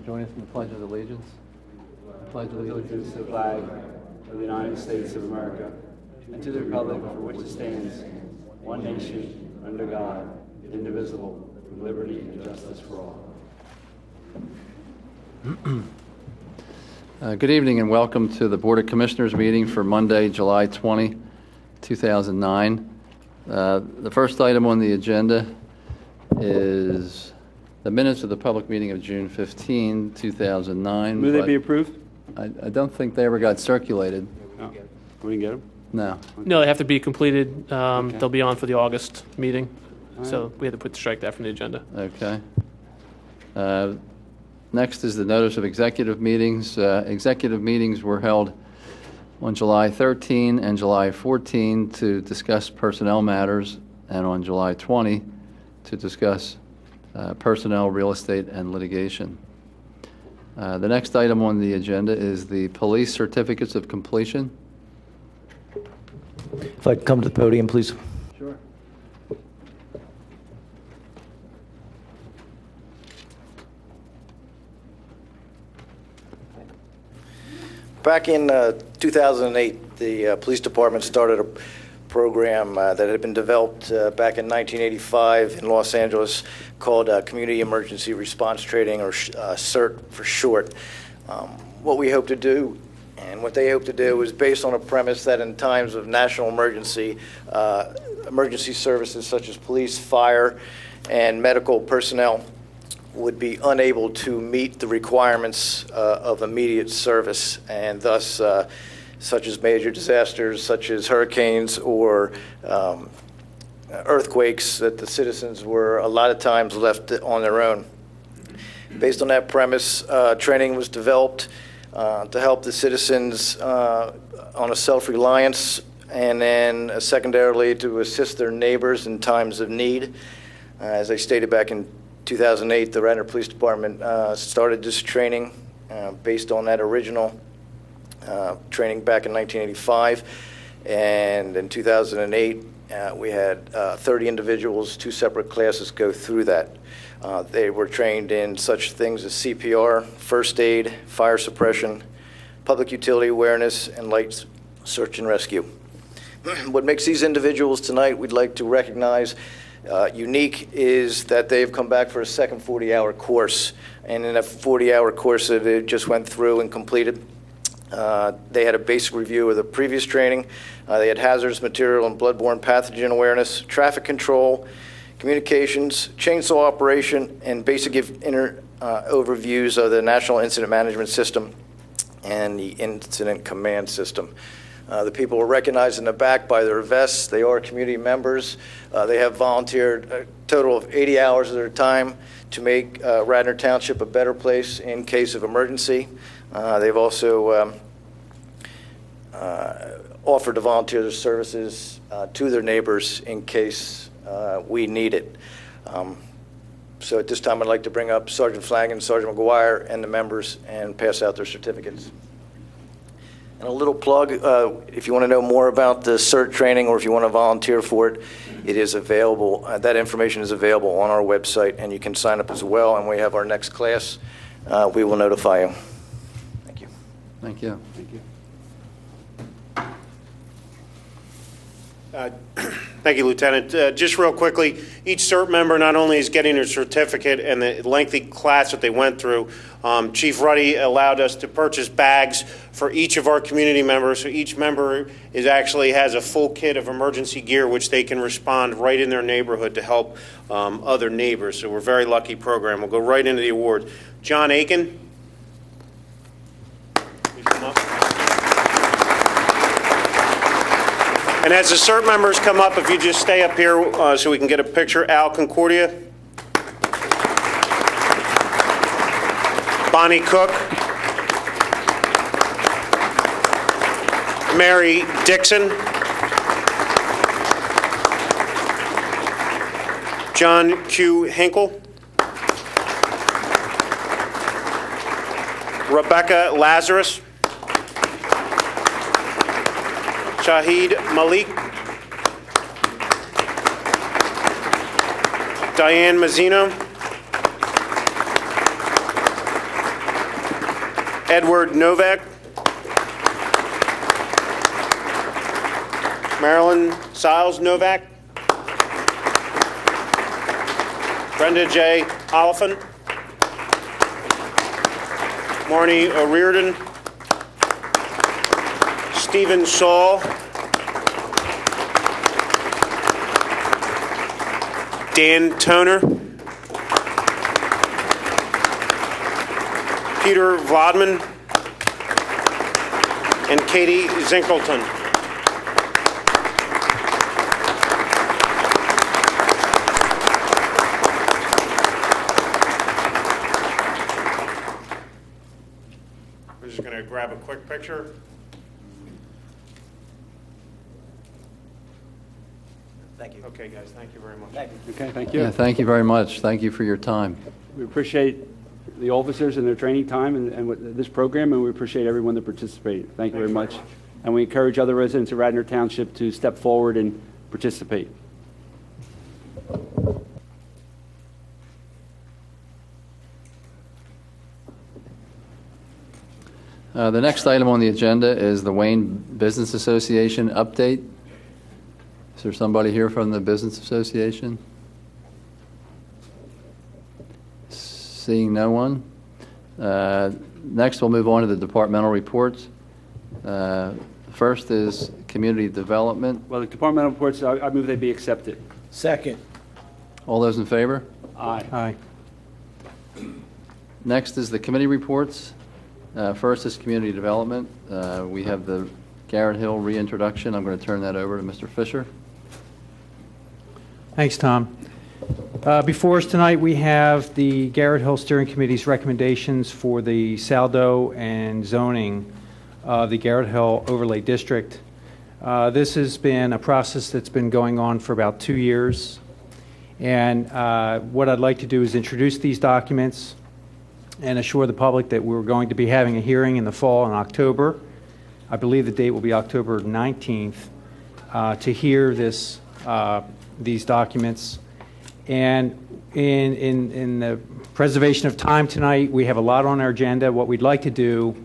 Join us in the Pledge of Allegiance. I pledge allegiance To the flag of the United States of America and to the republic for which it stands, one nation, under God, indivisible, with liberty and justice for all. Good evening and welcome to the Board of Commissioners meeting for Monday, July 20, 2009. The first item on the agenda is the minutes of the public meeting of June 15, 2009. Will they be approved? I don't think they ever got circulated. No. We didn't get them? No. No, they have to be completed. They'll be on for the August meeting. So we had to strike that from the agenda. Okay. Next is the notice of executive meetings. Executive meetings were held on July 13 and July 14 to discuss personnel matters, and on July 20 to discuss personnel, real estate, and litigation. The next item on the agenda is the police certificates of completion. If I could come to the podium, please. Sure. Back in 2008, the police department started a program that had been developed back in 1985 in Los Angeles called Community Emergency Response Training, or CERT for short. What we hope to do and what they hope to do is based on a premise that in times of national emergency, emergency services such as police, fire, and medical personnel would be unable to meet the requirements of immediate service, and thus such as major disasters such as hurricanes or earthquakes, that the citizens were a lot of times left on their own. Based on that premise, training was developed to help the citizens on a self-reliance, and then secondarily to assist their neighbors in times of need. As I stated back in 2008, the Radnor Police Department started this training based on that original training back in 1985, and in 2008 we had 30 individuals, 2 separate classes go through that. They were trained in such things as CPR, first aid, fire suppression, public utility awareness, and light search and rescue. What makes these individuals tonight we'd like to recognize unique is that they've come back for a second 40-hour course, and in a 40-hour course that they just went through and completed, they had a basic review of the previous training. They had hazardous material and bloodborne pathogen awareness, traffic control, communications, chainsaw operation, and basic overviews of the National Incident Management System and the Incident Command System. The people were recognized in the back by their vests. They are community members. They have volunteered a total of 80 hours of their time to make Radnor Township a better place in case of emergency. They've also offered to volunteer their services to their neighbors in case we need it. So at this time, I'd like to bring up Sergeant Flanagan, Sergeant McGuire, and the members and pass out their certificates. And a little plug, if you want to know more about the CERT training or if you want to volunteer for it, it is available. That information is available on our website, and you can sign up as well. And we have our next class. We will notify you. Thank you. Thank you. Thank you. Thank you, Lieutenant. Just real quickly, each CERT member not only is getting their certificate and the lengthy class that they went through, Chief Ruddy allowed us to purchase bags for each of our community members, so each member has a full kit of emergency gear which they can respond right in their neighborhood to help other neighbors. So we're a very lucky program. We'll go right into the awards. John Aiken. Please come up. And as the CERT members come up, if you just stay up here so we can get a picture. Al Concordia. Bonnie Cook. Mary Dixon. John Q. Hinkle. Rebecca Lazarus. Shahid Malik. Diane Mazzino. Edward Novak. Marilyn Siles Novak. Brenda J. Oliphant. Marnie O'Riordan. Stephen Saul. Dan Toner. Peter Vladman. And Katie Zinkleton. We're just going to grab a quick picture. Thank you. Okay, guys, thank you very much. Okay, thank you. Yeah, thank you very much. Thank you for your time. We appreciate the officers and their training time and with this program, and we appreciate everyone that participated. Thank you very much. And we encourage other residents of Radnor Township to step forward and participate. The next item on the agenda is the Wayne Business Association update. Is there somebody here from the Business Association? Seeing no one. Next, we'll move on to the departmental reports. First is community development. Well, the departmental reports, I move they be accepted. Second. All those in favor? Aye. Aye. Next is the committee reports. First is community development. We have the Garrett Hill reintroduction. I'm going to turn that over to Mr. Fisher. Thanks, Tom. Before us tonight, we have the Garrett Hill Steering Committee's recommendations for the Saldo and zoning of the Garrett Hill Overlay District. This has been a process that's been going on for about 2 years. And what I'd like to do is introduce these documents and assure the public that we're going to be having a hearing in the fall in October. I believe the date will be October 19th to hear these documents. And in the preservation of time tonight, we have a lot on our agenda. What we'd like to do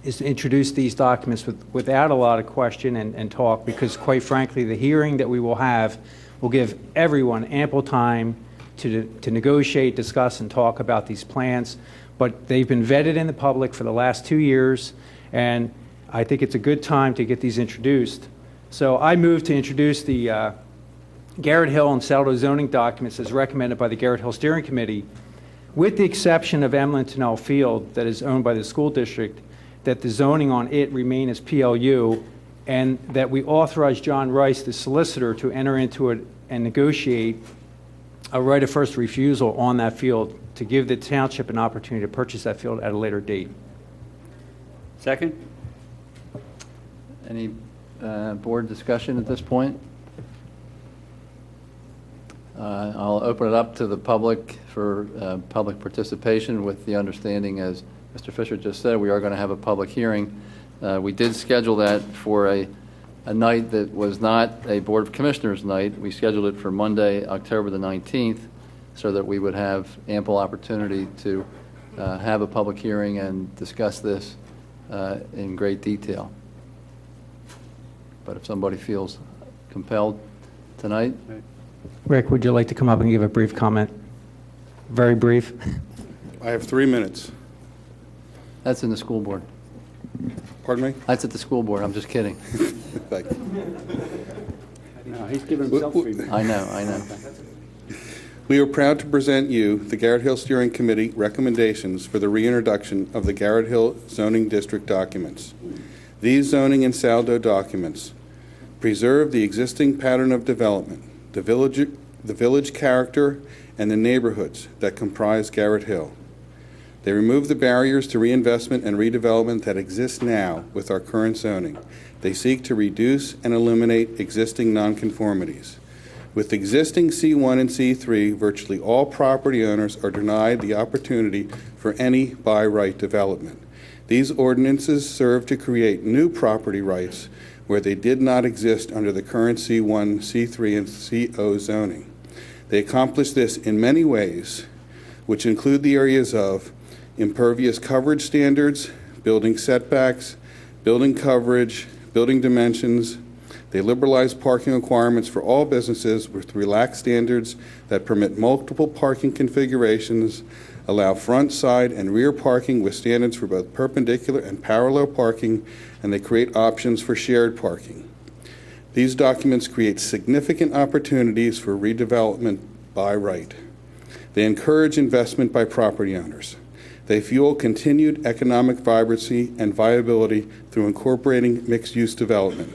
is to introduce these documents without a lot of question and talk, because quite frankly, the hearing that we will have will give everyone ample time to negotiate, discuss, and talk about these plans. But they've been vetted in the public for the last 2 years, and I think it's a good time to get these introduced. So I move to introduce the Garrett Hill and Saldo zoning documents as recommended by the Garrett Hill Steering Committee, with the exception of Emlyn Tunnel Field that is owned by the school district, that the zoning on it remain as PLU, and that we authorize John Rice, the solicitor, to enter into it and negotiate a right of first refusal on that field to give the township an opportunity to purchase that field at a later date. Second? Any board discussion at this point? I'll open it up to the public for public participation, with the understanding, as Mr. Fisher just said, we are going to have a public hearing. We did schedule that for a night that was not a Board of Commissioners night. We scheduled it for Monday, October the 19th, so that we would have ample opportunity to have a public hearing and discuss this in great detail. But if somebody feels compelled tonight. Rick, would you like to come up and give a brief comment? Very brief. I have 3 minutes. That's in the school board. Pardon me? That's at the school board. I'm just kidding. Thank you. No, he's giving himself 3 minutes. I know. We are proud to present you the Garrett Hill Steering Committee recommendations for the reintroduction of the Garrett Hill Zoning District documents. These zoning and Saldo documents preserve the existing pattern of development, the village character, and the neighborhoods that comprise Garrett Hill. They remove the barriers to reinvestment and redevelopment that exist now with our current zoning. They seek to reduce and eliminate existing nonconformities. With existing C1 and C3, virtually all property owners are denied the opportunity for any by-right development. These ordinances serve to create new property rights where they did not exist under the current C1, C3, and CO zoning. They accomplish this in many ways, which include the areas of impervious coverage standards, building setbacks, building coverage, building dimensions. They liberalize parking requirements for all businesses with relaxed standards that permit multiple parking configurations, allow front, side, and rear parking with standards for both perpendicular and parallel parking, and they create options for shared parking. These documents create significant opportunities for redevelopment by right. They encourage investment by property owners. They fuel continued economic vibrancy and viability through incorporating mixed-use development.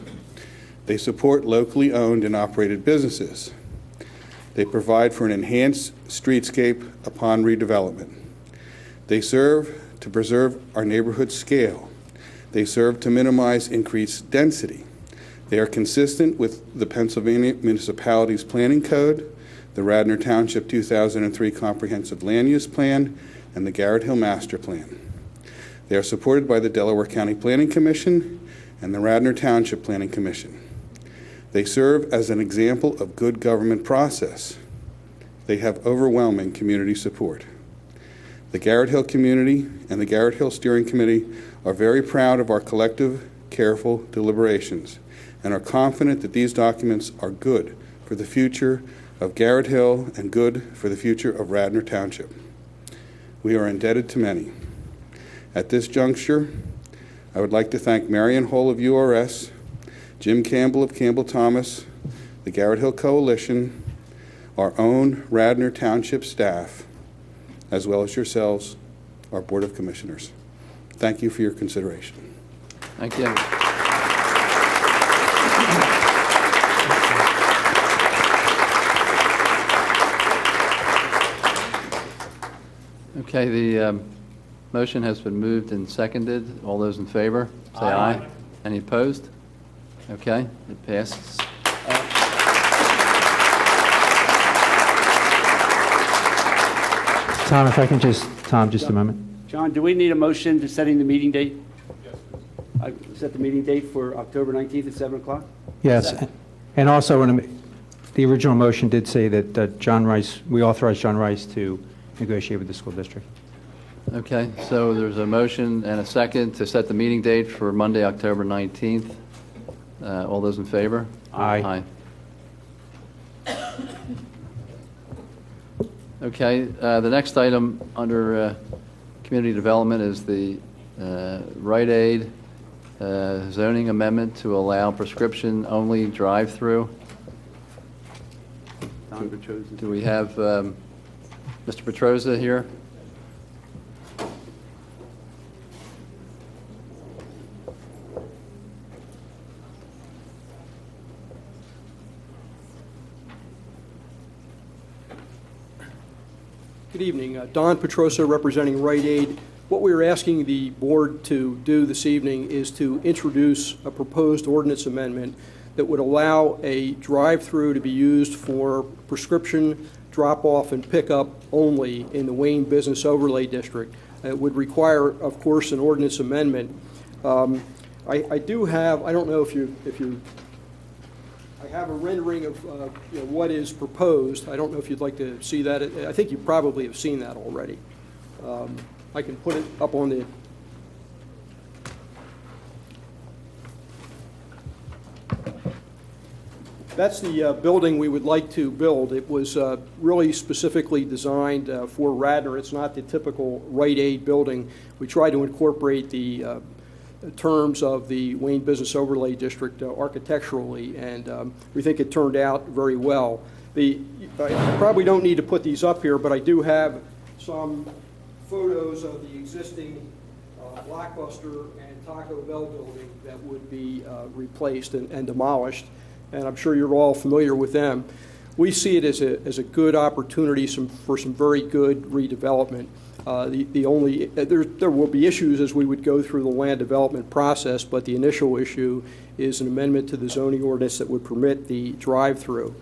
They support locally owned and operated businesses. They provide for an enhanced streetscape upon redevelopment. They serve to preserve our neighborhood scale. They serve to minimize increased density. They are consistent with the Pennsylvania Municipalities Planning Code, the Radnor Township 2003 Comprehensive Land Use Plan, and the Garrett Hill Master Plan. They are supported by the Delaware County Planning Commission and the Radnor Township Planning Commission. They serve as an example of good government process. They have overwhelming community support. The Garrett Hill community and the Garrett Hill Steering Committee are very proud of our collective, careful deliberations and are confident that these documents are good for the future of Garrett Hill and good for the future of Radnor Township. We are indebted to many. At this juncture, I would like to thank Marion Hull of URS, Jim Campbell of Campbell Thomas, the Garrett Hill Coalition, our own Radnor Township staff, as well as yourselves, our Board of Commissioners. Thank you for your consideration. Thank you. Okay, the motion has been moved and seconded. All those in favor, say aye. Any opposed? Okay, it passes. Tom, if I can just a moment. John, do we need a motion to setting the meeting date? I set the meeting date for October 19th at 7 o'clock? Yes, and also, the original motion did say that John Rice, we authorized John Rice to negotiate with the school district. Okay, so there's a motion and a second to set the meeting date for Monday, October 19th. All those in favor? Aye. Okay, the next item under community development is the Rite Aid zoning amendment to allow prescription-only drive-through. Do we have Mr. Petroza here? Good evening. Don Petrosa representing Rite Aid. What we are asking the board to do this evening is to introduce a proposed ordinance amendment that would allow a drive-through to be used for prescription drop-off and pickup only in the Wayne Business Overlay District. It would require, of course, an ordinance amendment. I do have, I don't know if you I have a rendering of what is proposed. I don't know if you'd like to see that. I think you probably have seen that already. I can put it up on the... That's the building we would like to build. It was really specifically designed for Radnor. It's not the typical Rite Aid building. We try to incorporate the terms of the Wayne Business Overlay District architecturally, and we think it turned out very well. I probably don't need to put these up here, but I do have some photos of the existing Blockbuster and Taco Bell building that would be replaced and demolished, and I'm sure you're all familiar with them. We see it as a good opportunity for some very good redevelopment. There will be issues as we would go through the land development process, but the initial issue is an amendment to the zoning ordinance that would permit the drive-through.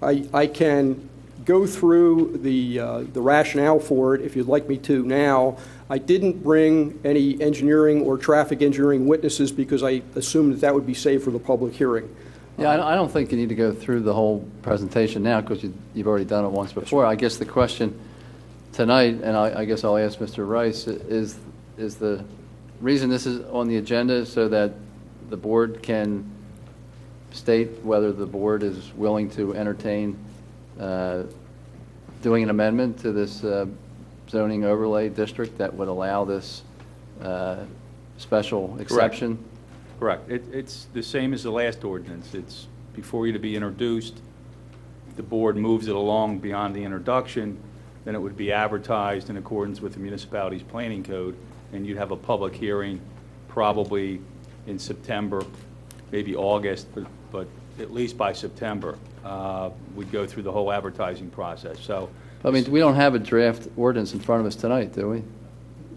I can go through the rationale for it if you'd like me to now. I didn't bring any engineering or traffic engineering witnesses because I assumed that would be saved for the public hearing. Yeah, I don't think you need to go through the whole presentation now because you've already done it once before. I guess the question tonight, and I guess I'll ask Mr. Rice, is the reason this is on the agenda so that the board can state whether the board is willing to entertain doing an amendment to this zoning overlay district that would allow this special exception? Correct. It's the same as the last ordinance. It's before you to be introduced. The board moves it along beyond the introduction, then it would be advertised in accordance with the municipality's planning code, and you'd have a public hearing probably in September, maybe August, but at least by September, we'd go through the whole advertising process. So, I mean, we don't have a draft ordinance in front of us tonight, do we?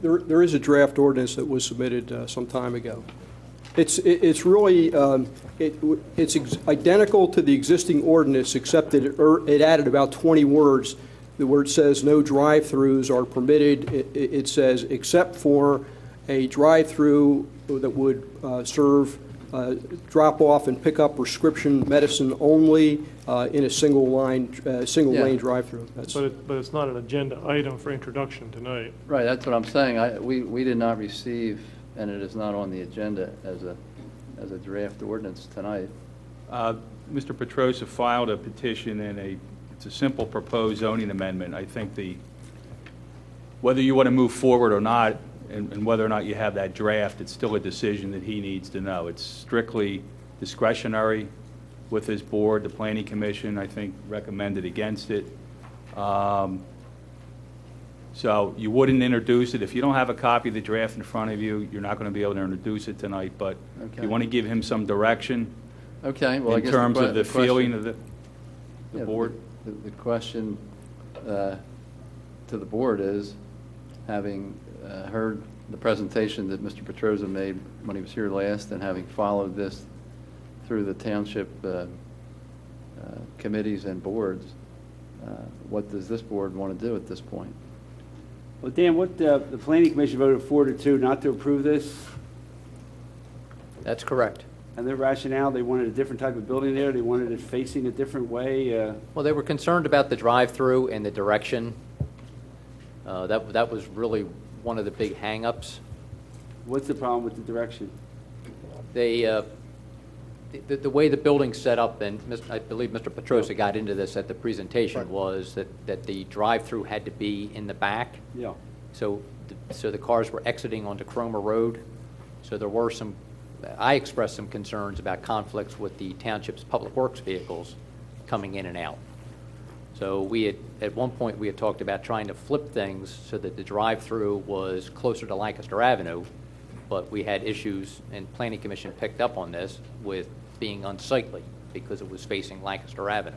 There is a draft ordinance that was submitted some time ago. It's really, it's identical to the existing ordinance, except that it added about 20 words where it says no drive-throughs are permitted. It says except for a drive-through that would serve drop-off and pick-up prescription medicine only in a single lane drive-through. But it's not an agenda item for introduction tonight. Right, that's what I'm saying. We did not receive, and it is not on the agenda as a draft ordinance tonight. Mr. Petrosa filed a petition and it's a simple proposed zoning amendment. I think whether you want to move forward or not, and whether or not you have that draft, it's still a decision that he needs to know. It's strictly discretionary with his board. The Planning Commission, I think, recommended against it. So you wouldn't introduce it. If you don't have a copy of the draft in front of you, you're not going to be able to introduce it tonight. But Okay. if you want to give him some direction Well, I in guess terms of the question- feeling of the Yeah, board. The question to the board is, having heard the presentation that Mr. Petrosa made when he was here last, and having followed this through the township committees and boards, what does this board want to do at this point? Well, Dan, what the Planning Commission voted 4-2 not to approve this, That's correct. and their rationale, they wanted a different type of building there, they wanted it facing a different way. Well, they were concerned about the drive-through and the direction. That was really one of the big hang-ups. What's the problem with the direction? The way the building's set up, and I believe Mr. Petrosa got into this at the presentation, was that the drive-through had to be in the back. Yeah. So the cars were exiting onto Cromer Road. So there were I expressed some concerns about conflicts with the township's public works vehicles coming in and out. So at one point, we had talked about trying to flip things so that the drive-through was closer to Lancaster Avenue, but we had issues, and Planning Commission picked up on this, with being unsightly because it was facing Lancaster Avenue.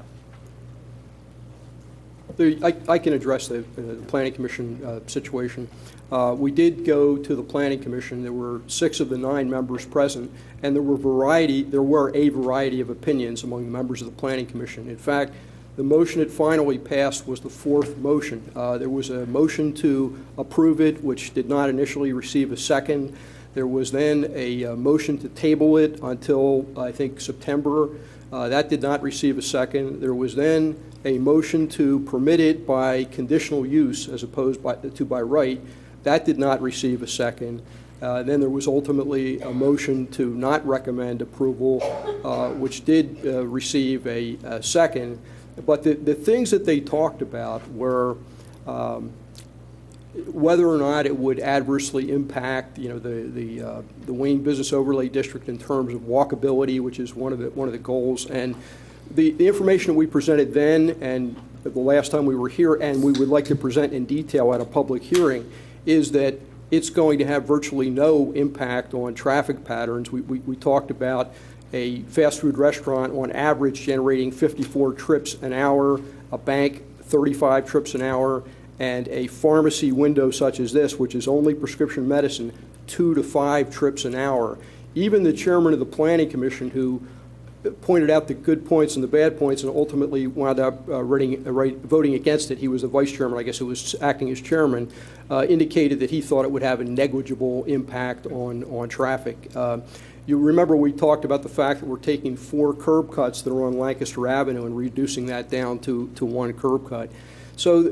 I can address the Planning Commission situation. We did go to the Planning Commission. There were 6 of the 9 members present, and there were a variety of opinions among the members of the Planning Commission. In fact, the motion that finally passed was the 4th motion. There was a motion to approve it, which did not initially receive a second. There was then a motion to table it until, I think, September. That did not receive a second. There was then a motion to permit it by conditional use as opposed to by right. That did not receive a second. Then there was ultimately a motion to not recommend approval, which did receive a second. But the things that they talked about were whether or not it would adversely impact, the Wayne Business Overlay District in terms of walkability, which is one of the goals. And the information that we presented then and the last time we were here, and we would like to present in detail at a public hearing, is that it's going to have virtually no impact on traffic patterns. We talked about a fast food restaurant on average generating 54 trips an hour, a bank 35 trips an hour, and a pharmacy window such as this, which is only prescription medicine, 2 to 5 trips an hour. Even the chairman of the Planning Commission, who pointed out the good points and the bad points and ultimately wound up voting against it, he was the vice chairman, I guess, who was acting as chairman, indicated that he thought it would have a negligible impact on traffic. You remember we talked about the fact that we're taking 4 curb cuts that are on Lancaster Avenue and reducing that down to 1 curb cut. So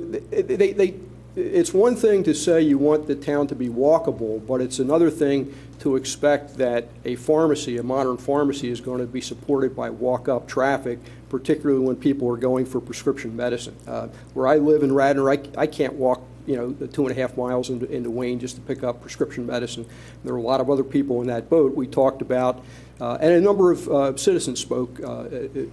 it's one thing to say you want the town to be walkable, but it's another thing to expect that a pharmacy, a modern pharmacy, is going to be supported by walk-up traffic, particularly when people are going for prescription medicine. Where I live in Radnor, I can't walk, the 2.5 miles into Wayne just to pick up prescription medicine. There are a lot of other people in that boat. We talked about, and a number of citizens spoke,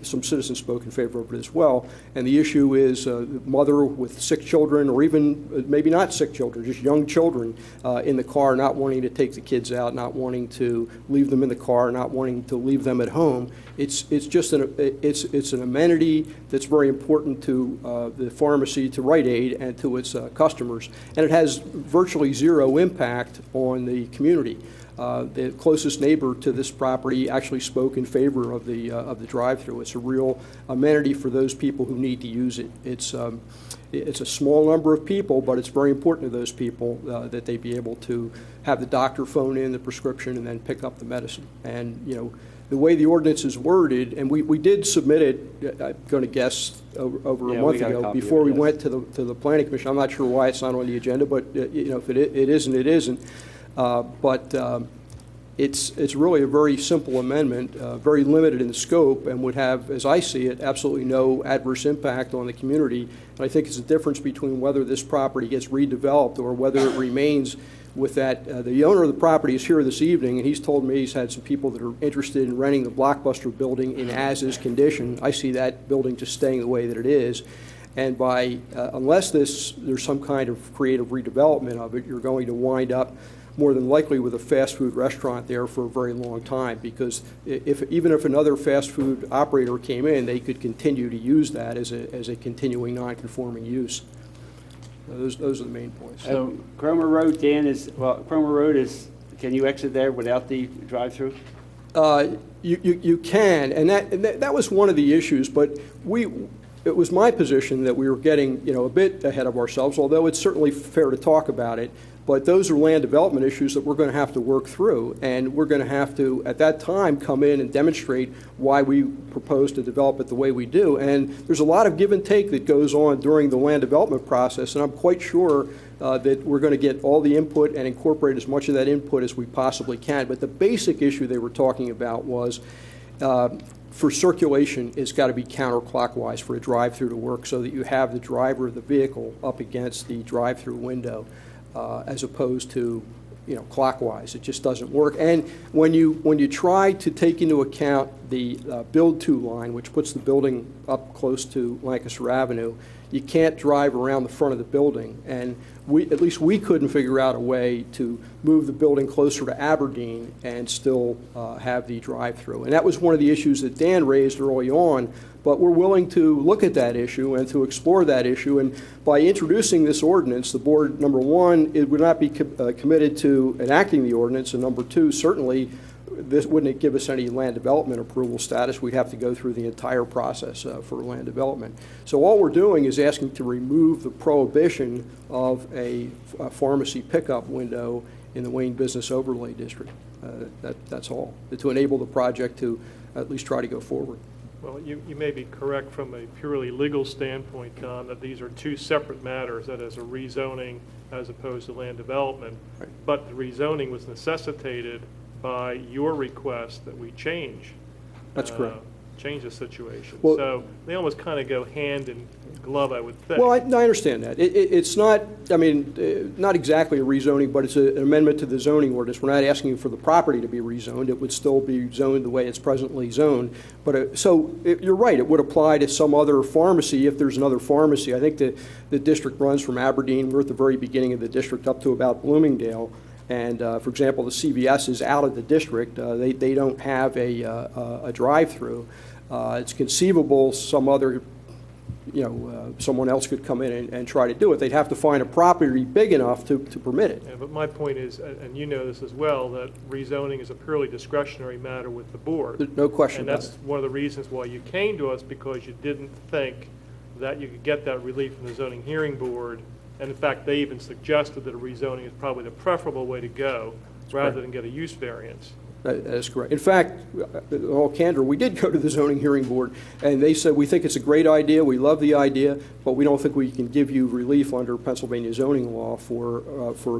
some citizens spoke in favor of it as well. And the issue is mother with sick children, or even maybe not sick children, just young children in the car, not wanting to take the kids out, not wanting to leave them in the car, not wanting to leave them at home. It's just it's an amenity that's very important to the pharmacy, to Rite Aid, and to its customers, and it has virtually zero impact on the community. The closest neighbor to this property actually spoke in favor of the drive-through. It's a real amenity for those people who need to use it. It's a small number of people, but it's very important to those people that they be able to have the doctor phone in the prescription and then pick up the medicine. And the way the ordinance is worded, and we did submit it, I'm going to guess, over a month ago before we went to the Planning Commission. I'm not sure why it's not on the agenda, but if it isn't, it isn't. It's really a very simple amendment, very limited in scope, and would have, as I see it, absolutely no adverse impact on the community. And I think it's a difference between whether this property gets redeveloped or whether it remains with that. The owner of the property is here this evening, and he's told me he's had some people that are interested in renting the Blockbuster building in as-is condition. I see that building just staying the way that it is. And unless there's some kind of creative redevelopment of it, you're going to wind up more than likely with a fast food restaurant there for a very long time, because even if another fast food operator came in, they could continue to use that as a continuing non-conforming use. Those are the main points. So Cromer Road, Dan, Cromer Road is, can you exit there without the drive-through? You can, and that was one of the issues, but it was my position that we were getting a bit ahead of ourselves, although it's certainly fair to talk about it. But those are land development issues that we're going to have to work through, and we're going to have to, at that time, come in and demonstrate why we propose to develop it the way we do. And there's a lot of give and take that goes on during the land development process, and I'm quite sure that we're going to get all the input and incorporate as much of that input as we possibly can. But the basic issue they were talking about was for circulation, it's got to be counterclockwise for a drive-through to work, so that you have the driver of the vehicle up against the drive-through window. As opposed to, clockwise. It just doesn't work. And when you try to take into account the build-to line, which puts the building up close to Lancaster Avenue, you can't drive around the front of the building. And at least we couldn't figure out a way to move the building closer to Aberdeen and still have the drive-through. And that was one of the issues that Dan raised early on. But we're willing to look at that issue and to explore that issue. And by introducing this ordinance, the board, number one, it would not be committed to enacting the ordinance, and number two, certainly this wouldn't give us any land development approval status. We'd have to go through the entire process for land development. So all we're doing is asking to remove the prohibition of a pharmacy pickup window in the Wayne Business Overlay District. That's all, to enable the project to at least try to go forward. Well, you may be correct from a purely legal standpoint, Don, that these are two separate matters, that is a rezoning as opposed to land development. Right. But the rezoning was necessitated by your request that we change. That's correct. Change the situation. Well, so they almost kind of go hand in glove, I would think. Well, I understand that. It's not, not exactly a rezoning, but it's an amendment to the zoning ordinance. We're not asking for the property to be rezoned. It would still be zoned the way it's presently zoned. But you're right. It would apply to some other pharmacy if there's another pharmacy. I think the district runs from Aberdeen. We're at the very beginning of the district up to about Bloomingdale. And, for example, the CVS is out of the district. They don't have a drive-through. It's conceivable some other, someone else could come in and try to do it. They'd have to find a property big enough to permit it. Yeah, but my point is, and you know this as well, that rezoning is a purely discretionary matter with the board. There's no question about it. And that's one of the reasons why you came to us, because you didn't think that you could get that relief from the zoning hearing board. And in fact, they even suggested that a rezoning is probably the preferable way to go, rather than get a use variance. That is correct. In fact, in all candor, we did go to the zoning hearing board, and they said, we think it's a great idea, we love the idea, but we don't think we can give you relief under Pennsylvania zoning law for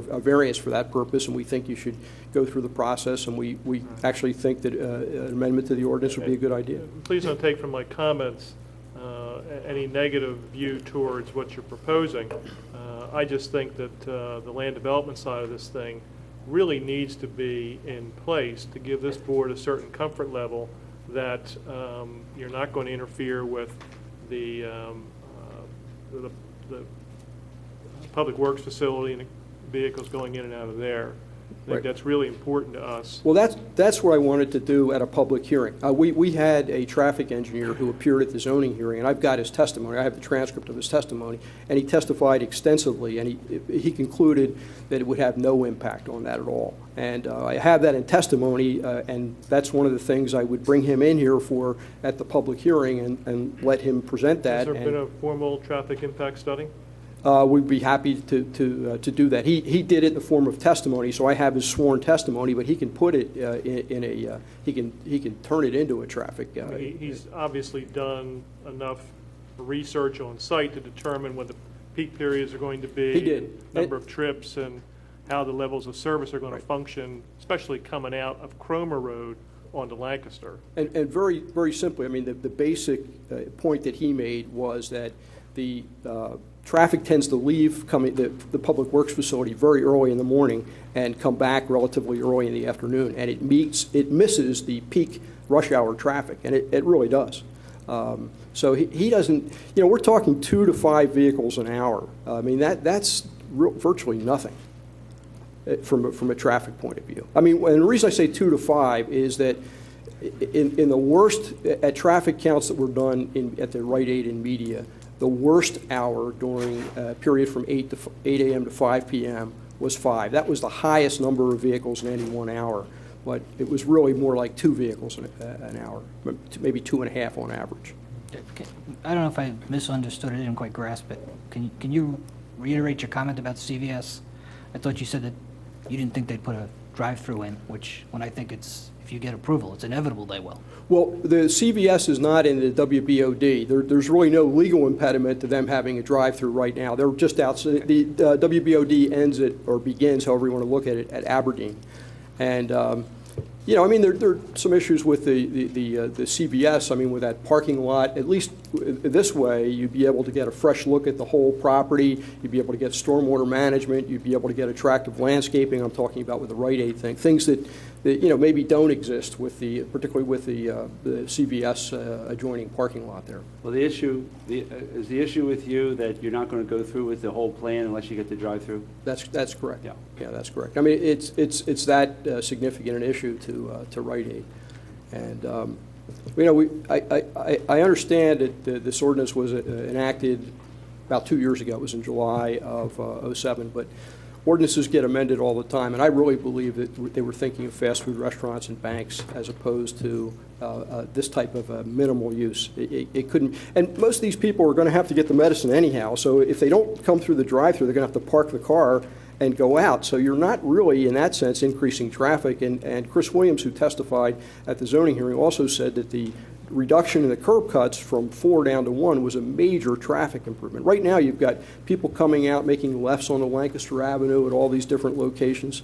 a variance for that purpose, and we think you should go through the process, and we actually think that an amendment to the ordinance would be a good idea. Please don't take from my comments any negative view towards what you're proposing. I just think that the land development side of this thing really needs to be in place to give this board a certain comfort level that you're not going to interfere with the public works facility and the vehicles going in and out of there. I think that's really important to us. Well, that's what I wanted to do at a public hearing. We had a traffic engineer who appeared at the zoning hearing, and I've got his testimony. I have the transcript of his testimony, and he testified extensively, and he concluded that it would have no impact on that at all. And I have that in testimony, and that's one of the things I would bring him in here for at the public hearing and let him present that. Has there been a formal traffic impact study? We'd be happy to do that. He did it in the form of testimony, so I have his sworn testimony, but he can put it he can turn it into a traffic. He's obviously done enough research on site to determine when the peak periods are going to be. He did. Number of trips and how the levels of service are going to function, especially coming out of Cromer Road onto Lancaster. And very, very simply, I mean, the basic point that he made was that the traffic tends to leave the public works facility very early in the morning and come back relatively early in the afternoon, and it misses the peak rush hour traffic, and it really does. So he doesn't, we're talking 2 to 5 vehicles an hour. I mean, that's virtually nothing from a traffic point of view. I mean, and the reason I say 2 to 5 is that in the worst, at traffic counts that were done at the Rite Aid in Media, the worst hour during a period from 8 a.m. to 5 p.m. was 5. That was the highest number of vehicles in any 1 hour, but it was really more like 2 vehicles an hour, maybe 2.5 on average. I don't know if I misunderstood, I didn't quite grasp it. Can you reiterate your comment about CVS? I thought you said that you didn't think they'd put a drive-through in, which when I think if you get approval, it's inevitable they will. Well, the CVS is not in the WBOD. There's really no legal impediment to them having a drive-through right now. They're just outside. The WBOD ends at, or begins, however you want to look at it, at Aberdeen. And, I mean, there are some issues with the CVS. I mean, with that parking lot, at least this way, you'd be able to get a fresh look at the whole property. You'd be able to get stormwater management. You'd be able to get attractive landscaping. I'm talking about with the Rite Aid thing. Things that maybe don't exist particularly with the CVS adjoining parking lot there. Well, is the issue with you that you're not going to go through with the whole plan unless you get the drive-through? That's correct. Yeah, that's correct. I mean, it's that significant an issue to Rite Aid, and I understand that this ordinance was enacted about 2 years ago. It was in July of '07, but ordinances get amended all the time, and I really believe that they were thinking of fast food restaurants and banks as opposed to this type of minimal use. It couldn't, and most of these people are going to have to get the medicine anyhow, so if they don't come through the drive-thru, they're going to have to park the car and go out. So you're not really, in that sense, increasing traffic. And Chris Williams, who testified at the zoning hearing, also said that the reduction in the curb cuts from 4 down to 1 was a major traffic improvement. Right now, you've got people coming out, making lefts on the Lancaster Avenue at all these different locations.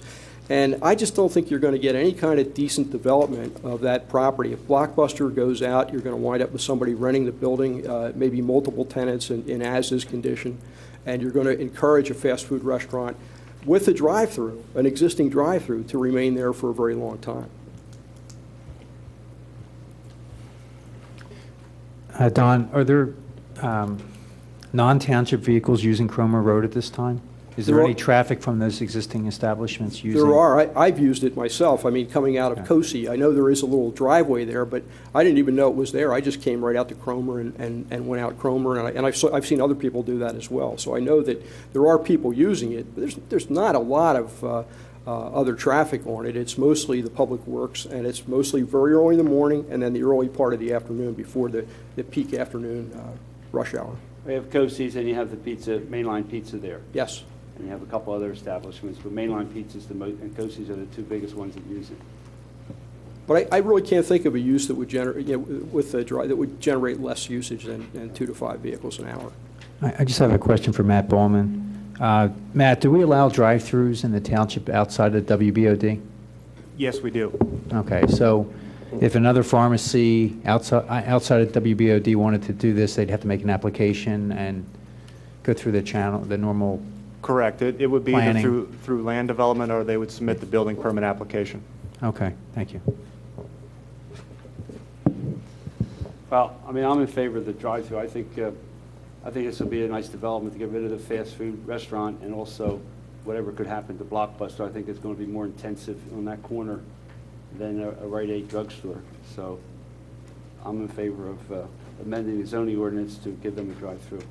And I just don't think you're going to get any kind of decent development of that property. If Blockbuster goes out, you're going to wind up with somebody renting the building, maybe multiple tenants in as-is condition, and you're going to encourage a fast food restaurant with a drive-through, an existing drive-through, to remain there for a very long time. Don, are there non-township vehicles using Cromer Road at this time? Is there any traffic from those existing establishments using? There are. I've used it myself. I mean, coming out of Cosi, I know there is a little driveway there, but I didn't even know it was there. I just came right out to Cromer and went out Cromer, and I've seen other people do that as well. So I know that there are people using it. But there's not a lot of other traffic on it. It's mostly the public works, and it's mostly very early in the morning and then the early part of the afternoon before the peak afternoon rush hour. We have Cosi's, and you have the mainline pizza there. Yes. And you have a couple other establishments, but mainline pizza's and Cosi's are the 2 biggest ones that use it. But I really can't think of a use that would generate, with the drive, that would generate less usage than 2 to 5 vehicles an hour. I just have a question for Matt Bowman. Matt, do we allow drive-throughs in the township outside of WBOD? Yes, we do. Okay, so if another pharmacy outside of WBOD wanted to do this, they'd have to make an application and go through the channel, the normal. Correct. It would be planning. either through land development, or they would submit the building permit application. Okay, thank you. Well, I mean, I'm in favor of the drive-through. I think this would be a nice development to get rid of the fast food restaurant, and also whatever could happen to Blockbuster. I think it's going to be more intensive on that corner than a Rite Aid drugstore. So I'm in favor of amending the zoning ordinance to give them a drive-through.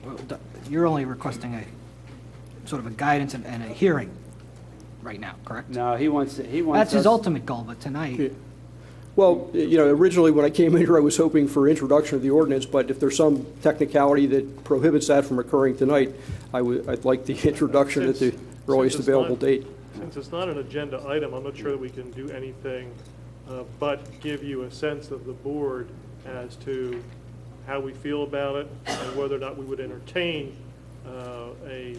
Well, you're only requesting a sort of a guidance and a hearing right now, correct? No, he wants. That's his ultimate goal, but tonight. Yeah. Well, originally when I came in here, I was hoping for introduction of the ordinance, but if there's some technicality that prohibits that from occurring tonight, I'd like the introduction at the earliest available date. Since it's not an agenda item, I'm not sure that we can do anything but give you a sense of the board as to how we feel about it and whether or not we would entertain an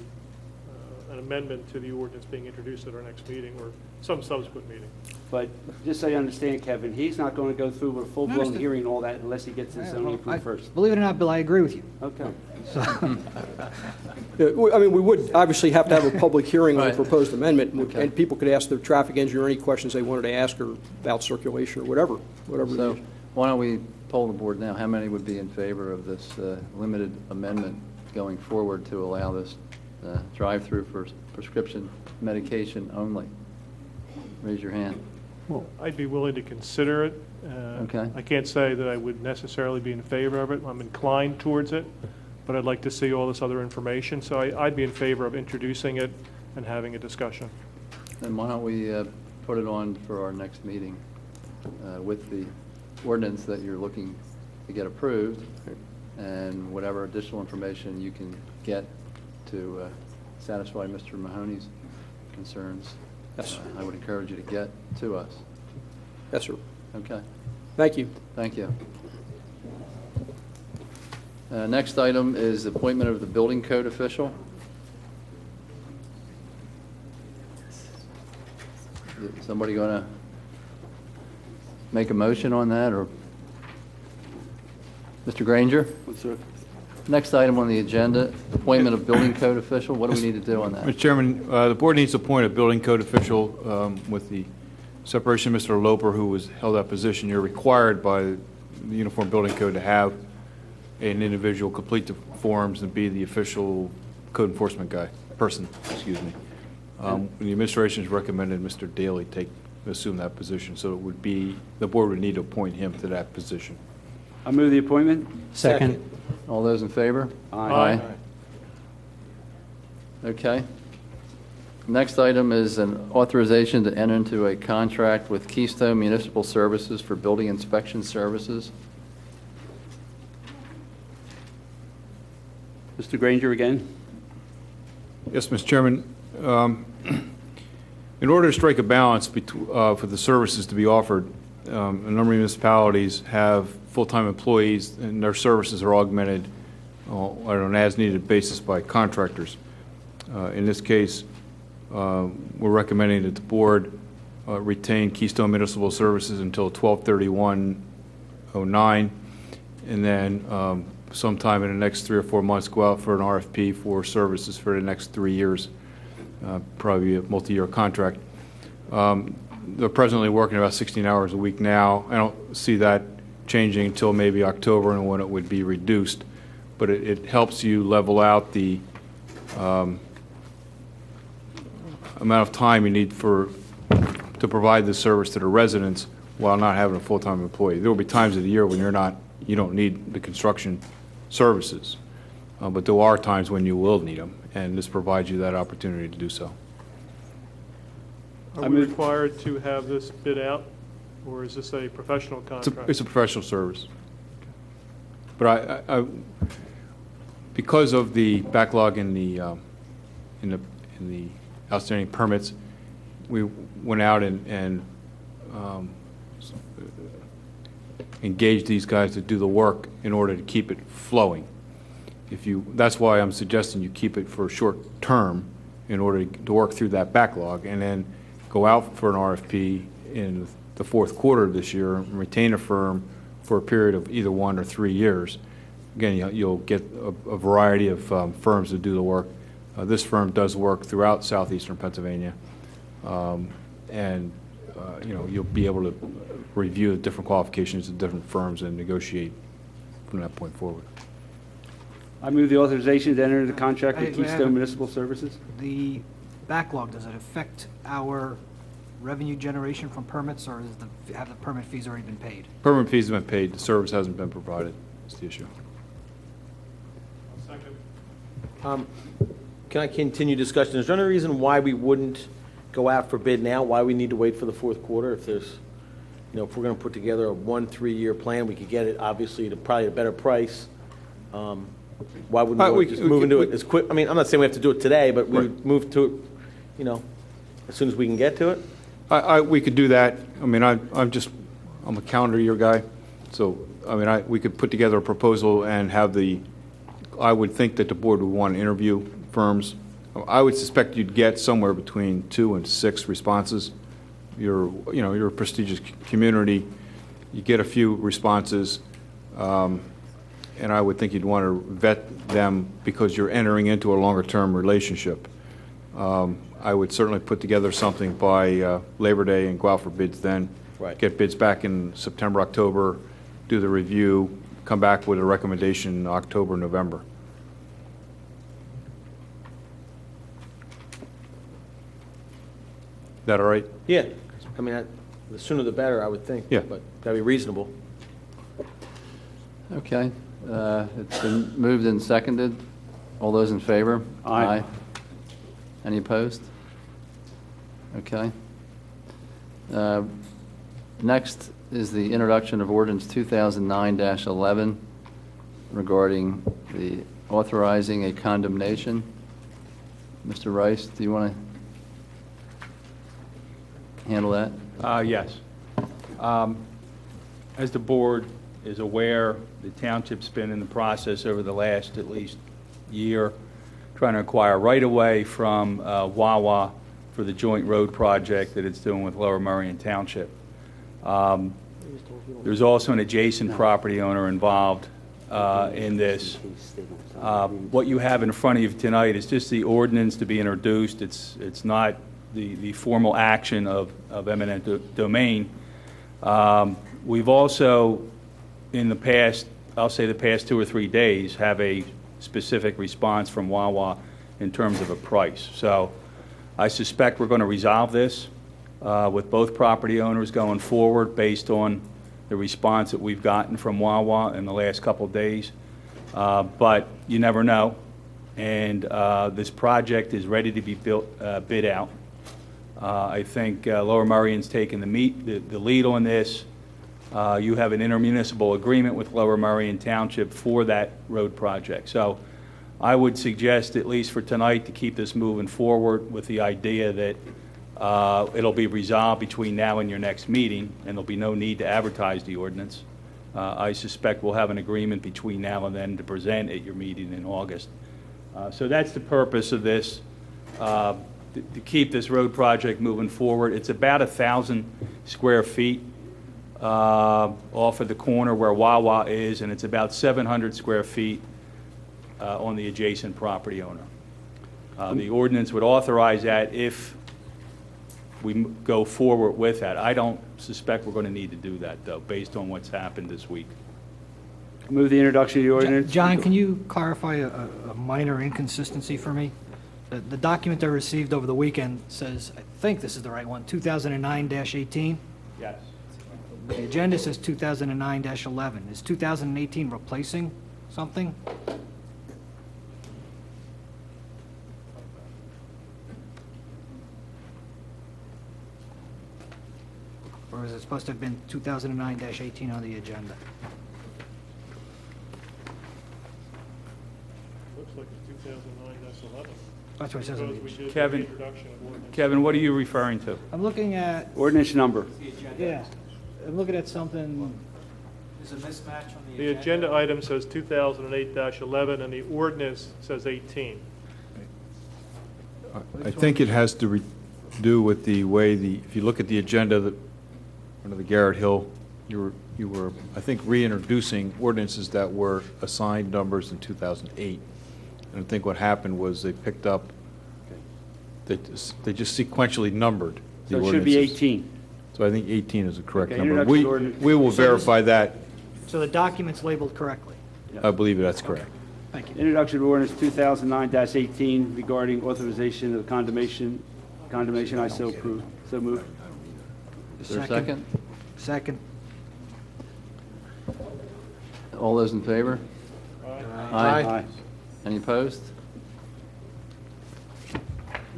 amendment to the ordinance being introduced at our next meeting or some subsequent meeting. But just so you understand, Kevin, he's not going to go through with a full-blown hearing and all that unless he gets his zoning approved first. Believe it or not, Bill, I agree with you. Okay. I mean, we would obviously have to have a public hearing on the proposed amendment, and people could ask the traffic engineer any questions they wanted to ask her about circulation or whatever. So why don't we poll the board now? How many would be in favor of this limited amendment going forward to allow this drive-through for prescription medication only? Raise your hand. Well, I'd be willing to consider it. Okay. I can't say that I would necessarily be in favor of it. I'm inclined towards it, but I'd like to see all this other information. So I'd be in favor of introducing it and having a discussion. Then why don't we put it on for our next meeting with the ordinance that you're looking to get approved and whatever additional information you can get to satisfy Mr. Mahoney's concerns. Yes. I would encourage you to get to us. Yes, sir. Okay. Thank you. Thank you. Next item is appointment of the building code official. Is somebody going to make a motion on that, or Mr. Granger? Next item on the agenda, appointment of building code official. What do we need to do on that? Mr. Chairman, the board needs to appoint a building code official with the separation of Mr. Loper, who was held that position. You're required by the Uniform Building Code to have an individual complete the forms and be the official code enforcement person. The administration has recommended Mr. Daly assume that position, so it would be, the board would need to appoint him to that position. I move the appointment. Second. All those in favor? Aye. Okay. Next item is an authorization to enter into a contract with Keystone Municipal Services for building inspection services. Mr. Granger again. Yes, Mr. Chairman. In order to strike a balance for the services to be offered, a number of municipalities have full-time employees, and their services are augmented on an as-needed basis by contractors. In this case, we're recommending that the board retain Keystone Municipal Services until 12/31/09, and then sometime in the next 3 or 4 months go out for an RFP for services for the next 3 years, probably a multi-year contract. They're presently working about 16 hours a week now. I don't see that changing until maybe October, and when it would be reduced. But it helps you level out the amount of time you need to provide the service to the residents while not having a full-time employee. There will be times of the year when you don't need the construction services, but there are times when you will need them, and this provides you that opportunity to do so. Are we required to have this bid out, or is this a professional contract? It's a professional service. But I because of the backlog in the outstanding permits, we went out and engage these guys to do the work in order to keep it flowing. That's why I'm suggesting you keep it for short term in order to work through that backlog, and then go out for an RFP in the fourth quarter of this year and retain a firm for a period of either 1 or 3 years. Again, you'll get a variety of firms to do the work. This firm does work throughout southeastern Pennsylvania, and you'll be able to review the different qualifications of different firms and negotiate from that point forward. I move the authorization to enter into contract with Keystone Municipal Services. The backlog, does it affect our revenue generation from permits, or have the permit fees already been paid? Permit fees have been paid. The service hasn't been provided. That's the issue. Second. Can I continue discussion? Is there any reason why we wouldn't go out for bid now? Why we need to wait for the fourth quarter? If there's, if we're going to put together a 1-3-year plan, we could get it obviously to probably a better price. Why wouldn't we just move into it as quick? I mean, I'm not saying we have to do it today, but we would move to it, as soon as we can get to it. We could do that. I mean, I'm a calendar year guy, so I mean, we could put together a proposal and have I would think that the board would want to interview firms. I would suspect you'd get somewhere between 2 and 6 responses. You're a prestigious community. You get a few responses, and I would think you'd want to vet them because you're entering into a longer-term relationship. I would certainly put together something by Labor Day and go out for bids then. Right. Get bids back in September, October, do the review, come back with a recommendation in October, November. Is that all right? Yeah. I mean, the sooner the better, I would think. Yeah. But gotta be reasonable. Okay. It's been moved and seconded. All those in favor? Aye. Any opposed? Okay. Next is the introduction of ordinance 2009-11 regarding the authorizing a condemnation. Mr. Rice, do you want to handle that? Yes. As the board is aware, the township's been in the process over the last at least year trying to acquire right-of-way from Wawa for the joint road project that it's doing with Lower Merion Township. There's also an adjacent property owner involved in this. What you have in front of you tonight is just the ordinance to be introduced. It's not the formal action of eminent domain. We've also, in the past, I'll say the past 2 or 3 days, have a specific response from Wawa in terms of a price. So I suspect we're going to resolve this with both property owners going forward based on the response that we've gotten from Wawa in the last couple of days. But you never know. And this project is ready to be bid out. I think Lower Merion's taken the lead on this. You have an intermunicipal agreement with Lower Merion Township for that road project. So I would suggest, at least for tonight, to keep this moving forward with the idea that it'll be resolved between now and your next meeting, and there'll be no need to advertise the ordinance. I suspect we'll have an agreement between now and then to present at your meeting in August. So that's the purpose of this, to keep this road project moving forward. It's about 1,000 square feet off of the corner where Wawa is, and it's about 700 square feet on the adjacent property owner. The ordinance would authorize that if we go forward with that. I don't suspect we're going to need to do that, though, based on what's happened this week. Move the introduction of the ordinance. John, can you clarify a minor inconsistency for me? The document I received over the weekend says, I think this is the right one, 2009-18. Yes. The agenda says 2009-11. Is 2018 replacing something? Or is it supposed to have been 2009-18 on the agenda? Looks like it's 2009-11. That's what it says on the Suppose we did Kevin. the introduction of ordinance. Kevin, what are you referring to? I'm looking at, Ordinance number. yeah, I'm looking at something, there's a mismatch on The agenda item says 2008-11, and the ordinance says 18. I think it has to do with the way if you look at the agenda under the Garrett Hill, you were, I think, reintroducing ordinances that were assigned numbers in 2008. And I think what happened was they picked up, they just sequentially numbered the So it ordinances. should be 18. So I think 18 is the correct Okay, number. introduction ordinance. We will verify that. So the document's labeled correctly. I believe that's correct. Thank you. Introduction of ordinance 2009-18 regarding authorization of condemnation. I so approve. So move. Is there a second? Second. All those in favor? Aye. Any opposed?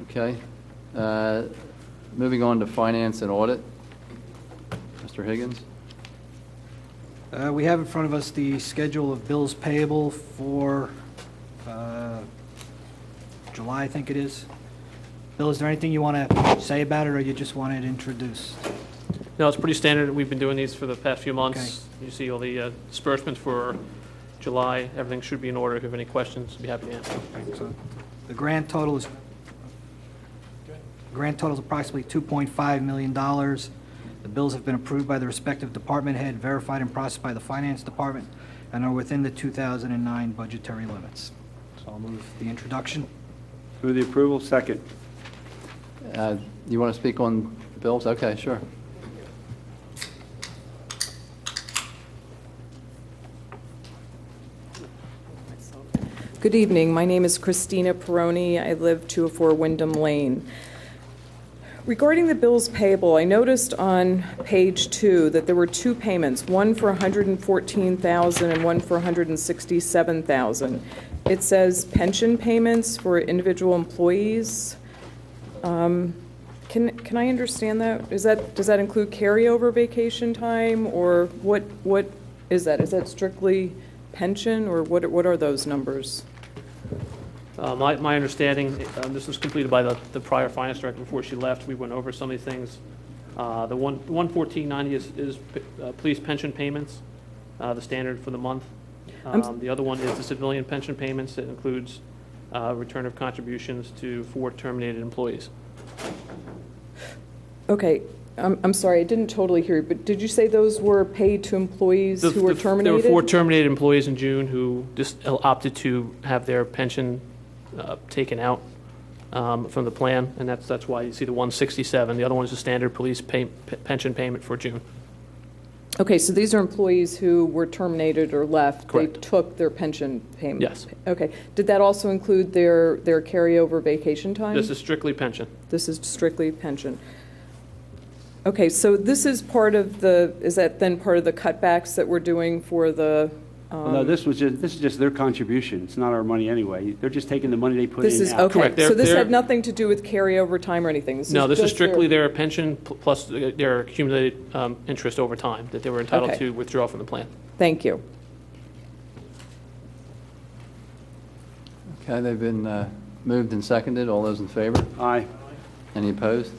Okay. Moving on to finance and audit. Mr. Higgins? We have in front of us the schedule of bills payable for July, I think it is. Bill, is there anything you want to say about it, or you just want it introduced? No, it's pretty standard. We've been doing these for the past few months. You see all the disbursements for July. Everything should be in order. If you have any questions, I'd be happy to answer. So the grand total is approximately $2.5 million. The bills have been approved by the respective department head, verified and processed by the finance department, and are within the 2009 budgetary limits. So I'll move the introduction. Move the approval. Second. You want to speak on the bills? Okay, sure. Good evening. My name is Christina Peroni. I live 204 Wyndham Lane. Regarding the bills payable, I noticed on page 2 that there were two payments, one for $114,000 and one for $167,000. It says pension payments for individual employees. Can I understand that? Does that include carryover vacation time, or what is that? Is that strictly pension, or what are those numbers? My understanding, this was completed by the prior finance director before she left. We went over some of these things. The 11490 is police pension payments, the standard for the month. The other one is the civilian pension payments. It includes return of contributions to 4 terminated employees. Okay. I'm sorry, I didn't totally hear you, but did you say those were paid to employees who were terminated? There were 4 terminated employees in June who just opted to have their pension taken out from the plan, and that's why you see the 167. The other one is a standard police pension payment for June. Okay, so these are employees who were terminated or left. Correct. They took their pension payment? Yes. Okay. Did that also include their carryover vacation time? This is strictly pension. This is strictly pension. Okay, so this is part of the, is that then part of the cutbacks that we're doing for the? No, this is just their contribution. It's not our money anyway. They're just taking the money they put in. This is, out. okay, Correct. so this had nothing to do with carryover time or anything? This is strictly their pension plus their accumulated interest over time that they were entitled to withdraw from the plan. Thank you. Okay, they've been moved and seconded. All those in favor? Aye. Any opposed?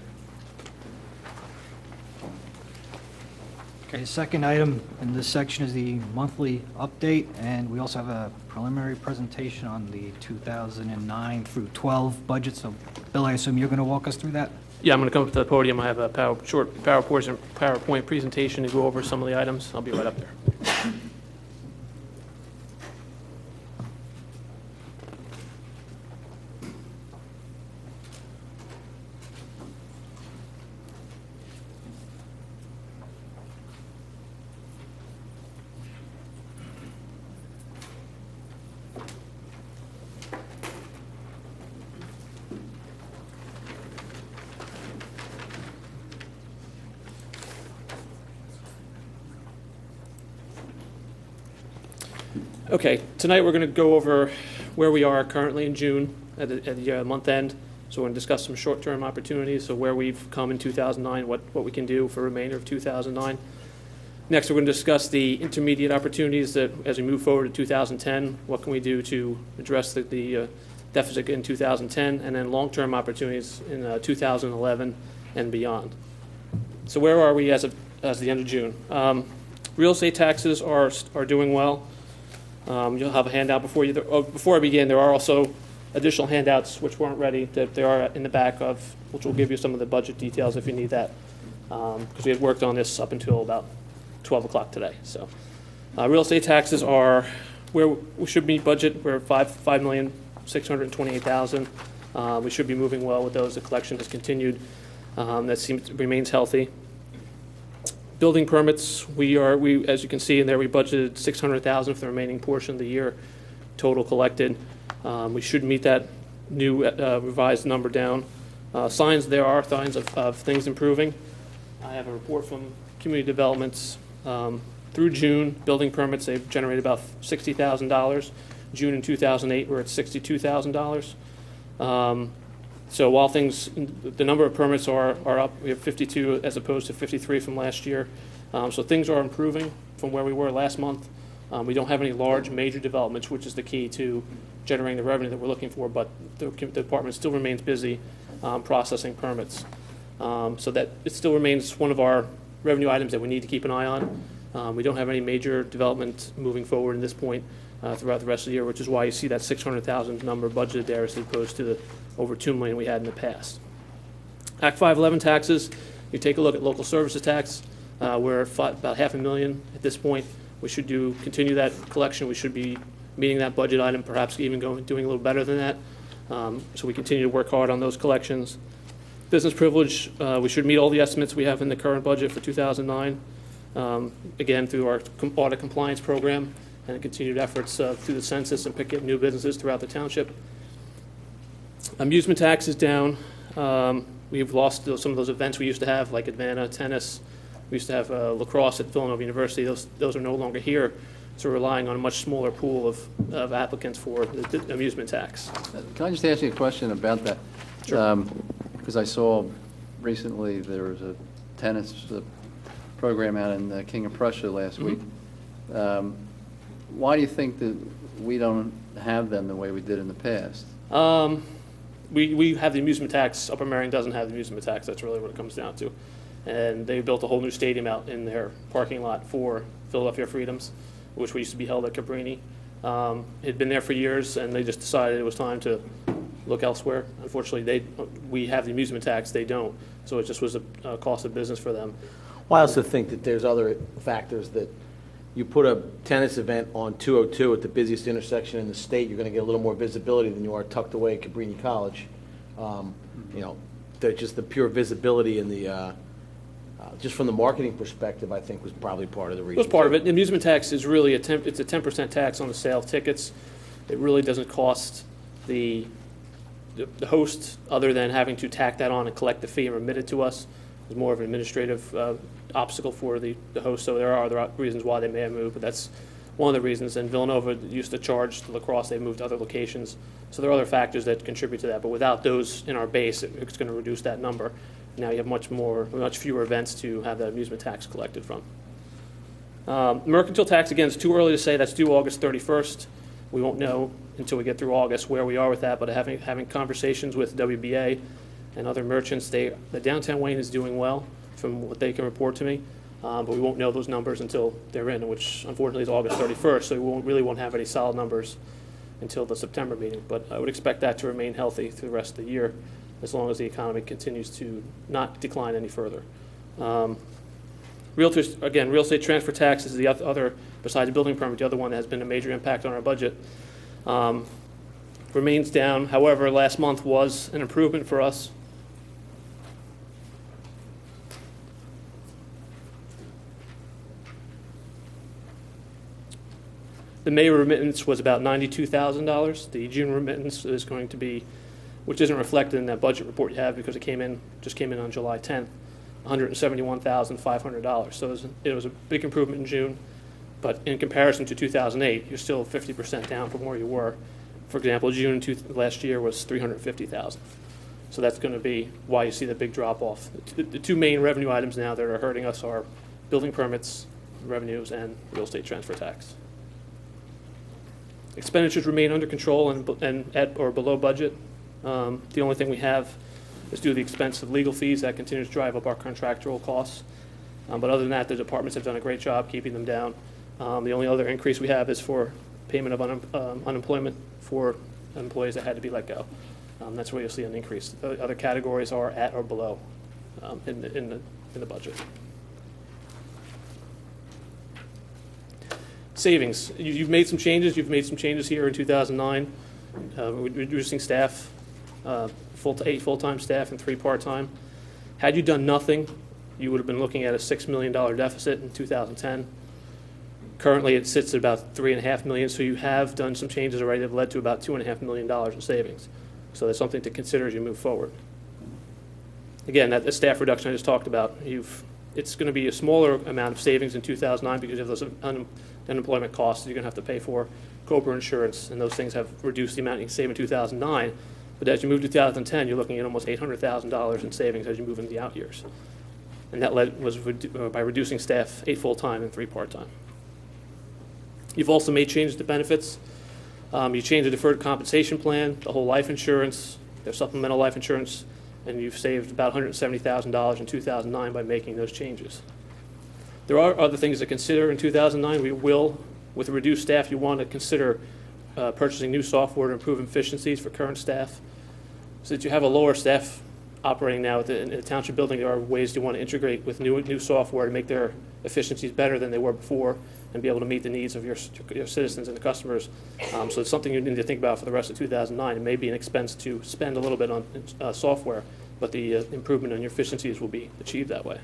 Okay, the second item in this section is the monthly update, and we also have a preliminary presentation on the 2009 through 12 budget. So, Bill, I assume you're going to walk us through that? Yeah, I'm going to come up to the podium. I have a short PowerPoint presentation to go over some of the items. I'll be right up there. Okay, tonight we're going to go over where we are currently in June at the month end. So we're going to discuss some short-term opportunities, so where we've come in 2009, what we can do for the remainder of 2009. Next, we're going to discuss the intermediate opportunities that, as we move forward to 2010, what can we do to address the deficit in 2010, and then long-term opportunities in 2011 and beyond. So where are we as of as of the end of June. Real estate taxes are doing well. You'll have a handout before you. Before I begin, there are also additional handouts which weren't ready that they are in the back of, which will give you some of the budget details if you need that, because we had worked on this up until about 12 o'clock today. So real estate taxes are where we should meet budget. We're at $5,628,000. We should be moving well with those. The collection has continued. That remains healthy. Building permits, we as you can see in there, we budgeted $600,000 for the remaining portion of the year, total collected. We should meet that new revised number down. Signs, there are signs of things improving. I have a report from Community Developments. Through June, building permits, they've generated about $60,000. June in 2008, we're at $62,000. So while the number of permits are up, we have 52 as opposed to 53 from last year. So things are improving from where we were last month. We don't have any large major developments, which is the key to generating the revenue that we're looking for, but the department still remains busy processing permits. So that it still remains one of our revenue items that we need to keep an eye on. We don't have any major development moving forward at this point throughout the rest of the year, which is why you see that $600,000 number budgeted there as opposed to the over $2 million we had in the past. Act 511 taxes, you take a look at local services tax. We're at about $500,000 at this point. We should continue that collection. We should be meeting that budget item, perhaps even doing a little better than that. So we continue to work hard on those collections. Business privilege, we should meet all the estimates we have in the current budget for 2009. Again, through our audit compliance program and continued efforts through the census and picking up new businesses throughout the township. Amusement tax is down. We've lost some of those events we used to have, like Atlanta tennis. We used to have lacrosse at Villanova University. Those are no longer here, so we're relying on a much smaller pool of applicants for the amusement tax. Can I just ask you a question about that? Sure. Because I saw recently there was a tennis program out in King of Prussia last week. Why do you think that we don't have them the way we did in the past? We have the amusement tax. Upper Merion doesn't have the amusement tax. That's really what it comes down to. And they built a whole new stadium out in their parking lot for Philadelphia Freedoms, which used to be held at Cabrini. It had been there for years, and they just decided it was time to look elsewhere. Unfortunately, we have the amusement tax. They don't. So it just was a cost of business for them. Well, I also think that there's other factors that you put a tennis event on 202 at the busiest intersection in the state, you're going to get a little more visibility than you are tucked away at Cabrini College. Just the pure visibility and the just from the marketing perspective, I think was probably part of the reason. It was part of it. The amusement tax is really it's a 10% tax on the sale of tickets. It really doesn't cost the host other than having to tack that on and collect the fee and remit it to us. It's more of an administrative obstacle for the host, so there are other reasons why they may have moved, but that's one of the reasons. And Villanova used to charge the lacrosse. They've moved to other locations. So there are other factors that contribute to that, but without those in our base, it's going to reduce that number. Now you have much fewer events to have that amusement tax collected from. Mercantile tax, again, it's too early to say. That's due August 31st. We won't know until we get through August where we are with that, but having conversations with WBA and other merchants, the downtown Wayne is doing well from what they can report to me, but we won't know those numbers until they're in, which unfortunately is August 31st, so we really won't have any solid numbers until the September meeting. But I would expect that to remain healthy through the rest of the year as long as the economy continues to not decline any further. Realtors, again, real estate transfer tax is the other, besides the building permit, the other one that has been a major impact on our budget. Remains down. However, last month was an improvement for us. The May remittance was about $92,000. The June remittance is going to be, which isn't reflected in that budget report you have because it just came in on July 10th, $171,500. So it was a big improvement in June, but in comparison to 2008, you're still 50% down from where you were. For example, June last year was $350,000. So that's going to be why you see the big drop off. The two main revenue items now that are hurting us are building permits revenues and real estate transfer tax. Expenditures remain under control and at or below budget. The only thing we have is due to the expense of legal fees that continues to drive up our contractual costs. But other than that, the departments have done a great job keeping them down. The only other increase we have is for payment of unemployment for employees that had to be let go. That's where you'll see an increase. The other categories are at or below in the budget. Savings. You've made some changes. You've made some changes here in 2009, reducing staff, 8 full-time staff and 3 part-time. Had you done nothing, you would have been looking at a $6 million deficit in 2010. Currently, it sits at about $3.5 million, so you have done some changes already that have led to about $2.5 million in savings. So that's something to consider as you move forward. Again, that the staff reduction I just talked about, it's going to be a smaller amount of savings in 2009 because of those unemployment costs that you're going to have to pay for, COBRA insurance, and those things have reduced the amount you can save in 2009. But as you move to 2010, you're looking at almost $800,000 in savings as you move into the out years. And that was by reducing staff 8 full-time and 3 part-time. You've also made changes to benefits. You changed the deferred compensation plan, the whole life insurance, their supplemental life insurance, and you've saved about $170,000 in 2009 by making those changes. There are other things to consider in 2009. We will, with reduced staff, you want to consider purchasing new software to improve efficiencies for current staff. So that you have a lower staff operating now in the township building, there are ways you want to integrate with new software to make their efficiencies better than they were before and be able to meet the needs of your citizens and the customers. So it's something you need to think about for the rest of 2009. It may be an expense to spend a little bit on software, but the improvement in your efficiencies will be achieved that way.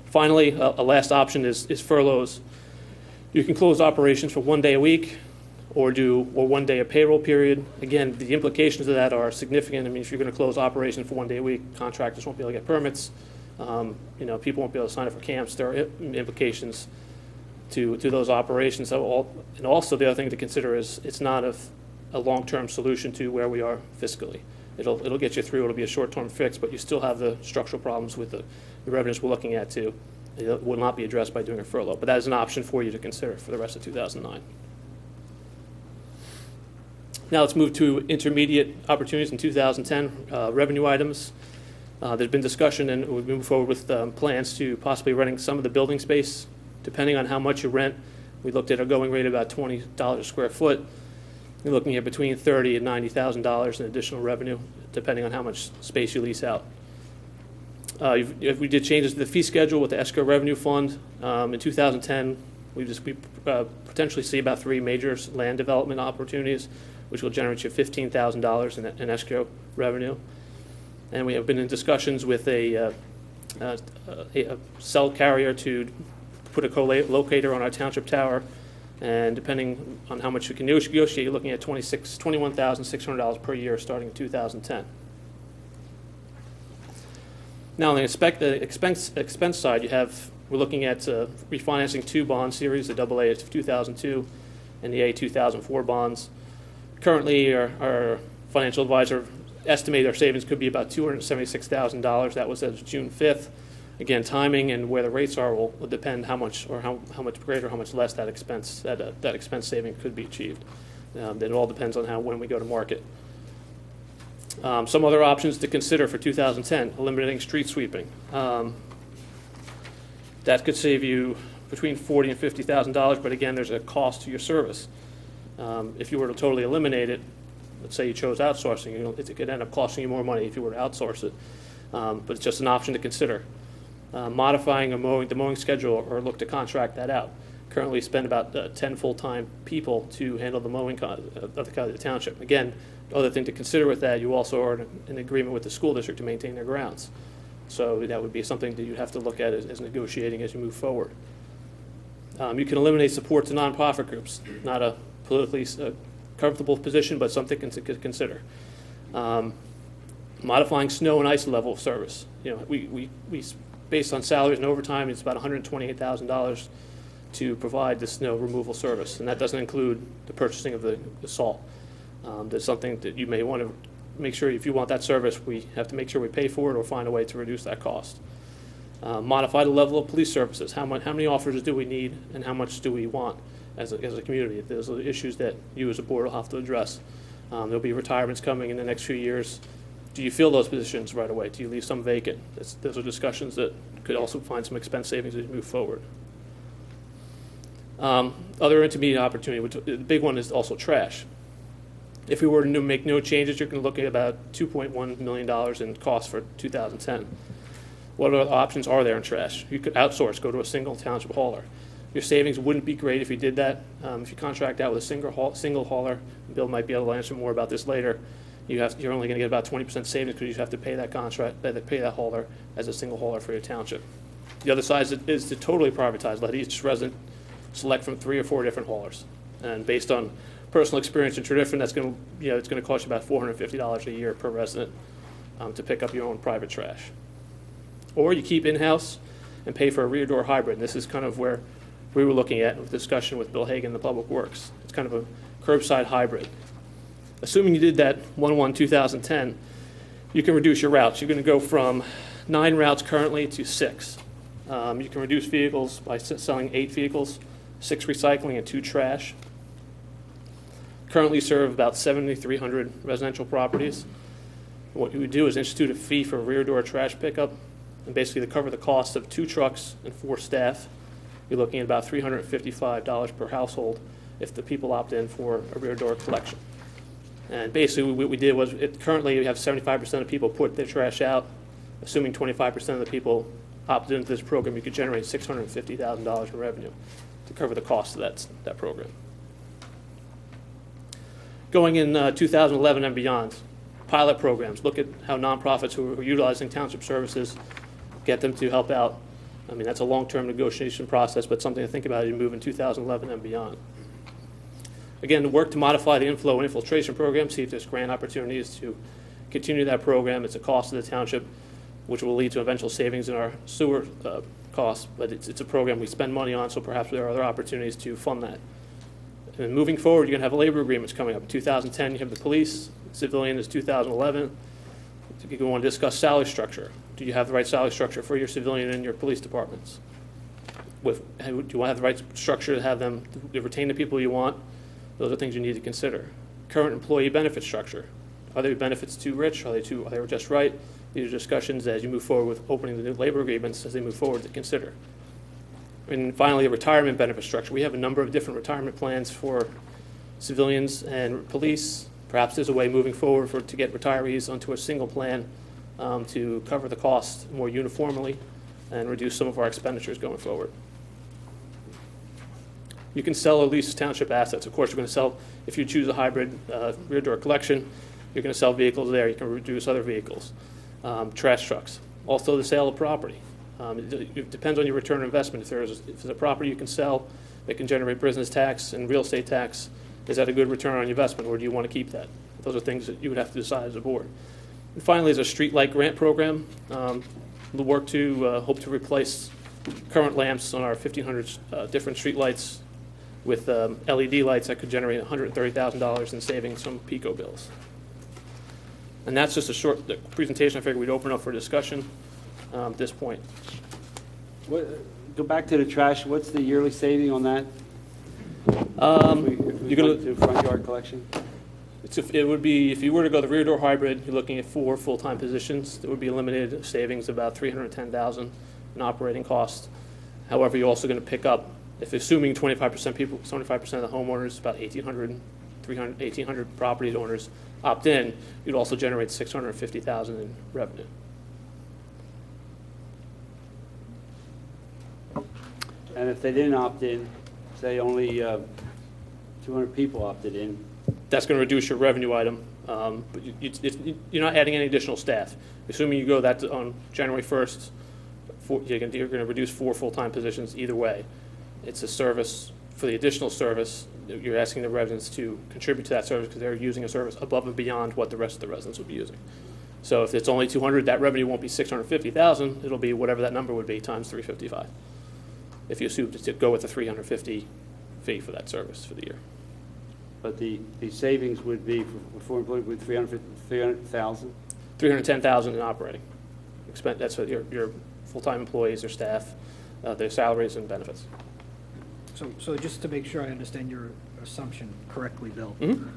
Finally, a last option is furloughs. You can close operations for 1 day a week or 1 day a payroll period. Again, the implications of that are significant. I mean, if you're going to close operations for 1 day a week, contractors won't be able to get permits. People won't be able to sign up for camps. There are implications to those operations. And also the other thing to consider is it's not a long-term solution to where we are fiscally. It'll get you through. It'll be a short-term fix, but you still have the structural problems with the revenues we're looking at too. It will not be addressed by doing a furlough, but that is an option for you to consider for the rest of 2009. Now let's move to intermediate opportunities in 2010, revenue items. There's been discussion, and we've moved forward with plans to possibly renting some of the building space. Depending on how much you rent, we looked at a going rate of about $20 a square foot. You're looking at between $30,000 and $90,000 in additional revenue, depending on how much space you lease out. If we did changes to the fee schedule with the escrow revenue fund, in 2010, we potentially see about 3 major land development opportunities, which will generate you $15,000 in escrow revenue. And we have been in discussions with a cell carrier to put a co-locator on our township tower, and depending on how much we can negotiate, you're looking at $21,600 per year starting in 2010. Now on the expense side, we're looking at refinancing 2 bond series, the AA of 2002 and the A 2004 bonds. Currently, our financial advisor estimated our savings could be about $276,000. That was as of June 5th. Again, timing and where the rates are will depend how much greater, how much less that expense saving could be achieved. It all depends on when we go to market. Some other options to consider for 2010: eliminating street sweeping. That could save you between $40,000 and $50,000, but again, there's a cost to your service. If you were to totally eliminate it, let's say you chose outsourcing, it could end up costing you more money if you were to outsource it. But it's just an option to consider. Modifying the mowing schedule or look to contract that out. Currently spend about 10 full-time people to handle the mowing of the township. Again, other thing to consider with that, you also are in agreement with the school district to maintain their grounds. So that would be something that you have to look at as negotiating as you move forward. You can eliminate support to nonprofit groups. Not a politically comfortable position, but something to consider. Modifying snow and ice level of service. We based on salaries and overtime, it's about $128,000 to provide the snow removal service, and that doesn't include the purchasing of the salt. That's something that you may want to make sure, if you want that service, we have to make sure we pay for it or find a way to reduce that cost. Modify the level of police services. How many officers do we need, and how much do we want as a community? Those are the issues that you as a board will have to address. There'll be retirements coming in the next few years. Do you fill those positions right away? Do you leave some vacant? Those are discussions that could also find some expense savings as you move forward. Other intermediate opportunity, which the big one is also trash. If we were to make no changes, you're going to look at about $2.1 million in costs for 2010. What other options are there in trash? You could outsource, go to a single township hauler. Your savings wouldn't be great if you did that. If you contract out with a single hauler, Bill might be able to answer more about this later, you're only going to get about 20% savings because you have to pay that pay that hauler as a single hauler for your township. The other side is to totally privatize, let each resident select from 3 or 4 different haulers. And based on personal experience and tradition, that's going to, it's going to cost you about $450 a year per resident to pick up your own private trash. Or you keep in-house and pay for a rear door hybrid. And this is kind of where we were looking at with discussion with Bill Hagan, the Public Works. It's kind of a curbside hybrid. Assuming you did that 1/1/2010, you can reduce your routes. You're going to go from 9 routes currently to 6. You can reduce vehicles by selling 8 vehicles, 6 recycling and 2 trash. Currently serve about 7,300 residential properties. What you would do is institute a fee for rear door trash pickup, and basically to cover the cost of 2 trucks and 4 staff, you're looking at about $355 per household if the people opt in for a rear door collection. And basically what we did was, currently we have 75% of people put their trash out. Assuming 25% of the people opted into this program, you could generate $650,000 in revenue to cover the cost of that program. Going in 2011 and beyond, pilot programs. Look at how nonprofits who are utilizing township services, get them to help out. I mean, that's a long-term negotiation process, but something to think about as you move in 2011 and beyond. Again, work to modify the inflow and infiltration program, see if there's grant opportunities to continue that program. It's a cost of the township, which will lead to eventual savings in our sewer costs, but it's a program we spend money on, so perhaps there are other opportunities to fund that. And moving forward, you're going to have labor agreements coming up. In 2010, you have the police. Civilian is 2011. You want to discuss salary structure. Do you have the right salary structure for your civilian and your police departments? Do you want to have the right structure to have them to retain the people you want? Those are things you need to consider. Current employee benefit structure. Are their benefits too rich? Are they just right? These are discussions as you move forward with opening the new labor agreements as they move forward to consider. And finally, a retirement benefit structure. We have a number of different retirement plans for civilians and police. Perhaps there's a way moving forward to get retirees onto a single plan to cover the cost more uniformly and reduce some of our expenditures going forward. You can sell or lease township assets. Of course, you're going to sell, if you choose a hybrid rear door collection, you're going to sell vehicles there. You can reduce other vehicles, trash trucks. Also, the sale of property. It depends on your return on investment. If there's a property you can sell that can generate business tax and real estate tax, is that a good return on your investment, or do you want to keep that? Those are things that you would have to decide as a board. And finally, there's a street light grant program. We'll work to hope to replace current lamps on our 1,500 different street lights with LED lights that could generate $130,000 in savings from PICO bills. And that's just a short presentation. I figured we'd open up for discussion at this point. Go back to the trash. What's the yearly saving on that? You're going to front yard collection? It would be, if you were to go the rear door hybrid, you're looking at 4 full-time positions. There would be a limited savings of about $310,000 in operating costs. However, you're also going to pick up, if assuming 25% people, 75% of the homeowners, about 1,800 property owners opt in, you'd also generate $650,000 in revenue. And if they didn't opt in, say only 200 people opted in, that's going to reduce your revenue item, but you're not adding any additional staff. Assuming you go that on January 1st, you're going to reduce 4 full-time positions either way. It's a service. For the additional service, you're asking the residents to contribute to that service because they're using a service above and beyond what the rest of the residents would be using. So if it's only 200, that revenue won't be $650,000. It'll be whatever that number would be times 355. If you assume to go with the $350 fee for that service for the year. But the savings would be for employees with $300,000? $310,000 in operating expense. That's what your full-time employees, their staff, their salaries and benefits. So just to make sure I understand your assumption correctly, Bill. Mm-hmm.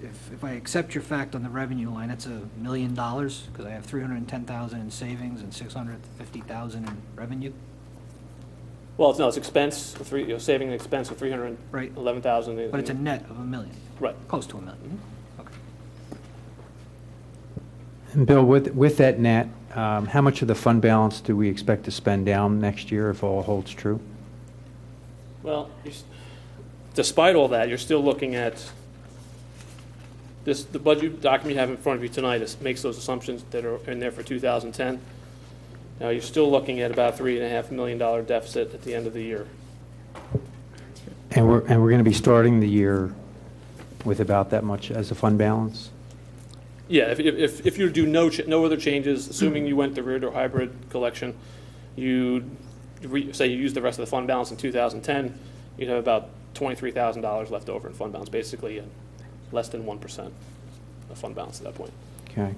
if I accept your fact on the revenue line, that's $1 million, because I have 310,000 in savings and 650,000 in revenue. Well, it's expense, saving an expense of 311,000. But it's a net of $1 million. Right. Close to $1 million. Okay. And Bill, with that net, how much of the fund balance do we expect to spend down next year if all holds true? Well, despite all that, you're still looking at the budget document you have in front of you tonight makes those assumptions that are in there for 2010. Now, you're still looking at about $3.5 million deficit at the end of the year. And we're going to be starting the year with about that much as a fund balance? Yeah, if you do no other changes, assuming you went the rear door hybrid collection, say you use the rest of the fund balance in 2010, you'd have about $23,000 left over in fund balance, basically less than 1% of fund balance at that point. Okay.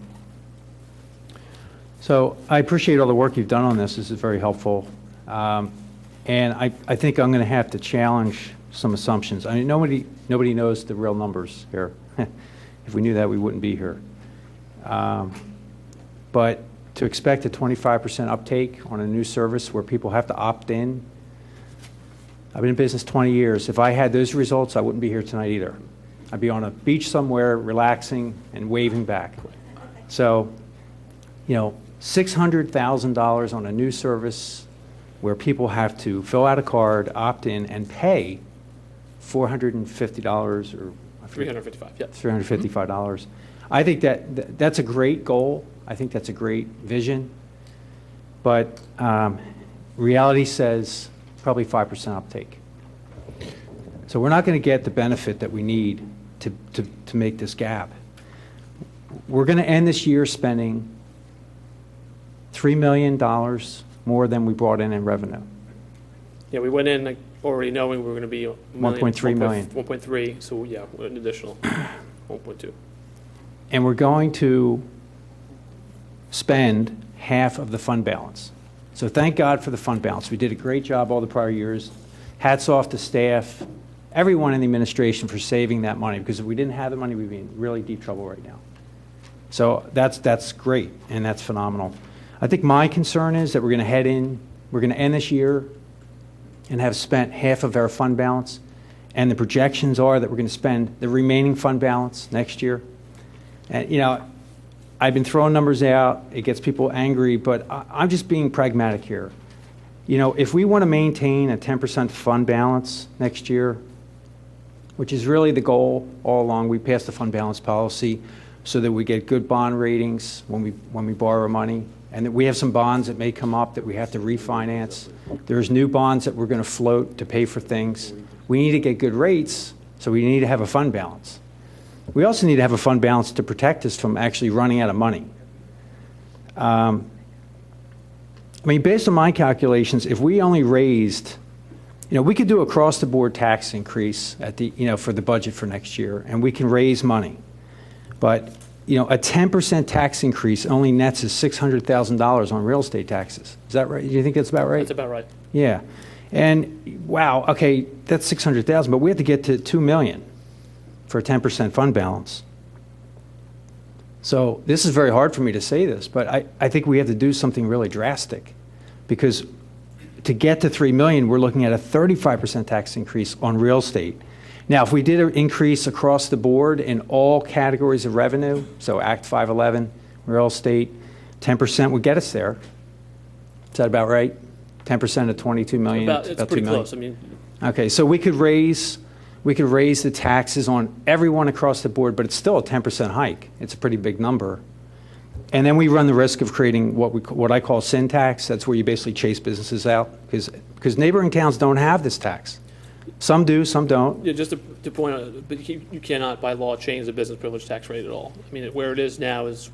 So I appreciate all the work you've done on this. This is very helpful. And I think I'm going to have to challenge some assumptions. I mean, nobody knows the real numbers here. If we knew that, we wouldn't be here. But to expect a 25% uptake on a new service where people have to opt in, I've been in business 20 years. If I had those results, I wouldn't be here tonight either. I'd be on a beach somewhere, relaxing and waving back. So, $600,000 on a new service where people have to fill out a card, opt in, and pay $450 or $355, yeah. $355. I think that's a great goal. I think that's a great vision. But reality says probably 5% uptake. So we're not going to get the benefit that we need to make this gap. We're going to end this year spending $3 million more than we brought in revenue. Yeah, we went in already knowing we were going to be $1.3 million. 1.3, so yeah, an additional 1.2. And we're going to spend half of the fund balance. So thank God for the fund balance. We did a great job all the prior years. Hats off to staff, everyone in the administration for saving that money, because if we didn't have the money, we'd be in really deep trouble right now. So that's great, and that's phenomenal. I think my concern is that we're going to end this year and have spent half of our fund balance, and the projections are that we're going to spend the remaining fund balance next year. And, I've been throwing numbers out. It gets people angry, but I'm just being pragmatic here. If we want to maintain a 10% fund balance next year, which is really the goal all along, we passed the fund balance policy so that we get good bond ratings when we borrow money, and that we have some bonds that may come up that we have to refinance. There's new bonds that we're going to float to pay for things. We need to get good rates, so we need to have a fund balance. We also need to have a fund balance to protect us from actually running out of money. Based on my calculations, if we only raised, we could do across-the-board tax increase at for the budget for next year, and we can raise money. But, a 10% tax increase only nets us $600,000 on real estate taxes. Is that right? Do you think that's about right? That's about right. Yeah. And, wow, okay, that's $600,000, but we have to get to $2 million for a 10% fund balance. So this is very hard for me to say this, but I think we have to do something really drastic, because to get to $3 million, we're looking at a 35% tax increase on real estate. Now, if we did an increase across the board in all categories of revenue, so Act 511, real estate, 10% would get us there. Is that about right? 10% of $22 million? It's pretty close. Okay, so we could raise the taxes on everyone across the board, but it's still a 10% hike. It's a pretty big number. And then we run the risk of creating what I call sin tax. That's where you basically chase businesses out, because neighboring towns don't have this tax. Some do, some don't. Yeah, just to point out, but you cannot by law change the business privilege tax rate at all. Where it is now is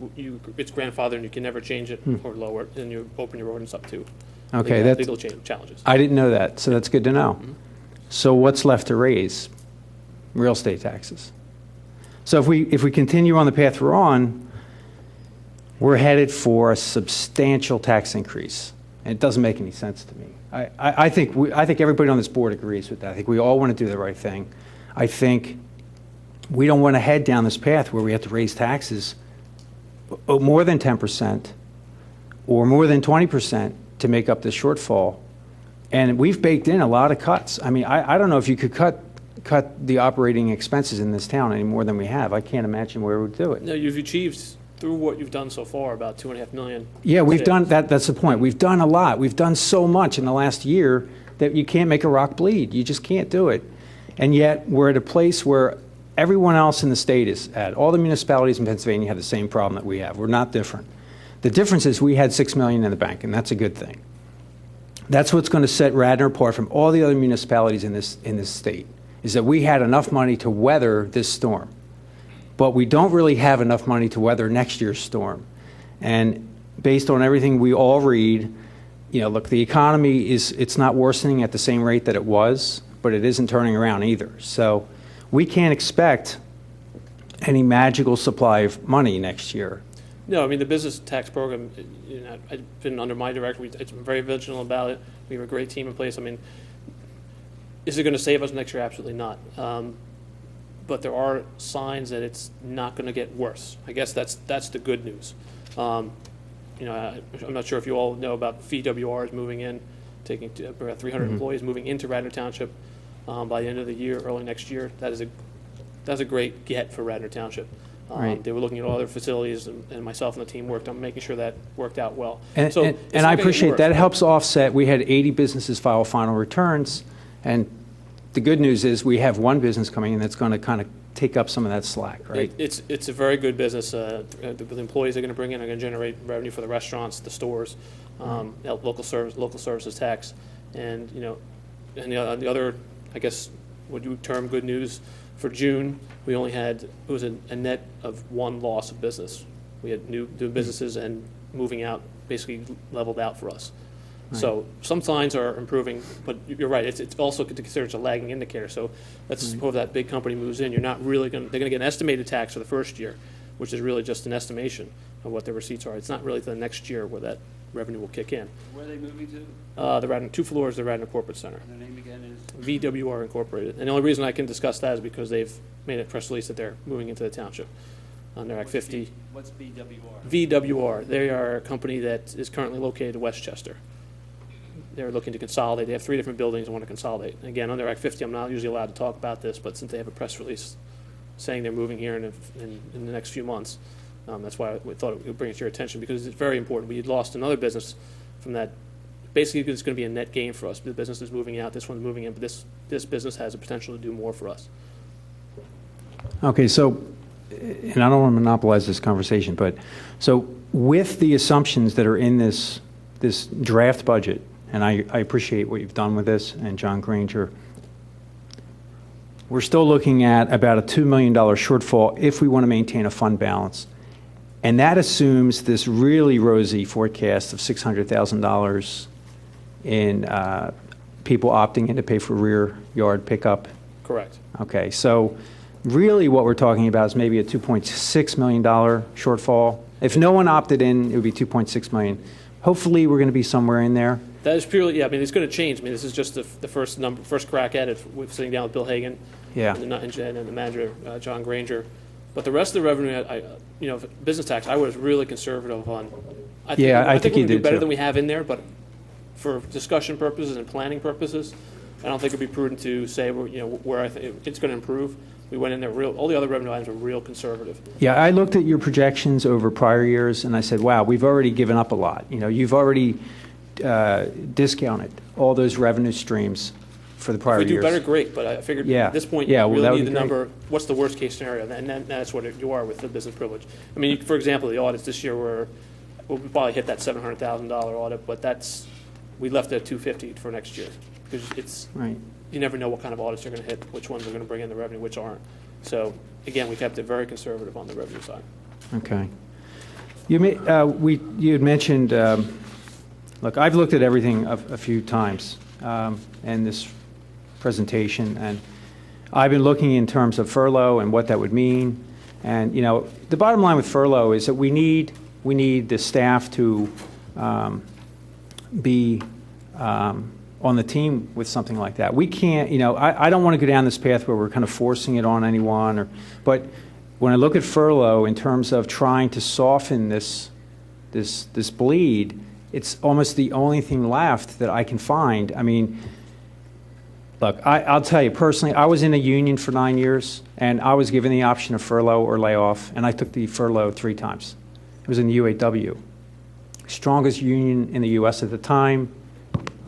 it's grandfathered, and you can never change it or lower it, and you open your ordinance up to legal challenges. I didn't know that, so that's good to know. Mm-hmm. So what's left to raise? Real estate taxes. So if we continue on the path we're on, we're headed for a substantial tax increase. And it doesn't make any sense to me. I think everybody on this board agrees with that. I think we all want to do the right thing. I think we don't want to head down this path where we have to raise taxes more than 10% or more than 20% to make up the shortfall. And we've baked in a lot of cuts. I mean, I don't know if you could cut the operating expenses in this town any more than we have. I can't imagine where we would do it. No, you've achieved, through what you've done so far, about $2.5 million. Yeah, we've done that. That's the point. We've done a lot. We've done so much in the last year that you can't make a rock bleed. You just can't do it. And yet we're at a place where everyone else in the state is at. All the municipalities in Pennsylvania have the same problem that we have. We're not different. The difference is we had $6 million in the bank, and that's a good thing. That's what's going to set Radnor apart from all the other municipalities in this state, is that we had enough money to weather this storm. But we don't really have enough money to weather next year's storm. And based on everything we all read, you know, look, the economy it's not worsening at the same rate that it was, but it isn't turning around either. So we can't expect any magical supply of money next year. No, I mean, the business tax program, you know, I've been under my direction. It's been very vigilant about it. We have a great team in place. I mean, is it going to save us next year? Absolutely not. But there are signs that it's not going to get worse. I guess that's the good news. You know, I'm not sure if you all know about VWRs moving in, taking about 300 employees moving into Radnor Township by the end of the year, early next year. That's a great get for Radnor Township. Right. They were looking at all their facilities, and myself and the team worked on making sure that worked out well. And, so and I appreciate that. It helps offset. We had 80 businesses file final returns, and the good news is we have one business coming in that's going to kind of take up some of that slack, right? It's a very good business. The employees they're going to bring in are going to generate revenue for the restaurants, the stores, local services tax, and you know, and the other, I guess, what you would term good news. For June, we only had, it was a net of one loss of business. We had new businesses, and moving out basically leveled out for us. Right. So some signs are improving, but you're right. It's also to consider it's a lagging indicator. So let's suppose that big company moves in. You're not really going to, they're going to get an estimated tax for the first year, which is really just an estimation of what their receipts are. It's not really the next year where that revenue will kick in. Where are they moving to? The Radnor, 2 floors, the Radnor Corporate Center. And their name again is? VWR Incorporated. And the only reason I can discuss that is because they've made a press release that they're moving into the township on their Act 50. What's VWR? VWR. They are a company that is currently located in Westchester. They're looking to consolidate. They have 3 different buildings and want to consolidate. Again, under Act 50, I'm not usually allowed to talk about this, but since they have a press release saying they're moving here in the next few months, that's why we thought it would bring it to your attention, because it's very important. We had lost another business from that. Basically, it's going to be a net gain for us. The business is moving out, this one's moving in, but this business has the potential to do more for us. Okay, so, and I don't want to monopolize this conversation, but so with the assumptions that are in this draft budget, and I appreciate what you've done with this, and John Granger, we're still looking at about a $2 million shortfall if we want to maintain a fund balance. And that assumes this really rosy forecast of $600,000 in people opting in to pay for rear yard pickup. Correct. Okay, so really what we're talking about is maybe a $2.6 million shortfall. If no one opted in, it would be $2.6 million. Hopefully, we're going to be somewhere in there. That is purely, yeah, I mean, it's going to change. I mean, this is just the first crack at it. We're sitting down with Bill Hagan, yeah, and the manager, John Granger. But the rest of the revenue, you know, business tax, I was really conservative on. I think you we're going to do better too. than we have in there, but for discussion purposes and planning purposes, I don't think it'd be prudent to say where I think it's going to improve. We went in there all the other revenue items were real conservative. Yeah, I looked at your projections over prior years, and I said, wow, we've already given up a lot. You know, you've already discounted all those revenue streams for the prior years. If we do better, great, but I figured at this point, you really need the number. What's the worst case scenario? And that's what you are with the business privilege. I mean, for example, the audits this year we'll probably hit that $700,000 audit, but we left it at $250 for next year, because it's right. You never know what kind of audits you're going to hit, which ones are going to bring in the revenue, which aren't. So again, we kept it very conservative on the revenue side. Okay. You had mentioned. Look, I've looked at everything a few times in this presentation, and I've been looking in terms of furlough and what that would mean. And you know, the bottom line with furlough is that we need the staff to be on the team with something like that. We can't, I don't want to go down this path where we're kind of forcing it on anyone, but when I look at furlough in terms of trying to soften this bleed, it's almost the only thing left that I can find. I mean, look, I'll tell you personally, I was in a union for 9 years, and I was given the option of furlough or layoff, and I took the furlough 3 times. It was in the UAW. Strongest union in the U.S. at the time,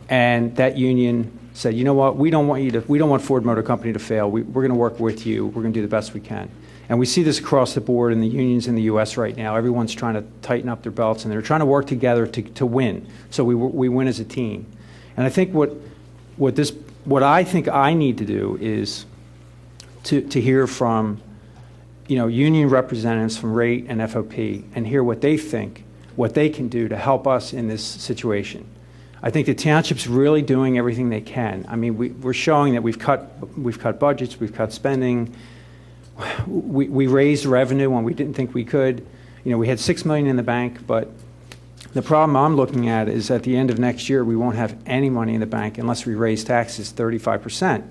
and that union said, you know what, we don't want Ford Motor Company to fail. We're going to work with you. We're going to do the best we can. And we see this across the board in the unions in the U.S. right now. Everyone's trying to tighten up their belts, and they're trying to work together to win. So we win as a team. And I think what I think I need to do is to hear from, union representatives from RATE and FOP and hear what they think, what they can do to help us in this situation. I think the township's really doing everything they can. I mean, we're showing that we've cut budgets, we've cut spending. We raised revenue when we didn't think we could. We had $6 million in the bank, but the problem I'm looking at is at the end of next year, we won't have any money in the bank unless we raise taxes 35%.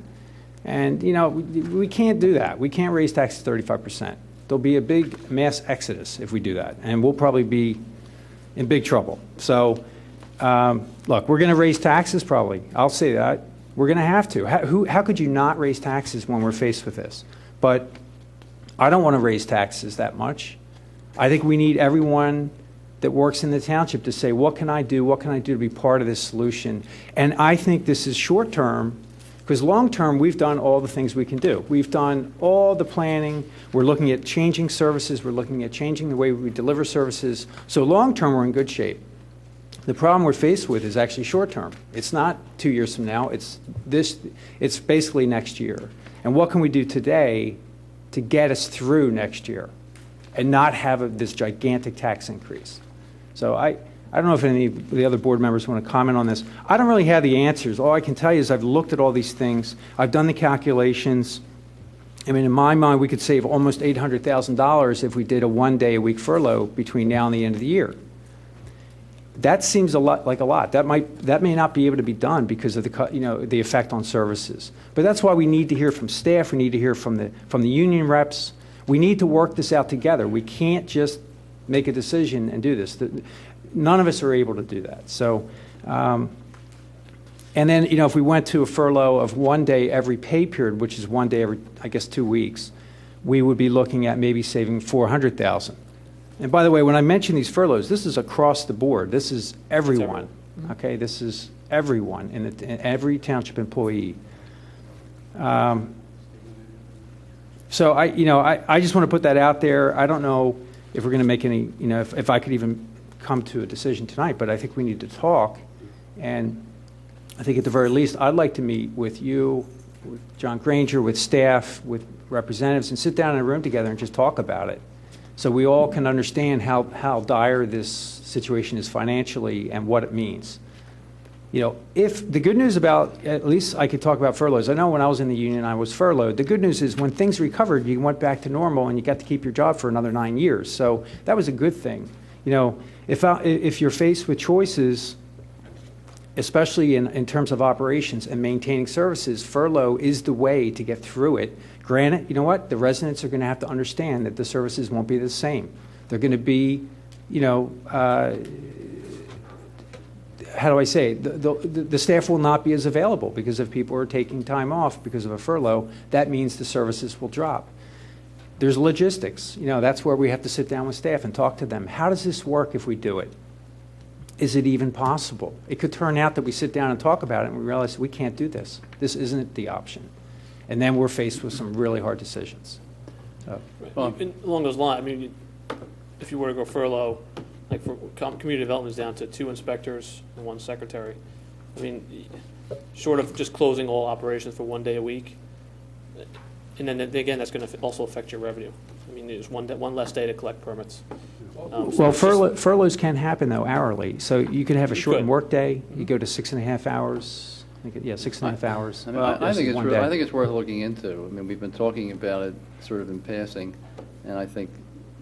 And, we can't do that. We can't raise taxes 35%. There'll be a big mass exodus if we do that, and we'll probably be in big trouble. So, look, we're going to raise taxes probably. I'll say that. We're going to have to. How could you not raise taxes when we're faced with this? But I don't want to raise taxes that much. I think we need everyone that works in the township to say, what can I do? What can I do to be part of this solution? And I think this is short term, because long term, we've done all the things we can do. We've done all the planning. We're looking at changing services. We're looking at changing the way we deliver services. So long term, we're in good shape. The problem we're faced with is actually short term. It's not 2 years from now. It's basically next year. And what can we do today to get us through next year and not have this gigantic tax increase? So I don't know if any of the other board members want to comment on this. I don't really have the answers. All I can tell you is I've looked at all these things. I've done the calculations. I mean, in my mind, we could save almost $800,000 if we did a one-day-a-week furlough between now and the end of the year. That seems like a lot. That may not be able to be done because of the effect on services. But that's why we need to hear from staff. We need to hear from the union reps. We need to work this out together. We can't just make a decision and do this. None of us are able to do that. So, and then if we went to a furlough of 1 day every pay period, which is 1 day every, I guess, 2 weeks, we would be looking at maybe saving $400,000. And by the way, when I mention these furloughs, this is across the board. This is everyone. Okay, this is everyone in every township employee. So I just want to put that out there. I don't know if we're going to make any, if I could even come to a decision tonight, but I think we need to talk. And I think at the very least, I'd like to meet with you, with John Granger, with staff, with representatives, and sit down in a room together and just talk about it, so we all can understand how dire this situation is financially and what it means. If the good news about, at least I could talk about furloughs. I know when I was in the union, I was furloughed. The good news is when things recovered, you went back to normal and you got to keep your job for another 9 years. So that was a good thing. If you're faced with choices, especially in terms of operations and maintaining services, furlough is the way to get through it. Granted, you know what? The residents are going to have to understand that the services won't be the same. They're going to be, how do I say? The staff will not be as available because if people are taking time off because of a furlough, that means the services will drop. There's logistics. That's where we have to sit down with staff and talk to them. How does this work if we do it? Is it even possible? It could turn out that we sit down and talk about it and we realize we can't do this. This isn't the option. And then we're faced with some really hard decisions. Along those lines, I mean, if you were to go furlough, like for community development is down to 2 inspectors and 1 secretary. I mean, short of just closing all operations for 1 day a week, and then again, that's going to also affect your revenue. I mean, there's one less day to collect permits. Well, furloughs can happen, though, hourly. So you could have a shortened work day. You go to 6.5 hours. Yeah, 6.5 hours. I think it's worth looking into. I mean, we've been talking about it sort of in passing, and I think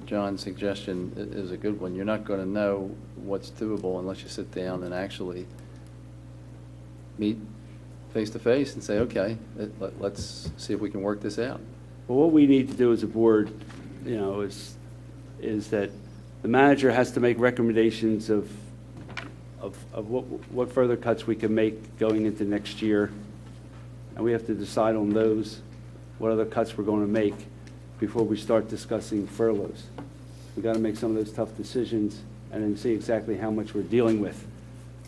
John's suggestion is a good one. You're not going to know what's doable unless you sit down and actually meet face-to-face and say, okay, let's see if we can work this out. Well, what we need to do as a board, is that the manager has to make recommendations of what further cuts we can make going into next year. And we have to decide on those, what other cuts we're going to make before we start discussing furloughs. We got to make some of those tough decisions and then see exactly how much we're dealing with.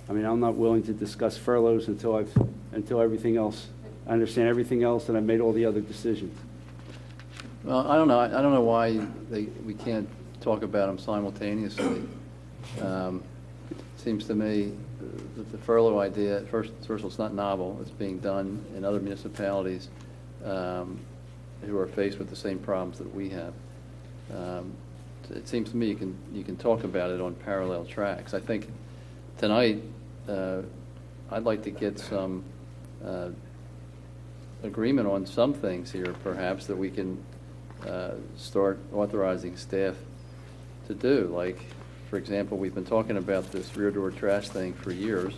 I mean, I'm not willing to discuss furloughs until everything else, I understand everything else and I've made all the other decisions. Well, I don't know. I don't know why we can't talk about them simultaneously. It seems to me that the furlough idea, first of all, it's not novel. It's being done in other municipalities who are faced with the same problems that we have. It seems to me you can talk about it on parallel tracks. I think tonight I'd like to get some agreement on some things here, perhaps, that we can start authorizing staff to do. Like, for example, we've been talking about this rear door trash thing for years.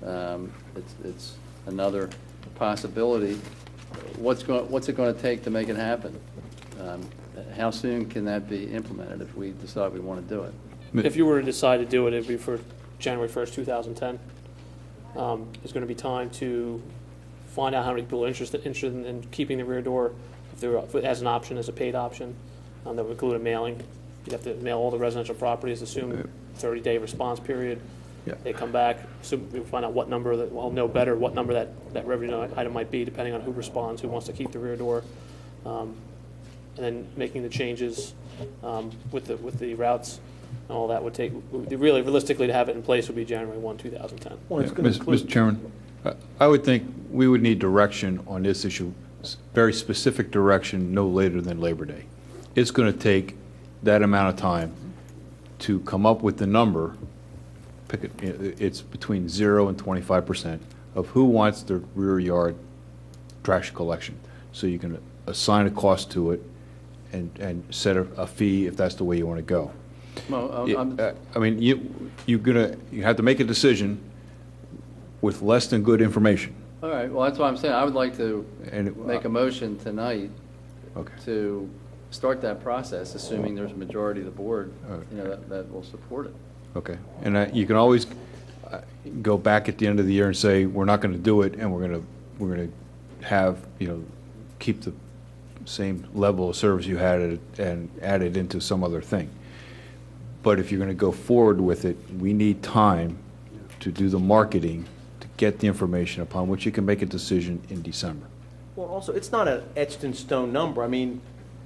It's another possibility. What's it going to take to make it happen? How soon can that be implemented if we decide we want to do it? If you were to decide to do it, it'd be for January 1st, 2010. There's going to be time to find out how many people are interested in keeping the rear door as an option, as a paid option. That would include a mailing. You'd have to mail all the residential properties, assume 30-day response period. Yeah. They come back, so we'll find out what number, we'll know better what number that revenue item might be, depending on who responds, who wants to keep the rear door. And then making the changes with the routes and all that would take, really realistically to have it in place would be January 1, 2010. Well, it's gonna include- Mr. Chairman, I would think we would need direction on this issue, very specific direction, no later than Labor Day. It's going to take that amount of time to come up with the number. It's between 0 and 25% of who wants the rear yard trash collection. So you can assign a cost to it and set a fee if that's the way you want to go. Well, I mean, you have to make a decision with less than good information. all right. Well, that's what I'm saying. I would like to make a motion tonight to start that process, assuming there's a majority of the board, that will support it. Okay, and you can always go back at the end of the year and say, we're not going to do it, and we're going to have, keep the same level of service you had and add it into some other thing. But if you're going to go forward with it, we need time to do the marketing, to get the information upon which you can make a decision in December. Well, also, it's not an etched in stone number. I mean,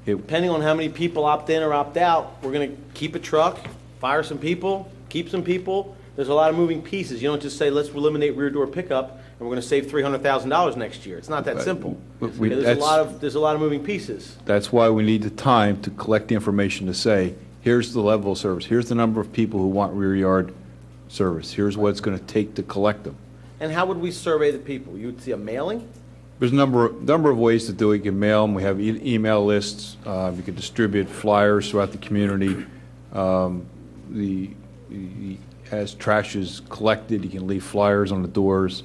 depending on how many people opt in or opt out, we're going to keep a truck, fire some people, keep some people. There's a lot of moving pieces. You don't just say, let's eliminate rear door pickup and we're going to save $300,000 next year. It's not that simple. There's a lot of moving pieces. That's why we need the time to collect the information to say, here's the level of service, here's the number of people who want rear yard service, here's what it's going to take to collect them. And how would we survey the people? You would see a mailing? There's a number of ways to do it. You can mail them. We have email lists. You can distribute flyers throughout the community. As trash is collected, you can leave flyers on the doors.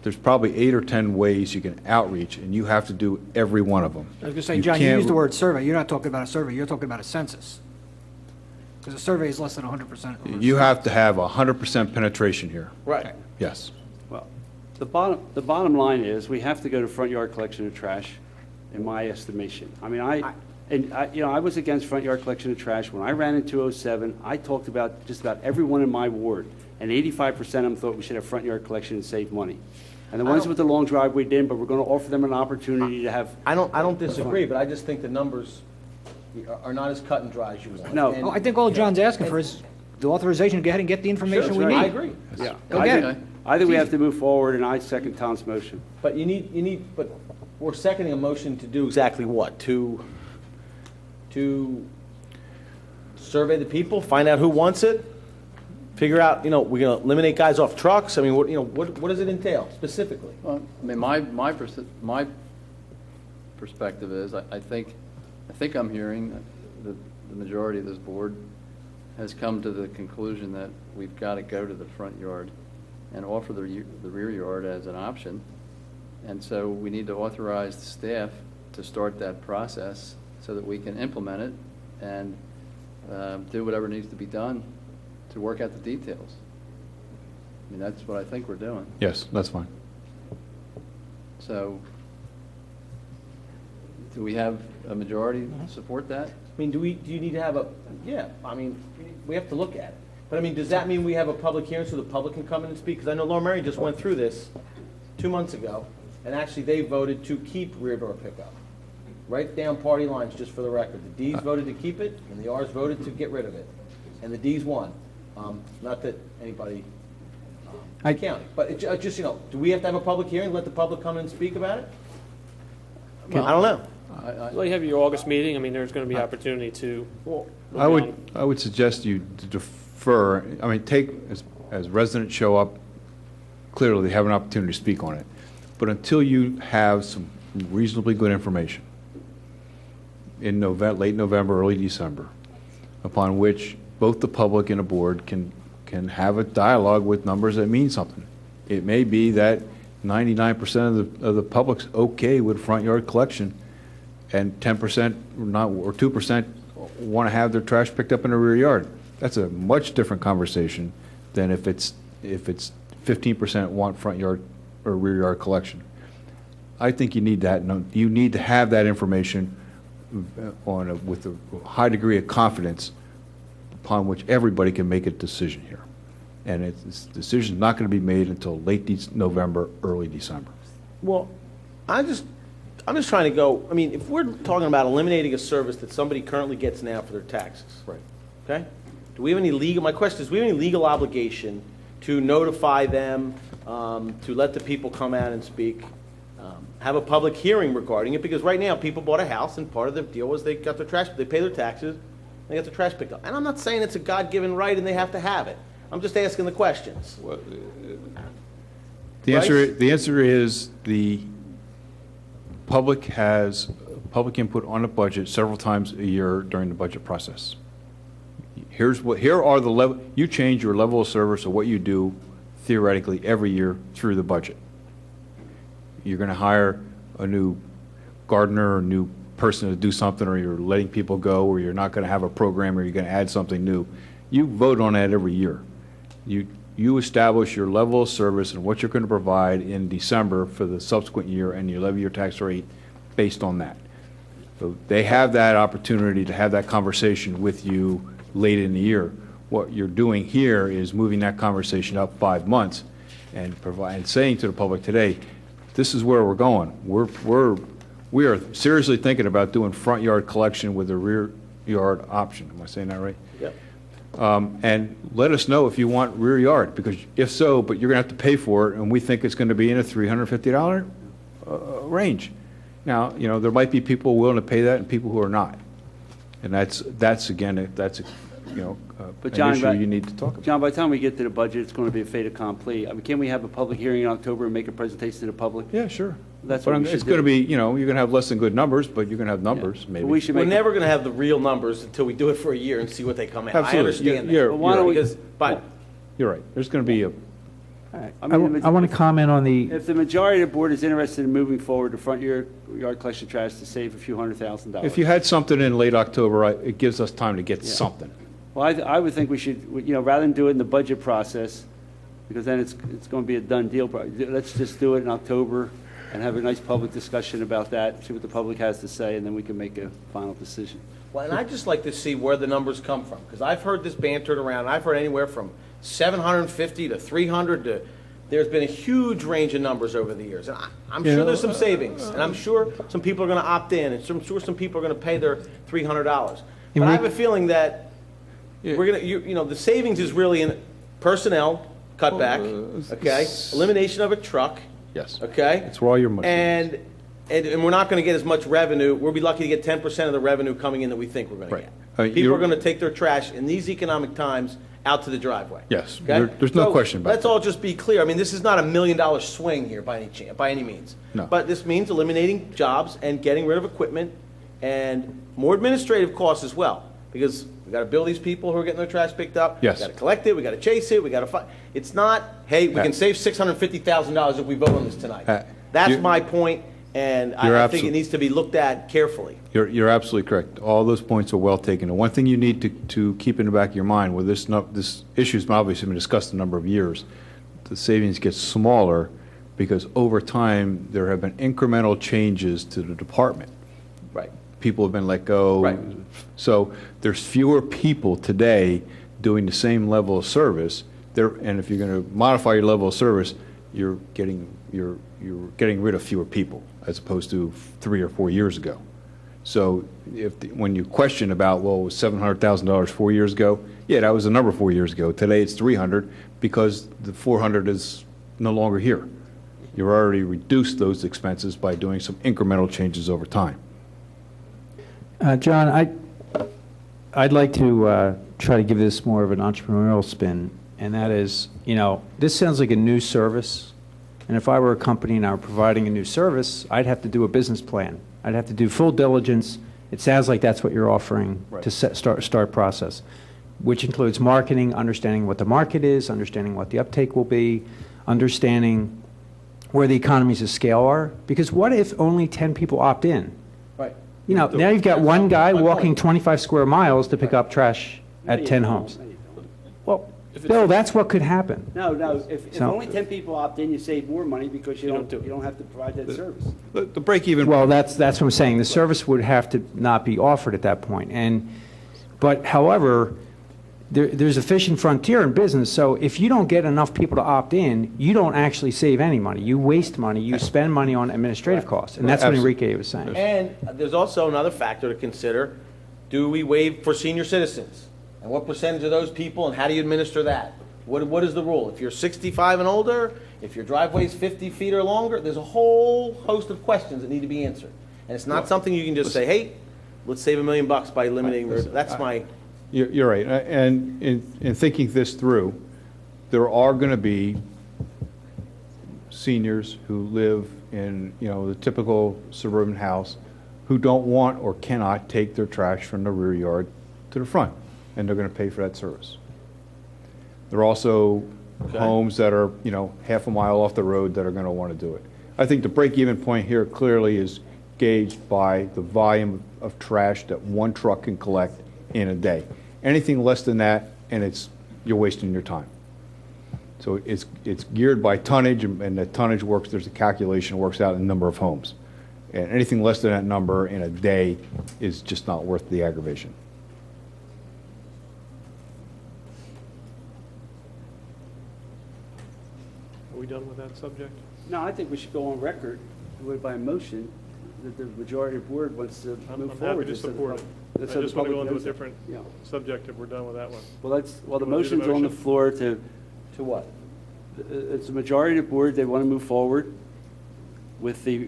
There's probably 8 or 10 ways you can outreach, and you have to do every one of them. I was going to say, John, you used the word survey. You're not talking about a survey. You're talking about a census. Because a survey is less than 100%. You have to have 100% penetration here. Right. Yes. Well, the bottom line is we have to go to front yard collection of trash, in my estimation. I mean, I was against front yard collection of trash. When I ran in 2007, I talked about just about everyone in my ward, and 85% of them thought we should have front yard collection and save money. And the ones with the long driveway didn't, but we're going to offer them an opportunity to have. I don't disagree, but I just think the numbers are not as cut and dry as you want. No. Well, I think all John's asking for is the authorization to go ahead and get the information we need. I agree. Yeah. Go get it. I think we have to move forward, and I second Tom's motion. But but we're seconding a motion to do exactly what? To survey the people, find out who wants it, figure out, we're going to eliminate guys off trucks. I mean, what does it entail specifically? Well, I mean, my perspective is, I think I'm hearing the majority of this board has come to the conclusion that we've got to go to the front yard and offer the rear yard as an option. And so we need to authorize the staff to start that process so that we can implement it and do whatever needs to be done to work out the details. I mean, that's what I think we're doing. Yes, that's fine. So, do we have a majority to support that? I mean, do you need to have I mean, we have to look at it. But I mean, does that mean we have a public hearing so the public can come in and speak? Because I know Laura Mary just went through this 2 months ago, and actually they voted to keep rear door pickup. Right down party lines, just for the record. The D's voted to keep it, and the R's voted to get rid of it. And the D's won. Not that anybody counting, but it just, do we have to have a public hearing, let the public come in and speak about it? I don't know. Well, you have your August meeting, I mean, there's going to be opportunity to. I would suggest you to defer, I mean, take, as residents show up, clearly they have an opportunity to speak on it. But until you have some reasonably good information in late November, early December, upon which both the public and the board can have a dialogue with numbers that mean something. It may be that 99% of the public's okay with front yard collection, and 10% or 2% want to have their trash picked up in the rear yard. That's a much different conversation than if it's 15% want front yard or rear yard collection. I think you need that. You need to have that information with a high degree of confidence upon which everybody can make a decision here. And this decision is not going to be made until late November, early December. Well, I'm just trying to go, I mean, if we're talking about eliminating a service that somebody currently gets now for their taxes. Right. Okay? Do we have any legal, my question is, do we have any legal obligation to notify them, to let the people come out and speak, have a public hearing regarding it? Because right now, people bought a house, and part of the deal was they got their trash, they pay their taxes, they got their trash picked up. And I'm not saying it's a God-given right and they have to have it. I'm just asking the questions. Well, the answer is the public has public input on the budget several times a year during the budget process. Here are the level. You change your level of service or what you do theoretically every year through the budget. You're going to hire a new gardener or a new person to do something, or you're letting people go, or you're not going to have a program, or you're going to add something new. You vote on that every year. You establish your level of service and what you're going to provide in December for the subsequent year, and you levy your tax rate based on that. So they have that opportunity to have that conversation with you late in the year. What you're doing here is moving that conversation up 5 months and saying to the public today, this is where we're going. We are seriously thinking about doing front yard collection with a rear yard option. Am I saying that right? Yep. And let us know if you want rear yard, because if so, but you're going to have to pay for it, and we think it's going to be in a $350 range. Now, there might be people willing to pay that and people who are not. And that's again, But an John, issue you need to talk about. John, by the time we get to the budget, it's going to be a fait accompli. I mean, can we have a public hearing in October and make a presentation to the public? Yeah, sure. That's But what we should it's do. going to be, you're going to have less than good numbers, but you're going to have numbers, maybe. We should We're make never going to have the real numbers until we do it for a year and see what they come in. Absolutely. I understand that. You're But why don't we- Because, but You're right. There's going to be a, All right. I mean, I want to comment on the, if the majority of the board is interested in moving forward the front yard collection trash to save a few $100,000. if you had something in late October, it gives us time to get something. Well, I would think we should, rather than do it in the budget process, because then it's going to be a done deal. Let's just do it in October and have a nice public discussion about that, see what the public has to say, and then we can make a final decision. Well, and I'd just like to see where the numbers come from, because I've heard this bantered around. I've heard anywhere from 750 to 300 to, there's been a huge range of numbers over the years. And I'm sure there's some savings, and I'm sure some people are going to opt in, and I'm sure some people are going to pay their $300. But I have a feeling that we're going to, the savings is really in personnel cutback, okay? Elimination of a truck. Yes. Okay? It's where all your money is. And we're not going to get as much revenue. We'll be lucky to get 10% of the revenue coming in that we think we're going to get. People are going to take their trash in these economic times out to the driveway. Yes. Okay? There's no question about Let's all just be clear. I mean, this is not $1 million swing here by any means. No. But this means eliminating jobs and getting rid of equipment and more administrative costs as well. Because we got to bill these people who are getting their trash picked up. Yes. We got to collect it, we got to chase it, we got to fight. It's not, hey, we can save $650,000 if we vote on this tonight. That's my point, and I think it needs to be looked at carefully. You're absolutely correct. All those points are well taken. And one thing you need to keep in the back of your mind, where this issue's obviously been discussed a number of years, the savings get smaller because over time there have been incremental changes to the department. Right. People have been let go. Right. So there's fewer people today doing the same level of service. And if you're going to modify your level of service, you're getting rid of fewer people as opposed to 3 or 4 years ago. So when you question about, well, it was $700,000 4 years ago, yeah, that was the number 4 years ago. Today it's 300 because the 400 is no longer here. You've already reduced those expenses by doing some incremental changes over time. John, I'd like to try to give this more of an entrepreneurial spin, and that is, this sounds like a new service, and if I were a company and I were providing a new service, I'd have to do a business plan. I'd have to do full diligence. It sounds like that's what you're offering to start process, which includes marketing, understanding what the market is, understanding what the uptake will be, understanding where the economies of scale are, because what if only 10 people opt in? Right. Now you've got one guy walking 25 square miles to pick up trash at 10 homes. Well, Bill, that's what could happen. No, if only 10 people opt in, you save more money because you don't have to provide that service. The break-even. Well, that's what I'm saying. The service would have to not be offered at that point. But however, there's a fishing frontier in business. So if you don't get enough people to opt in, you don't actually save any money. You waste money. You spend money on administrative costs, and that's what Enrique was saying. And there's also another factor to consider. Do we waive for senior citizens? And what percentage of those people, and how do you administer that? What is the rule? If you're 65 and older, if your driveway is 50 feet or longer, there's a whole host of questions that need to be answered. And it's not something you can just say, hey, let's save $1 million by eliminating that's my... You're right. And in thinking this through, there are going to be seniors who live in, the typical suburban house who don't want or cannot take their trash from the rear yard to the front, and they're going to pay for that service. There are also homes that are, half a mile off the road that are going to want to do it. I think the break-even point here clearly is gauged by the volume of trash that one truck can collect in a day. Anything less than that, and you're wasting your time. So it's geared by tonnage, and the tonnage works. There's a calculation that works out in the number of homes, and anything less than that number in a day is just not worth the aggravation. Are we done with that subject? No, I think we should go on record by motion that the majority of the board wants to move forward. I'm happy to support it. I just want to go into a different subject if we're done with that one. Well, the motion's on the floor to what? It's a majority of the board. They want to move forward with the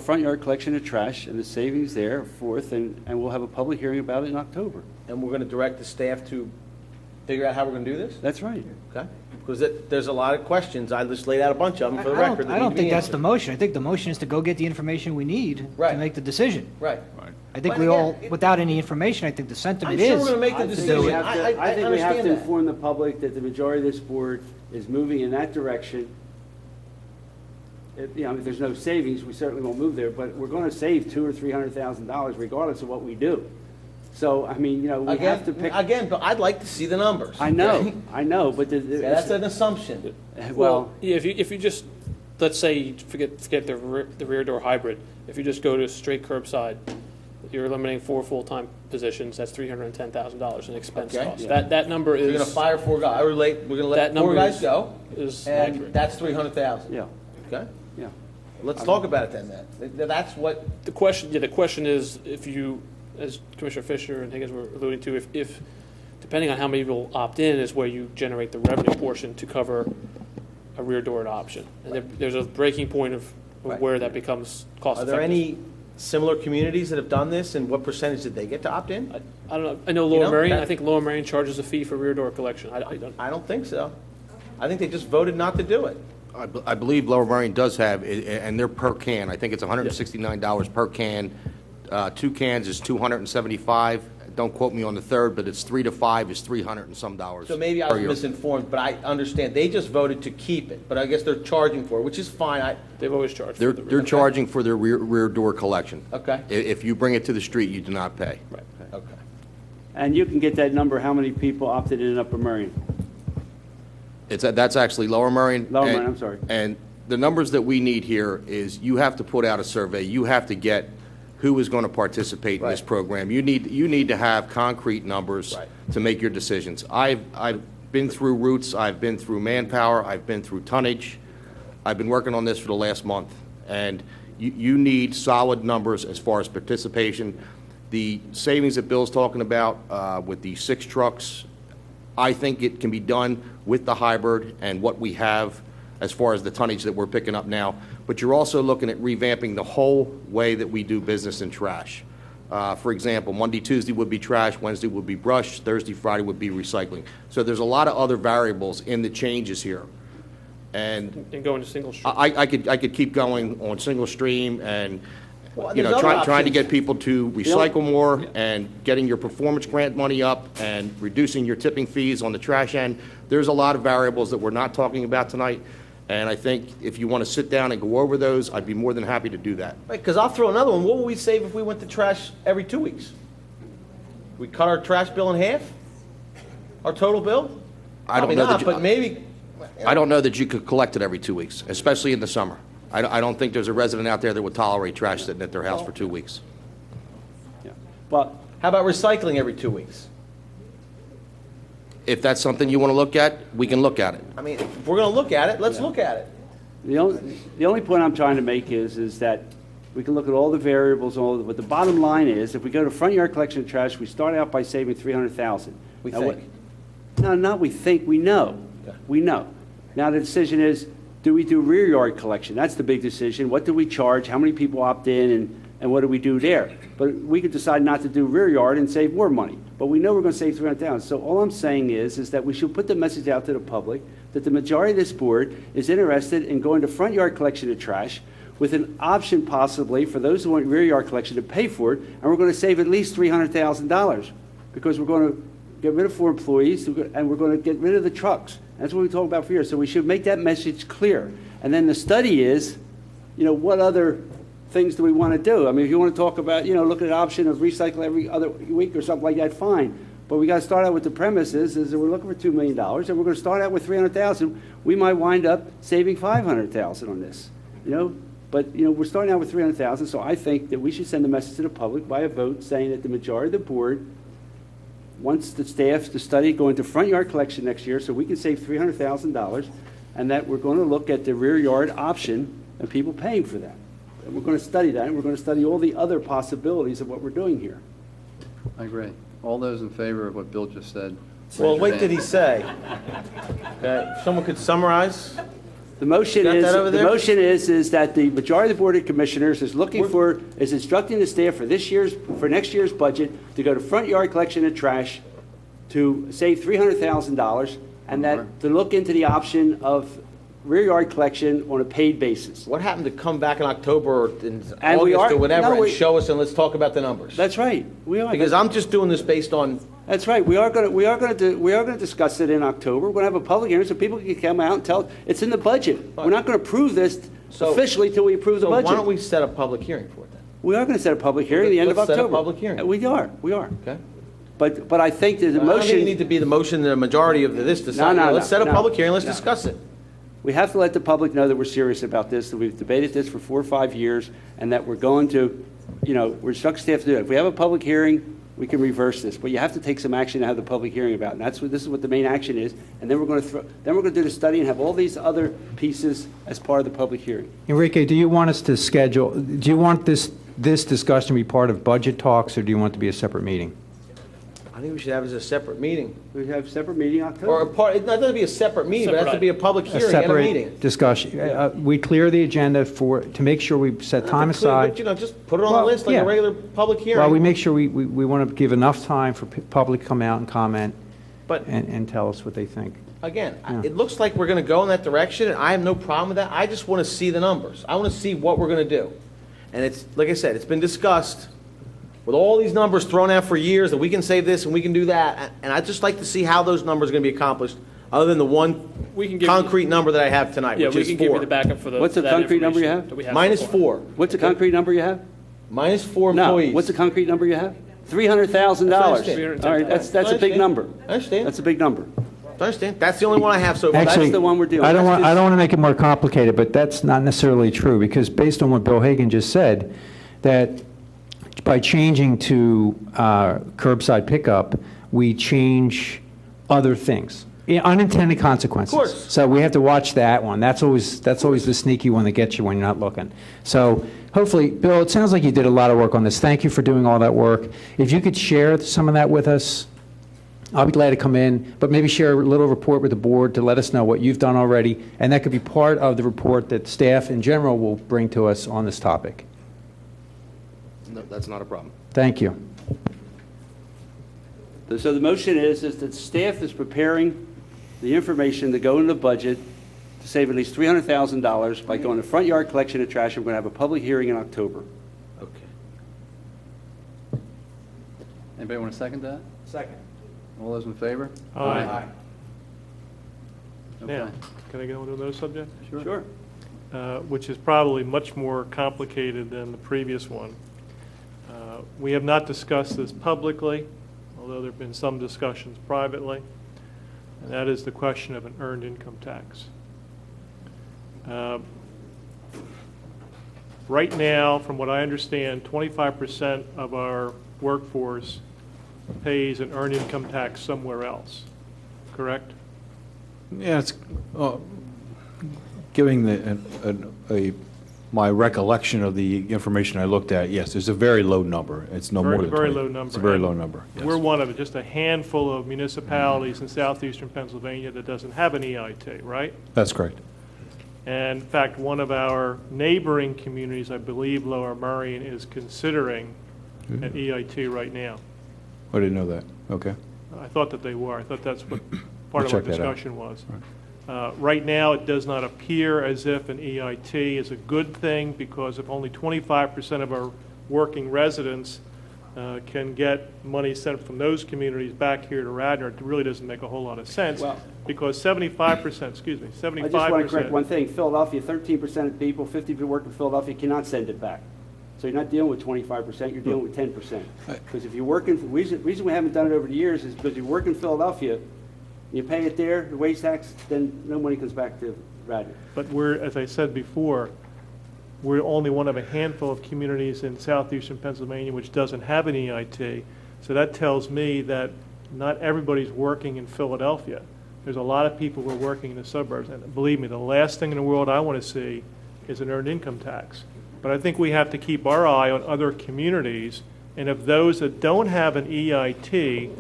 front yard collection of trash and the savings there forth, and we'll have a public hearing about it in October. And we're going to direct the staff to figure out how we're going to do this? That's right. Okay. Because there's a lot of questions. I just laid out a bunch of them for the record. I don't think that's the motion. I think the motion is to go get the information we need to make the decision. Right. I think without any information, I think the sentiment is. I'm sure we're going to make the decision. I think we have to inform the public that the majority of this board is moving in that direction. If there's no savings, we certainly won't move there, but we're going to save $200,000 or $300,000 regardless of what we do. So, we have to pick... Again, but I'd like to see the numbers. I know, but... that's an assumption. Well, yeah, if you just, let's say you forget the rear door hybrid, if you just go to straight curbside, you're eliminating 4 full-time positions, that's $310,000 in expense costs. Yeah. That number is... We're going to fire 4 guys. We're going to let 4 guys go, is and accurate. that's $300,000. Yeah. Okay? Yeah. Let's talk about it then. That's what... The question is, if you, as Commissioner Fisher and Higgins were alluding to, if depending on how many people opt in is where you generate the revenue portion to cover a rear door adoption. And there's a breaking point of where that becomes cost effective. Are there any similar communities that have done this, and what percentage did they get to opt in? I don't know. I know Lower Merion. I think Lower Merion charges a fee for rear door collection. I don't think so. I think they just voted not to do it. I believe Lower Merion does have, and they're per can. I think it's $169 per can. 2 cans is $275. don't quote me on the third, but it's 3 to 5 is $300 and some dollars. So maybe I per was year. misinformed, but I understand. They just voted to keep it, but I guess they're charging for it, which is fine. They've always charged. They're charging for their rear door collection. Okay. If you bring it to the street, you do not pay. Right. Okay. And you can get that number, how many people opted in Upper Merion? That's actually Lower Merion. Lower and- Merion, I'm sorry. And the numbers that we need here is you have to put out a survey. You have to get who is going to participate in this Right. program. You need to have concrete numbers Right. to make your decisions. I've been through routes, I've been through manpower, I've been through tonnage. I've been working on this for the last month, and you need solid numbers as far as participation. The savings that Bill's talking about with the 6 trucks, I think it can be done with the hybrid and what we have as far as the tonnage that we're picking up now. But you're also looking at revamping the whole way that we do business in trash. For example, Monday, Tuesday would be trash, Wednesday would be brush, Thursday, Friday would be recycling. So there's a lot of other variables in the changes here. And And going to single stream. I could keep going on single stream and, Well, you know, there's other trying to options. get people to recycle more and getting your performance grant money up and reducing your tipping fees on the trash end. There's a lot of variables that we're not talking about tonight. And I think if you want to sit down and go over those, I'd be more than happy to do that. Right, because I'll throw another one. What would we save if we went to trash every 2 weeks? We cut our trash bill in half? Our total bill? I don't Probably know that not, you- but maybe. I don't know that you could collect it every 2 weeks, especially in the summer. I don't think there's a resident out there that would tolerate trash sitting at their house for 2 weeks. But how about recycling every 2 weeks? If that's something you want to look at, we can look at it. I mean, if we're going to look at it, let's look at it. the only point I'm trying to make is that we can look at all the variables, but the bottom line is, if we go to front yard collection of trash, we start out by saving $300,000. We Now, think. No, not we think, we know. Okay. We know. Now, the decision is, do we do rear yard collection? That's the big decision. What do we charge? How many people opt in? And what do we do there? But we could decide not to do rear yard and save more money. But we know we're going to save $300,000. So all I'm saying is that we should put the message out to the public that the majority of this board is interested in going to front yard collection of trash with an option possibly for those who want rear yard collection to pay for it, and we're going to save at least $300,000 because we're going to get rid of 4 employees and we're going to get rid of the trucks. That's what we talked about for years. So we should make that message clear. And then the study is, you know, what other things do we want to do? I mean, if you want to talk about, you know, look at an option of recycle every other week or something like that, fine. But we got to start out with the premises is that we're looking for $2 million, and we're going to start out with $300,000. We might wind up saving $500,000 on this, you know. But, you know, we're starting out with $300,000, so I think that we should send a message to the public by a vote saying that the majority of the board wants the staff to study going to front yard collection next year so we can save $300,000, and that we're going to look at the rear yard option and people paying for that. And we're going to study that, and we're going to study all the other possibilities of what we're doing here. I agree. All those in favor of what Bill just said? Well, raise your what hand. did he say? Okay, if someone could summarize? The motion Got is, that over the there? motion is that the majority of the Board of Commissioners is looking for, is instructing the staff for next year's budget to go to front yard collection of trash to save $300,000, and that to look into the option of rear yard collection on a paid basis. What happened to come back in October or in And we August are- or whatever no, and we- show us and let's talk about the numbers? That's right. We are. Because I'm just doing this based on, That's right. We are going to discuss it in October. We're going to have a public hearing so people can come out and tell, it's in the budget. We're not going to approve this officially till we approve the so budget. why don't we set a public hearing for it then? We are going to set a public hearing at the end of Let's set a October. public hearing. We are. Okay. But I think that the I don't think you motion, need to be the motion, the majority of this decide. No, Let's set a no, public hearing, let's no. discuss it. we have to let the public know that we're serious about this, that we've debated this for 4 or 5 years, and that we're going to, you know, we're instructing staff to do it. If we have a public hearing, we can reverse this, but you have to take some action to have the public hearing about it. And this is what the main action is, and then we're going to do the study and have all these other pieces as part of the public hearing. Enrique, do you want us to schedule, do you want this discussion to be part of budget talks, or do you want it to be a separate meeting? I think we should have it as a separate meeting. We have a separate meeting in October? Or a part, it doesn't have to be a separate meeting, but it has to be a public hearing and a meeting. Separate discussion. We clear the agenda to make sure we set time aside. But, you know, just put it on the list like a regular public hearing. Well, we make sure we want to give enough time for public to come out and comment But- and tell us what they think. Again, Yeah. it looks like we're going to go in that direction, and I have no problem with that. I just want to see the numbers. I want to see what we're going to do. And it's, like I said, it's been discussed with all these numbers thrown out for years, that we can say this and we can do that, and I'd just like to see how those numbers are going to be accomplished, other than the one concrete number that I have tonight, Yeah, which we is can give you 4. the backup for the. What's the for that concrete number you information have? that we have Minus so far. 4. What's the concrete number you have? Minus 4 No, employees. what's the concrete number you have? $300,000. That's All right, that's a big number. I understand. That's a big number. I understand. That's the only one I have so far. Actually, That's the one we're dealing I don't with. want to make it more complicated, but that's not necessarily true, because based on what Bill Hagan just said, that by changing to curbside pickup, we change other things. Unintended consequences. Of course. So we have to watch that one. That's always the sneaky one that gets you when you're not looking. So hopefully, Bill, it sounds like you did a lot of work on this. Thank you for doing all that work. If you could share some of that with us, I'll be glad to come in, but maybe share a little report with the board to let us know what you've done already, and that could be part of the report that staff in general will bring to us on this topic. No, that's not a problem. Thank you. So the motion is that staff is preparing the information to go into the budget to save at least $300,000 by going to front yard collection of trash. We're going to have a public hearing in October. Okay. Anybody want to second that? Second. All those in favor? Aye. Okay. Now, can I go into another subject? Sure. Which is probably much more complicated than the previous one. We have not discussed this publicly, although there have been some discussions privately, and that is the question of an earned income tax. Right now, from what I understand, 25% of our workforce pays an earned income tax somewhere else, correct? Yeah, it's giving my recollection of the information I looked at. Yes, it's a very low number. It's no more than 20. Very low number. It's a very low number. Yes. We're one of just a handful of municipalities in southeastern Pennsylvania that doesn't have an EIT, right? That's correct. And in fact, one of our neighboring communities, I believe Lower Merion, is considering an EIT right now. I didn't know that. Okay. I thought that they were. I thought that's what part We'll of our check that out. discussion was. Right now, it does not appear as if an EIT is a good thing, because if only 25% of our working residents can get money sent from those communities back here to Radnor, it really doesn't make a whole lot of sense, because 75%, excuse me, 75%. I just want to correct one thing. Philadelphia, 13% of people, 50 people work in Philadelphia cannot send it back. So you're not dealing with 25%, you're dealing with 10%. Because if you work in, the reason we haven't done it over the years is because you work in Philadelphia, you pay it there, the wage tax, then no money comes back to Radnor. But we're, as I said before, we're only one of a handful of communities in southeastern Pennsylvania which doesn't have an EIT. So that tells me that not everybody's working in Philadelphia. There's a lot of people who are working in the suburbs. And believe me, the last thing in the world I want to see is an earned income tax. But I think we have to keep our eye on other communities. And if those that don't have an EIT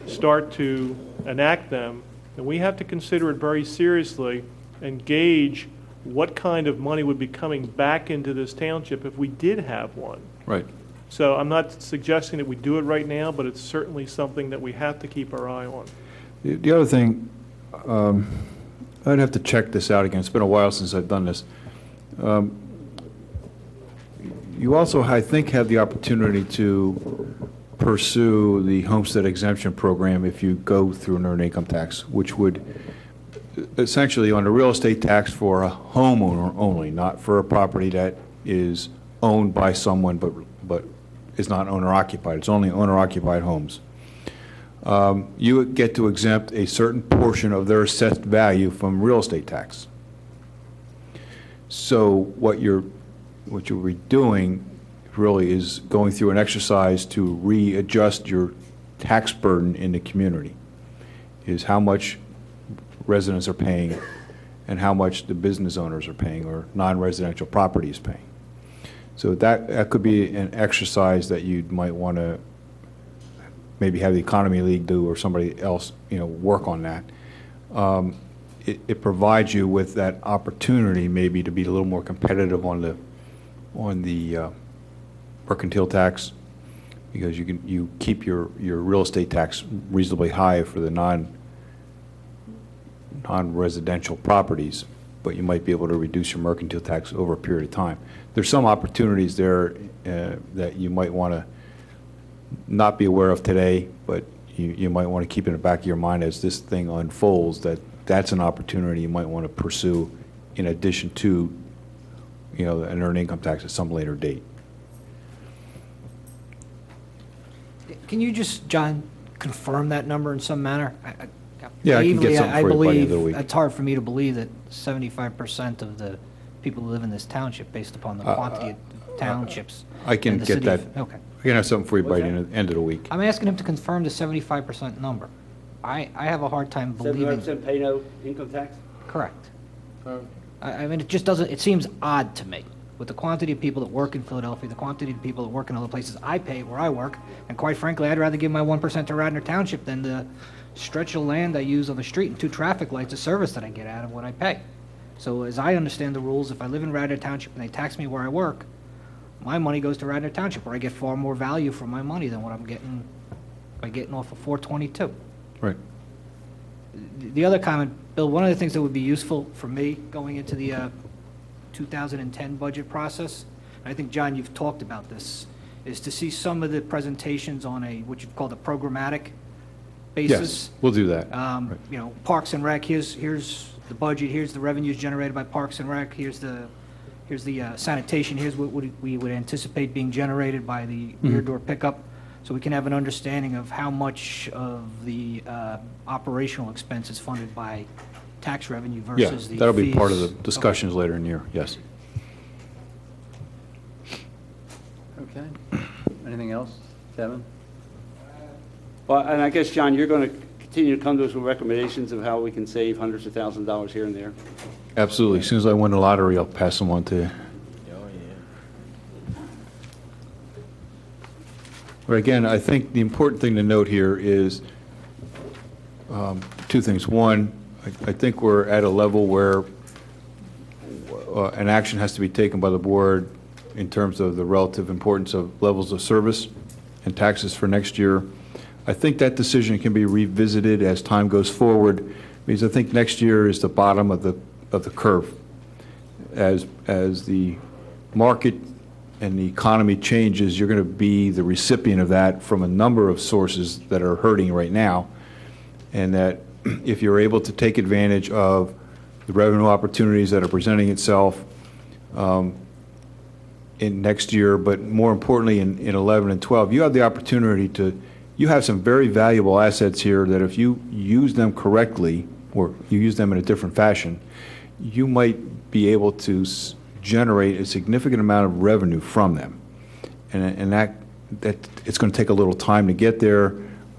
start to enact them, then we have to consider it very seriously and gauge what kind of money would be coming back into this township if we did have one. Right. So I'm not suggesting that we do it right now, but it's certainly something that we have to keep our eye on. The other thing, I'd have to check this out again. It's been a while since I've done this. You also, I think, have the opportunity to pursue the homestead exemption program if you go through an earned income tax, which would essentially on a real estate tax for a homeowner only, not for a property that is owned by someone but is not owner occupied. It's only owner occupied homes. You would get to exempt a certain portion of their assessed value from real estate tax. So what you're doing really is going through an exercise to readjust your tax burden in the community, is how much residents are paying and how much the business owners are paying or non-residential property is paying. So that could be an exercise that you might want to maybe have the Economy League do or somebody else, work on that. It provides you with that opportunity maybe to be a little more competitive on the mercantile tax, because you keep your real estate tax reasonably high for the non-residential properties, but you might be able to reduce your mercantile tax over a period of time. There's some opportunities there that you might want to not be aware of today, but you might want to keep in the back of your mind as this thing unfolds, that's an opportunity you might want to pursue in addition to, an earned income tax at some later date. Can you just, John, confirm that number in some manner? Yeah, I can get something for you by the end of the week. It's hard for me to believe that 75% of the people who live in this township, based upon the quantity of townships. I can in the get city that. Okay. I can have something for you by the end of the week. I'm asking him to confirm the 75% number. I have a hard time believing. 75% pay no income tax? Correct. I mean, it just doesn't, it seems odd to me. With the quantity of people that work in Philadelphia, the quantity of people that work in other places I pay where I work, and quite frankly, I'd rather give my 1% to Radnor Township than the stretch of land I use on the street and 2 traffic lights of service that I get out of what I pay. So as I understand the rules, if I live in Radnor Township and they tax me where I work, my money goes to Radnor Township, where I get far more value for my money than what I'm getting by getting off of 422. Right. The other comment, Bill, one of the things that would be useful for me going into the 2010 budget process, and I think, John, you've talked about this, is to see some of the presentations on what you've called a programmatic basis. Yes, we'll do that. Right. Parks and Rec, here's the budget, here's the revenues generated by Parks and Rec, here's the sanitation, here's what we would anticipate being generated by the rear door pickup, so we can have an understanding of how much of the operational expense is funded by tax revenue versus the fees. That'll be part of the discussions later in the year, yes. Okay. Anything else, Kevin? Well, and I guess, John, you're going to continue to come to us with recommendations of how we can save hundreds of thousands of dollars here and there? Absolutely. As soon as I win the lottery, I'll pass them on to you. But again, I think the important thing to note here is 2 things. One, I think we're at a level where an action has to be taken by the board in terms of the relative importance of levels of service and taxes for next year. I think that decision can be revisited as time goes forward, because I think next year is the bottom of the curve. As the market and the economy changes, you're going to be the recipient of that from a number of sources that are hurting right now, and that if you're able to take advantage of the revenue opportunities that are presenting itself in next year, but more importantly in 11 and 12, you have the opportunity you have some very valuable assets here that if you use them correctly, or you use them in a different fashion, you might be able to generate a significant amount of revenue from them. And that it's going to take a little time to get there,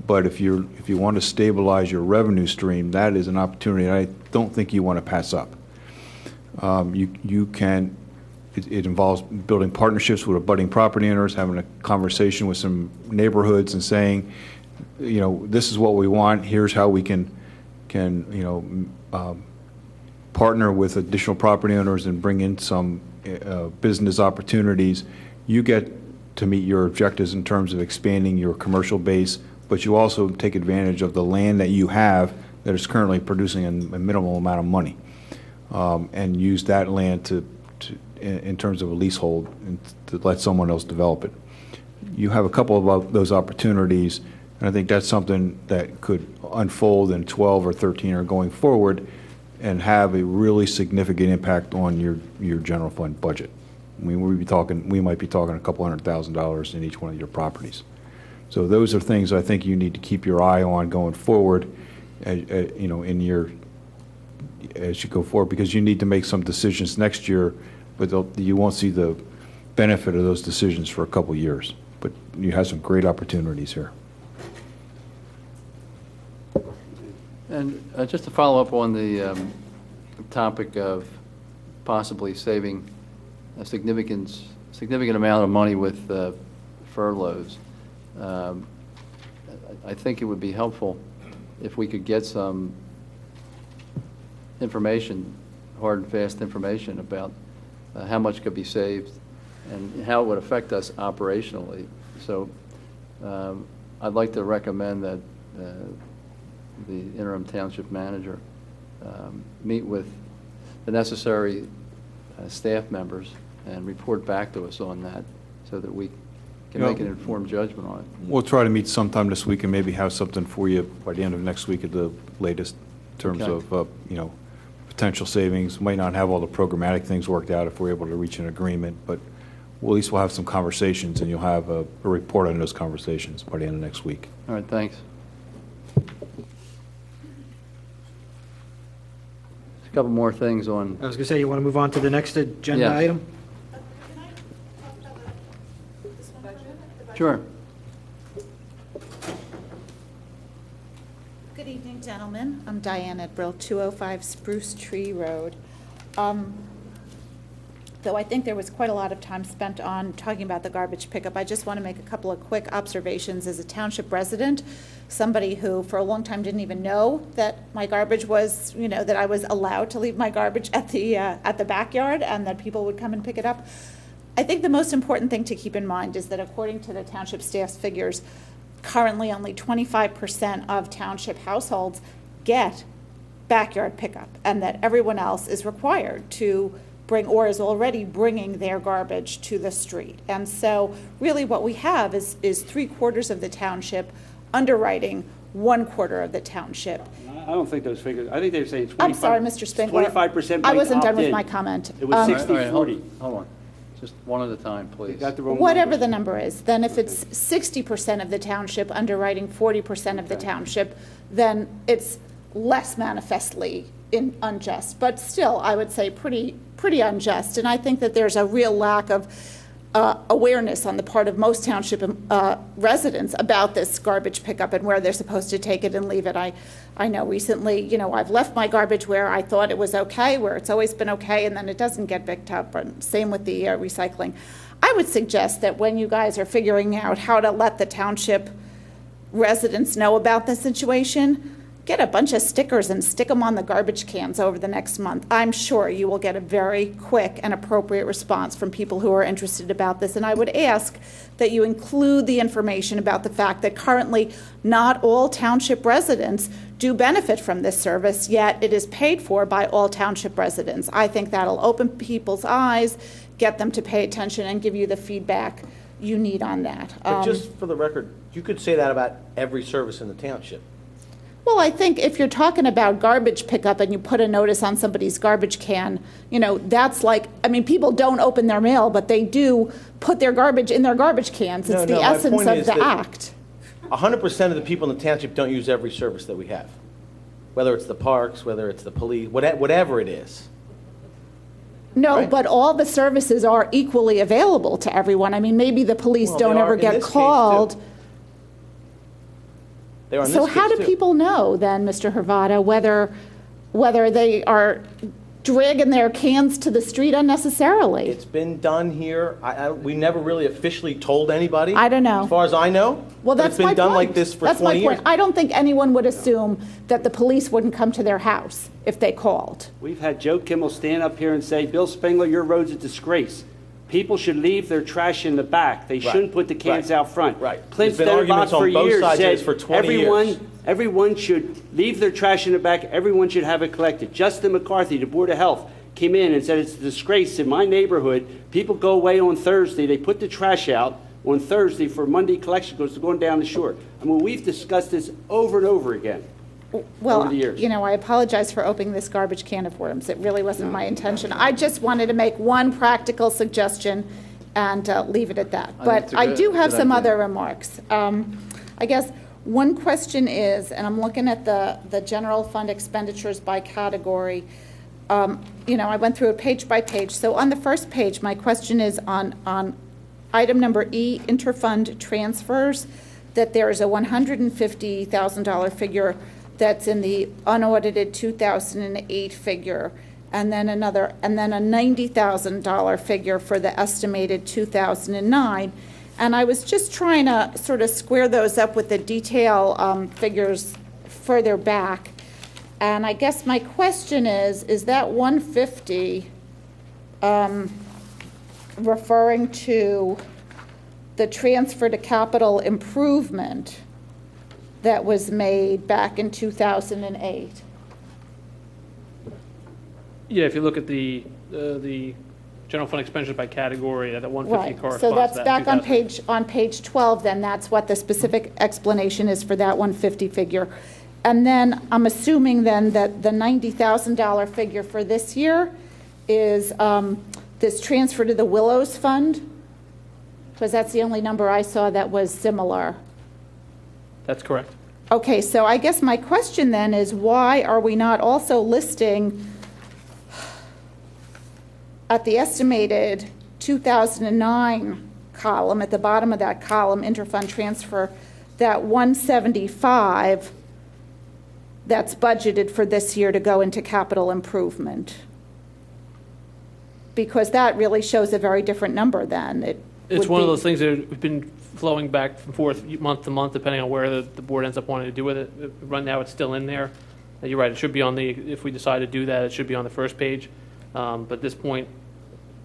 but if you want to stabilize your revenue stream, that is an opportunity that I don't think you want to pass up. It involves building partnerships with budding property owners, having a conversation with some neighborhoods and saying, this is what we want, here's how we can partner with additional property owners and bring in some business opportunities. You get to meet your objectives in terms of expanding your commercial base, but you also take advantage of the land that you have that is currently producing a minimal amount of money, and use that land in terms of a leasehold and to let someone else develop it. You have a couple of those opportunities, and I think that's something that could unfold in 12 or 13 or going forward and have a really significant impact on your general fund budget. I mean, we might be talking a couple $100,000 in each one of your properties. So those are things I think you need to keep your eye on going forward, as you go forward, because you need to make some decisions next year, but you won't see the benefit of those decisions for a couple years. But you have some great opportunities here. And just to follow up on the topic of possibly saving a significant amount of money with furloughs, I think it would be helpful if we could get some information, hard and fast information about how much could be saved and how it would affect us operationally. So I'd like to recommend that the interim township manager meet with the necessary staff members and report back to us on that, so that we can make an informed judgment on it. We'll try to meet sometime this week and maybe have something for you by the end of next week at the latest in terms Okay. of, potential savings. Might not have all the programmatic things worked out if we're able to reach an agreement, but at least we'll have some conversations and you'll have a report on those conversations by the end of next week. All right, thanks. A couple more things on, I was going to say, you want to move on to the next agenda Yes. item? sure. Good evening, gentlemen. I'm Diane Edbrill, 205 Spruce Tree Road. Though I think there was quite a lot of time spent on talking about the garbage pickup, I just want to make a couple of quick observations as a township resident, somebody who for a long time didn't even know that my garbage was, that I was allowed to leave my garbage at the backyard and that people would come and pick it up. I think the most important thing to keep in mind is that according to the township staff's figures, currently only 25% of township households get backyard pickup, and that everyone else is required to bring or is already bringing their garbage to the street. And so really what we have is 3/4 of the township underwriting 1/4 of the township. I don't think those figures, I think they're saying 25. I'm sorry, Mr. Spengler. 25% I wasn't done with opt-in. my comment. It was 60, All right, 40. hold on. Just one at a time, please. Got the wrong Whatever numbers. the number is, then if it's 60% of the township underwriting 40% of the township, then it's less manifestly unjust. But still, I would say pretty unjust. And I think that there's a real lack of awareness on the part of most township residents about this garbage pickup and where they're supposed to take it and leave it. I know recently, I've left my garbage where I thought it was okay, where it's always been okay, and then it doesn't get picked up. And same with the recycling. I would suggest that when you guys are figuring out how to let the township residents know about this situation, get a bunch of stickers and stick them on the garbage cans over the next month. I'm sure you will get a very quick and appropriate response from people who are interested about this. And I would ask that you include the information about the fact that currently not all township residents do benefit from this service, yet it is paid for by all township residents. I think that'll open people's eyes, get them to pay attention, and give you the feedback you need on that. But just for the record, you could say that about every service in the township. Well, I think if you're talking about garbage pickup and you put a notice on somebody's garbage can, that's people don't open their mail, but they do put their garbage in their garbage cans. It's the essence of the act. 100% of the people in the township don't use every service that we have, whether it's the parks, whether it's the police, whatever it is. No, Right. but all the services are equally available to everyone. Maybe the police Well, don't they are ever in get this case, called. too. They are in So this how case, do too. people know then, Mr. Hervada, whether they are dragging their cans to the street unnecessarily? It's been done here. We never really officially told anybody. I don't know. As far as I know. Well, But that's my It's been done point. like this for That's 20 my years. point. I don't think anyone would assume that the police wouldn't come to their house if they called. We've had Joe Kimmel stand up here and say, Bill Spengler, your road's a disgrace. People should leave their trash in the back. They shouldn't put the cans out front. Right. Clint There's been arguments Stenbach for on both years sides of said this for 20 years. everyone should leave their trash in the back. Everyone should have it collected. Justin McCarthy, the Board of Health, came in and said it's a disgrace in my neighborhood. People go away on Thursday. They put the trash out on Thursday for Monday collection goes to going down the shore. We've discussed this over and over again. Well, over the years. I apologize for opening this garbage can of worms. It really wasn't my intention. I just wanted to make one practical suggestion and leave it at that. I think But it's a I good- do have good some idea. other remarks. I guess one question is, and I'm looking at the general fund expenditures by category. I went through it page by page. So on the first page, my question is on item number E, interfund transfers, that there is a $150,000 figure that's in the unaudited 2008 figure, and then a $90,000 figure for the estimated 2009. And I was just trying to sort of square those up with the detail figures further back. And I guess my question is that 150 referring to the transfer to capital improvement that was made back in 2008? Yeah, if you look at the general fund expenditures by category, that 150 Right, corresponds so to that's that back on 2000. page 12, then that's what the specific explanation is for that 150 figure. And then I'm assuming then that the $90,000 figure for this year is this transfer to the Willows Fund, because that's the only number I saw that was similar. That's correct. Okay, so I guess my question then is, why are we not also listing at the estimated 2009 column, at the bottom of that column, interfund transfer, that 175 that's budgeted for this year to go into capital improvement? Because that really shows a very different number then. It's one of those things that have been flowing back and forth month to month, depending on where the board ends up wanting to do with it. Right now, it's still in there. You're right, it should be on the, if we decide to do that, it should be on the first page. But at this point,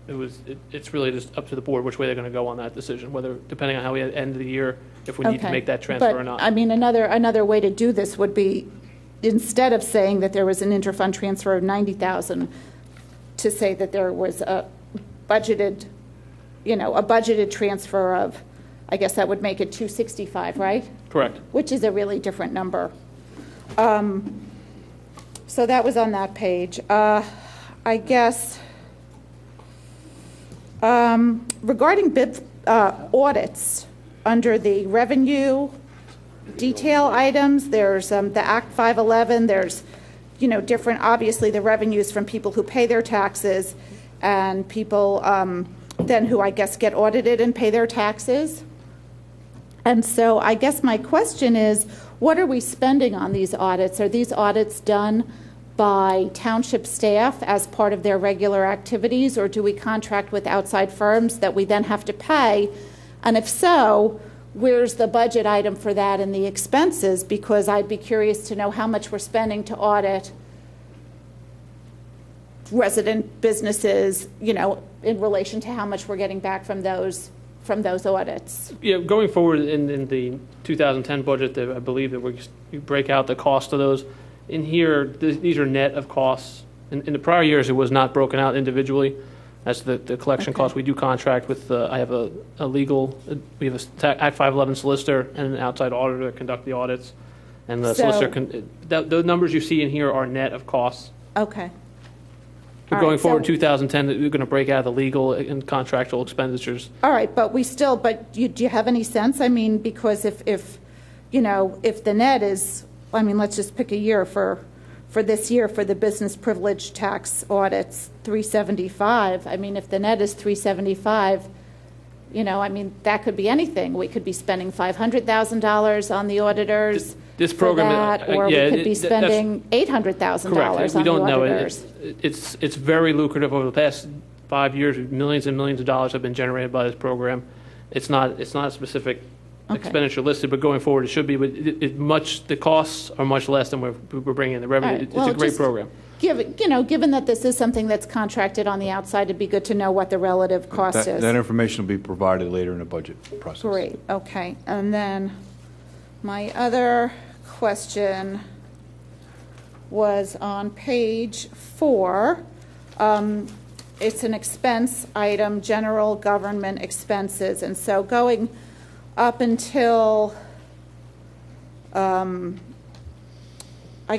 it's really just up to the board which way they're going to go on that decision, whether, depending on how we end the year, if we need to make that transfer or not. I mean, another way to do this would be, instead of saying that there was an interfund transfer of 90,000, to say that there was a budgeted, a budgeted transfer of, I guess that would make it 265, right? Correct. Which is a really different number. So that was on that page. I guess regarding bid audits, under the revenue detail items, there's the Act 511, there's different, obviously the revenues from people who pay their taxes and people then who I guess get audited and pay their taxes. And so I guess my question is, what are we spending on these audits? Are these audits done by township staff as part of their regular activities, or do we contract with outside firms that we then have to pay? And if so, where's the budget item for that and the expenses? Because I'd be curious to know how much we're spending to audit resident businesses, in relation to how much we're getting back from those audits. Yeah, going forward in the 2010 budget, I believe that we break out the cost of those. In here, these are net of costs. In the prior years, it was not broken out individually. That's the collection costs. We do contract with, I have a legal, we have a Act 511 solicitor and an outside auditor that conduct the audits. And the solicitor, the numbers you see in here are net of costs. Okay. But going forward, 2010, we're going to break out the legal and contractual expenditures. All right, but do you have any sense? I mean, because if the net is, I mean, let's just pick a year for this year for the business privilege tax audits, 375. I mean, if the net is 375, I mean, that could be anything. We could be spending $500,000 on the auditors. This program, or we could be spending $800,000 on the auditors. We don't know. It's very lucrative over the past 5 years. Millions and millions of dollars have been generated by this program. It's not a specific expenditure listed, but going forward, it should be. But the costs are much less than we're bringing in the revenue. Right. It's a great program. Given that this is something that's contracted on the outside, it'd be good to know what the relative cost is. That information will be provided later in the budget process. Great. Okay. And then my other question was on page 4. It's an expense item, general government expenses. And so going up until, I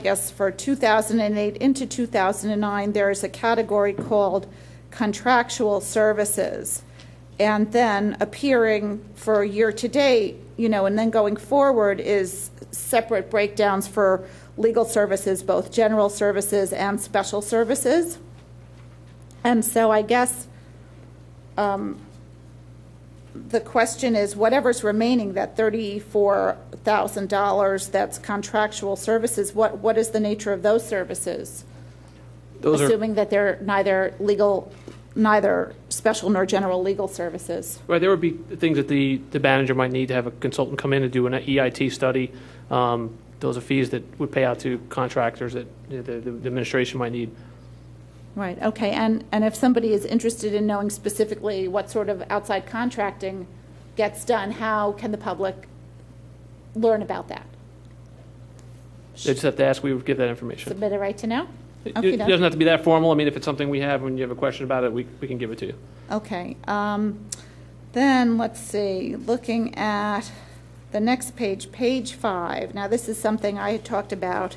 guess for 2008 into 2009, there is a category called contractual services. And then appearing for year to date, and then going forward is separate breakdowns for legal services, both general services and special services. And so I guess the question is, whatever's remaining, that $34,000 that's contractual services, what is the nature of those services? Assuming that they're neither special nor general legal services. Right, there would be things that the manager might need to have a consultant come in and do an EIT study. Those are fees that would pay out to contractors that the administration might need. Right, okay, and if somebody is interested in knowing specifically what sort of outside contracting gets done, how can the public learn about that? They just have to ask, we would give that information. Submit a right to know? It doesn't have to be that formal. I mean, if it's something we have, when you have a question about it, we can give it to you. Okay. Then, let's see, looking at the next page, page 5. Now, this is something I had talked about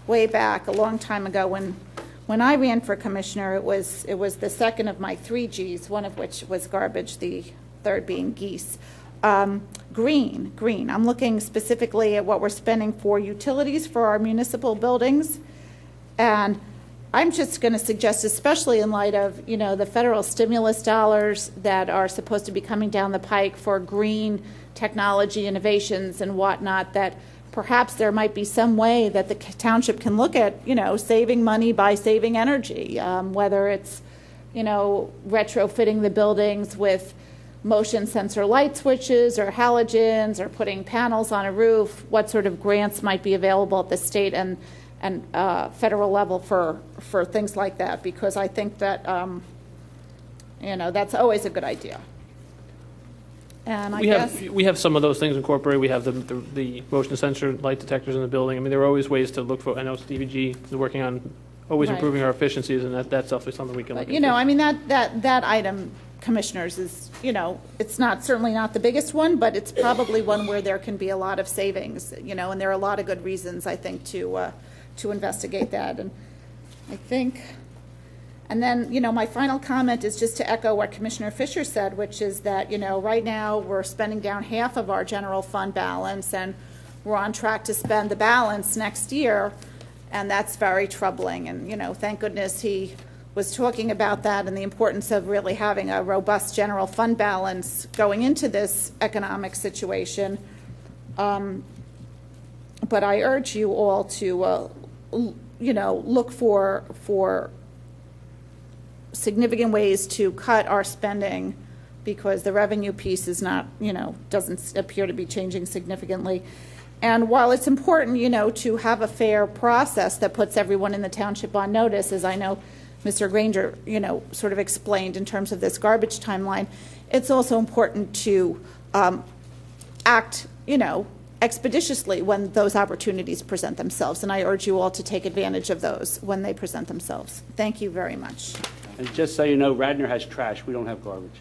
way back a long time ago when I ran for commissioner. It was the second of my 3 Gs, one of which was garbage, the third being geese. Green. I'm looking specifically at what we're spending for utilities for our municipal buildings. And I'm just going to suggest, especially in light of, the federal stimulus dollars that are supposed to be coming down the pike for green technology innovations and whatnot, that perhaps there might be some way that the township can look at, saving money by saving energy, whether it's, retrofitting the buildings with motion sensor light switches or halogens or putting panels on a roof, what sort of grants might be available at the state and federal level for things like that, because I think that, that's always a good idea. And we have some of those things incorporated. We have the motion sensor light detectors in the building. I mean, there are always ways to look for. I know Stevie G is working on always improving our efficiencies, and that's definitely something we can look into. I mean, that item, commissioners, is, it's certainly not the biggest one, but it's probably one where there can be a lot of savings, and there are a lot of good reasons, I think, to investigate that. And I think, and then, my final comment is just to echo what Commissioner Fisher said, which is that, right now we're spending down half of our general fund balance, and we're on track to spend the balance next year, and that's very troubling. And, thank goodness he was talking about that and the importance of really having a robust general fund balance going into this economic situation. But I urge you all to, look for significant ways to cut our spending, because the revenue piece is not, doesn't appear to be changing significantly. And while it's important, to have a fair process that puts everyone in the township on notice, as I know Mr. Granger, sort of explained in terms of this garbage timeline, it's also important to act, expeditiously when those opportunities present themselves. And I urge you all to take advantage of those when they present themselves. Thank you very much. And just so you know, Radnor has trash. We don't have garbage.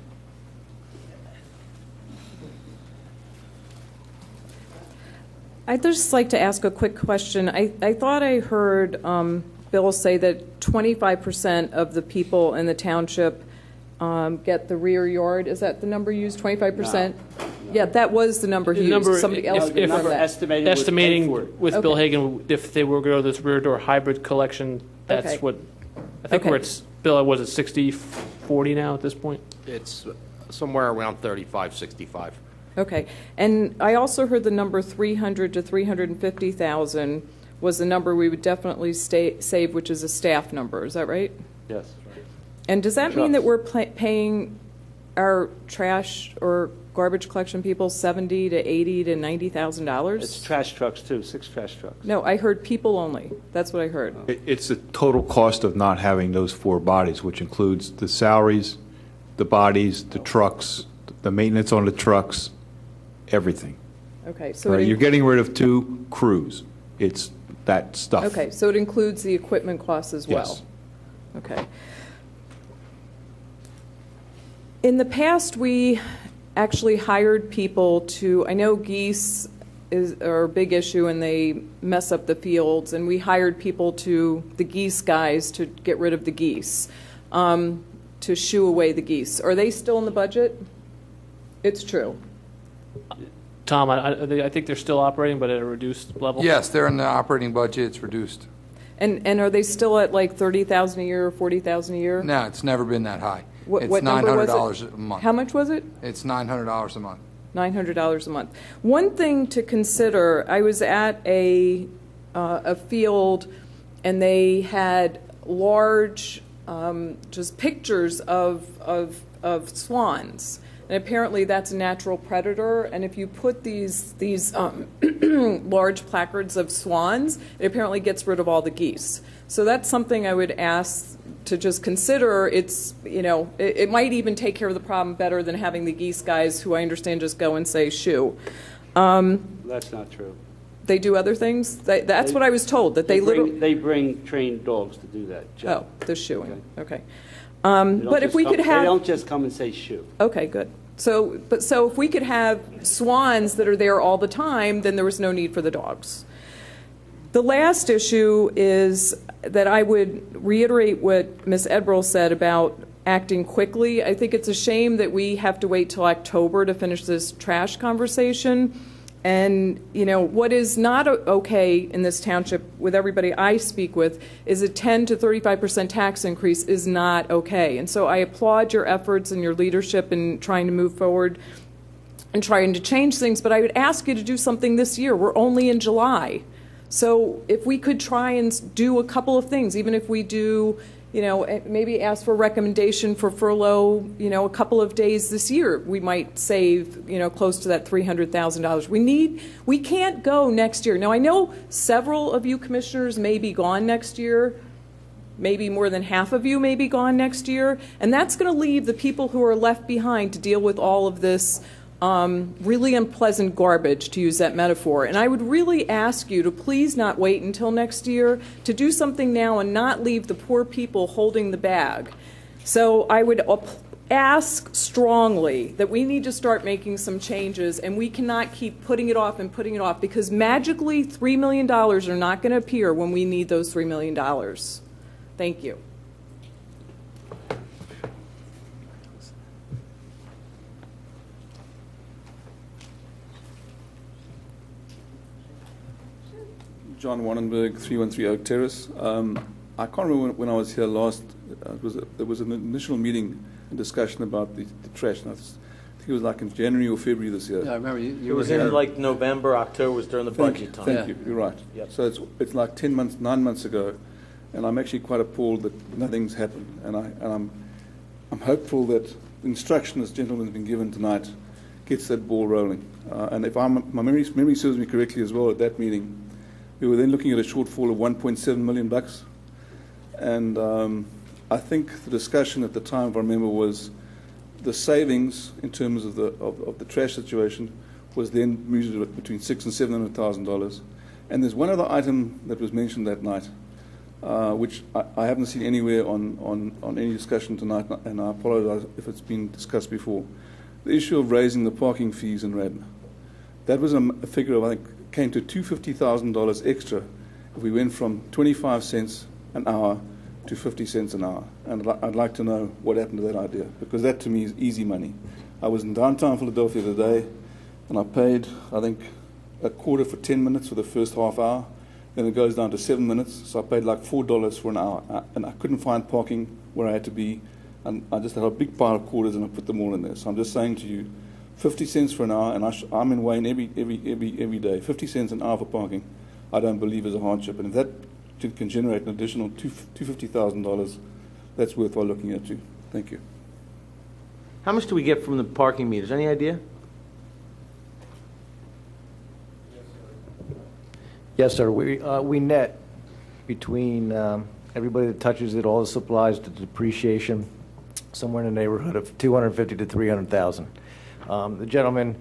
I'd just like to ask a quick question. I thought I heard Bill say that 25% of the people in the township get the rear yard. Is that the number used, 25%? No. Yeah, that was the number he used. Somebody else if estimating with Bill Okay. Hagan, if they were going to go this rear door hybrid collection, that's Okay. what, I think where it's, Bill, was it 60-40 now at this point? It's somewhere around 35-65. Okay. And I also heard the number 300 to 350,000 was the number we would definitely save, which is a staff number. Is that right? Yes. And does that mean that we're paying our trash or garbage collection people $70,000 to $80,000 to $90,000? It's trash trucks, too, 6 trash trucks. No, I heard people only. That's what I heard. It's the total cost of not having those 4 bodies, which includes the salaries, the bodies, the trucks, the maintenance on the trucks, everything. Okay. So Right, you're getting rid of 2 crews. It's that stuff. Okay, so it includes the equipment costs as well? Yes. Okay. In the past, we actually hired people to, I know geese are a big issue and they mess up the fields, and we hired people the geese guys to get rid of the geese, to shoo away the geese. Are they still in the budget? It's true. Tom, I think they're still operating, but at a reduced level? Yes, they're in the operating budget. It's reduced. And are they still at like $30,000 a year or $40,000 a year? No, it's never been that high. What It's number was $900 it? a month. How much was it? It's $900 a month. $900 a month. One thing to consider, I was at a field, and they had large, just pictures of swans. And apparently that's a natural predator, and if you put these large placards of swans, it apparently gets rid of all the geese. So that's something I would ask to just consider. It's, it might even take care of the problem better than having the geese guys, who I understand just go and say shoo. That's not true. They do other things? That's what I was told, that they literally... They bring trained dogs to do that job. Oh, the shoeing, okay. They don't But if just we come- could have... They don't just come and say shoo. Okay, good. So if we could have swans that are there all the time, then there was no need for the dogs. The last issue is that I would reiterate what Ms. Edbrell said about acting quickly. I think it's a shame that we have to wait till October to finish this trash conversation. And, you know, what is not okay in this township with everybody I speak with is a 10 to 35% tax increase is not okay. And so I applaud your efforts and your leadership in trying to move forward and trying to change things, but I would ask you to do something this year. We're only in July. So if we could try and do a couple of things, even if we do, you know, maybe ask for a recommendation for furlough, you know, a couple of days this year, we might save, you know, close to that $300,000. We can't go next year. Now, I know several of you commissioners may be gone next year. Maybe more than half of you may be gone next year. And that's going to leave the people who are left behind to deal with all of this really unpleasant garbage, to use that metaphor. And I would really ask you to please not wait until next year, to do something now and not leave the poor people holding the bag. So I would ask strongly that we need to start making some changes, and we cannot keep putting it off and putting it off, because magically $3 million are not going to appear when we need those $3 million. Thank you. John Wannenberg, 313 Oak Terrace. I can't remember when I was here last. There was an initial meeting and discussion about the trash. And I think it was like in January or February this year. Yeah, I remember you It were was here. in like November, October, was during the budget time. Thank you. You're right. Yep. So it's like 9 months ago, and I'm actually quite appalled that nothing's happened. And I'm hopeful that the instruction this gentleman has been given tonight gets that ball rolling. And if my memory serves me correctly as well, at that meeting, we were then looking at a shortfall of $1.7 million. And I think the discussion at the time, if I remember, was the savings in terms of the trash situation was then measured between $600,000 and $700,000. And there's one other item that was mentioned that night, which I haven't seen anywhere on any discussion tonight, and I apologize if it's been discussed before. The issue of raising the parking fees in Radnor. That was a figure of, I think, came to $250,000 extra if we went from 25 cents an hour to 50 cents an hour. And I'd like to know what happened to that idea, because that to me is easy money. I was in downtown Philadelphia the other day, and I paid, I think, a quarter for 10 minutes for the first half hour. Then it goes down to 7 minutes, so I paid like $4 for an hour. And I couldn't find parking where I had to be, and I just had a big pile of quarters and I put them all in there. So I'm just saying to you, 50 cents for an hour, and I'm in Wayne every day. 50 cents an hour for parking, I don't believe is a hardship. And if that can generate an additional $250,000, that's worthwhile looking at too. Thank you. How much do we get from the parking meters? Any idea? Yes, sir. We net between everybody that touches it, all the supplies, the depreciation, somewhere in the neighborhood of $250,000 to $300,000. The gentleman,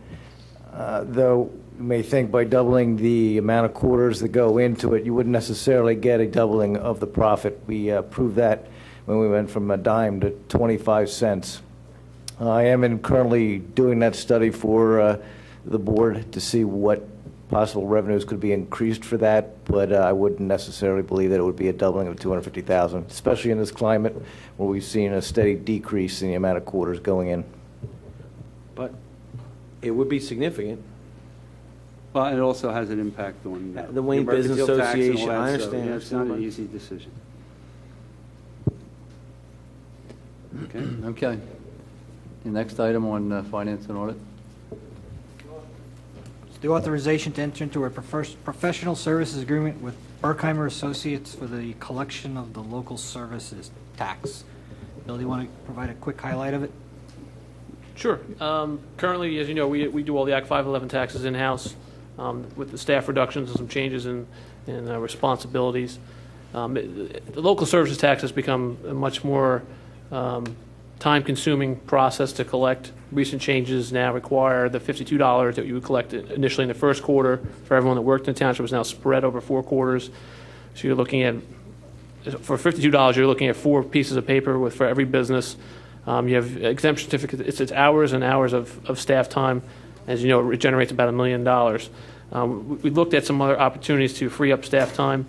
though, may think by doubling the amount of quarters that go into it, you wouldn't necessarily get a doubling of the profit. We proved that when we went from a dime to 25 cents. I am currently doing that study for the board to see what possible revenues could be increased for that, but I wouldn't necessarily believe that it would be a doubling of $250,000, especially in this climate where we've seen a steady decrease in the amount of quarters going in. But it would be significant. Well, it also has an impact on The Wayne your Business mercantile tax and all Association, that, I so, understand. yeah, it's not an easy decision. Okay. The next item on finance and audit. The authorization to enter into a professional services agreement with Berkheimer Associates for the collection of the local services tax. Bill, do you want to provide a quick highlight of it? Sure. Currently, as you know, we do all the Act 511 taxes in-house with the staff reductions and some changes in responsibilities. The local services tax has become a much more time-consuming process to collect. Recent changes now require the $52 that you would collect initially in the first quarter for everyone that worked in the township is now spread over 4 quarters. So you're looking at, for $52, you're looking at 4 pieces of paper for every business. You have exemption certificates. It's hours and hours of staff time. As you know, it generates about $1 million. We looked at some other opportunities to free up staff time.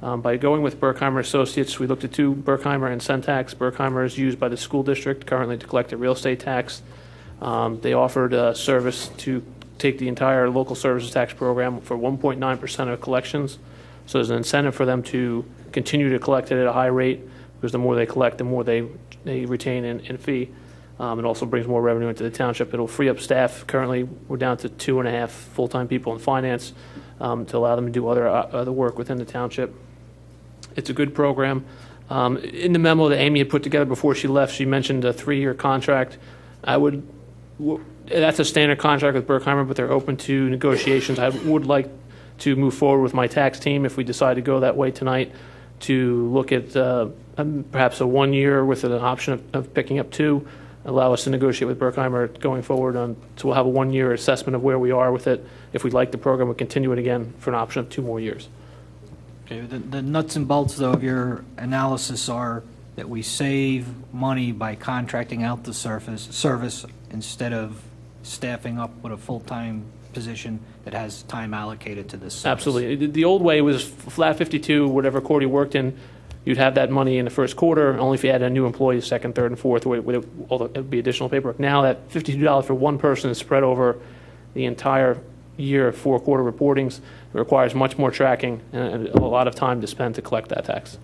By going with Berkheimer Associates, we looked at 2, Berkheimer and Centax. Berkheimer is used by the school district currently to collect a real estate tax. They offered a service to take the entire local services tax program for 1.9% of collections. So there's an incentive for them to continue to collect it at a high rate, because the more they collect, the more they retain in fee. It also brings more revenue into the township. It'll free up staff. Currently, we're down to 2.5 full-time people in finance to allow them to do other work within the township. It's a good program. In the memo that Amy had put together before she left, she mentioned a 3-year contract. That's a standard contract with Berkheimer, but they're open to negotiations. I would like to move forward with my tax team, if we decide to go that way tonight, to look at perhaps a 1 year with an option of picking up 2, allow us to negotiate with Berkheimer going forward. So we'll have a 1-year assessment of where we are with it. If we like the program, we'll continue it again for an option of 2 more years. Okay, the nuts and bolts, though, of your analysis are that we save money by contracting out the service instead of staffing up with a full-time position that has time allocated to this service. Absolutely. The old way was flat 52, whatever quarter you worked in, you'd have that money in the first quarter, only if you add a new employee, second, third, and fourth, it would be additional paperwork. Now that $52 for one person is spread over the entire year of 4-quarter reportings. It requires much more tracking and a lot of time to spend to collect that tax.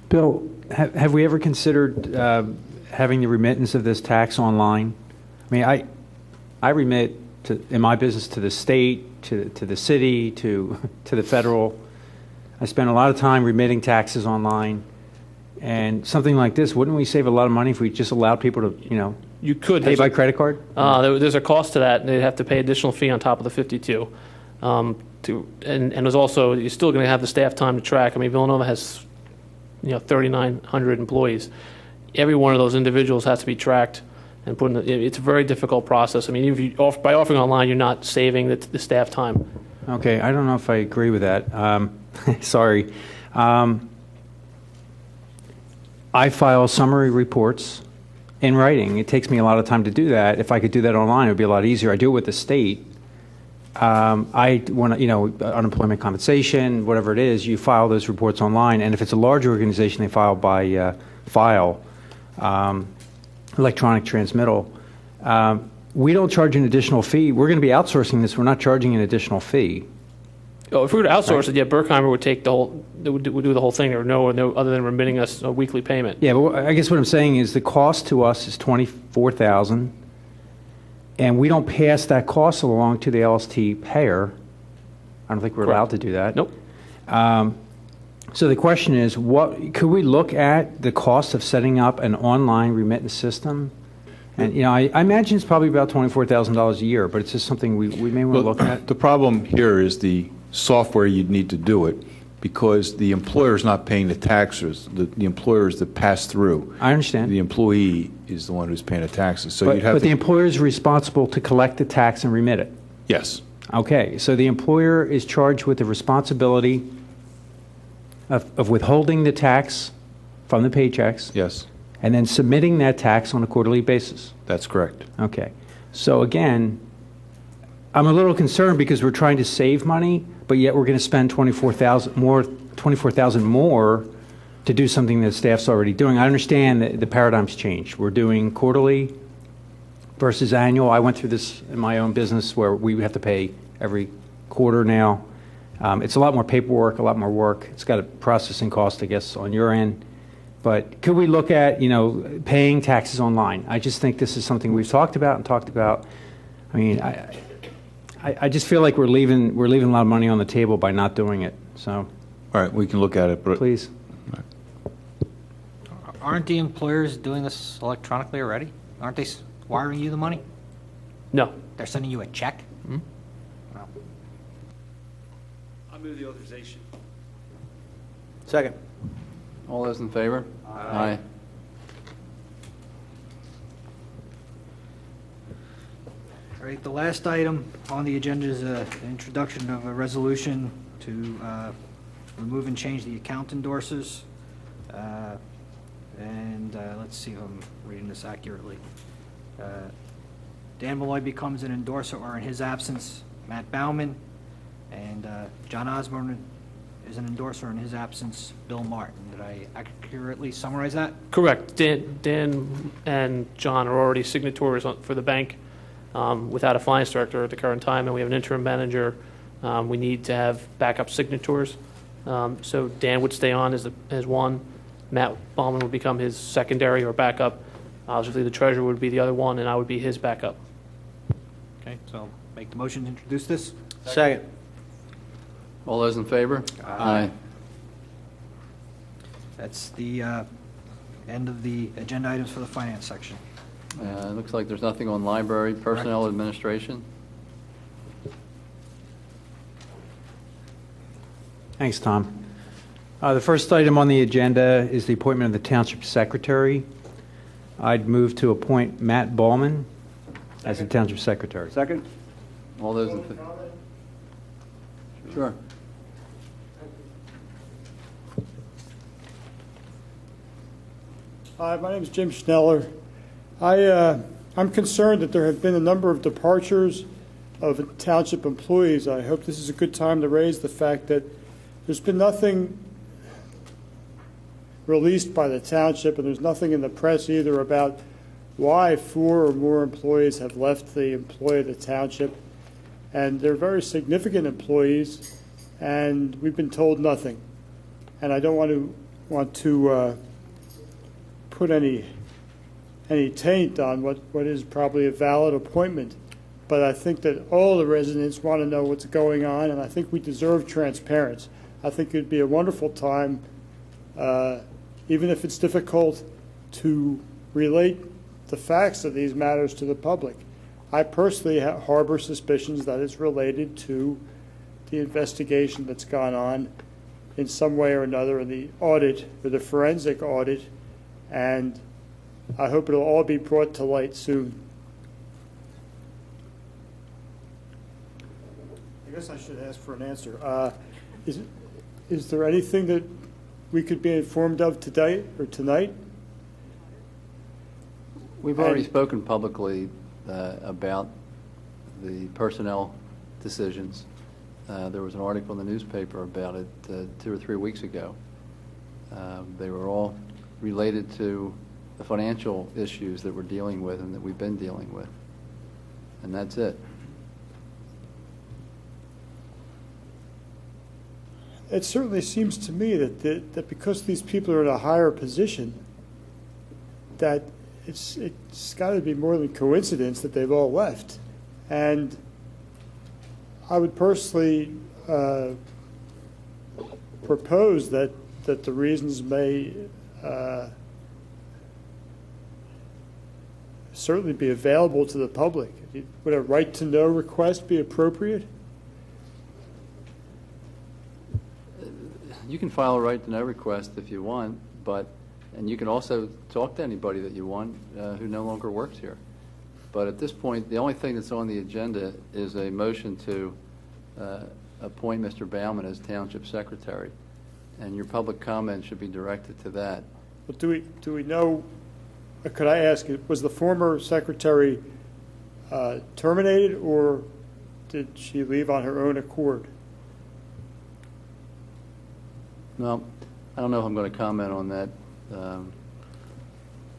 Bill, have we ever considered having the remittance of this tax online? I mean, I remit in my business to the state, to the city, to the federal. I spend a lot of time remitting taxes online. And something like this, wouldn't we save a lot of money if we just allowed people to, you could pay by credit card? There's a cost to that. They'd have to pay additional fee on top of the 52. And there's also, you're still going to have the staff time to track. I mean, Villanova has 3,900 employees. Every one of those individuals has to be tracked and put in. It's a very difficult process. I mean, even if by offering online, you're not saving the staff time. Okay, I don't know if I agree with that. Sorry. I file summary reports in writing. It takes me a lot of time to do that. If I could do that online, it would be a lot easier. I do it with the state. I want to, unemployment compensation, whatever it is, you file those reports online. And if it's a large organization, they file by electronic transmittal. We don't charge an additional fee. We're going to be outsourcing this. We're not charging an additional fee. Oh, if we were to outsource it, yeah, Berkheimer would take would do the whole thing. There would no other than remitting us a weekly payment. Yeah, but I guess what I'm saying is the cost to us is $24,000, and we don't pass that cost along to the LST payer. I don't think we're allowed to do that. Nope. So the question is, could we look at the cost of setting up an online remittance system? And I imagine it's probably about $24,000 a year, but it's just something we may want to look at. The problem here is the software you'd need to do it, because the employer is not paying the taxes. The employer is the pass-through. I understand. The employee is the one who's paying the taxes. So but the employer is responsible to collect the tax and remit it. Yes. Okay, so the employer is charged with the responsibility of withholding the tax from the paychecks. Yes. And then submitting that tax on a quarterly basis. That's correct. Okay. So again, I'm a little concerned because we're trying to save money, but yet we're going to spend $24,000 more to do something that staff's already doing. I understand that the paradigm's changed. We're doing quarterly versus annual. I went through this in my own business where we have to pay every quarter now. It's a lot more paperwork, a lot more work. It's got a processing cost, I guess, on your end. But could we look at, paying taxes online? I just think this is something we've talked about. I mean, I just feel like we're leaving a lot of money on the table by not doing it. So, all right, we can look at it. But please. Aren't the employers doing this electronically already? Aren't they wiring you the money? No. They're sending you a check? Mm-hmm. No. I move the authorization. Second. All those in favor? Aye. right, the last item on the agenda is an introduction of a resolution to remove and change the account endorsers. Let's see if I'm reading this accurately. Dan Malloy becomes an endorser, or in his absence, Matt Bauman, and John Osborne is an endorser, in his absence, Bill Martin. Did I accurately summarize that? Correct. Dan and John are already signatories for the bank without a finance director at the current time, and we have an interim manager. We need to have backup signatories. So Dan would stay on as one. Matt Bauman would become his secondary or backup. Obviously, the treasurer would be the other one, and I would be his backup. Okay, so make the motion to introduce this. Second. All those in favor? Aye. That's the end of the agenda items for the finance section. It looks like there's nothing on library, personnel administration. Thanks, Tom. The first item on the agenda is the appointment of the Township Secretary. I'd move to appoint Matt Bauman as the Township Secretary. Second? All those in favor? Sure. Hi, my name is Jim Schneller. I'm concerned that there have been a number of departures of township employees. I hope this is a good time to raise the fact that there's been nothing released by the township, and there's nothing in the press either about why 4 or more employees have left the employ of the township. And they're very significant employees, and we've been told nothing. And I don't want to put any taint on what is probably a valid appointment. But I think that all the residents want to know what's going on, and I think we deserve transparency. I think it'd be a wonderful time, even if it's difficult, to relate the facts of these matters to the public. I personally harbor suspicions that it's related to the investigation that's gone on in some way or another, in the audit, or the forensic audit, and I hope it'll all be brought to light soon. I guess I should ask for an answer. Is there anything that we could be informed of today or tonight? We've already spoken publicly about the personnel decisions. There was an article in the newspaper about it 2 or 3 weeks ago. They were all related to the financial issues that we're dealing with and that we've been dealing with. And that's it. It certainly seems to me that because these people are in a higher position, that it's got to be more than coincidence that they've all left. And I would personally propose that the reasons may certainly be available to the public. Would a right-to-know request be appropriate? You can file a right-to-know request if you want, and you can also talk to anybody that you want who no longer works here. But at this point, the only thing that's on the agenda is a motion to appoint Mr. Bauman as Township Secretary, and your public comment should be directed to that. But do we know? Could I ask? Was the former secretary terminated, or did she leave on her own accord? No, I don't know if I'm going to comment on that I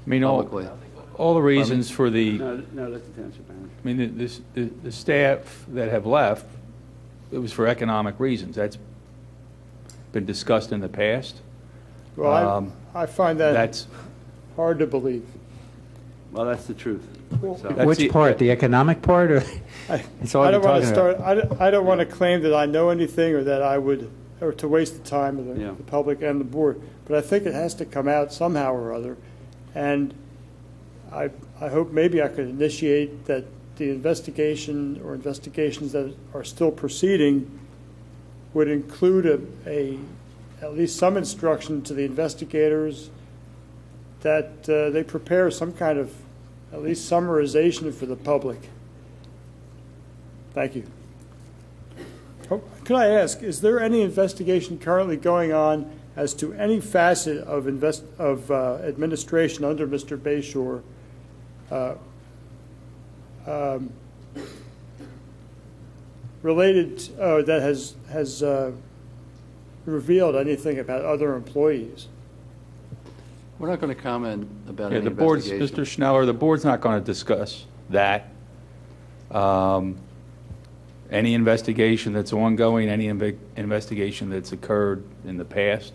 mean, publicly. all the reasons for the, No, that's the township manager. I mean, the staff that have left, it was for economic reasons. That's been discussed in the past. Well, I find that's hard to believe. Well, that's the truth. Which part? The economic part, or it's all I you're don't want to talking about? start. I don't want to claim that I know anything, or that I would, or to waste the time of the public and the board. But I think it has to come out somehow or other, and I hope maybe I could initiate that the investigation or investigations that are still proceeding would include at least some instruction to the investigators that they prepare some kind of at least summarization for the public Thank you. Oh, could I ask, is there any investigation currently going on as to any facet of administration under Mr. Bayshore related that has revealed anything about other employees? We're not going to comment about Yeah, any the board's, investigation. Mr. Schneller, the board's not going to discuss that. Any investigation that's ongoing, any investigation that's occurred in the past,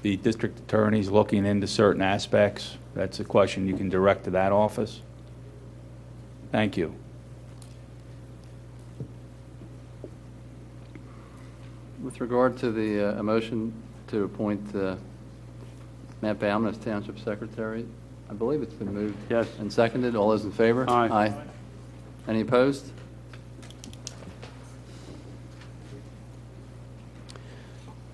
the district attorney's looking into certain aspects. That's a question you can direct to that office. Thank you. With regard to the motion to appoint Matt Bauman as Township Secretary, I believe it's been moved Yes. and seconded. All those in favor? Aye. Aye. Any opposed?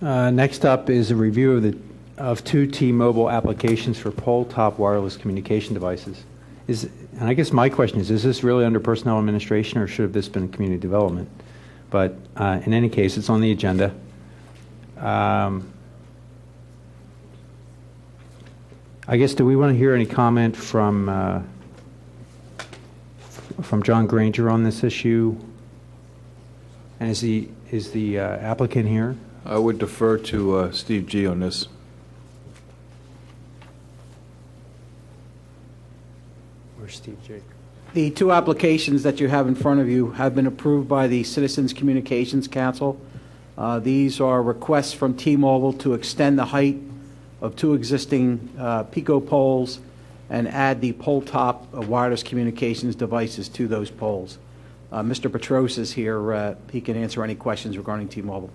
Next up is a review of two T-Mobile applications for pole-top wireless communication devices. And I guess my question is this really under personnel administration, or should have this been community development? But in any case, it's on the agenda. I guess, do we want to hear any comment from John Granger on this issue? And is the applicant here? I would defer to Steve G. on this. Where's Steve J.? The two applications that you have in front of you have been approved by the Citizens Communications Council. These are requests from T-Mobile to extend the height of two existing Pico poles and add the pole-top wireless communications devices to those poles. Mr. Petros is here. He can answer any questions regarding T-Mobile.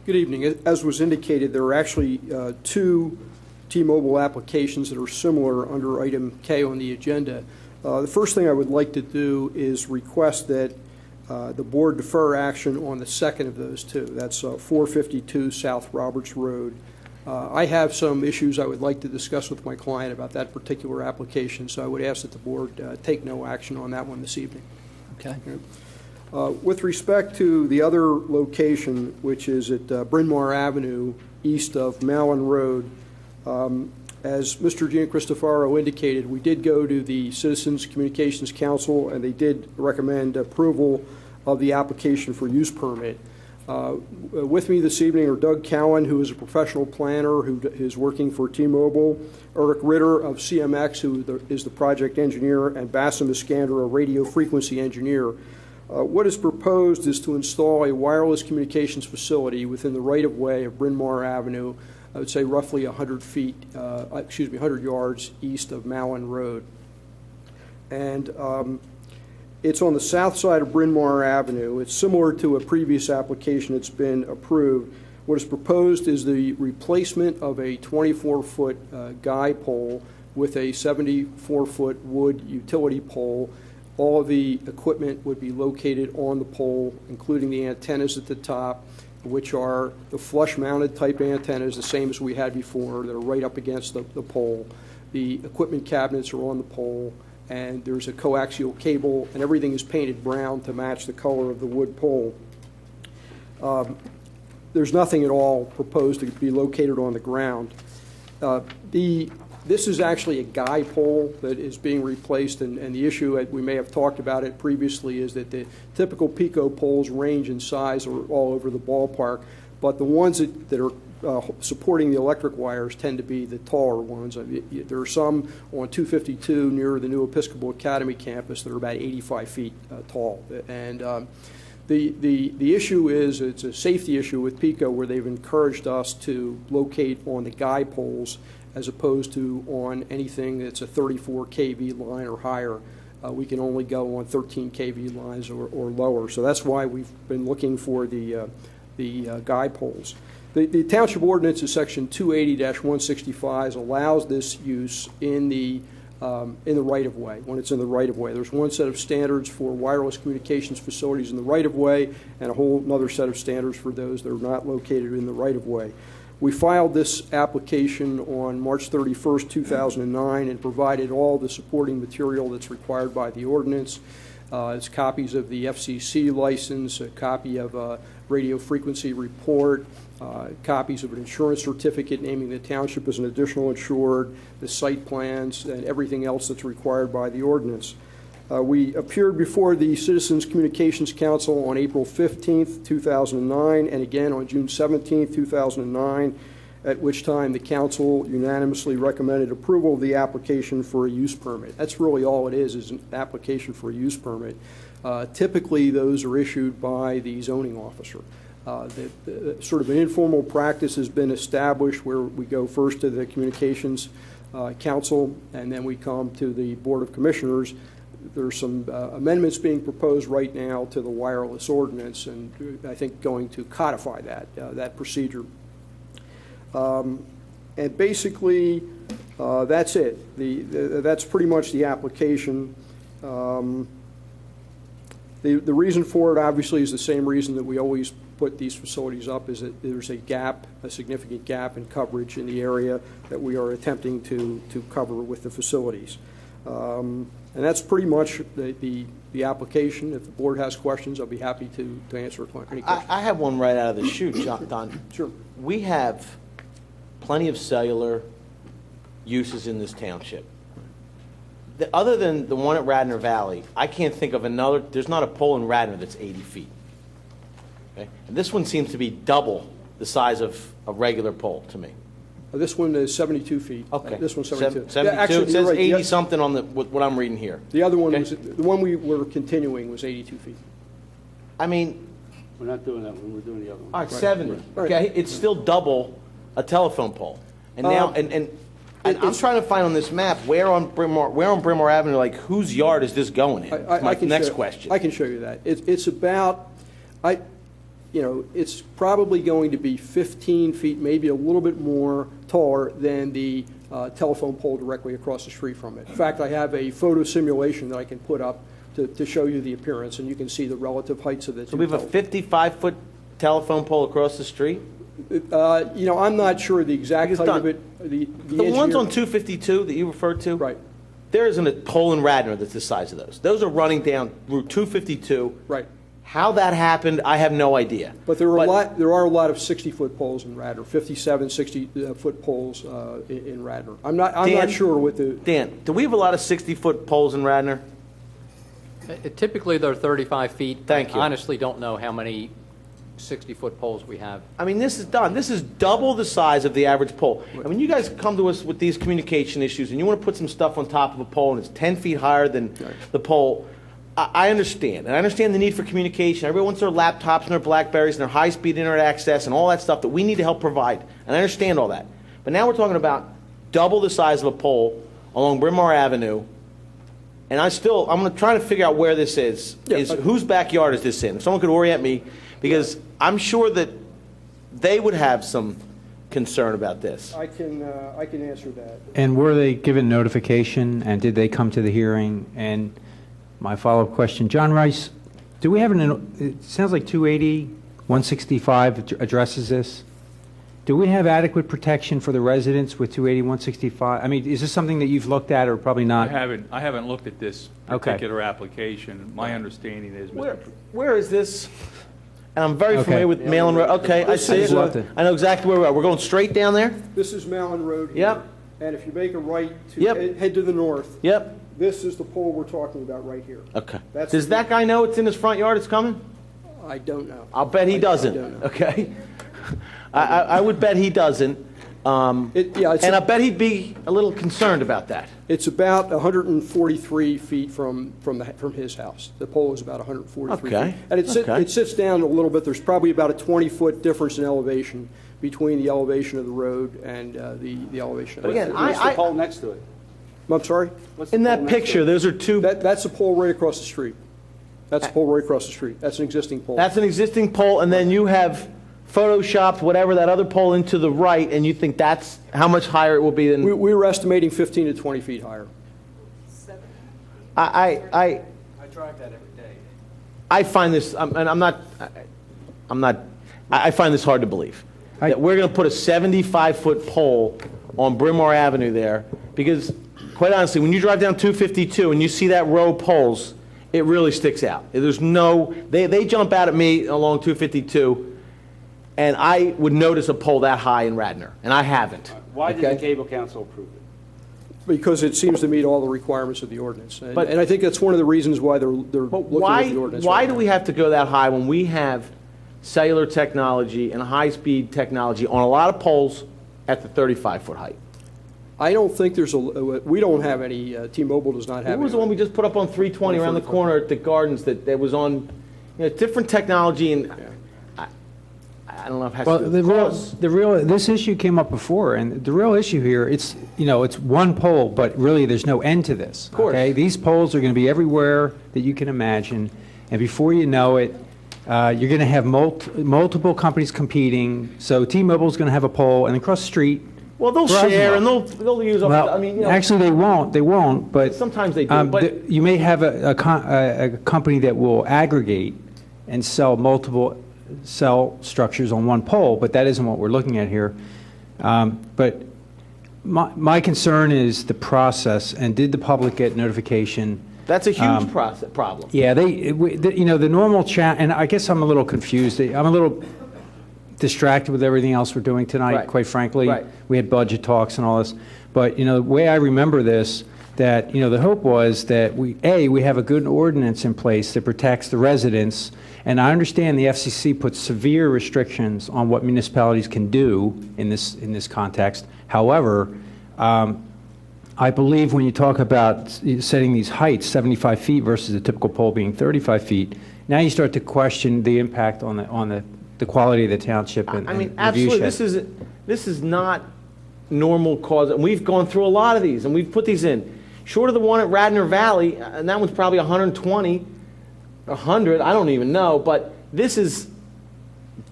Good evening. As was indicated, there are actually two T-Mobile applications that are similar under item K on the agenda. The first thing I would like to do is request that the board defer action on the second of those two. That's 452 South Roberts Road. I have some issues I would like to discuss with my client about that particular application, so I would ask that the board take no action on that one this evening. Okay. With respect to the other location, which is at Bryn Mawr Avenue, east of Malin Road, as Mr. Giancristofaro indicated, we did go to the Citizens Communications Council, and they did recommend approval of the application for use permit. With me this evening are Doug Cowan, who is a professional planner who is working for T-Mobile, Eric Ritter of CMX, who is the project engineer, and Bassam Iskander, a radio frequency engineer. What is proposed is to install a wireless communications facility within the right-of-way of Bryn Mawr Avenue, I would say roughly 100 yards east of Malin Road. And it's on the south side of Bryn Mawr Avenue. It's similar to a previous application that's been approved. What is proposed is the replacement of a 24-foot guy pole with a 74-foot wood utility pole. All of the equipment would be located on the pole, including the antennas at the top, which are the flush-mounted type antennas, the same as we had before, that are right up against the pole. The equipment cabinets are on the pole, and there's a coaxial cable, and everything is painted brown to match the color of the wood pole. There's nothing at all proposed to be located on the ground. This is actually a guy pole that is being replaced, and the issue, we may have talked about it previously, is that the typical Pico poles range in size all over the ballpark, but the ones that are supporting the electric wires tend to be the taller ones. There are some on 252 near the new Episcopal Academy campus that are about 85 feet tall. And the issue is, it's a safety issue with Pico, where they've encouraged us to locate on the guy poles as opposed to on anything that's a 34 kV line or higher. We can only go on 13 kV lines or lower. So that's why we've been looking for the guy poles. The Township Ordinance in Section 280-165 allows this use in the in the right-of-way, when it's in the right-of-way. There's one set of standards for wireless communications facilities in the right-of-way and a whole other set of standards for those that are not located in the right-of-way. We filed this application on March 31st, 2009, and provided all the supporting material that's required by the ordinance. It's copies of the FCC license, a copy of a radio frequency report, copies of an insurance certificate naming the township as an additional insured, the site plans, and everything else that's required by the ordinance. We appeared before the Citizens Communications Council on April 15th, 2009, and again on June 17th, 2009, at which time the council unanimously recommended approval of the application for a use permit. That's really all it is an application for a use permit. Typically, those are issued by the zoning officer. Sort of an informal practice has been established where we go first to the Communications Council, and then we come to the Board of Commissioners. There's some amendments being proposed right now to the wireless ordinance, and I think going to codify that procedure. And basically, that's it. That's pretty much the application. The reason for it, obviously, is the same reason that we always put these facilities up, is that there's a gap, a significant gap in coverage in the area that we are attempting to cover with the facilities. And that's pretty much the application. If the board has questions, I'll be happy to answer any questions. I have one right out of the chute, Don. Sure. We have plenty of cellular uses in this township. Other than the one at Radnor Valley, I can't think of another. There's not a pole in Radnor that's 80 feet. Okay? And this one seems to be double the size of a regular pole to me. This one is 72 feet. Okay. This one's 72. 72. Yeah, actually, it says right. 80 something on what I'm reading here. The other one okay? was, the one we were continuing was 82 feet. I mean, We're not doing that one, we're doing the other one. all right, 70. Right. Okay, it's still double a telephone pole. And now, and I'm trying to find on this map where on Bryn Avenue, like whose yard is this going in? That's my next question. I can show you that. It's about, it's probably going to be 15 feet, maybe a little bit more taller than the telephone pole directly across the street from it. In fact, I have a photo simulation that I can put up to show you the appearance, and you can see the relative heights of the two. So we have a 55-foot telephone pole across the street? I'm not sure the exact height of it. The ones on 252 that you referred to? Right. There isn't a pole in Radnor that's the size of those. Those are running down Route 252. Right. How that happened, I have no idea. But there are a lot of 60-foot poles in Radnor, 57, 60-foot poles in Radnor. I'm not sure what the... Dan, do we have a lot of 60-foot poles in Radnor? Typically, they're 35 feet. Thank you. I honestly don't know how many 60-foot poles we have. I mean, this is done. This is double the size of the average pole. I mean, you guys come to us with these communication issues, and you want to put some stuff on top of a pole, and it's 10 feet higher than the pole. I understand, and I understand the need for communication. Everyone wants their laptops and their BlackBerries and their high-speed internet access and all that stuff that we need to help provide, and I understand all that. But now we're talking about double the size of a pole along Bryn Avenue, and I'm trying to figure out where this is. Whose backyard is this in? If someone could orient me, because I'm sure that they would have some concern about this. I can answer that. And were they given notification, and did they come to the hearing? And my follow-up question, John Rice, do we have it sounds like 280, 165 addresses this. Do we have adequate protection for the residents with 280, 165? I mean, is this something that you've looked at or probably not? I haven't looked at this particular application. My understanding is, Where is this? And I'm very familiar with Malin Road. Okay, I see it. I know exactly where we are. We're going straight down there? This is Malin Road here. Yep. And if you make a right to head to the north, yep. This is the pole we're talking about right here. Okay. Does that guy know it's in his front yard, it's coming? I don't know. I'll bet he doesn't. I don't know. Okay. I would bet he doesn't. And I bet he'd be a little concerned about that. It's about 143 feet from his house. The pole is about 143 feet. And it sits down a little bit. There's probably about a 20-foot difference in elevation between the elevation of the road and the elevation of the road. What's the pole next to it? I'm sorry? In that picture, those are two... That's a pole right across the street. That's a pole right across the street. That's an existing pole. That's an existing pole, and then you have photoshopped whatever that other pole into the right, and you think that's how much higher it will be than... We were estimating 15 to 20 feet higher. I drive that every day. I find this, I find this hard to believe. That we're going to put a 75-foot pole on Bryn Mawr Avenue there, because, quite honestly, when you drive down 252 and you see that row of poles, it really sticks out. There's no, they jump out at me along 252, and I would notice a pole that high in Radnor, and I haven't. Why did the Cable Council approve it? Because it seems to meet all the requirements of the ordinance. And I think that's one of the reasons why they're looking at the ordinance. Why do we have to go that high when we have cellular technology and high-speed technology on a lot of poles at the 35-foot height? I don't think there's we don't have any, T-Mobile does not have any. What was the one we just put up on 320 around the corner at the Gardens that was on, different technology, and I don't know if it has to do with cost. This issue came up before, and the real issue here, it's one pole, but really there's no end to this. Of course. Okay? These poles are going to be everywhere that you can imagine, and before you know it, you're going to have multiple companies competing. So T-Mobile's going to have a pole, and across the street, well, they'll share and they'll use up. Well, actually, they won't. But sometimes they do. But you may have a company that will aggregate and sell multiple cell structures on one pole, but that isn't what we're looking at here. But my concern is the process, and did the public get notification? That's a huge problem. Yeah, the normal chat, and I guess I'm a little confused. I'm a little distracted with everything else we're doing tonight, quite frankly. Right. We had budget talks and all this. But, the way I remember this, that, the hope was that we have a good ordinance in place that protects the residents. And I understand the FCC puts severe restrictions on what municipalities can do in this context. However, I believe when you talk about setting these heights, 75 feet versus a typical pole being 35 feet, now you start to question the impact on the quality of the township and absolutely. This is not normal cause. And we've gone through a lot of these, and we've put these in. Short of the one at Radnor Valley, and that one's probably 120, 100, I don't even know, but this is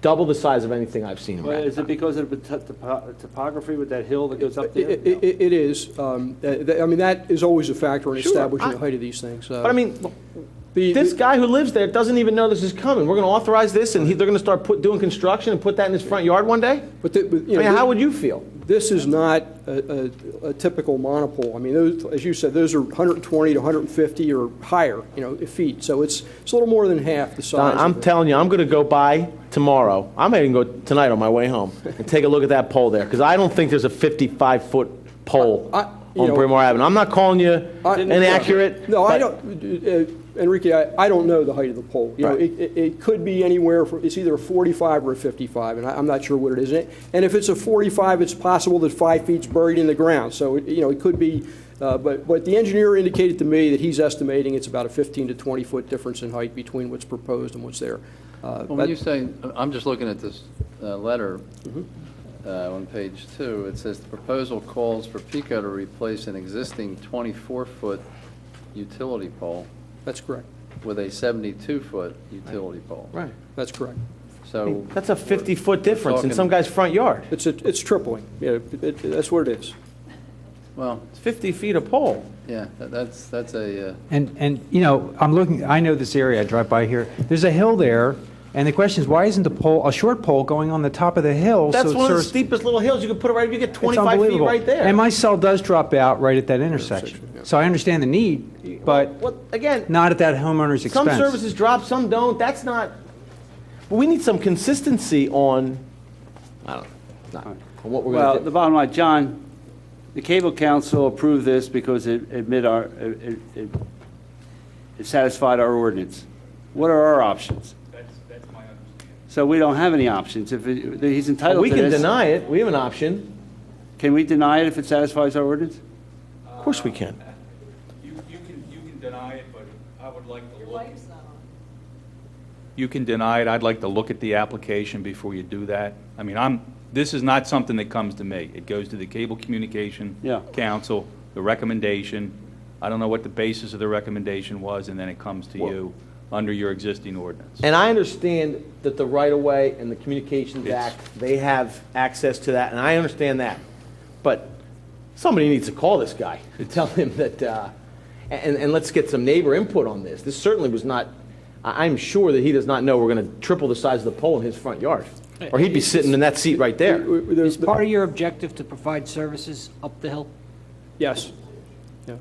double the size of anything I've seen in Radnor. Is it because of the topography with that hill that goes up there? It is. That is always a factor in establishing the height of these things. But this guy who lives there doesn't even know this is coming. We're going to authorize this, and they're going to start doing construction and put that in his front yard one day? How would you feel? This is not a typical monopole. Those, as you said, those are 120 to 150 or higher, feet. So it's a little more than half the size. Don, I'm telling you, I'm going to go by tomorrow. I may even go tonight on my way home and take a look at that pole there, because I don't think there's a 55-foot pole on Bryn Mawr Avenue. I'm not calling you inaccurate. No, I don't. Enrique, I don't know the height of the pole. It could be anywhere from, it's either a 45 or a 55, and I'm not sure what it is. And if it's a 45, it's possible that 5 feet's buried in the ground. So, it could be, but the engineer indicated to me that he's estimating it's about a 15 to 20 foot difference in height between what's proposed and what's there. When you say, I'm just looking at this letter on page 2, it says the proposal calls for PECO to replace an existing 24-foot utility pole. That's correct. With a 72-foot utility pole. Right. That's correct. So that's a 50-foot difference in some guy's front yard. It's tripling. Yeah, that's what it is. Well, it's 50 feet a pole. Yeah, that's a. And I'm looking. I know this area. I drive by here. There's a hill there, and the question is, why isn't a short pole going on the top of the hill? That's one of the steepest little hills you could put it right. You get 25 feet right there. And my cell does drop out right at that intersection. So I understand the need, but again, not at that homeowner's expense. Some services drop, some don't. That's not. But we need some consistency on. I don't know. On what we're going to do. The bottom line, John, the Cable Council approved this because it satisfied our ordinance. What are our options? That's my understanding. So we don't have any options. If he's entitled to this. We can deny it. We have an option. Can we deny it if it satisfies our ordinance? Of course we can. You can deny it, but I would like to look. You can deny it. I'd like to look at the application before you do that. This is not something that comes to me. It goes to the Cable Communication Council, the recommendation. I don't know what the basis of the recommendation was, and then it comes to you under your existing ordinance. And I understand that the right-of-way and the Communications Act, they have access to that, and I understand that. But somebody needs to call this guy and tell him that, and let's get some neighbor input on this. This certainly was not, I'm sure that he does not know we're going to triple the size of the pole in his front yard. Or he'd be sitting in that seat right there. Is part of your objective to provide services up the hill? Yes. Yeah.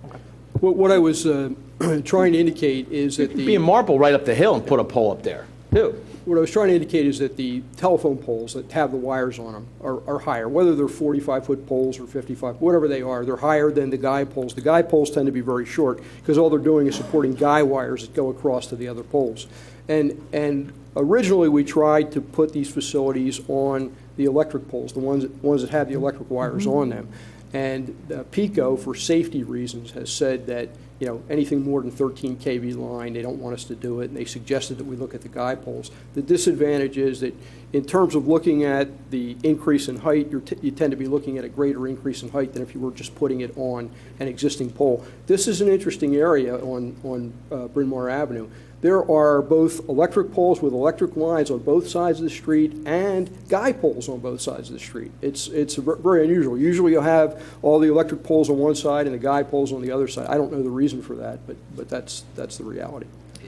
What I was trying to indicate is that Be a marble right up the hill and put a pole up there, too. What I was trying to indicate is that the telephone poles that have the wires on them are higher, whether they're 45-foot poles or 55, whatever they are, they're higher than the guy poles. The guy poles tend to be very short because all they're doing is supporting guy wires that go across to the other poles. And originally we tried to put these facilities on the electric poles, the ones that have the electric wires on them. And PICO, for safety reasons, has said that, you know, anything more than 13 kV line, they don't want us to do it, and they suggested that we look at the guy poles. The disadvantage is that in terms of looking at the increase in height, you tend to be looking at a greater increase in height than if you were just putting it on an existing pole. This is an interesting area on Bryn Mawr Avenue. There are both electric poles with electric lines on both sides of the street and guy poles on both sides of the street. It's very unusual. Usually you'll have all the electric poles on one side and the guy poles on the other side. I don't know the reason for that, but that's the reality.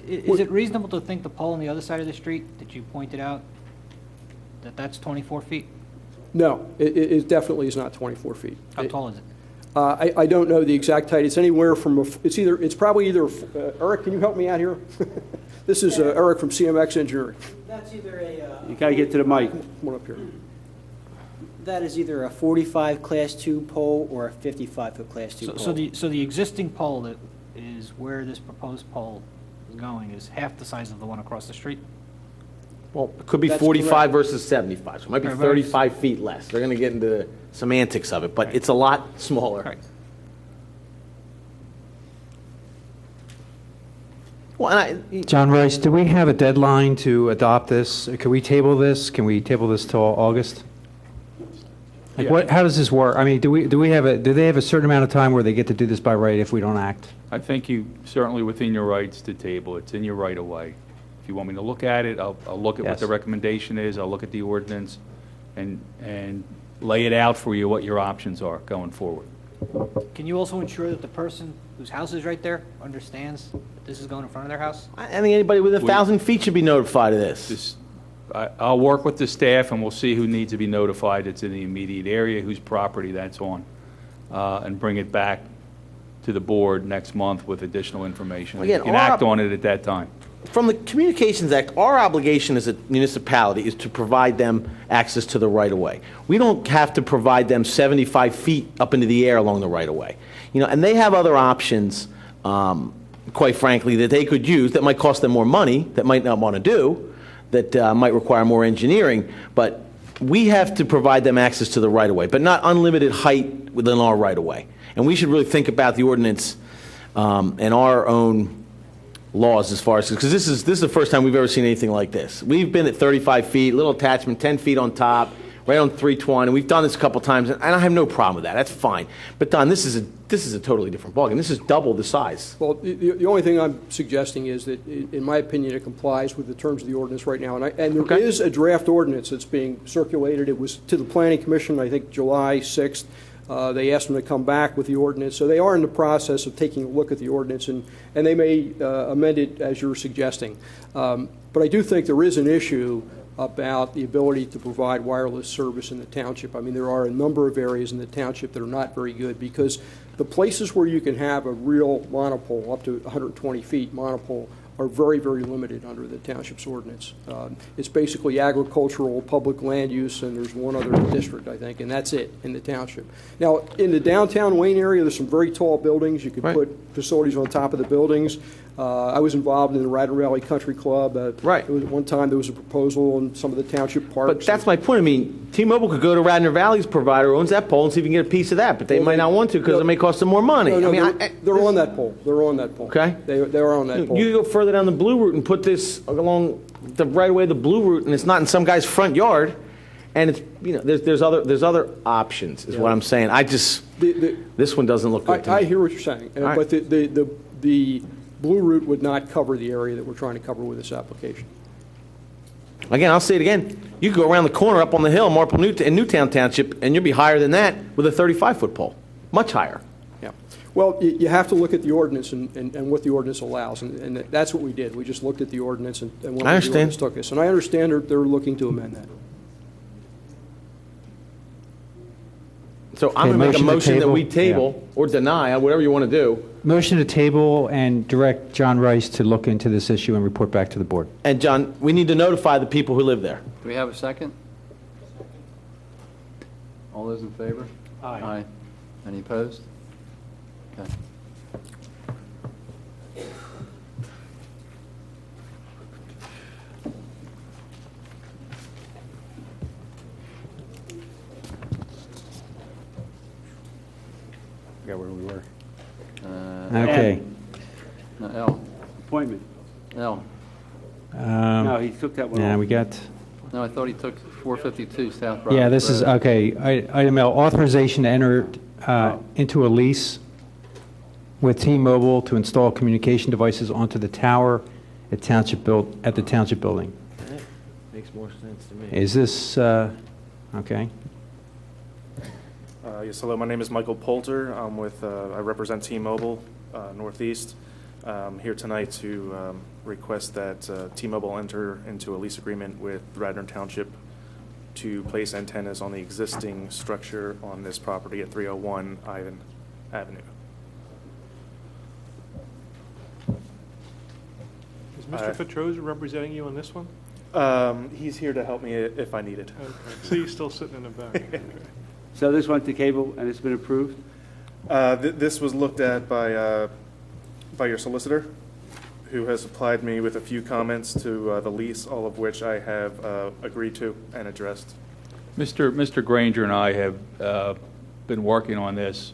Is it reasonable to think the pole on the other side of the street that you pointed out, that's 24 feet? No, it definitely is not 24 feet. How tall is it? I don't know the exact height. It's anywhere from, it's probably either, Eric, can you help me out here? This is Eric from CMX Engineering. That's either a... You got to get to the mic. Come on up here. That is either a 45 Class 2 pole or a 55-foot Class 2 pole. So the existing pole that is where this proposed pole is going is half the size of the one across the street? Well, it could be That's 45 correct. versus 75, so it might be 35 feet less. They're going to get into the semantics of it, but it's a lot smaller. Right. Well, and John Rice, do we have a deadline to adopt this? Can we table this? Can we table this till August? Like, Yeah. how does this work? I mean, do they have a certain amount of time where they get to do this by right if we don't act? I think you certainly within your rights to table. It's in your right of way. If you want me to look at it, I'll look at what Yes. the recommendation is, I'll look at the ordinance, and lay it out for you what your options are going forward. Can you also ensure that the person whose house is right there understands that this is going in front of their house? I think anybody within 1,000 feet should be notified of this. I'll work with the staff, and we'll see who needs to be notified that's in the immediate area, whose property that's on, and bring it back to the board next month with additional information. Again, You can act on it at that time. From the Communications Act, our obligation as a municipality is to provide them access to the right-of-way. We don't have to provide them 75 feet up into the air along the right-of-way. You know, and they have other options, quite frankly, that they could use that might cost them more money, that might not want to do, that might require more engineering, but we have to provide them access to the right-of-way, but not unlimited height within our right-of-way. And we should really think about the ordinance and our own laws as far as, because this is the first time we've ever seen anything like this. We've been at 35 feet, little attachment, 10 feet on top, right on 320. We've done this a couple times, and I have no problem with that. That's fine. But Don, this is a totally different ballgame. This is double the size. Well, the only thing I'm suggesting is that, in my opinion, it complies with the terms of the ordinance right now. And there is a draft ordinance that's being circulated. It was to the Planning Commission, I think, July 6th. They asked them to come back with the ordinance. So they are in the process of taking a look at the ordinance, and they may amend it as you're suggesting. But I do think there is an issue about the ability to provide wireless service in the township. I mean, there are a number of areas in the township that are not very good because the places where you can have a real monopole, up to 120 feet monopole, are very, very limited under the township's ordinance. It's basically agricultural, public land use, and there's one other district, I think, and that's it in the township. Now, in the downtown Wayne area, there's some very tall buildings. You could put facilities on top of the buildings. I was involved in the Radnor Valley Country Club. Right. One time there was a proposal on some of the township parks. But that's my point. I mean, T-Mobile could go to Radnor Valley's provider who owns that pole and see if you can get a piece of that, but they might not want to because it may cost them more money. No, they're on that pole. They're on that pole. Okay. They're on that pole. You go further down the Blue Route and put this along the right away the Blue Route, and it's not in some guy's front yard, and it's there's other options is what I'm saying. This one doesn't look good to me. I hear what you're saying, Right. but the Blue Route would not cover the area that we're trying to cover with this application. Again, I'll say it again. You could go around the corner up on the hill, in Newtown Township, and you'll be higher than that with a 35-foot pole. Much higher. Yeah. Well, you have to look at the ordinance and what the ordinance allows, and that's what we did. We just looked at the ordinance and what the ordinance took us. And I understand they're looking to amend that. So I'm going to make a motion that we table or deny, whatever you want to do. Motion to table and direct John Rice to look into this issue and report back to the board. And John, we need to notify the people who live there. Do we have a second? All those in favor? Aye. Any opposed? Okay. Forgot where we were. Okay. No, L. Appointment. L. No, he took that one Yeah, off. we got... No, I thought he took 452 South Rock. Yeah, this is, okay. Item L, authorization to enter into a lease with T-Mobile to install communication devices onto the tower at the Township building. That makes more sense to me. Is this, okay? Yes, hello, my name is Michael Poulter. I'm with, I represent T-Mobile Northeast. Here tonight to request that T-Mobile enter into a lease agreement with Radnor Township to place antennas on the existing structure on this property at 301 Ivan Avenue. Is Mr. Petroza representing you on this one? He's here to help me if I need it. Okay. So he's still sitting in the back. So this went to cable and it's been approved? This was looked at by your solicitor, who has supplied me with a few comments to the lease, all of which I have agreed to and addressed. Mr. Granger and I have been working on this.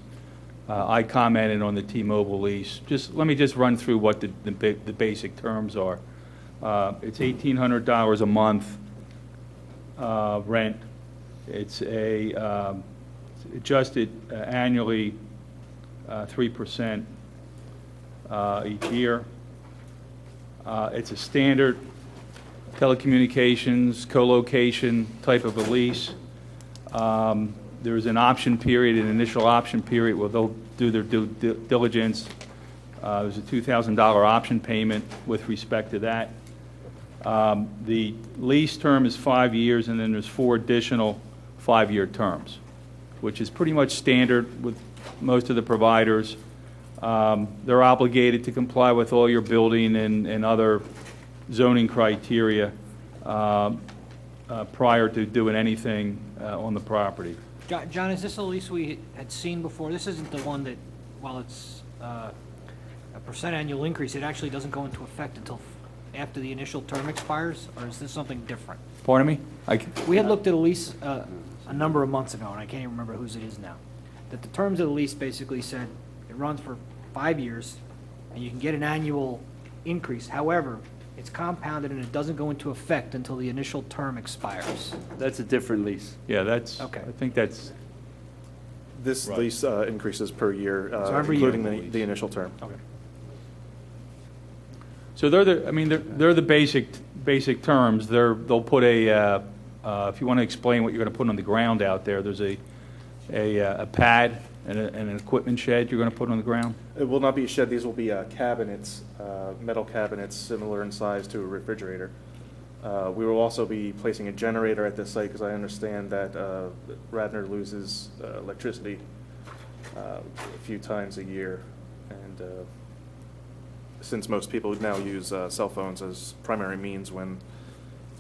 I commented on the T-Mobile lease. Let me just run through what the basic terms are. It's $1,800 a month rent. It's adjusted annually 3% each year. It's a standard telecommunications, co-location type of a lease. There's an option period, an initial option period where they'll do their due diligence. There's a $2,000 option payment with respect to that. The lease term is 5 years, and then there's 4 additional 5-year terms, which is pretty much standard with most of the providers. They're obligated to comply with all your building and other zoning criteria prior to doing anything on the property. John, is this a lease we had seen before? This isn't the one that, while it's a percent annual increase, it actually doesn't go into effect until after the initial term expires, or is this something different? Pardon me? We had looked at a lease a number of months ago, and I can't even remember whose it is now, that the terms of the lease basically said it runs for 5 years, and you can get an annual increase. However, it's compounded and it doesn't go into effect until the initial term expires. That's a different lease. Yeah, that's, okay. I think that's... This lease increases per year, So every including year. the initial term. Okay. So they're the basic terms. They'll put a, if you want to explain what you're going to put on the ground out there, there's a pad and an equipment shed you're going to put on the ground? It will not be a shed. These will be cabinets, metal cabinets similar in size to a refrigerator. We will also be placing a generator at this site because I understand that Radnor loses electricity a few times a year. And since most people now use cell phones as primary means when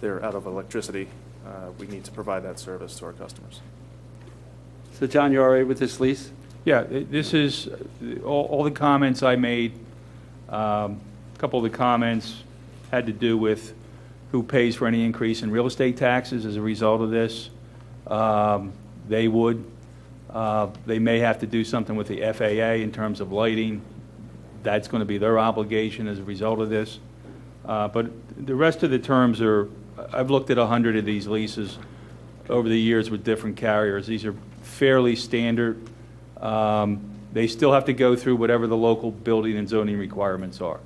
they're out of electricity, we need to provide that service to our customers. So John, you're all right with this lease? Yeah, this is, all the comments I made, a couple of the comments had to do with who pays for any increase in real estate taxes as a result of this. They would. They may have to do something with the FAA in terms of lighting. That's going to be their obligation as a result of this. But the rest of the terms are, I've looked at 100 of these leases over the years with different carriers. These are fairly standard. They still have to go through whatever the local building and zoning requirements are.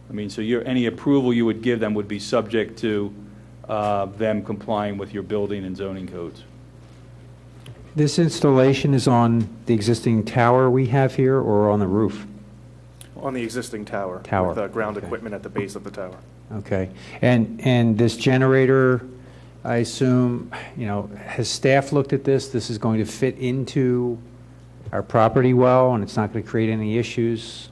I mean, so any approval you would give them would be subject to them complying with your building and zoning codes. This installation is on the existing tower we have here or on the roof? On the existing tower. Tower. With ground Okay. equipment at the base of the tower. Okay. And this generator, I assume, has staff looked at this? This is going to fit into our property well, and it's not going to create any issues?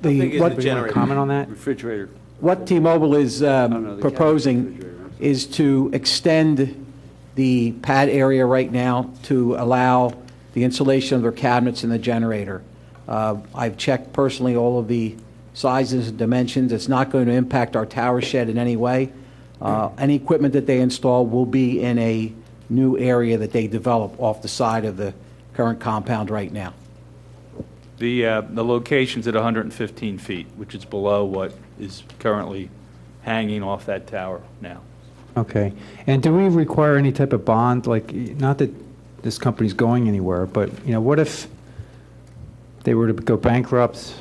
How big is What, the do you want to generator? comment on that? Refrigerator. What T-Mobile is no, the proposing refrigerator. is to extend the pad area right now to allow the installation of their cabinets and the generator. I've checked personally all of the sizes and dimensions. It's not going to impact our tower shed in any way. Any equipment that they install will be in a new area that they develop off the side of the current compound right now. The location's at 115 feet, which is below what is currently hanging off that tower now. Okay. And do we require any type of bond? Like, not that this company's going anywhere, but, what if they were to go bankrupt?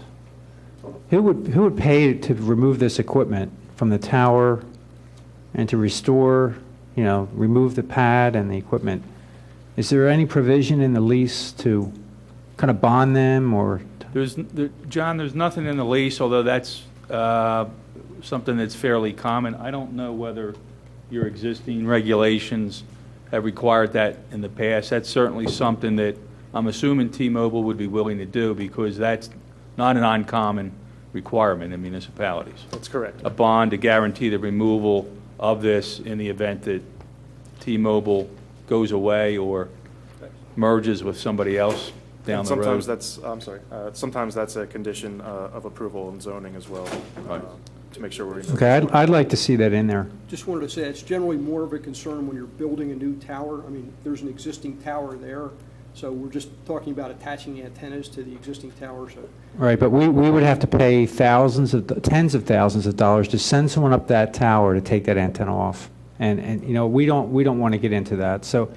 Who would pay to remove this equipment from the tower and to restore, remove the pad and the equipment? Is there any provision in the lease to kind of bond them or? John, there's nothing in the lease, although that's something that's fairly common. I don't know whether your existing regulations have required that in the past. That's certainly something that I'm assuming T-Mobile would be willing to do, because that's not an uncommon requirement in municipalities. That's correct. A bond to guarantee the removal of this in the event that T-Mobile goes away or merges with somebody else down And the road. sometimes that's, sometimes that's a condition of approval and zoning as well, to make sure we're. Okay, I'd like to see that in there. Just wanted to say, it's generally more of a concern when you're building a new tower. I mean, there's an existing tower there, so we're just talking about attaching antennas to the existing tower, so. Right, but we would have to pay tens of thousands of dollars to send someone up that tower to take that antenna off. And we don't want to get into that, so.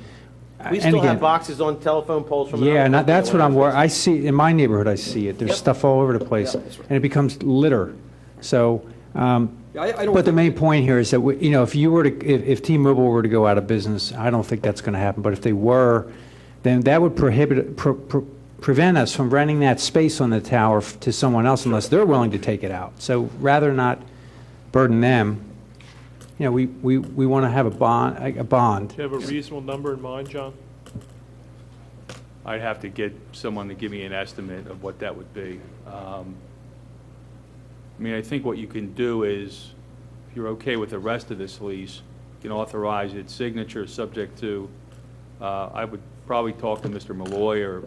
We and still again, have boxes on telephone poles from. yeah, another that's what company. I'm worried. I see, in my neighborhood, I see it. There's stuff all over the place, and it becomes litter. So, I don't but the main point here is that, if T-Mobile were to go out of business, I don't think that's going to happen, but if they were, then that would prevent us from renting that space on the tower to someone else unless they're willing to take it out. So rather not burden them, we want to have a bond. Do you have a reasonable number in mind, John? I'd have to get someone to give me an estimate of what that would be. I think what you can do is, if you're okay with the rest of this lease, you can authorize its signature subject to, I would probably talk to Mr. Malloy or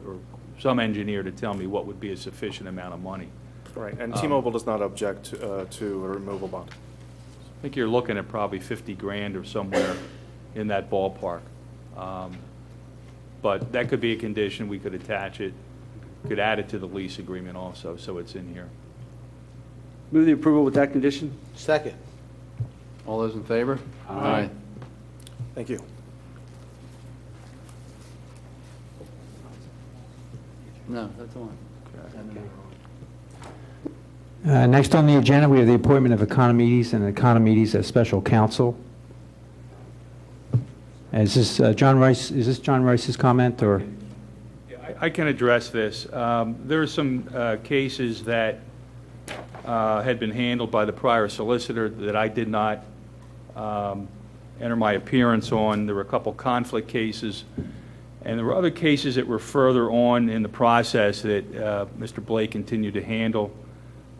some engineer to tell me what would be a sufficient amount of money. Right, and T-Mobile does not object to a removal bond. I think you're looking at probably 50 grand or somewhere in that ballpark. But that could be a condition. We could attach it, could add it to the lease agreement also, so it's in here. Move the approval with that condition? Second. All those in favor? Aye. Thank you. No, that's the one. Next on the agenda, we have the appointment of Economides and Economides as special counsel. Is this John Rice? Is this John Rice's comment, or? I can address this. There are some cases that had been handled by the prior solicitor that I did not enter my appearance on. There were a couple conflict cases, and there were other cases that were further on in the process that Mr. Blake continued to handle.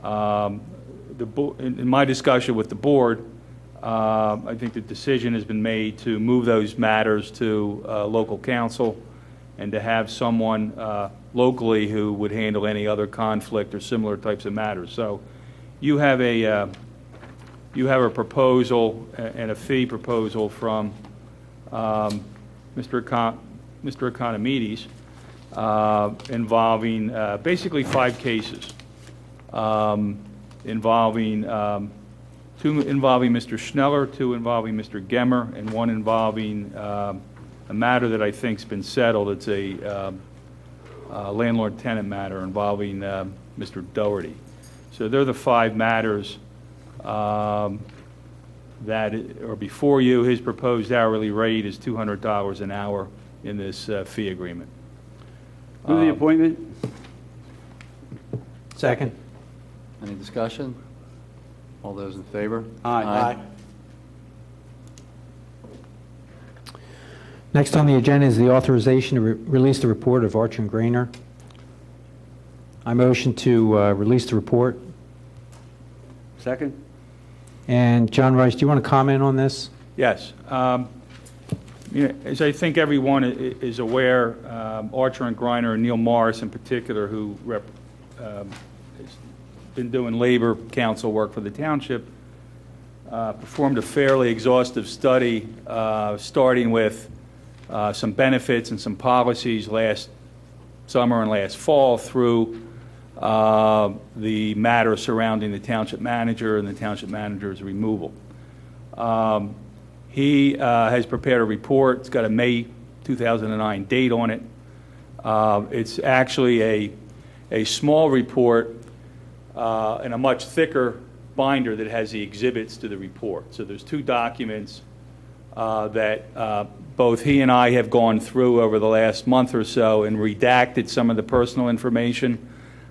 In my discussion with the board, I think the decision has been made to move those matters to local counsel and to have someone locally who would handle any other conflict or similar types of matters. So you have a proposal and a fee proposal from Mr. Economides involving basically 5 cases. Involving two involving Mr. Schneller, 2 involving Mr. Gemmer, and 1 involving a matter that I think's been settled. It's a landlord-tenant matter involving Mr. Doherty. So they're the 5 matters that are before you. His proposed hourly rate is $200 an hour in this fee agreement. Move the appointment. Second. Any discussion? All those in favor? Aye. Next on the agenda is the authorization to release the report of Archer and Grainer. I motion to release the report. Second. And John Rice, do you want to comment on this? Yes. As I think everyone is aware, Archer and Greiner and Neil Morris in particular, who has been doing labor council work for the township, performed a fairly exhaustive study starting with some benefits and some policies last summer and last fall through the matter surrounding the township manager and the township manager's removal. He has prepared a report. It's got a May 2009 date on it. It's actually a small report and a much thicker binder that has the exhibits to the report. So there's two documents that both he and I have gone through over the last month or so and redacted some of the personal information.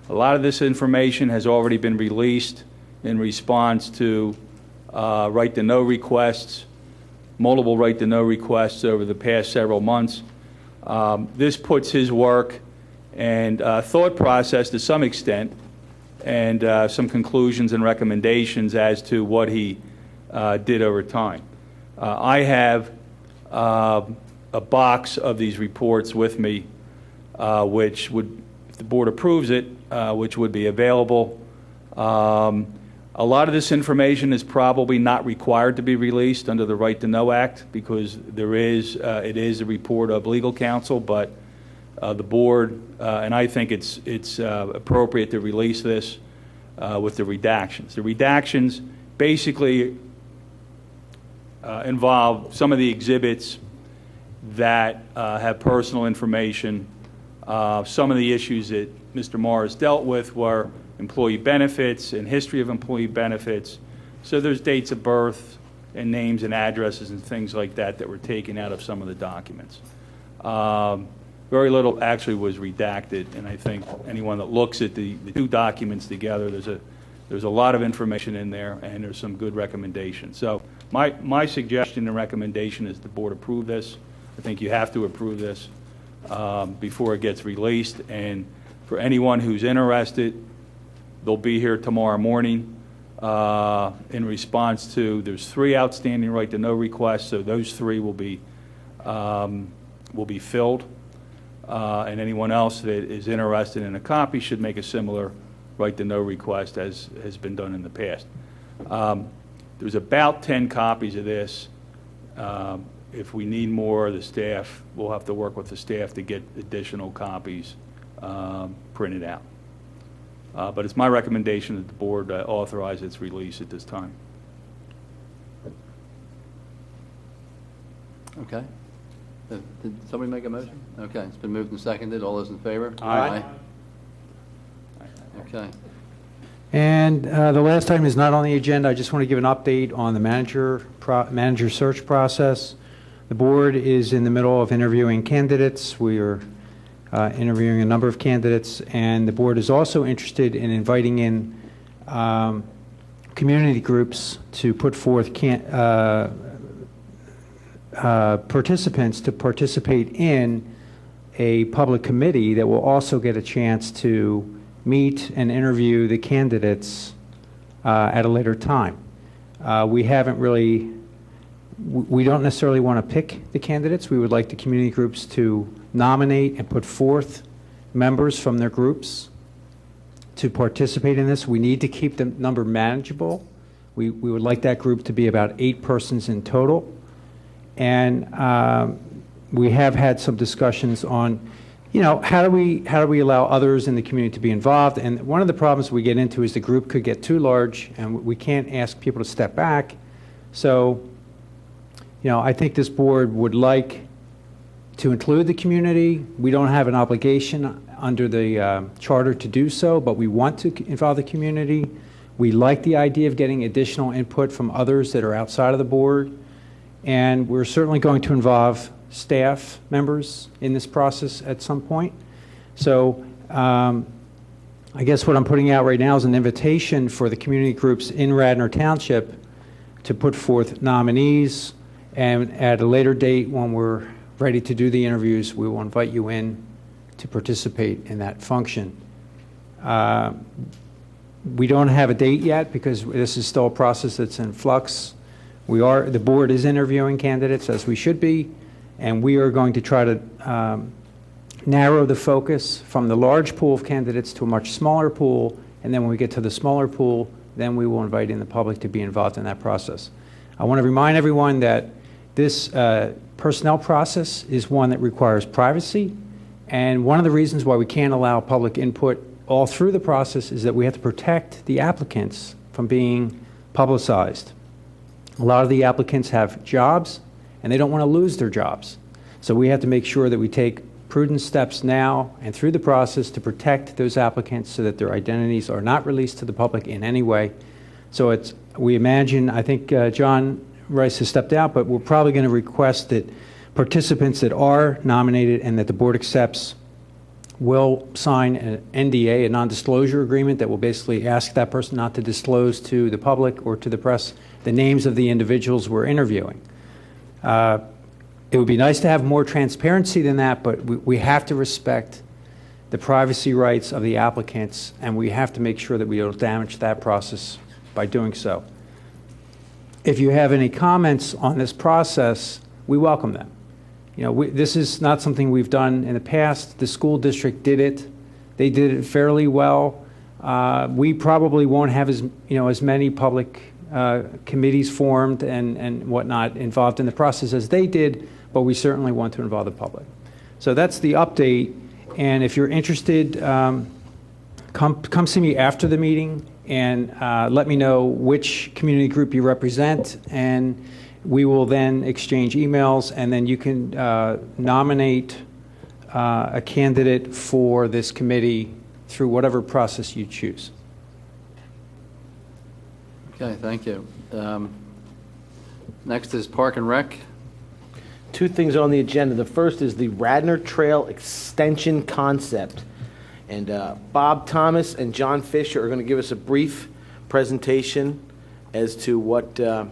A lot of this information has already been released in response to right-to-know requests, multiple right-to-know requests over the past several months. This puts his work and thought process to some extent and some conclusions and recommendations as to what he did over time. I have a box of these reports with me, which would, if the board approves it, which would be available. A lot of this information is probably not required to be released under the Right to Know Act because it is a report of legal counsel, but the board, and I think it's appropriate to release this with the redactions. The redactions basically involve some of the exhibits that have personal information. Some of the issues that Mr. Morris dealt with were employee benefits and history of employee benefits. So there's dates of birth and names and addresses and things like that that were taken out of some of the documents. Very little actually was redacted, and I think anyone that looks at the two documents together, there's a lot of information in there, and there's some good recommendations. So my suggestion and recommendation is the board approve this. I think you have to approve this before it gets released, and for anyone who's interested, they'll be here tomorrow morning in response to, there's 3 outstanding right-to-know requests, so those 3 will be filled. And anyone else that is interested in a copy should make a similar right-to-know request as has been done in the past. There's about 10 copies of this. If we need more, the staff, we'll have to work with the staff to get additional copies printed out. But it's my recommendation that the board authorize its release at this time. Okay. Did somebody make a motion? Okay, it's been moved and seconded. All those in favor? Aye. Okay. And the last item is not on the agenda. I just want to give an update on the manager search process. The board is in the middle of interviewing candidates. We are interviewing a number of candidates, and the board is also interested in inviting in community groups to put forth participants to participate in a public committee that will also get a chance to meet and interview the candidates at a later time. We don't necessarily want to pick the candidates. We would like the community groups to nominate and put forth members from their groups to participate in this. We need to keep the number manageable. We would like that group to be about 8 persons in total. And we have had some discussions on, how do we allow others in the community to be involved? And one of the problems we get into is the group could get too large, and we can't ask people to step back. So, I think this board would like to include the community. We don't have an obligation under the charter to do so, but we want to involve the community. We like the idea of getting additional input from others that are outside of the board. And we're certainly going to involve staff members in this process at some point. So I guess what I'm putting out right now is an invitation for the community groups in Radnor Township to put forth nominees, and at a later date when we're ready to do the interviews, we will invite you in to participate in that function. We don't have a date yet because this is still a process that's in flux. The board is interviewing candidates, as we should be, and we are going to try to narrow the focus from the large pool of candidates to a much smaller pool, and then when we get to the smaller pool, then we will invite in the public to be involved in that process. I want to remind everyone that this personnel process is one that requires privacy, and one of the reasons why we can't allow public input all through the process is that we have to protect the applicants from being publicized. A lot of the applicants have jobs, and they don't want to lose their jobs. So we have to make sure that we take prudent steps now and through the process to protect those applicants so that their identities are not released to the public in any way. So we imagine, I think John Rice has stepped out, but we're probably going to request that participants that are nominated and that the board accepts will sign an NDA, a non-disclosure agreement, that will basically ask that person not to disclose to the public or to the press the names of the individuals we're interviewing. It would be nice to have more transparency than that, but we have to respect the privacy rights of the applicants, and we have to make sure that we don't damage that process by doing so. If you have any comments on this process, we welcome them. You know, this is not something we've done in the past. The school district did it. They did it fairly well. We probably won't have as many public committees formed and whatnot involved in the process as they did, but we certainly want to involve the public. So that's the update, and if you're interested, come see me after the meeting and let me know which community group you represent, and we will then exchange emails, and then you can nominate a candidate for this committee through whatever process you choose. Okay, thank you. Next is Park and Rec. Two things on the agenda. The first is the Radnor Trail Extension Concept. And Bob Thomas and John Fisher are going to give us a brief presentation as to what the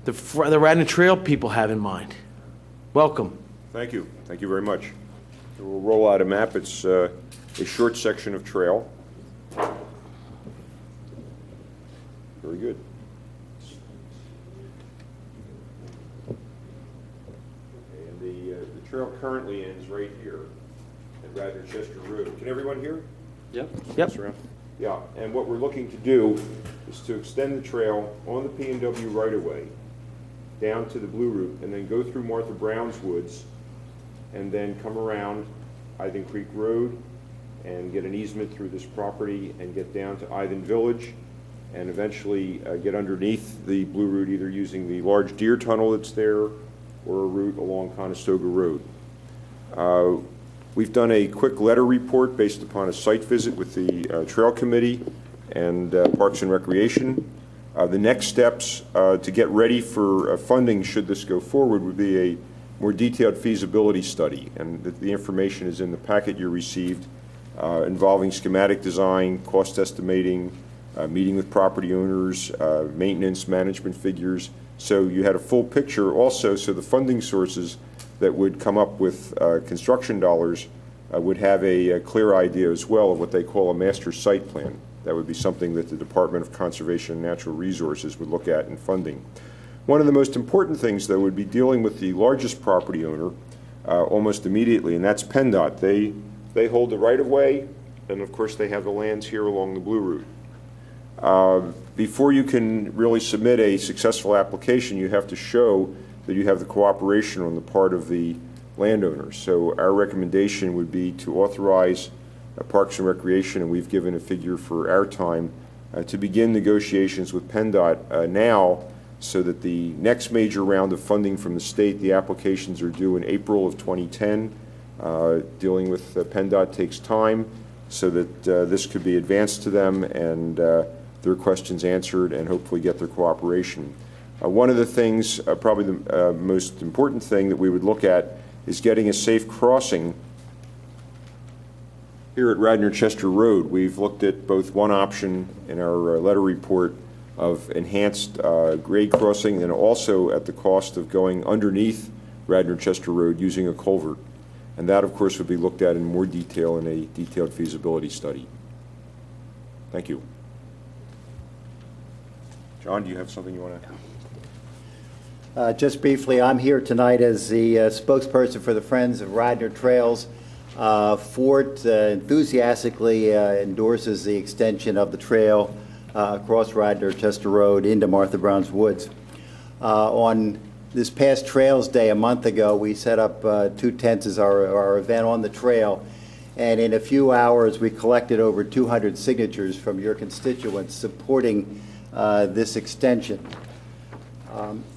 Radnor Trail people have in mind. Welcome. Thank you. Thank you very much. We'll roll out a map. It's a short section of trail. Very good. And the trail currently ends right here at Radnor Chester Road. Can everyone hear? Yep. Yep. Yeah, and what we're looking to do is to extend the trail on the P&W right-of-way down to the Blue Route, and then go through Martha Brown's Woods, and then come around Iden Creek Road, and get an easement through this property, and get down to Iden Village, and eventually get underneath the Blue Route, either using the large deer tunnel that's there, or a route along Conestoga Road. We've done a quick letter report based upon a site visit with the Trail Committee and Parks and Recreation. The next steps to get ready for funding, should this go forward, would be a more detailed feasibility study. And the information is in the packet you received, involving schematic design, cost estimating, meeting with property owners, maintenance, management figures. So you had a full picture also, so the funding sources that would come up with construction dollars would have a clear idea as well of what they call a master site plan. That would be something that the Department of Conservation and Natural Resources would look at in funding. One of the most important things, though, would be dealing with the largest property owner almost immediately, and that's PennDOT. They hold the right-of-way, and of course they have the lands here along the Blue Route. Before you can really submit a successful application, you have to show that you have the cooperation on the part of the landowners. So our recommendation would be to authorize Parks and Recreation, and we've given a figure for our time, to begin negotiations with PennDOT now, so that the next major round of funding from the state, the applications are due in April of 2010. Dealing with PennDOT takes time, so that this could be advanced to them and their questions answered, and hopefully get their cooperation. One of the things, probably the most important thing that we would look at is getting a safe crossing here at Radnor Chester Road. We've looked at both one option in our letter report of enhanced grade crossing and also at the cost of going underneath Radnor Chester Road using a culvert. And that, of course, would be looked at in more detail in a detailed feasibility study. Thank you. John, do you have something you want to? Just briefly, I'm here tonight as the spokesperson for the Friends of Radnor Trails. Fort enthusiastically endorses the extension of the trail across Radnor Chester Road into Martha Brown's Woods. On this past Trails Day a month ago, we set up 2 tents as our event on the trail, and in a few hours we collected over 200 signatures from your constituents supporting this extension.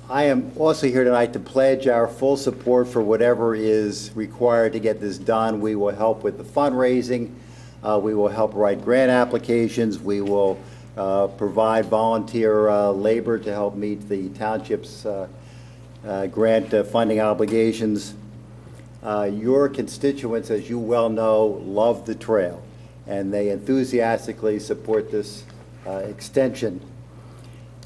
I am also here tonight to pledge our full support for whatever is required to get this done. We will help with the fundraising. We will help write grant applications. We will provide volunteer labor to help meet the township's grant funding obligations. Your constituents, as you well know, love the trail, and they enthusiastically support this extension.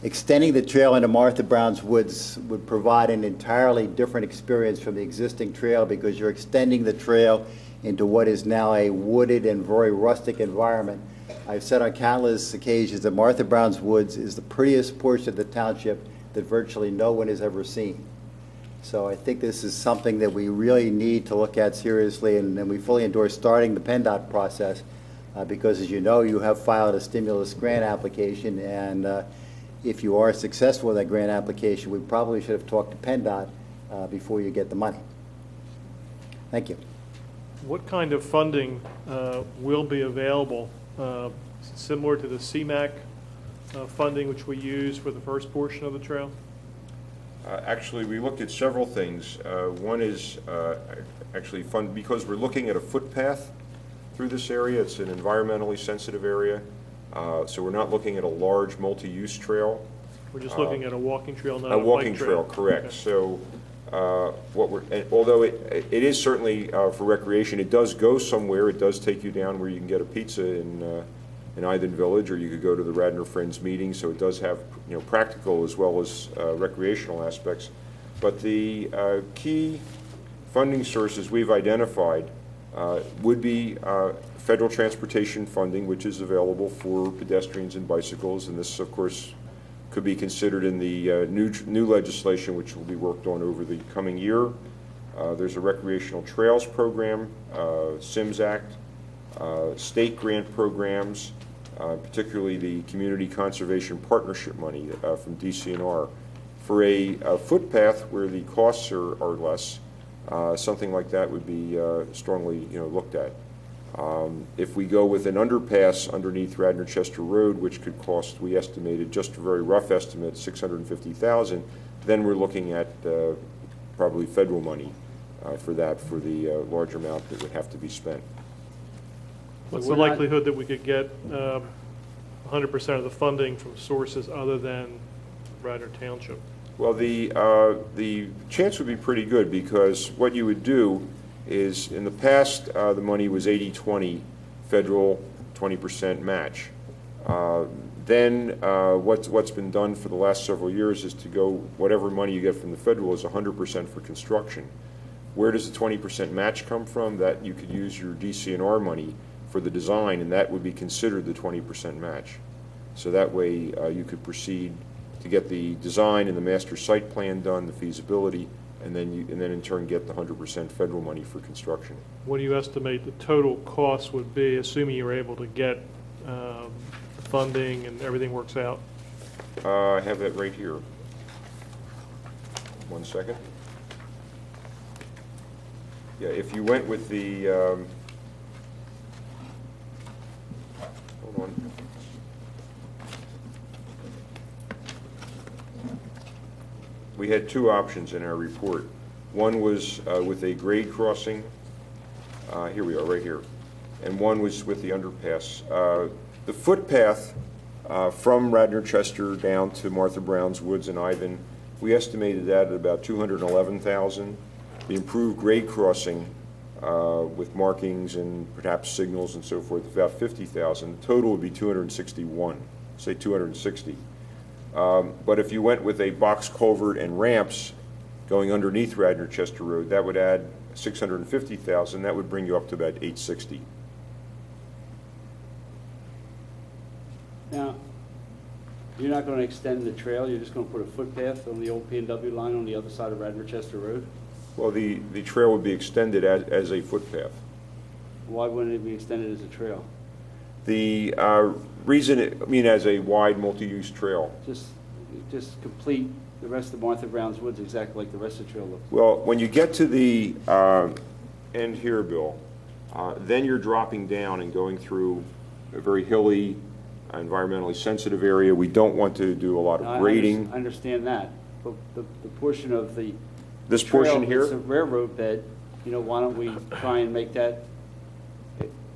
Extending the trail into Martha Brown's Woods would provide an entirely different experience from the existing trail, because you're extending the trail into what is now a wooded and very rustic environment. I've said on countless occasions that Martha Brown's Woods is the prettiest portion of the township that virtually no one has ever seen. So I think this is something that we really need to look at seriously, and we fully endorse starting the PennDOT process because, as you know, you have filed a stimulus grant application, and if you are successful with that grant application, we probably should have talked to PennDOT before you get the money. Thank you. What kind of funding will be available? Similar to the CMAQ funding which we use for the first portion of the trail? Actually, we looked at several things. One is actually fund, because we're looking at a footpath through this area. It's an environmentally sensitive area. So we're not looking at a large multi-use trail. We're just looking at a walking trail, not a walking bike trail. Correct. Okay. So although it is certainly for recreation, it does go somewhere. It does take you down where you can get a pizza in Iden Village, or you could go to the Radnor Friends meeting. So it does have practical as well as recreational aspects. But the key funding sources we've identified would be federal transportation funding, which is available for pedestrians and bicycles, and this, of course, could be considered in the new legislation, which will be worked on over the coming year. There's a recreational trails program, SIMS Act, state grant programs, particularly the Community Conservation Partnership money from DCNR. For a footpath where the costs are less, something like that would be strongly looked at. If we go with an underpass underneath Radnor Chester Road, which could cost, we estimated, just a very rough estimate, $650,000, then we're looking at probably federal money for that, for the large amount that would have to be spent. What's the likelihood that we could get 100% of the funding from sources other than Radnor Township? Well, the chance would be pretty good, because what you would do is, in the past, the money was 80-20 federal, 20% match. Then what's been done for the last several years is to go, whatever money you get from the federal is 100% for construction. Where does the 20% match come from? That you could use your DCNR money for the design, and that would be considered the 20% match. So that way you could proceed to get the design and the master site plan done, the feasibility, and then in turn get the 100% federal money for construction. What do you estimate the total cost would be, assuming you're able to get funding and everything works out? I have that right here. 1 second. Yeah, if you went with the, hold on. We had 2 options in our report. One was with a grade crossing. Here we are, right here. And one was with the underpass. The footpath from Radnor Chester down to Martha Brown's Woods and Ivan. We estimated that at about $211,000. The improved grade crossing with markings and perhaps signals and so forth, about $50,000. The total would be $261, say $260. But if you went with a box culvert and ramps going underneath Radnor Chester Road, that would add $650,000. That would bring you up to about $860. Now, you're not going to extend the trail, you're just going to put a footpath on the old P&W line on the other side of Radnor Chester Road? Well, the trail would be extended as a footpath. Why wouldn't it be extended as a trail? The reason, as a wide multi-use trail. Just complete the rest of Martha Brown's Woods exactly like the rest of the trail looks. Well, when you get to the end here, Bill, then you're dropping down and going through a very hilly, environmentally sensitive area. We don't want to do a lot of grading. I understand that, but the portion of the This trail portion here? that's a railroad bed, why don't we try and make that,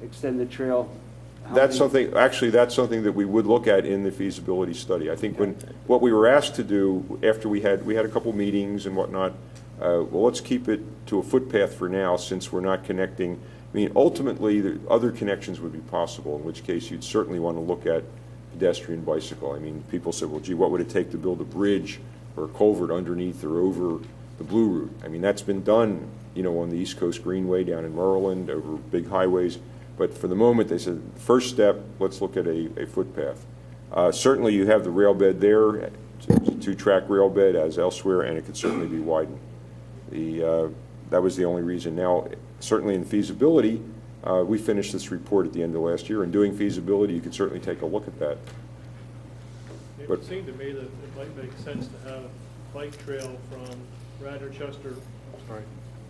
extend the trail? That's something that we would look at in the feasibility study. I think what we were asked to do after we had a couple meetings and whatnot, well, let's keep it to a footpath for now since we're not connecting. Ultimately, the other connections would be possible, in which case you'd certainly want to look at pedestrian bicycle. People said, well, gee, what would it take to build a bridge or a culvert underneath or over the Blue Route? That's been done, on the East Coast Greenway down in Maryland, over big highways. But for the moment, they said, first step, let's look at a footpath. Certainly, you have the rail bed there, it's a two-track rail bed as elsewhere, and it could certainly be widened. That was the only reason. Now, certainly in feasibility, we finished this report at the end of last year, and doing feasibility, you could certainly take a look at that. It would seem to me that it might make sense to have a bike trail from Radnor Chester,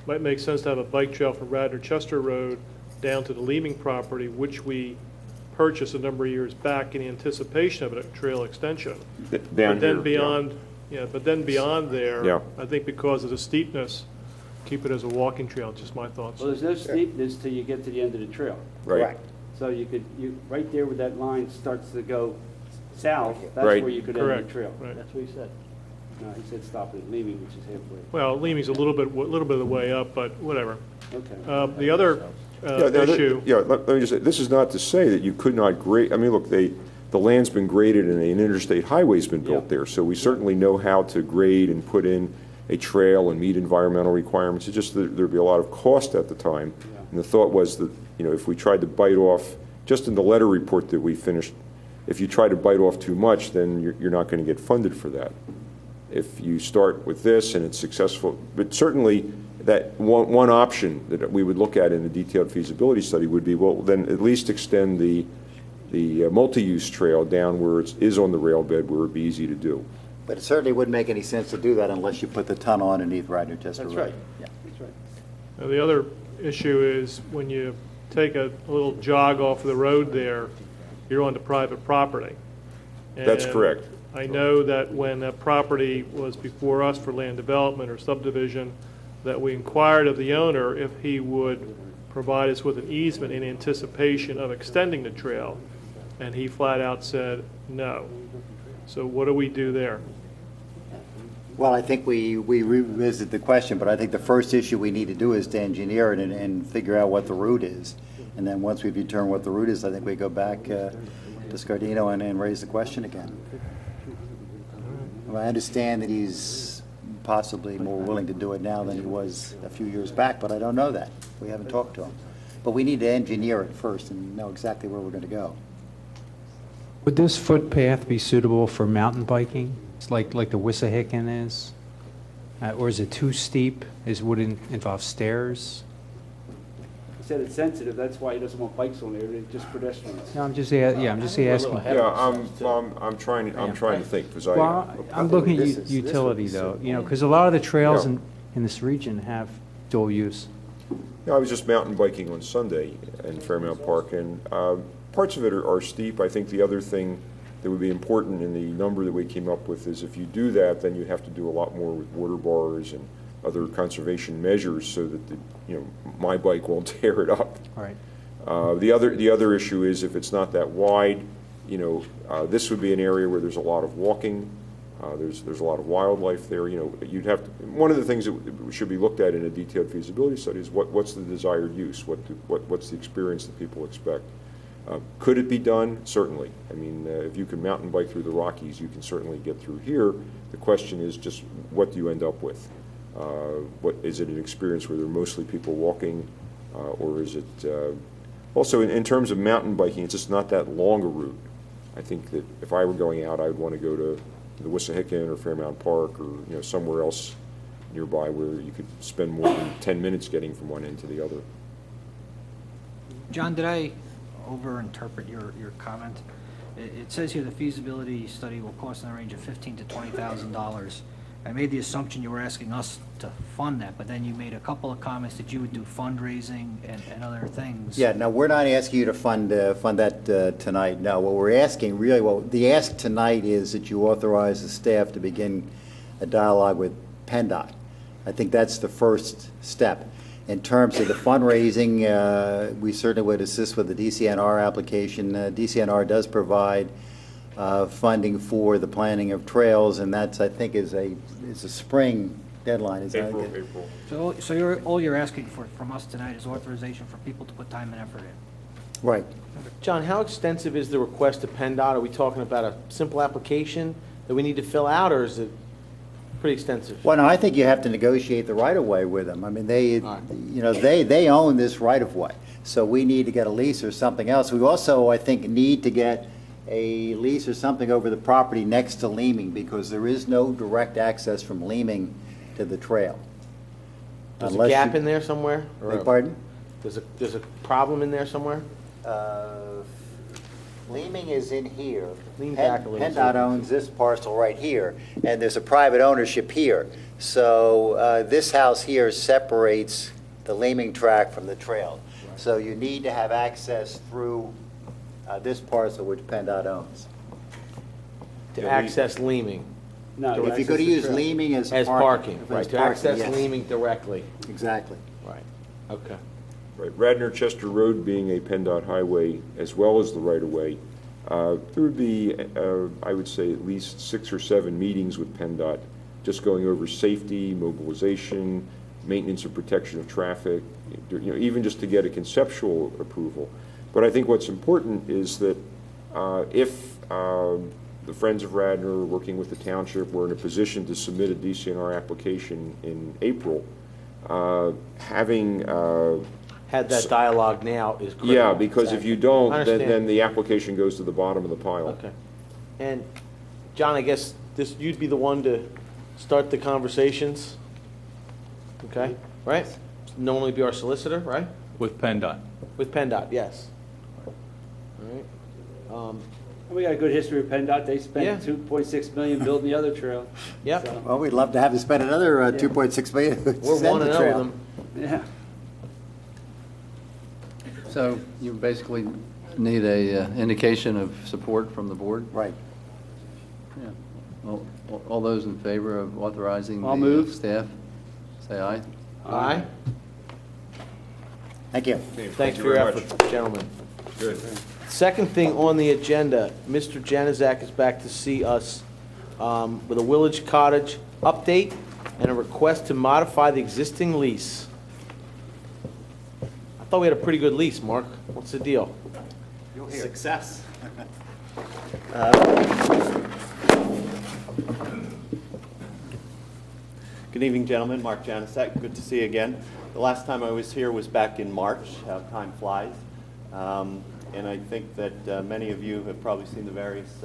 might make sense to have a bike trail from Radnor Chester Road down to the Leeming property, which we purchased a number of years back in anticipation of a trail extension. But then beyond there, I think because of the steepness, keep it as a walking trail. Just my thoughts. Well, there's no steepness till you get to the end of the trail. Right. So right there where that line starts to go south, that's where you could end the trail. Right. That's what he said. No, he said stop at Leeming, which is halfway. Well, Leeming's a little bit of the way up, but whatever. Okay. The other issue. Let me just say, this is not to say that you could not grade. Look, the land's been graded and an interstate highway's been built there, so we certainly know how to grade and put in a trail and meet environmental requirements. It's just that there'd be a lot of cost at the time. And the thought was that, if we tried to bite off, just in the letter report that we finished, if you try to bite off too much, then you're not going to get funded for that. If you start with this and it's successful, but certainly that one option that we would look at in a detailed feasibility study would be, well, then at least extend the multi-use trail down where it is on the rail bed where it'd be easy to do. But it certainly wouldn't make any sense to do that unless you put the tunnel underneath Radnor Chester Road. That's right. Yeah. That's right. Now, the other issue is when you take a little jog off the road there, you're onto private property. That's correct. I know that when that property was before us for land development or subdivision, that we inquired of the owner if he would provide us with an easement in anticipation of extending the trail, and he flat out said no. So what do we do there? Well, I think we revisit the question, but I think the first issue we need to do is to engineer it and figure out what the route is. And then once we've determined what the route is, I think we go back to Scardino and raise the question again. I understand that he's possibly more willing to do it now than he was a few years back, but I don't know that. We haven't talked to him. But we need to engineer it first and know exactly where we're going to go. Would this footpath be suitable for mountain biking? It's like the Wissahickon is? Or is it too steep? Would it involve stairs? He said it's sensitive, that's why he doesn't want bikes on there, it's just pedestrians. No, I'm just asking. I'm trying to think, because I'm looking at utility, though, because a lot of the trails in this region have dual use. I was just mountain biking on Sunday in Fairmount Park, and parts of it are steep. I think the other thing that would be important in the number that we came up with is if you do that, then you have to do a lot more with water bars and other conservation measures so that my bike won't tear it up. All right. The other issue is if it's not that wide, this would be an area where there's a lot of walking. There's a lot of wildlife there. You'd have to, one of the things that should be looked at in a detailed feasibility study is what's the desired use? What's the experience that people expect? Could it be done? Certainly. I mean, if you can mountain bike through the Rockies, you can certainly get through here. The question is just what do you end up with? What is it an experience where there are mostly people walking, or is it also in terms of mountain biking? It's just not that long a route. I think that if I were going out, I would want to go to the Wissahickon or Fairmount Park or somewhere else nearby where you could spend more than 10 minutes getting from one end to the other. John, did I overinterpret your comment? It says here the feasibility study will cost in the range of $15,000 to $20,000. I made the assumption you were asking us to fund that, but then you made a couple of comments that you would do fundraising and other things. Yeah, no, we're not asking you to fund that tonight. No, what we're asking, really, the ask tonight is that you authorize the staff to begin a dialogue with PennDOT. I think that's the first step. In terms of the fundraising, we certainly would assist with the DCNR application. DCNR does provide funding for the planning of trails, and that's, I think, is a spring deadline. Is April. So all you're asking for from us tonight is authorization for people to put time and effort in. Right. John, how extensive is the request to PennDOT? Are we talking about a simple application that we need to fill out, or is it pretty extensive? Well, no, I think you have to negotiate the right-of-way with them. I mean, they own this right-of-way, so we need to get a lease or something else. We also, I think, need to get a lease or something over the property next to Leeming, because there is no direct access from Leeming to the trail. There's a gap in there somewhere? Beg pardon? There's a problem in there somewhere? Leeming is in here. Lean back a little. PennDOT owns this parcel right here, and there's a private ownership here. So this house here separates the Leeming tract from the trail. Right. So you need to have access through this parcel which PennDOT owns. To access Leeming? No, if you're going to use Leeming as parking. Right, to access Leeming directly. Exactly. Right, okay. Right, Radnor Chester Road being a PennDOT highway as well as the right-of-way, there would be, I would say, at least 6 or 7 meetings with PennDOT, just going over safety, mobilization, maintenance and protection of traffic, even just to get a conceptual approval. But I think what's important is that if the Friends of Radnor, working with the Township, were in a position to submit a DCNR application in April, having had that dialogue now is critical. Yeah, because if you don't, then the application goes to the bottom of the pile. Okay. And John, I guess you'd be the one to start the conversations, okay? Right? Normally be our solicitor, right? With PennDOT. With PennDOT, yes. All right. We got a good history with PennDOT. They spent $2.6 million building the other trail. Yep. So. Well, we'd love to have to spend another $2.6 million. We're 1-0 with them. Yeah. So you basically need a indication of support from the board? Right. Yeah. All those in favor of authorizing I'll the move. staff, say aye. Aye. Thank you. Thanks for your effort, gentlemen. Good. Second thing on the agenda, Mr. Januzak is back to see us with a Village Cottage update and a request to modify the existing lease. I thought we had a pretty good lease, Mark. What's the deal? Success. Good evening, gentlemen. Mark Janusek. Good to see you again. The last time I was here was back in March. How time flies. And I think that many of you have probably seen the various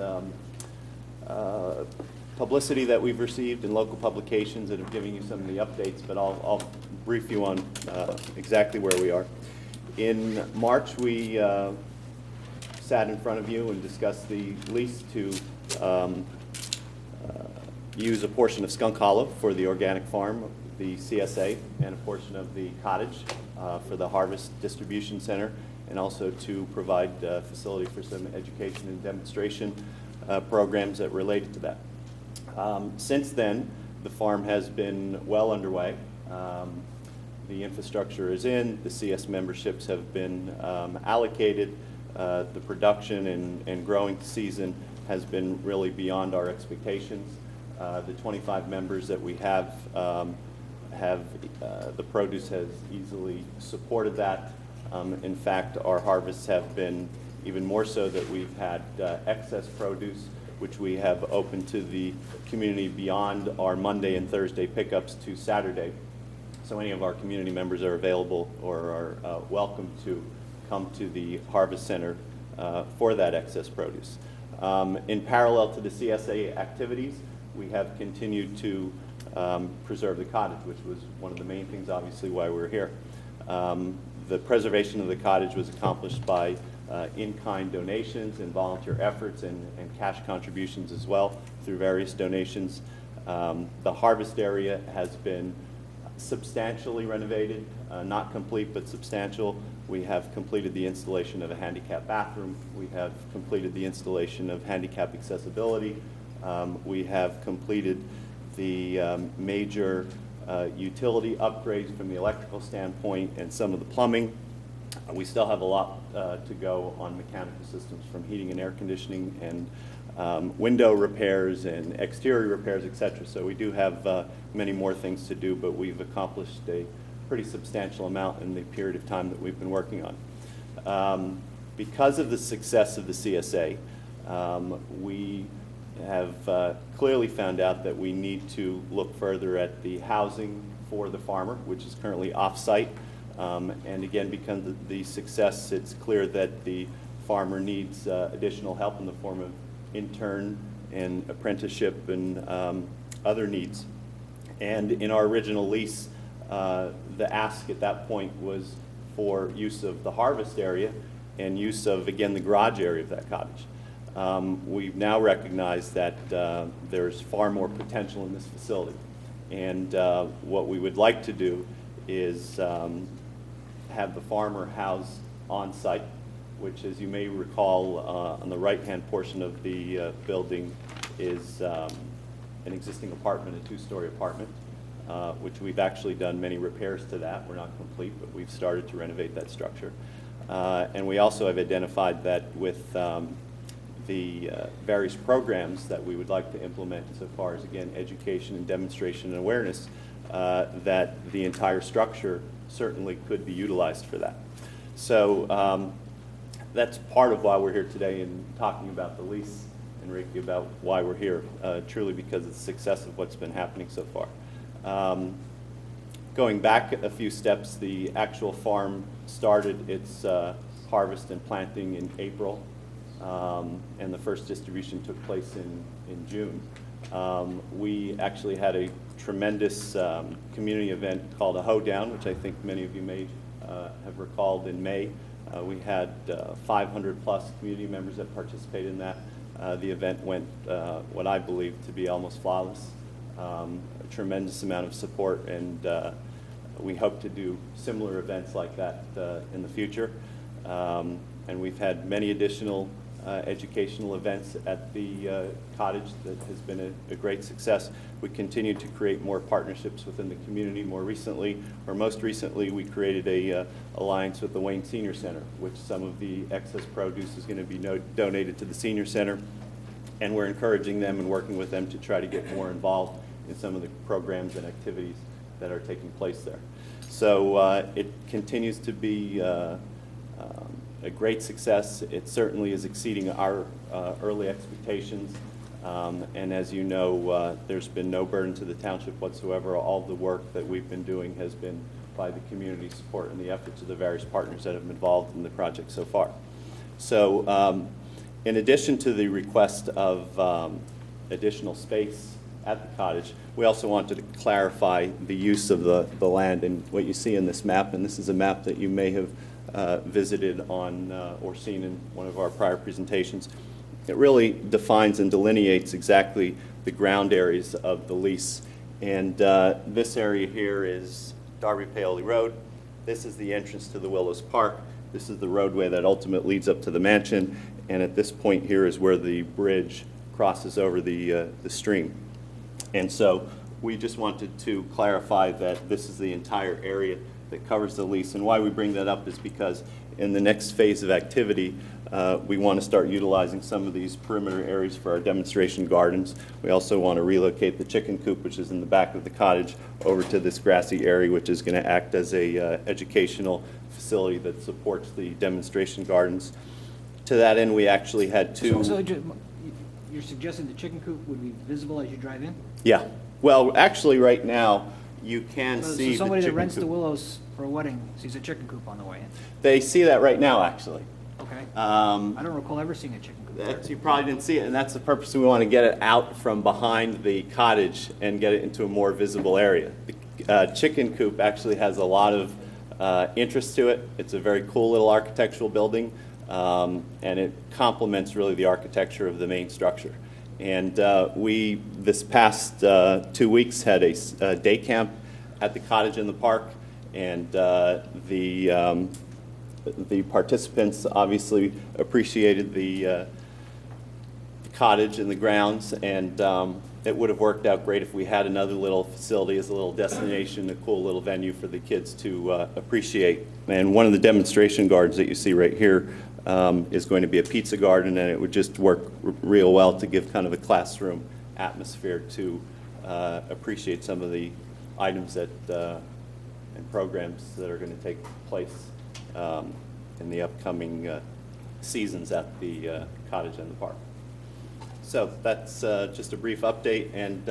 publicity that we've received in local publications that have given you some of the updates, but I'll brief you on exactly where we are. In March, we sat in front of you and discussed the lease to use a portion of Skunk Hollow for the organic farm, the CSA, and a portion of the cottage for the Harvest Distribution Center, and also to provide a facility for some education and demonstration programs that related to that. Since then, the farm has been well underway. The infrastructure is in, the CS memberships have been allocated, The production and growing season has been really beyond our expectations. The 25 members that we have, the produce has easily supported that. In fact, our harvests have been even more so that we've had excess produce, which we have opened to the community beyond our Monday and Thursday pickups to Saturday. So any of our community members are available or are welcome to come to the Harvest Center for that excess produce. In parallel to the CSA activities, we have continued to preserve the cottage, which was one of the main things, obviously, why we're here. The preservation of the cottage was accomplished by in-kind donations and volunteer efforts and cash contributions as well through various donations. The harvest area has been substantially renovated, not complete but substantial. We have completed the installation of a handicap bathroom. We have completed the installation of handicap accessibility. We have completed the major utility upgrades from the electrical standpoint and some of the plumbing. We still have a lot to go on mechanical systems, from heating and air conditioning and window repairs and exterior repairs, etc. So we do have many more things to do, but we've accomplished a pretty substantial amount in the period of time that we've been working on. Because of the success of the CSA, we have clearly found out that we need to look further at the housing for the farmer, which is currently off-site. And again, because of the success, it's clear that the farmer needs additional help in the form of intern and apprenticeship and other needs. And in our original lease, the ask at that point was for use of the harvest area and use of, again, the garage area of that cottage. We've now recognized that there's far more potential in this facility. And what we would like to do is have the farmer housed on site, which, as you may recall, on the right-hand portion of the building is an existing apartment, a two-story apartment, which we've actually done many repairs to that. We're not complete, but we've started to renovate that structure. And we also have identified that with the various programs that we would like to implement so far as, again, education and demonstration and awareness, that the entire structure certainly could be utilized for that. So that's part of why we're here today and talking about the lease, and Ricky, about why we're here, truly because of the success of what's been happening so far. Going back a few steps, the actual farm started its harvest and planting in April, and the first distribution took place in June. We actually had a tremendous community event called a Hoedown, which I think many of you may have recalled in May. We had 500 plus community members that participated in that. The event went what I believe to be almost flawless. A tremendous amount of support, and we hope to do similar events like that in the future. And we've had many additional educational events at the cottage that has been a great success. We continue to create more partnerships within the community. More recently, or most recently, we created a alliance with the Wayne Senior Center, which some of the excess produce is going to be donated to the Senior Center. And we're encouraging them and working with them to try to get more involved in some of the programs and activities that are taking place there. So it continues to be a great success. It certainly is exceeding our early expectations. And as you know, there's been no burden to the township whatsoever. All the work that we've been doing has been by the community support and the efforts of the various partners that have been involved in the project so far. So in addition to the request of additional space at the cottage, we also wanted to clarify the use of the land. And what you see in this map, and this is a map that you may have visited on or seen in one of our prior presentations, it really defines and delineates exactly the ground areas of the lease. And this area here is Darby Paoli Road. This is the entrance to the Willows Park. This is the roadway that ultimately leads up to the mansion. And at this point here is where the bridge crosses over the stream. And so we just wanted to clarify that this is the entire area that covers the lease. And why we bring that up is because in the next phase of activity, we want to start utilizing some of these perimeter areas for our demonstration gardens. We also want to relocate the chicken coop, which is in the back of the cottage, over to this grassy area, which is going to act as a educational facility that supports the demonstration gardens. To that end, we actually had two... So you're suggesting the chicken coop would be visible as you drive in? Yeah. Well, actually, right now, you can So see somebody the that chicken rents coop. the Willows for a wedding sees a chicken coop on the way in? They see that right now, actually. Okay. I don't recall ever seeing a chicken coop there. You probably didn't see it, and that's the purpose. We want to get it out from behind the cottage and get it into a more visible area. The chicken coop actually has a lot of interest to it. It's a very cool little architectural building, and it complements really the architecture of the main structure. And we, this past 2 weeks, had a day camp at the cottage in the park, and the participants obviously appreciated the cottage and the grounds, and it would have worked out great if we had another little facility as a little destination, a cool little venue for the kids to appreciate. And one of the demonstration gardens that you see right here is going to be a pizza garden, and it would just work real well to give kind of a classroom atmosphere to appreciate some of the items that and programs that are going to take place in the upcoming seasons at the cottage and the park. So that's just a brief update, and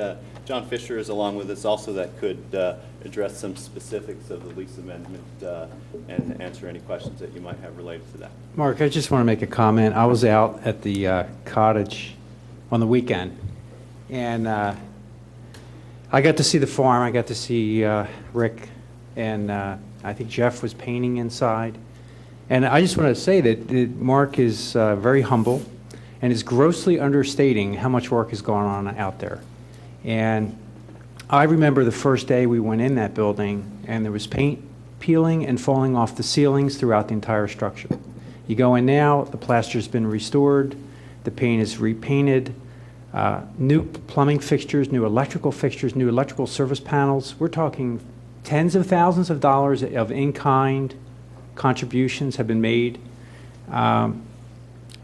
John Fisher is along with us also that could address some specifics of the lease amendment and answer any questions that you might have related to that. Mark, I just want to make a comment. I was out at the cottage on the weekend, and I got to see the farm. I got to see Rick, and I think Jeff was painting inside. And I just want to say that Mark is very humble and is grossly understating how much work has gone on out there. And I remember the first day we went in that building, and there was paint peeling and falling off the ceilings throughout the entire structure. You go in now, the plaster's been restored, the paint is repainted, new plumbing fixtures, new electrical service panels. We're talking tens of thousands of dollars of in-kind contributions have been made.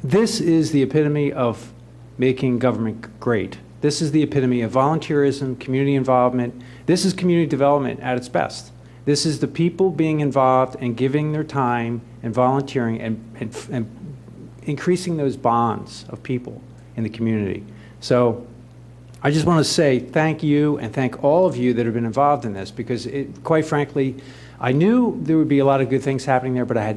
This is the epitome of making government great. This is the epitome of volunteerism, community involvement. This is community development at its best. This is the people being involved and giving their time and volunteering and increasing those bonds of people in the community. So I just want to say thank you and thank all of you that have been involved in this, because quite frankly, I knew there would be a lot of good things happening there, but I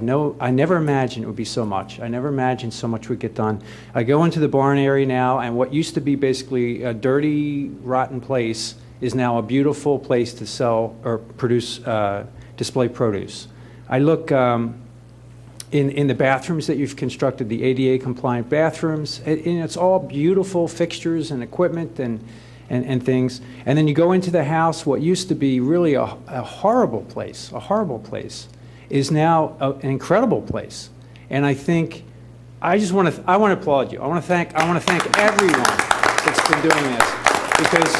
never imagined it would be so much. I never imagined so much would get done. I go into the barn area now, and what used to be basically a dirty, rotten place is now a beautiful place to sell or produce, display produce. I look in the bathrooms that you've constructed, the ADA compliant bathrooms, and it's all beautiful fixtures and equipment and things. And then you go into the house, what used to be really a horrible place, is now an incredible place. And I think I want to applaud you. I want to thank everyone that's been doing this, because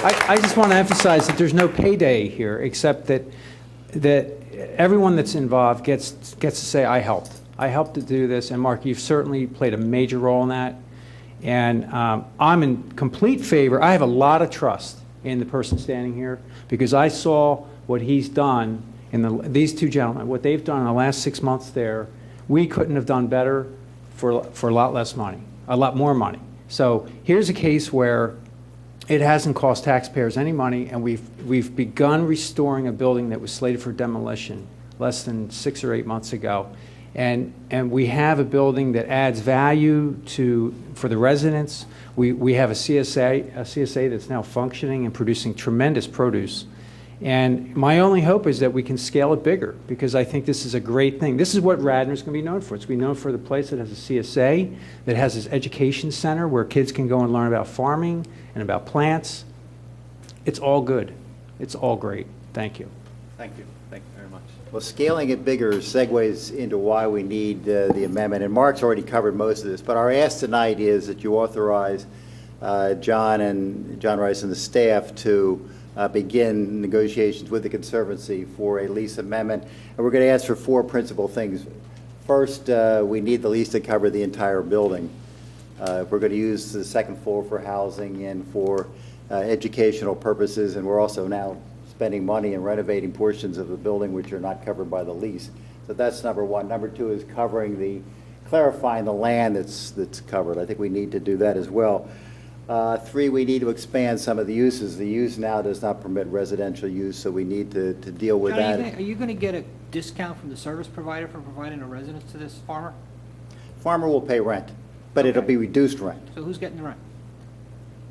I just want to emphasize that there's no payday here, except that everyone that's involved gets to say, I helped to do this. And Mark, you've certainly played a major role in that. And I'm in complete favor. I have a lot of trust in the person standing here, because I saw what he's done in these two gentlemen, what they've done in the last 6 months there. We couldn't have done better for a lot less money, a lot more money. So here's a case where it hasn't cost taxpayers any money, and we've begun restoring a building that was slated for demolition less than 6 or 8 months ago. And we have a building that adds value for the residents. We have a CSA that's now functioning and producing tremendous produce. And my only hope is that we can scale it bigger, because I think this is a great thing. This is what Radnor's going to be known for. It's going to be known for the place that has a CSA, that has this education center where kids can go and learn about farming and about plants. It's all good. It's all great. Thank you. Thank you. Thank you very much. Well, scaling it bigger segues into why we need the amendment, and Mark's already covered most of this, but our ask tonight is that you authorize John Rice and the staff to begin negotiations with the Conservancy for a lease amendment. And we're going to ask for 4 principal things. First, we need the lease to cover the entire building. We're going to use the second floor for housing and for educational purposes, and we're also now spending money and renovating portions of the building which are not covered by the lease. So that's number 1. Number 2 is clarifying the land that's covered. I think we need to do that as well. 3, we need to expand some of the uses. The use now does not permit residential use, so we need to deal with John, that. are you going to get a discount from the service provider for providing a residence to this farmer? Farmer will pay rent, but it'll be reduced rent. So who's getting the rent?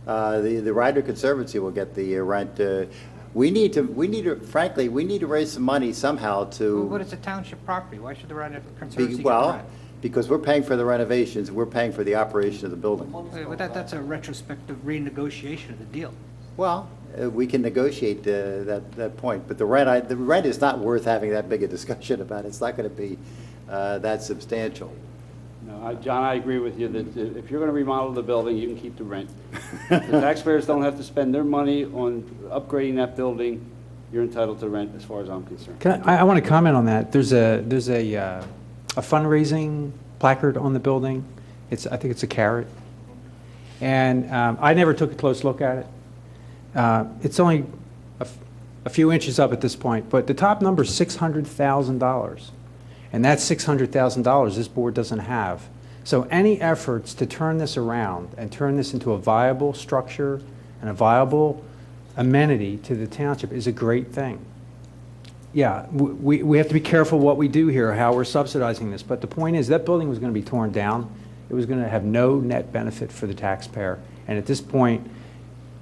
The Radnor Conservancy will get the rent. Frankly, we need to raise some money somehow to. But it's a township property. Why should the Radnor Conservancy get the Well, rent? because we're paying for the renovations, we're paying for the operation of the building. But that's a retrospective renegotiation of the deal. Well, we can negotiate that point, but the rent is not worth having that big a discussion about. It's not going to be that substantial. No, John, I agree with you that if you're going to remodel the building, you can keep the rent. The taxpayers don't have to spend their money on upgrading that building. You're entitled to rent, as far as I'm concerned. I want to comment on that. There's a fundraising placard on the building. I think it's a carrot. And I never took a close look at it. It's only a few inches up at this point, but the top number is $600,000. And that's $600,000 this board doesn't have. So any efforts to turn this around and turn this into a viable structure and a viable amenity to the township is a great thing. Yeah, we have to be careful what we do here, how we're subsidizing this. But the point is that building was going to be torn down. It was going to have no net benefit for the taxpayer. And at this point,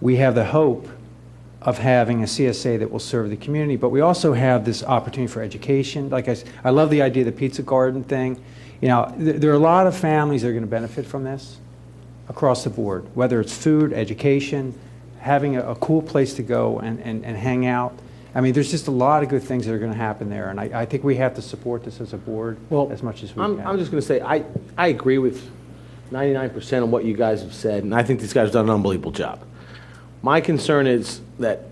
we have the hope of having a CSA that will serve the community, but we also have this opportunity for education. Like I love the idea of the pizza garden thing. You know, there are a lot of families that are going to benefit from this across the board, whether it's food, education, having a cool place to go and hang out. I mean, there's just a lot of good things that are going to happen there, and I think we have to support this as a board as much as we can. I'm just going to say, I agree with 99% of what you guys have said, and I think these guys have done an unbelievable job. My concern is that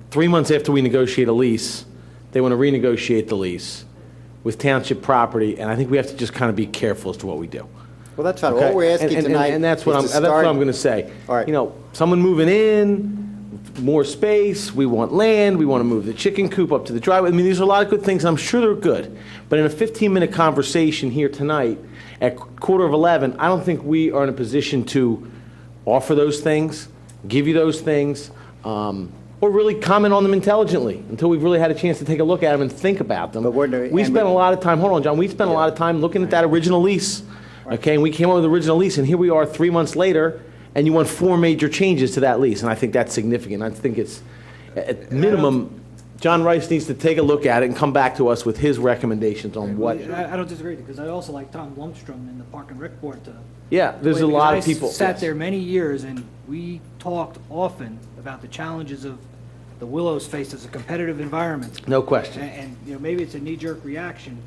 3 months after we negotiate a lease, they want to renegotiate the lease with township property, and I think we have to just kind of be careful as to what we do. Well, that's fine. Okay? What we're asking tonight and that's what is I'm going to say. All right. You know, someone moving in, more space, we want land, we want to move the chicken coop up to the driveway. I mean, these are a lot of good things, and I'm sure they're good. But in a 15-minute conversation here tonight at 11:15, I don't think we are in a position to offer those things, give you those things, or really comment on them intelligently until we've really had a chance to take a look at them and think about them. We spent a lot of time, hold on, John, we spent a lot of time looking at that original lease, okay, and we came up with the original lease, and here we are 3 months later, and you want 4 major changes to that lease, and I think that's significant. I think it's, at minimum, John Rice needs to take a look at it and come back to us with his recommendations on what. I don't disagree, because I also like Tom Blumstrom in the Park and Rec Board to. Yeah, there's a lot of people. I sat there many years, and we talked often about the challenges of the Willows face as a competitive environment. No question. And you know, maybe it's a knee-jerk reaction,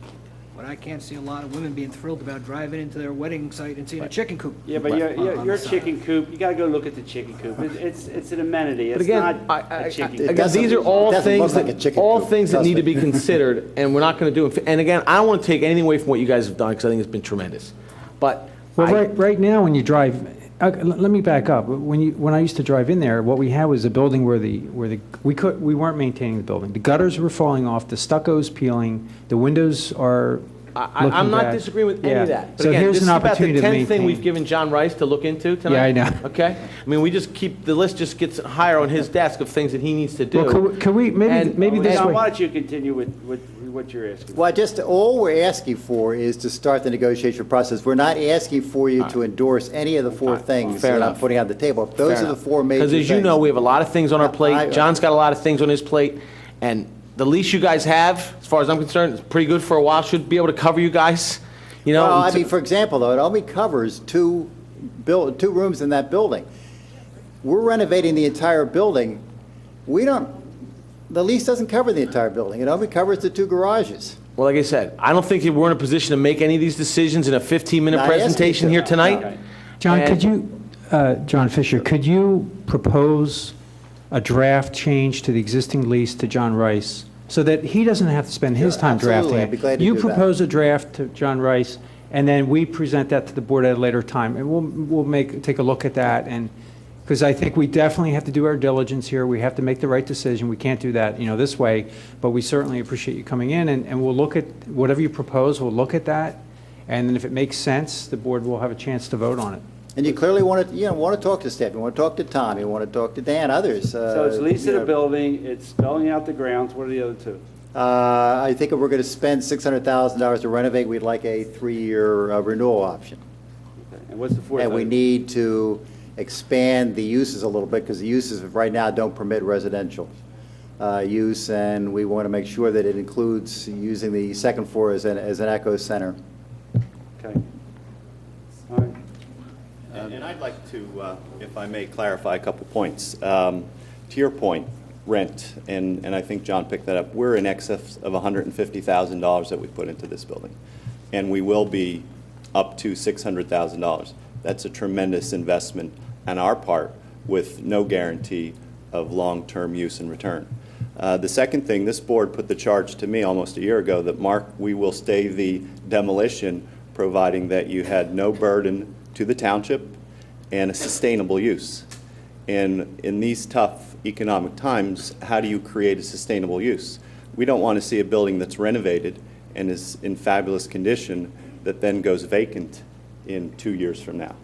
but I can't see a lot of women being thrilled about driving into their wedding site and seeing a chicken coop. Yeah, but your chicken coop, you got to go look at the chicken coop. It's an amenity. It's But again, not a chicken coop. again, these are all things that need to be considered, and we're not going to do it. And again, I don't want to take anything away from what you guys have done, because I think it's been tremendous. But right now, when you drive, let me back up. When I used to drive in there, what we had was a building where we weren't maintaining the building. The gutters were falling off, the stucco's peeling, the windows are. I'm not disagreeing with any of that. But So again, here's this an is about opportunity the to 10th maintain. thing we've given John Rice to look into tonight. Yeah, I know. Okay? I mean, we just keep, the list just gets higher on his desk of things that he needs to do. Well, can we maybe this John, way? why don't you continue with what you're asking? Well, all we're asking for is to start the negotiation process. We're not asking for you to endorse any of the 4 things Fair that enough. I'm putting on the table. Those are the 4 major things. Because as you know, we have a lot of things on our plate. John's got a lot of things on his plate. And the lease you guys have, as far as I'm concerned, is pretty good for a while. Should be able to cover you guys. You know, well, I mean, for example, though, it only covers 2 rooms in that building. We're renovating the entire building. The lease doesn't cover the entire building. It only covers the 2 garages. Well, like I said, I don't think we're in a position to make any of these decisions in a 15-minute Not presentation asking here to. tonight. John, And- could you, John Fisher, could you propose a draft change to the existing lease to John Rice so that he doesn't have to spend his time absolutely. drafting it? I'd be glad to You do that. propose a draft to John Rice, and then we present that to the board at a later time, and we'll take a look at that, and because I think we definitely have to do our diligence here. We have to make the right decision. We can't do that, this way, but we certainly appreciate you coming in, and we'll look at whatever you propose. We'll look at that, and then if it makes sense, the board will have a chance to vote on it. And you clearly want to talk to Steph, you want to talk to Tom, you want to talk to Dan, others. So it's leasing a building, it's spelling out the grounds. What are the other two? I think if we're going to spend $600,000 to renovate, we'd like a 3-year renewal option. Okay. And what's the fourth? And we item? need to expand the uses a little bit, because the uses right now don't permit residential use, and we want to make sure that it includes using the second floor as an echo center. Okay. All right. And I'd like to, if I may, clarify a couple points. To your point, rent, and I think John picked that up, we're in excess of $150,000 that we put into this building, and we will be up to $600,000. That's a tremendous investment on our part with no guarantee of long-term use and return. The second thing, this board put the charge to me almost a year ago that, Mark, we will stay the demolition providing that you had no burden to the township and a sustainable use. And in these tough economic times, how do you create a sustainable use? We don't want to see a building that's renovated and is in fabulous condition that then goes vacant in 2 years from now.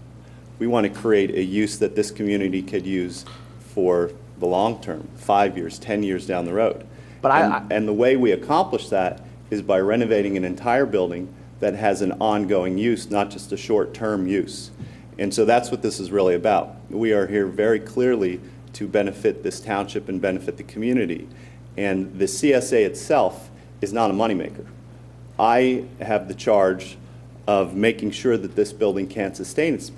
We want to create a use that this community could use for the long term, 5 years, 10 years down the road. And the way we accomplish that is by renovating an entire building that has an ongoing use, not just a short-term use. And so that's what this is really about. We are here very clearly to benefit this township and benefit the community. And the CSA itself is not a moneymaker. I have the charge of making sure that this building can sustain its,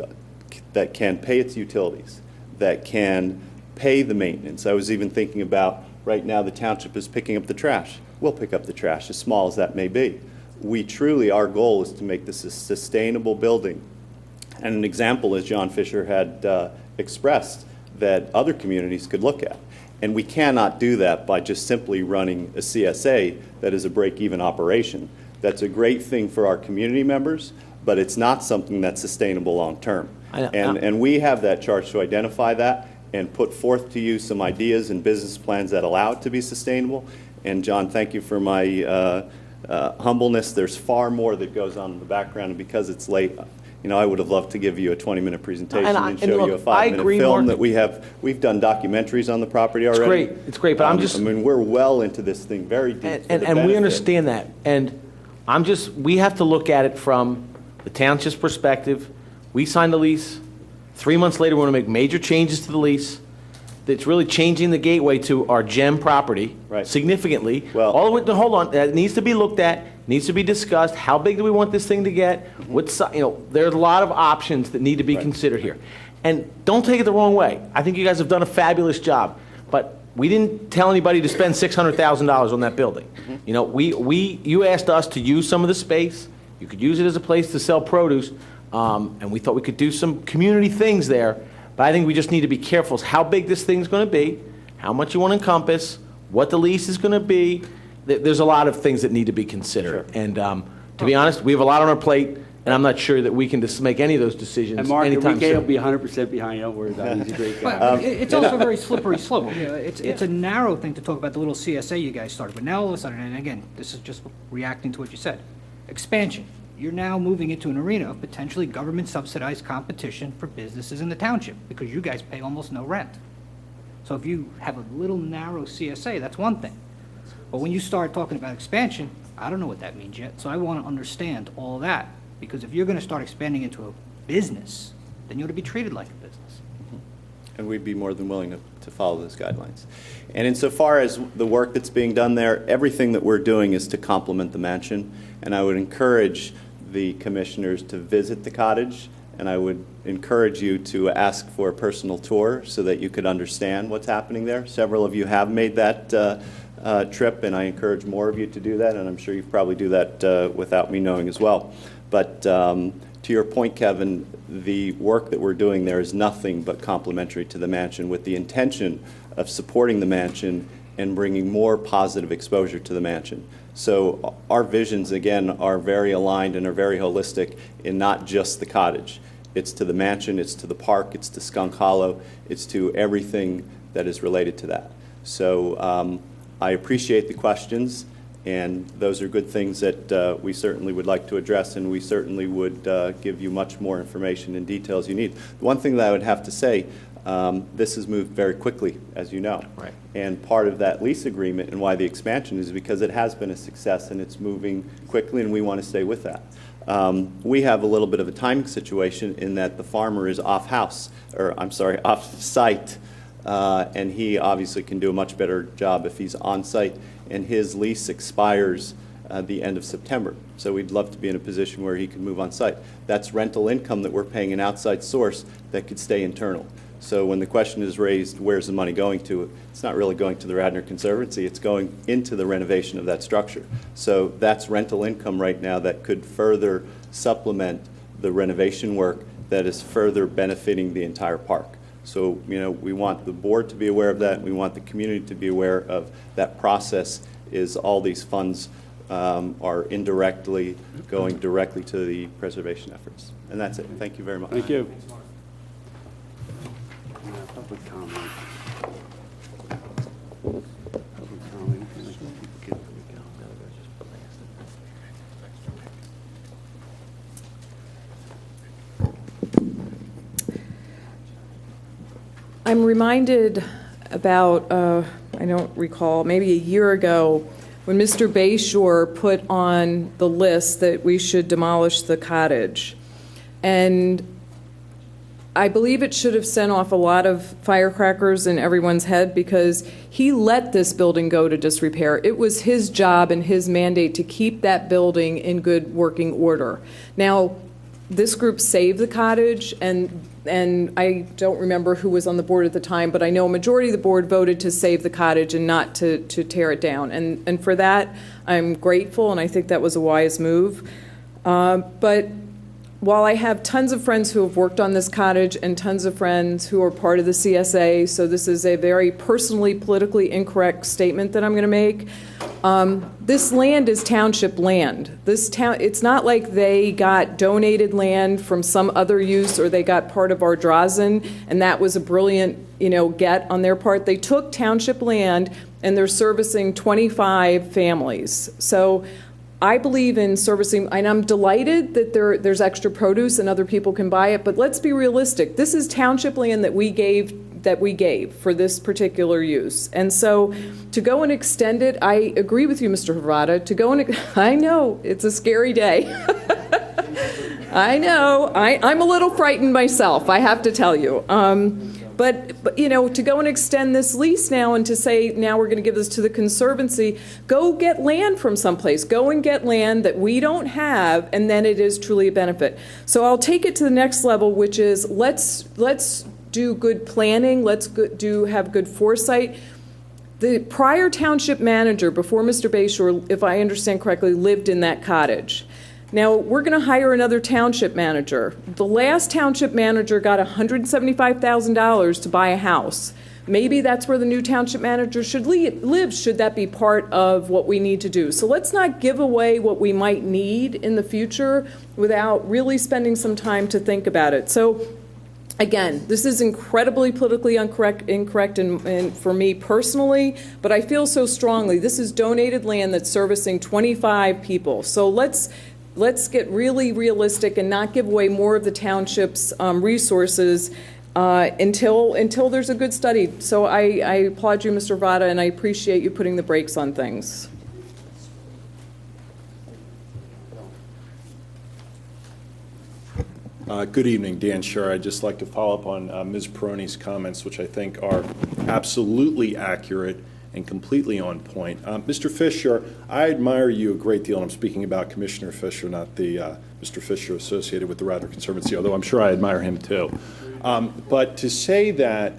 that can pay its utilities, that can pay the maintenance. I was even thinking about, right now the township is picking up the trash. We'll pick up the trash, as small as that may be. We truly, our goal is to make this a sustainable building. And an example, as John Fisher had expressed, that other communities could look at. And we cannot do that by just simply running a CSA that is a break-even operation. That's a great thing for our community members, but it's not something that's sustainable long-term. And we have that charge to identify that and put forth to you some ideas and business plans that allow it to be sustainable. And John, thank you for my humbleness. There's far more that goes on in the background, and because it's late, I would have loved to give you a 20-minute presentation and show you a 5-minute film that we've done documentaries on the property already. It's great, but we're well into this thing, very deep. And we understand that, and we have to look at it from the township's perspective. We signed the lease. 3 months later, we want to make major changes to the lease. That's really changing the gateway to our gem property significantly. Well, hold on, that needs to be looked at, needs to be discussed. How big do we want this thing to get? There's a lot of options that need to be considered here. And don't take it the wrong way. I think you guys have done a fabulous job, but we didn't tell anybody to spend $600,000 on that building. You asked us to use some of the space. You could use it as a place to sell produce, and we thought we could do some community things there. But I think we just need to be careful as how big this thing's going to be, how much you want to encompass, what the lease is going to be. There's a lot of things that need to be considered. Sure. And to be honest, we have a lot on our plate, and I'm not sure that we can just make any of those decisions and Mark, anytime Enrique soon. will be 100% behind you. Don't worry about it. He's a great guy. But it's also a very slippery slope. It's a narrow thing to talk about the little CSA you guys started. But now all of a sudden, and again, this is just reacting to what you said, expansion. You're now moving into an arena of potentially government-subsidized competition for businesses in the township because you guys pay almost no rent. So if you have a little narrow CSA, that's one thing. But when you start talking about expansion, I don't know what that means yet. So I want to understand all that because if you're going to start expanding into a business, then you ought to be treated like a business. And we'd be more than willing to follow those guidelines. And insofar as the work that's being done there, everything that we're doing is to complement the mansion. And I would encourage the commissioners to visit the cottage, and I would encourage you to ask for a personal tour so that you could understand what's happening there. Several of you have made that trip, and I encourage more of you to do that, and I'm sure you probably do that without me knowing as well. But To your point, Kevin, the work that we're doing there is nothing but complementary to the mansion, with the intention of supporting the mansion and bringing more positive exposure to the mansion. So our visions, again, are very aligned and are very holistic in not just the cottage. It's to the mansion, it's to the park, it's to Skunk Hollow, it's to everything that is related to that. So I appreciate the questions, and those are good things that we certainly would like to address, and we certainly would give you much more information and details you need. The one thing that I would have to say, this has moved very quickly, as you know. Right. And part of that lease agreement and why the expansion is because it has been a success and it's moving quickly, and we want to stay with that. We have a little bit of a timing situation in that the farmer is off-site, and he obviously can do a much better job if he's on-site, and his lease expires the end of September. So we'd love to be in a position where he can move on-site. That's rental income that we're paying an outside source that could stay internal. So when the question is raised, where's the money going to, it's not really going to the Radnor Conservancy, it's going into the renovation of that structure. So that's rental income right now that could further supplement the renovation work that is further benefiting the entire park. So, you know, we want the board to be aware of that, we want the community to be aware of that process is all these funds are indirectly going directly to the preservation efforts. And that's it. Thank you very much. Thank you. Public comment. Public comment. I'm reminded about, I don't recall, maybe a year ago, when Mr. Bayshore put on the list that we should demolish the cottage. And I believe it should have sent off a lot of firecrackers in everyone's head, because he let this building go to disrepair. It was his job and his mandate to keep that building in good working order. Now, this group saved the cottage, and I don't remember who was on the board at the time, but I know a majority of the board voted to save the cottage and not to tear it down. And for that, I'm grateful, and I think that was a wise move. But while I have tons of friends who have worked on this cottage and tons of friends who are part of the CSA, so this is a very personally, politically incorrect statement that I'm going to make. This land is township land. It's not like they got donated land from some other use, or they got part of our Drazen, and that was a brilliant, get on their part. They took township land, and they're servicing 25 families. So I believe in servicing, and I'm delighted that there's extra produce and other people can buy it, but let's be realistic. This is township land that we gave for this particular use. And so to go and extend it, I agree with you, Mr. Harada, to go and, I know, it's a scary day. I know, I'm a little frightened myself, I have to tell you. But, to go and extend this lease now and to say, now we're going to give this to the Conservancy, go get land from someplace. Go and get land that we don't have, and then it is truly a benefit. So I'll take it to the next level, which is let's do good planning. Let's have good foresight. The prior township manager, before Mr. Bayshore, if I understand correctly, lived in that cottage. Now, we're going to hire another township manager. The last township manager got $175,000 to buy a house. Maybe that's where the new township manager should live, should that be part of what we need to do. So let's not give away what we might need in the future without really spending some time to think about it. So again, this is incredibly politically incorrect and for me personally, but I feel so strongly. This is donated land that's servicing 25 people. So let's get really realistic and not give away more of the township's resources until there's a good study. So I applaud you, Mr. Vada, and I appreciate you putting the brakes on things. Good evening, Dan Scher. I'd just like to follow up on Ms. Peroni's comments, which I think are absolutely accurate and completely on point. Mr. Fisher, I admire you a great deal, and I'm speaking about Commissioner Fisher, not the Mr. Fisher associated with the Radnor Conservancy, although I'm sure I admire him too. But to say that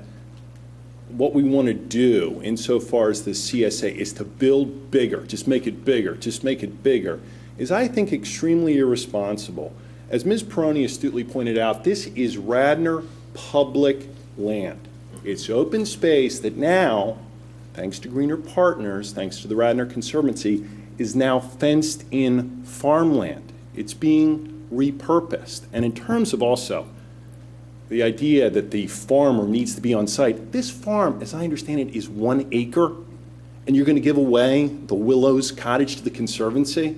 what we want to do insofar as the CSA is to build bigger, just make it bigger, is I think extremely irresponsible. As Ms. Peroni astutely pointed out, this is Radnor public land. It's open space that now, thanks to Greener Partners, thanks to the Radnor Conservancy, is now fenced-in farmland. It's being repurposed. And in terms of also the idea that the farmer needs to be on site, this farm, as I understand it, is 1 acre, and you're going to give away the Willows Cottage to the Conservancy,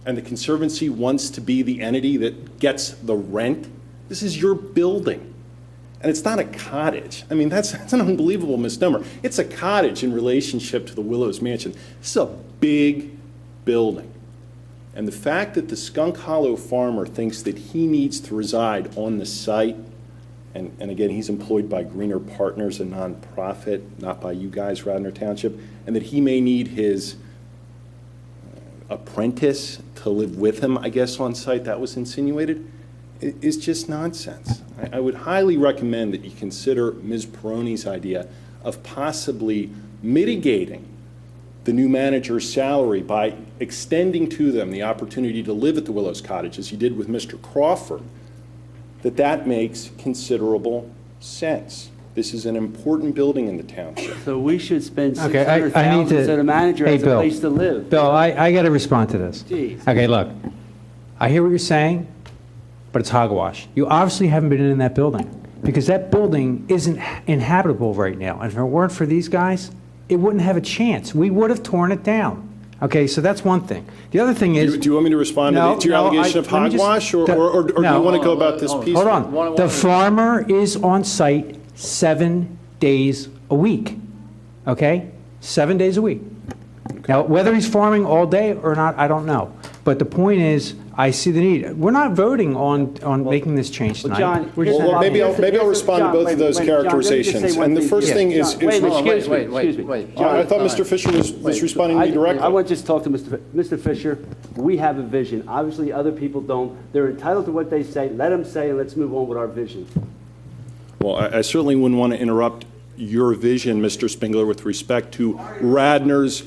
and the Conservancy wants to be the entity that gets the rent. This is your building. And it's not a cottage. I mean, that's an unbelievable misnomer. It's a cottage in relationship to the Willows Mansion. This is a big building. And the fact that the Skunk Hollow farmer thinks that he needs to reside on the site, and again, he's employed by Greener Partners, a nonprofit, not by you guys, Radnor Township, and that he may need his apprentice to live with him, I guess, on site, that was insinuated, is just nonsense. I would highly recommend that you consider Ms. Peroni's idea of possibly mitigating the new manager's salary by extending to them the opportunity to live at the Willows Cottage, as you did with Mr. Crawford, that makes considerable sense. This is an important building in the township. So we should spend Okay, $600,000 so the manager has a Bill. place to live. Bill, I got to respond to this. Jeez. Okay, look, I hear what you're saying, but it's hogwash. You obviously haven't been in that building, because that building isn't inhabitable right now. And if it weren't for these guys, it wouldn't have a chance. We would have torn it down. Okay, so that's one thing. The other thing is... Do you want me to respond to your allegation of hogwash, or do you want to go about this piece? Hold on. The farmer is on site 7 days a week, okay? 7 days a week. Now, whether he's farming all day or not, I don't know. But the point is, I see the need. We're not voting on making this change tonight. John, maybe I'll respond to both of those characterizations. And the first thing is... Wait, excuse me. I thought Mr. Fisher was responding to me directly. I want to just talk to Mr. Fisher. We have a vision. Obviously, other people don't. They're entitled to what they say. Let them say, and let's move on with our vision. Well, I certainly wouldn't want to interrupt your vision, Mr. Spengler, with respect to Radnor's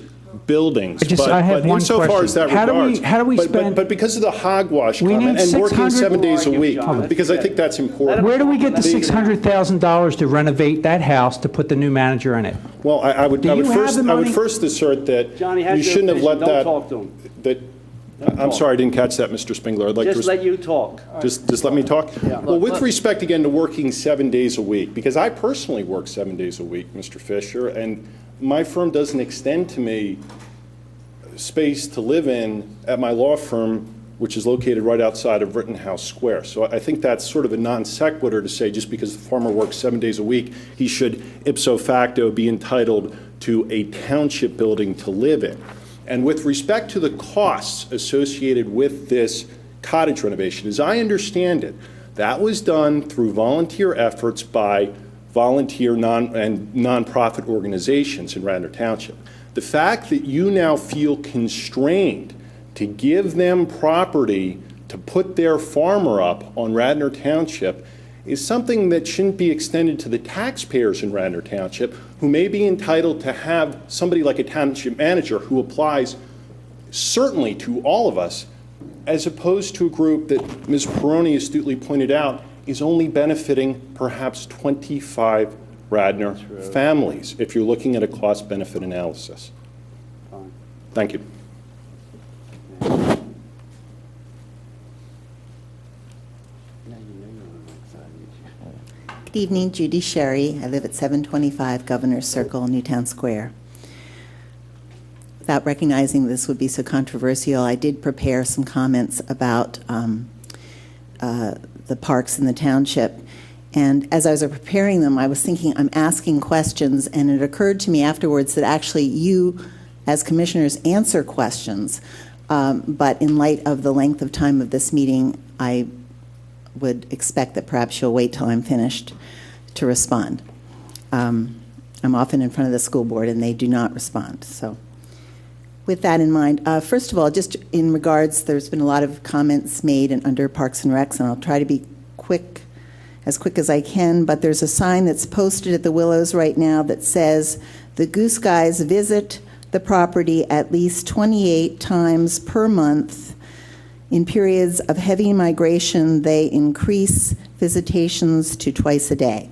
buildings. I have one insofar question. as that How regards, do we spend... But because of the hogwash We comment need and working 600 7 days a week, because I think that's important. Where do we get the $600,000 to renovate that house to put the new manager in it? Well, I would first assert that you shouldn't have let that... Don't talk to him. I'm sorry, I didn't catch that, Mr. Spengler. I'd like just let you talk. Just let me talk? Yeah. Well, with respect, again, to working 7 days a week, because I personally work 7 days a week, Mr. Fisher, and my firm doesn't extend to me space to live in at my law firm, which is located right outside of Rittenhouse Square. So I think that's sort of a non sequitur to say just because the farmer works 7 days a week, he should ipso facto be entitled to a township building to live in. And with respect to the costs associated with this cottage renovation, as I understand it, that was done through volunteer efforts by volunteer and nonprofit organizations in Radnor Township. The fact that you now feel constrained to give them property to put their farmer up on Radnor Township is something that shouldn't be extended to the taxpayers in Radnor Township, who may be entitled to have somebody like a township manager who applies certainly to all of us, as opposed to a group that Ms. Peroni astutely pointed out is only benefiting perhaps 25 Radnor families, if you're looking at a cost-benefit analysis. Thank you. Good evening, Judy Sherry. I live at 725 Governor's Circle, Newtown Square. Without recognizing this would be so controversial, I did prepare some comments about the parks in the township. And as I was preparing them, I was thinking I'm asking questions, and it occurred to me afterwards that actually you, as commissioners, answer questions. But in light of the length of time of this meeting, I would expect that perhaps you'll wait till I'm finished to respond. I'm often in front of the school board, and they do not respond. So with that in mind, first of all, just in regards, there's been a lot of comments made under Parks and Recs, and I'll try to be as quick as I can, but there's a sign that's posted at the Willows right now that says, "The Goose Guys visit the property at least 28 times per month In periods of heavy migration, they increase visitations to twice a day.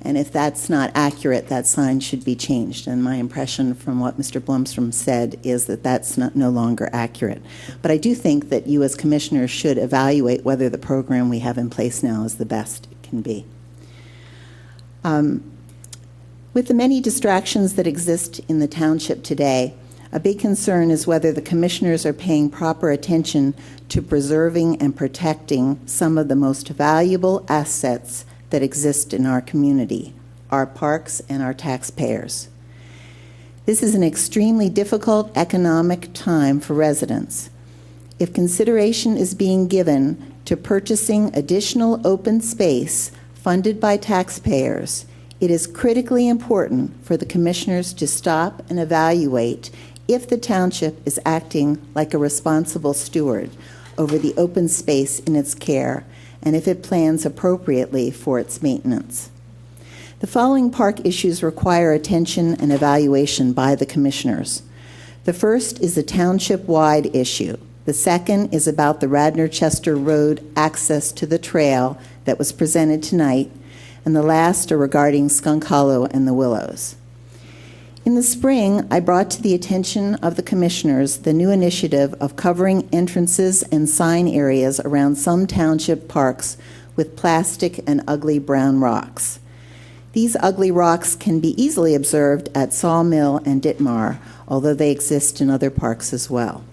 And if that's not accurate, that sign should be changed. And my impression from what Mr. Blomstrom said is that that's no longer accurate. But I do think that you as commissioners should evaluate whether the program we have in place now is the best it can be. With the many distractions that exist in the township today, a big concern is whether the commissioners are paying proper attention to preserving and protecting some of the most valuable assets that exist in our community, our parks and our taxpayers. This is an extremely difficult economic time for residents. If consideration is being given to purchasing additional open space funded by taxpayers, it is critically important for the commissioners to stop and evaluate if the township is acting like a responsible steward over the open space in its care and if it plans appropriately for its maintenance. The following park issues require attention and evaluation by the commissioners. The first is a township-wide issue. The second is about the Radnor-Chester Road access to the trail that was presented tonight, and the last are regarding Skunk Hollow and the Willows. In the spring, I brought to the attention of the commissioners the new initiative of covering entrances and sign areas around some township parks with plastic and ugly brown rocks. These ugly rocks can be easily observed at Sawmill and Ditmar, although they exist in other parks as well.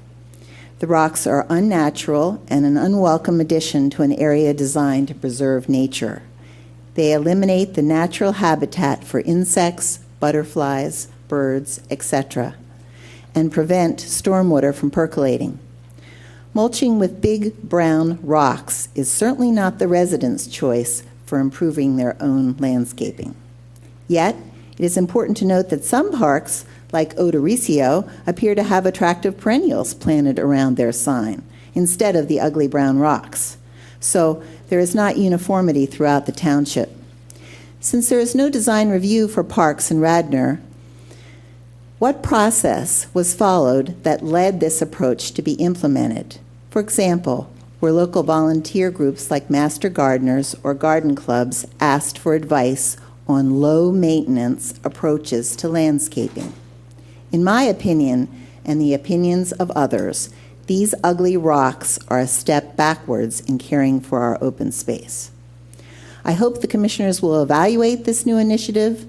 The rocks are unnatural and an unwelcome addition to an area designed to preserve nature. They eliminate the natural habitat for insects, butterflies, birds, etc., and prevent stormwater from percolating. Mulching with big brown rocks is certainly not the residents' choice for improving their own landscaping. Yet, it is important to note that some parks, like Odoricio, appear to have attractive perennials planted around their sign instead of the ugly brown rocks. So there is not uniformity throughout the township. Since there is no design review for parks in Radnor, what process was followed that led this approach to be implemented? For example, were local volunteer groups like Master Gardeners or garden clubs asked for advice on low-maintenance approaches to landscaping? In my opinion, and the opinions of others, these ugly rocks are a step backwards in caring for our open space. I hope the commissioners will evaluate this new initiative.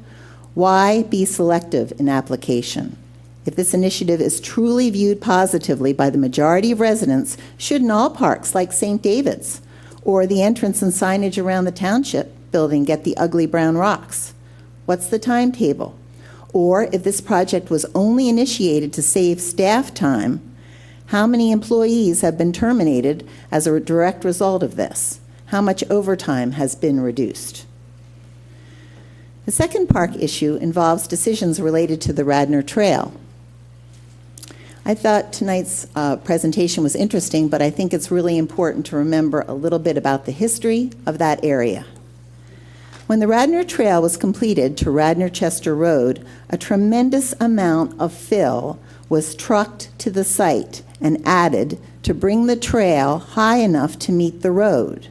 Why be selective in application? If this initiative is truly viewed positively by the majority of residents, shouldn't all parks like St. David's or the entrance and signage around the township building get the ugly brown rocks? What's the timetable? Or if this project was only initiated to save staff time, how many employees have been terminated as a direct result of this? How much overtime has been reduced? The second park issue involves decisions related to the Radnor Trail. I thought tonight's presentation was interesting, but I think it's really important to remember a little bit about the history of that area. When the Radnor Trail was completed to Radnor-Chester Road, a tremendous amount of fill was trucked to the site and added to bring the trail high enough to meet the road.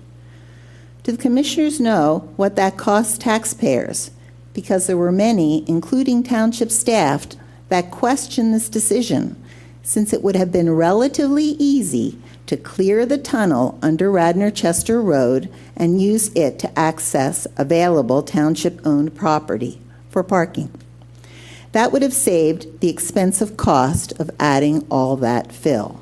Do the commissioners know what that cost taxpayers? Because there were many, including township staff, that questioned this decision, since it would have been relatively easy to clear the tunnel under Radnor-Chester Road and use it to access available township-owned property for parking. That would have saved the expensive cost of adding all that fill.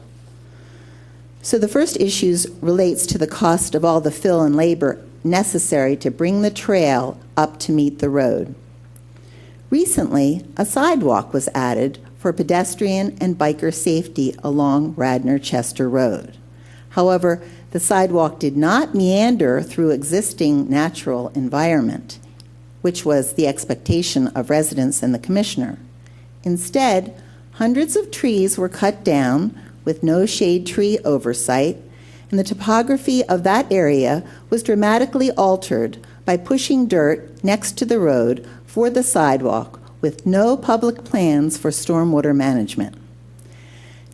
So the first issue relates to the cost of all the fill and labor necessary to bring the trail up to meet the road. Recently, a sidewalk was added for pedestrian and biker safety along Radnor-Chester Road. However, the sidewalk did not meander through existing natural environment, which was the expectation of residents and the commissioner. Instead, hundreds of trees were cut down with no shade tree oversight, and the topography of that area was dramatically altered by pushing dirt next to the road for the sidewalk with no public plans for stormwater management.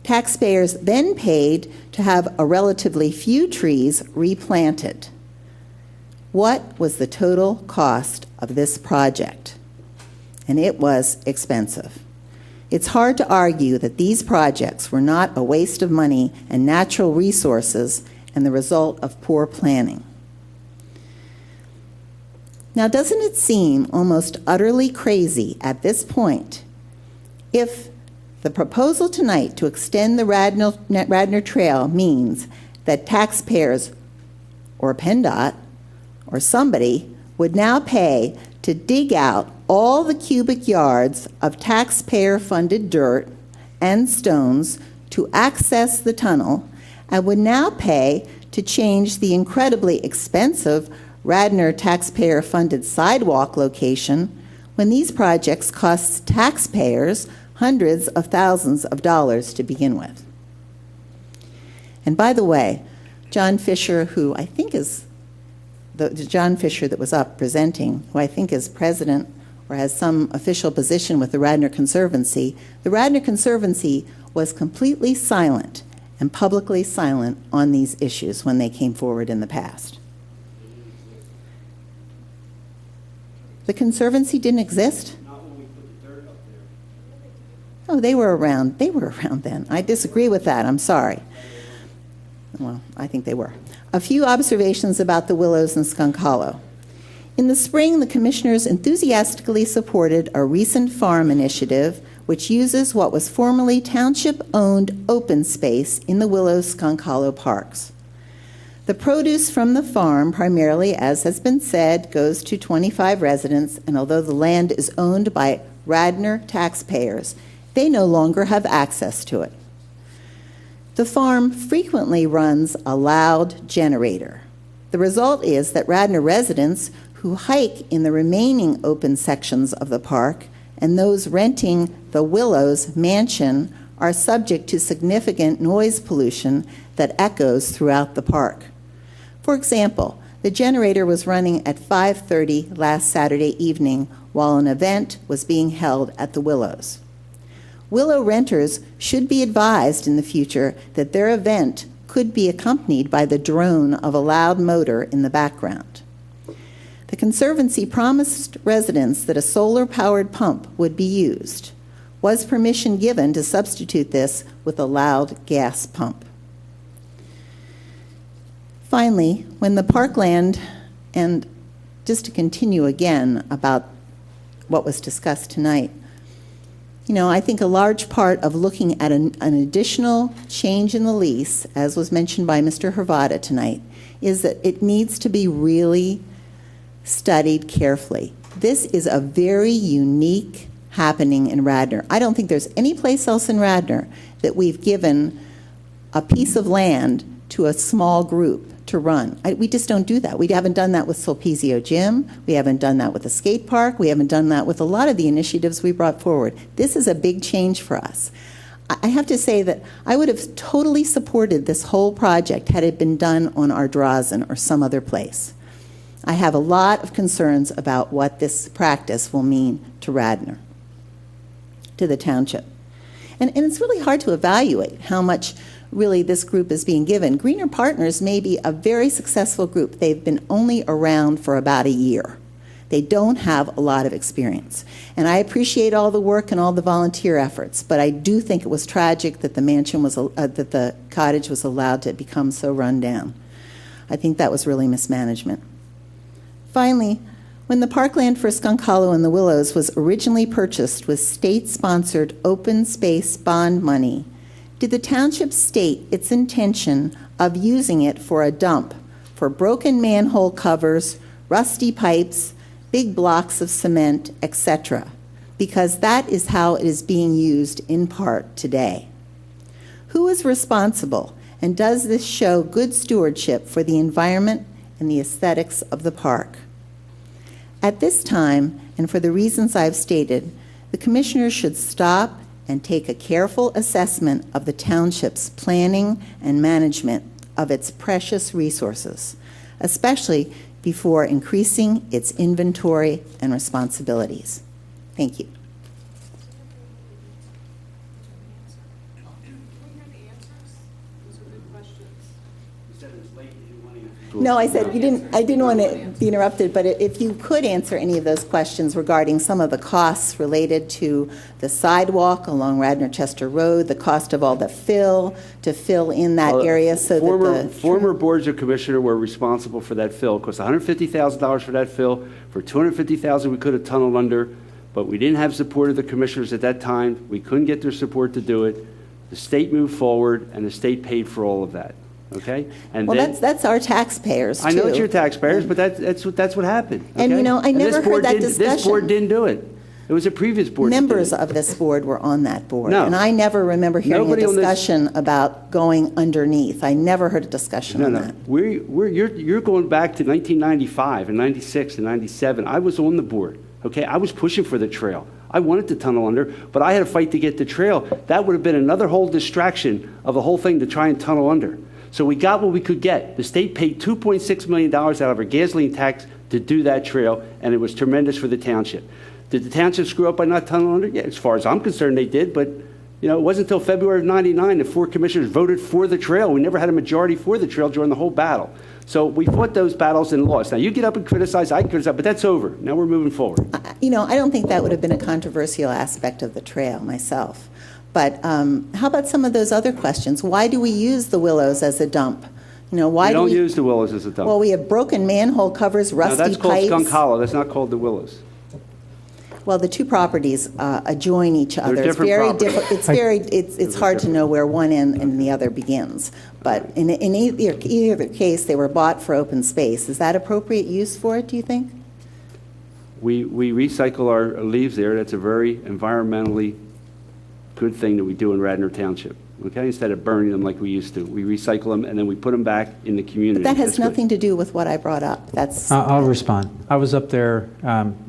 Taxpayers then paid to have a relatively few trees replanted. What was the total cost of this project? And it was expensive. It's hard to argue that these projects were not a waste of money and natural resources and the result of poor planning. Now, doesn't it seem almost utterly crazy at this point if the proposal tonight to extend the Radnor Trail means that taxpayers or PennDOT or somebody would now pay to dig out all the cubic yards of taxpayer-funded dirt and stones to access the tunnel and would now pay to change the incredibly expensive Radnor taxpayer-funded sidewalk location when these projects cost taxpayers hundreds of thousands of dollars to begin with. And by the way, John Fisher, who I think is the John Fisher that was up presenting, who I think is president or has some official position with the Radnor Conservancy, the Radnor Conservancy was completely silent and publicly silent on these issues when they came forward in the past. The Conservancy didn't exist? Oh, they were around. They were around then. I disagree with that. I'm sorry. Well, I think they were. A few observations about the Willows and Skunk Hollow. In the spring, the commissioners enthusiastically supported a recent farm initiative which uses what was formerly township-owned open space in the Willows Skunk Hollow parks. The produce from the farm, primarily, as has been said, goes to 25 residents, and although the land is owned by Radnor taxpayers, they no longer have access to it. The farm frequently runs a loud generator. The result is that Radnor residents who hike in the remaining open sections of the park and those renting the Willows mansion are subject to significant noise pollution that echoes throughout the park. For example, the generator was running at 5:30 last Saturday evening while an event was being held at the Willows. Willow renters should be advised in the future that their event could be accompanied by the drone of a loud motor in the background. The Conservancy promised residents that a solar-powered pump would be used. Was permission given to substitute this with a loud gas pump? Finally, when the parkland, and just to continue again about what was discussed tonight, I think a large part of looking at an additional change in the lease, as was mentioned by Mr. Hervada tonight, is that it needs to be really studied carefully. This is a very unique happening in Radnor. I don't think there's any place else in Radnor that we've given a piece of land to a small group to run. We just don't do that. We haven't done that with Sulpizio Gym. We haven't done that with the skate park. We haven't done that with a lot of the initiatives we brought forward. This is a big change for us. I have to say that I would have totally supported this whole project had it been done on Ardrazin or some other place. I have a lot of concerns about what this practice will mean to Radnor, to the township. And it's really hard to evaluate how much really this group is being given. Greener Partners may be a very successful group. They've been only around for about a year. They don't have a lot of experience. And I appreciate all the work and all the volunteer efforts, but I do think it was tragic that that the cottage was allowed to become so run down. I think that was really mismanagement. Finally, when the parkland for Skunk Hollow and the Willows was originally purchased with state-sponsored open space bond money, did the township state its intention of using it for a dump for broken manhole covers, rusty pipes, big blocks of cement, etc.? Because that is how it is being used in part today. Who is responsible, and does this show good stewardship for the environment and the aesthetics of the park? At this time, and for the reasons I've stated, the commissioners should stop and take a careful assessment of the township's planning and management of its precious resources, especially before increasing its inventory and responsibilities. Thank you. No, I said, I didn't want to be interrupted, but if you could answer any of those questions regarding some of the costs related to the sidewalk along Radnor Chester Road, the cost of all the fill, to fill in that area so that the... Former boards of commissioner were responsible for that fill. It cost $150,000 for that fill. For $250,000 we could have tunneled under, but we didn't have support of the commissioners at that time. We couldn't get their support to do it. The state moved forward, and the state paid for all of that. Okay? And well, then, that's our taxpayers, too. I know it's your taxpayers, but that's what happened. Okay? And, I never heard that discussion. This board didn't do it. It was a previous board. Members of this board were on that board. No. And I never remember hearing Nobody a discussion about going underneath. I never heard a discussion on that. You're going back to 1995 and 96 and 97. I was on the board. Okay? I was pushing for the trail. I wanted to tunnel under, but I had to fight to get the trail. That would have been another whole distraction of the whole thing to try and tunnel under. So we got what we could get. The state paid $2.6 million out of our gasoline tax to do that trail, and it was tremendous for the township. Did the township screw up by not tunneling under? Yeah, as far as I'm concerned, they did, but it wasn't until February of '99 that 4 commissioners voted for the trail. We never had a majority for the trail during the whole battle. So we fought those battles and lost. Now, you get up and criticize, I criticize, but that's over. Now we're moving forward. I don't think that would have been a controversial aspect of the trail myself. But how about some of those other questions? Why do we use the Willows as a dump? Why we don't use the Willows as a dump. Well, we have broken manhole covers, rusty pipes. No, that's called Skunk Hollow. That's not called the Willows. Well, the two properties adjoin each other. They're different It's hard to know where one end and the other begins. But in either case, they were bought for open space. Is that appropriate use for it, do you think? We recycle our leaves there. That's a very environmentally good thing that we do in Radnor Township. Okay, instead of burning them like we used to, we recycle them and then we put them back in the community. But that has nothing to do with what I brought up. I'll respond. I was up there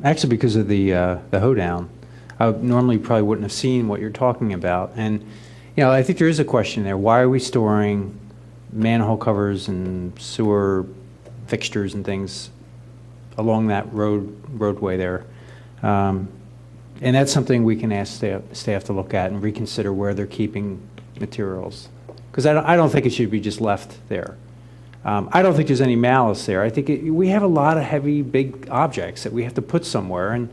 actually because of the hoedown. I normally probably wouldn't have seen what you're talking about, and I think there is a question there. Why are we storing manhole covers and sewer fixtures and things along that roadway there? And that's something we can ask staff to look at and reconsider where they're keeping materials, because I don't think it should be just left there. I don't think there's any malice there. I think we have a lot of heavy, big objects that we have to put somewhere, and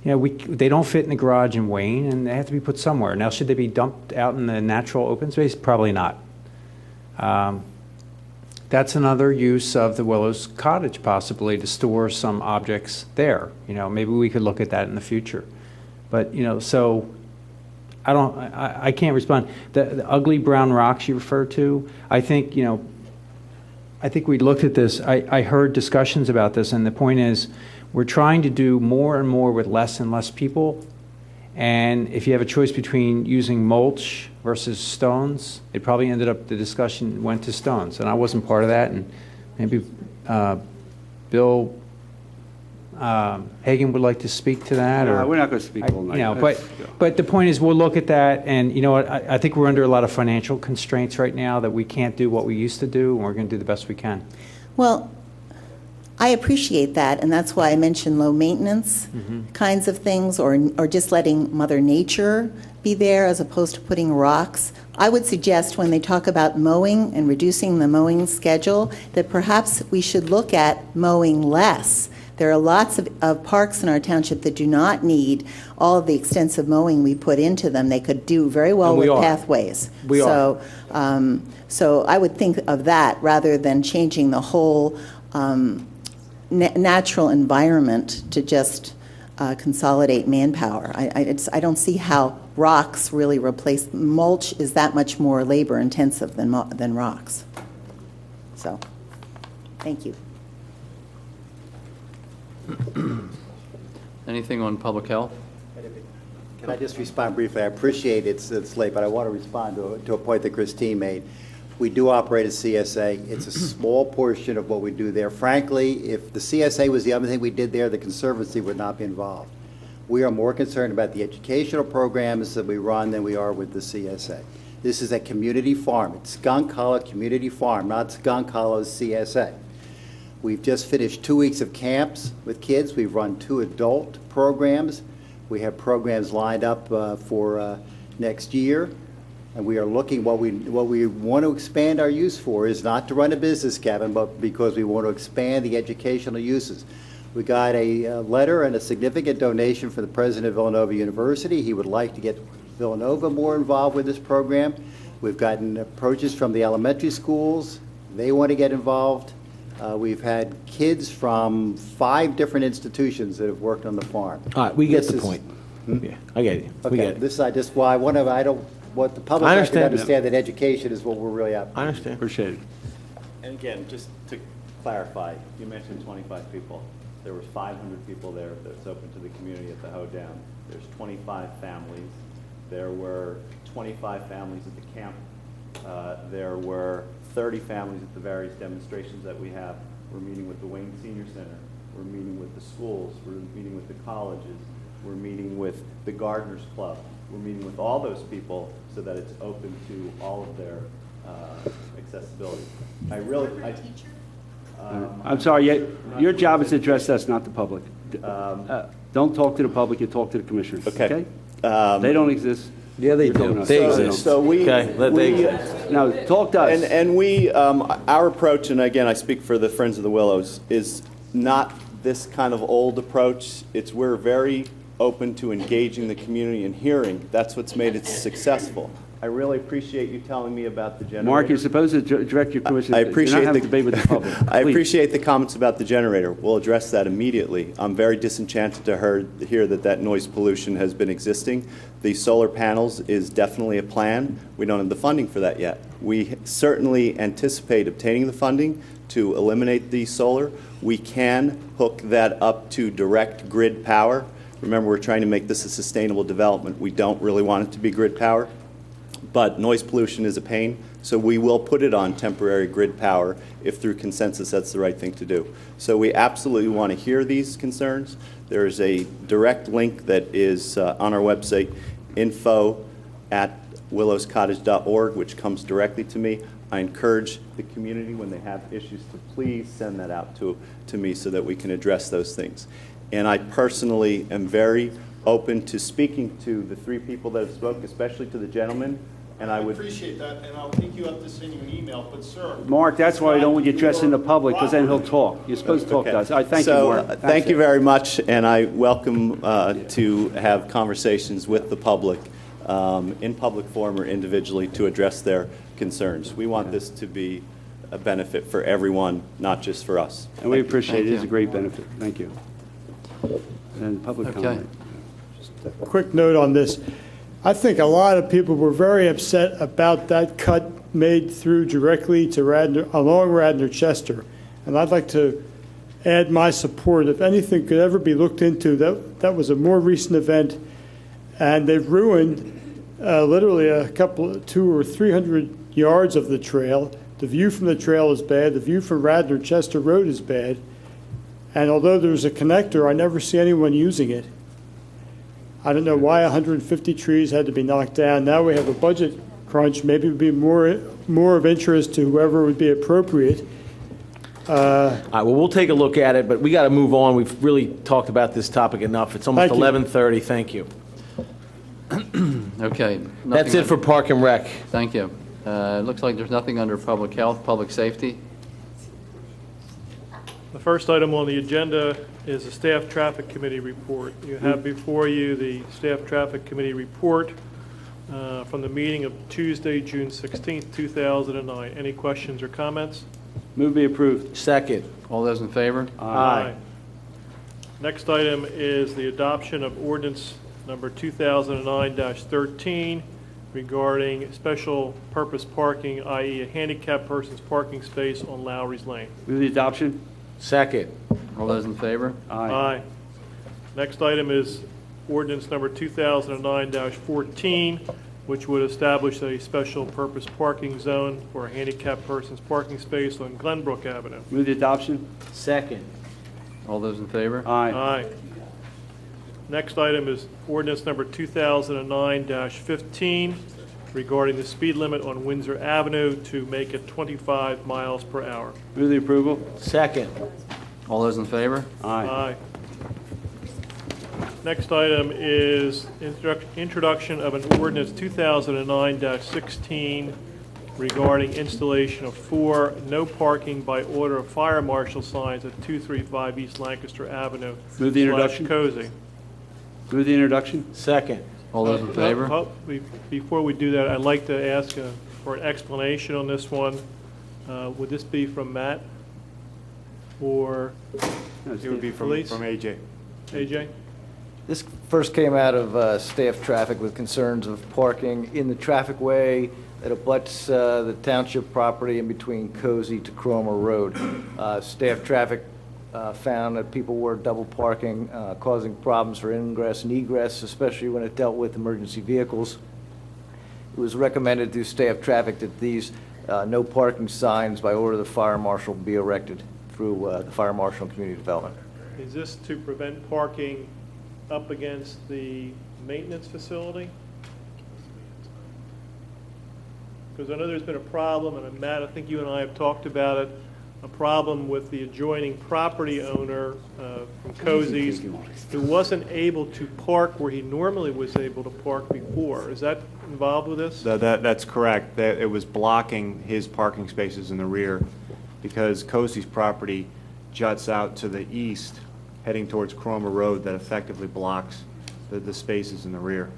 they don't fit in the garage in Wayne, and they have to be put somewhere. Now, should they be dumped out in the natural open space? Probably not. That's another use of the Willows Cottage, possibly, to store some objects there. Maybe we could look at that in the future. But so. I can't respond. The ugly brown rocks you refer to, I think we looked at this. I heard discussions about this, and the point is we're trying to do more and more with less and less people. And if you have a choice between using mulch versus stones, it probably ended up, the discussion went to stones. And I wasn't part of that, and maybe Bill Hagan would like to speak to that? No, we're not going to speak all night. But the point is, we'll look at that, and I think we're under a lot of financial constraints right now that we can't do what we used to do, and we're going to do the best we can. Well, I appreciate that, and that's why I mentioned low maintenance kinds of things, or just letting Mother Nature be there as opposed to putting rocks. I would suggest when they talk about mowing and reducing the mowing schedule, that perhaps we should look at mowing less. There are lots of parks in our township that do not need all of the extensive mowing we put into them. They could do very well with pathways. So I would think of that rather than changing the whole natural environment to just consolidate manpower. I don't see how rocks really replace mulch. Is that much more labor intensive than rocks? So, thank you. Anything on public health? Can I just respond briefly? I appreciate it's late, but I want to respond to a point that Christine made. We do operate a CSA. It's a small portion of what we do there. Frankly, if the CSA was the only thing we did there, the Conservancy would not be involved. We are more concerned about the educational programs that we run than we are with the CSA. This is a community farm. It's Skunk Hollow Community Farm, not Skunk Hollow's CSA. We've just finished 2 weeks of camps with kids. We've run 2 adult programs. We have programs lined up for next year. And we are looking, what we want to expand our use for is not to run a business, Kevin, but because we want to expand the educational uses. We got a letter and a significant donation from the president of Villanova University. He would like to get Villanova more involved with this program. We've gotten approaches from the elementary schools. They want to get involved. We've had kids from 5 different institutions that have worked on the farm. All right, we get the point. Yeah, I get you. We Okay, get it. this I just, why, I don't want the public I to understand. understand that education is what we're really up. I understand. Appreciate it. And again, just to clarify, you mentioned 25 people. There were 500 people there that's open to the community at the hoedown. There's 25 families. There were 25 families at the camp. There were 30 families at the various demonstrations that we have. We're meeting with the Wayne Senior Center. We're meeting with the schools. We're meeting with the colleges. We're meeting with the Gardeners Club. We're meeting with all those people so that it's open to all of their accessibility. I'm sorry, your job is to address us, not the public. Don't talk to the public, you talk to the commissioners, okay? They don't exist. Yeah, they do. They exist. So we, Okay, let they exist. No, talk to us. And we, our approach, and again, I speak for the Friends of the Willows, is not this kind of old approach. It's we're very open to engaging the community and hearing. That's what's made it successful. I really appreciate you telling me about the generator. Mark, you're supposed to direct your commission. I appreciate You're not having debate with the public. I Please. appreciate the comments about the generator. We'll address that immediately. I'm very disenchanted to hear that noise pollution has been existing. The solar panels is definitely a plan. We don't have the funding for that yet. We certainly anticipate obtaining the funding to eliminate the solar. We can hook that up to direct grid power. Remember, we're trying to make this a sustainable development. We don't really want it to be grid power. But noise pollution is a pain, so we will put it on temporary grid power if through consensus that's the right thing to do. So we absolutely want to hear these concerns. There is a direct link that is on our website, info@willowscottage.org, which comes directly to me. I encourage the community, when they have issues, to please send that out to me so that we can address those things. And I personally am very open to speaking to the 3 people that have spoken, especially to the gentleman. And I would appreciate that, and I'll take you up to send you an email, but sir. Mark, that's why I don't want you addressing the public, because then he'll talk. You're supposed to talk to us. I thank you, Mark. Thank you very much, and I welcome to have conversations with the public in public forum or individually to address their concerns. We want this to be a benefit for everyone, not just for us. And we appreciate it. It is a great benefit. Thank you. And public comment. A quick note on this. I think a lot of people were very upset about that cut made through directly to Radnor, along Radnor Chester. And I'd like to add my support. If anything could ever be looked into, that was a more recent event, and they've ruined literally a couple, 200 or 300 yards of the trail. The view from the trail is bad. The view from Radnor Chester Road is bad. And although there's a connector, I never see anyone using it. I don't know why 150 trees had to be knocked down. Now we have a budget crunch. Maybe it would be more of interest to whoever would be appropriate. All right, well, we'll take a look at it, but we got to move on. We've really talked about this topic enough. It's almost 11:30. Thank you. Okay. That's it for Park and Rec. Thank you. It looks like there's nothing under public health, public safety. The first item on the agenda is the Staff Traffic Committee report. You have before you the Staff Traffic Committee report from the meeting of Tuesday, June 16th, 2009. Any questions or comments? Move be approved. Second. All those in favor? Aye. Next item is the adoption of ordinance number 2009-13 regarding special purpose parking, i.e. a handicapped person's parking space on Lowry's Lane. Move the adoption. Second. All those in favor? Aye. Next item is ordinance number 2009-14, which would establish a special purpose parking zone for a handicapped person's parking space on Glenbrook Avenue. Move the adoption. Second. All those in favor? Aye. Aye. Next item is ordinance number 2009-15 regarding the speed limit on Windsor Avenue to make it 25 miles per hour. Move the approval. Second. All those in favor? Aye. Aye. Next item is introduction of an ordinance 2009-16 regarding installation of 4 no parking by order of fire marshal signs at 235 East Lancaster Avenue. Move the introduction. Cozy. Move the introduction. Second. All those in favor? Before we do that, I'd like to ask for an explanation on this one. Would this be from Matt? Or It would be from AJ. AJ? This first came out of staff traffic with concerns of parking in the traffic way that abuts the township property in between Cozy to Cromer Road. Staff traffic found that people were double parking, causing problems for ingress and egress, especially when it dealt with emergency vehicles. It was recommended through staff traffic that these no parking signs by order of the fire marshal be erected through the fire marshal and community development. Is this to prevent parking up against the maintenance facility? Because I know there's been a problem, and Matt, I think you and I have talked about it, a problem with the adjoining property owner from Cozy's who wasn't able to park where he normally was able to park before. Is that involved with this? That's correct. It was blocking his parking spaces in the rear because Cozy's property juts out to the east, heading towards Cromer Road, that effectively blocks the spaces in the rear.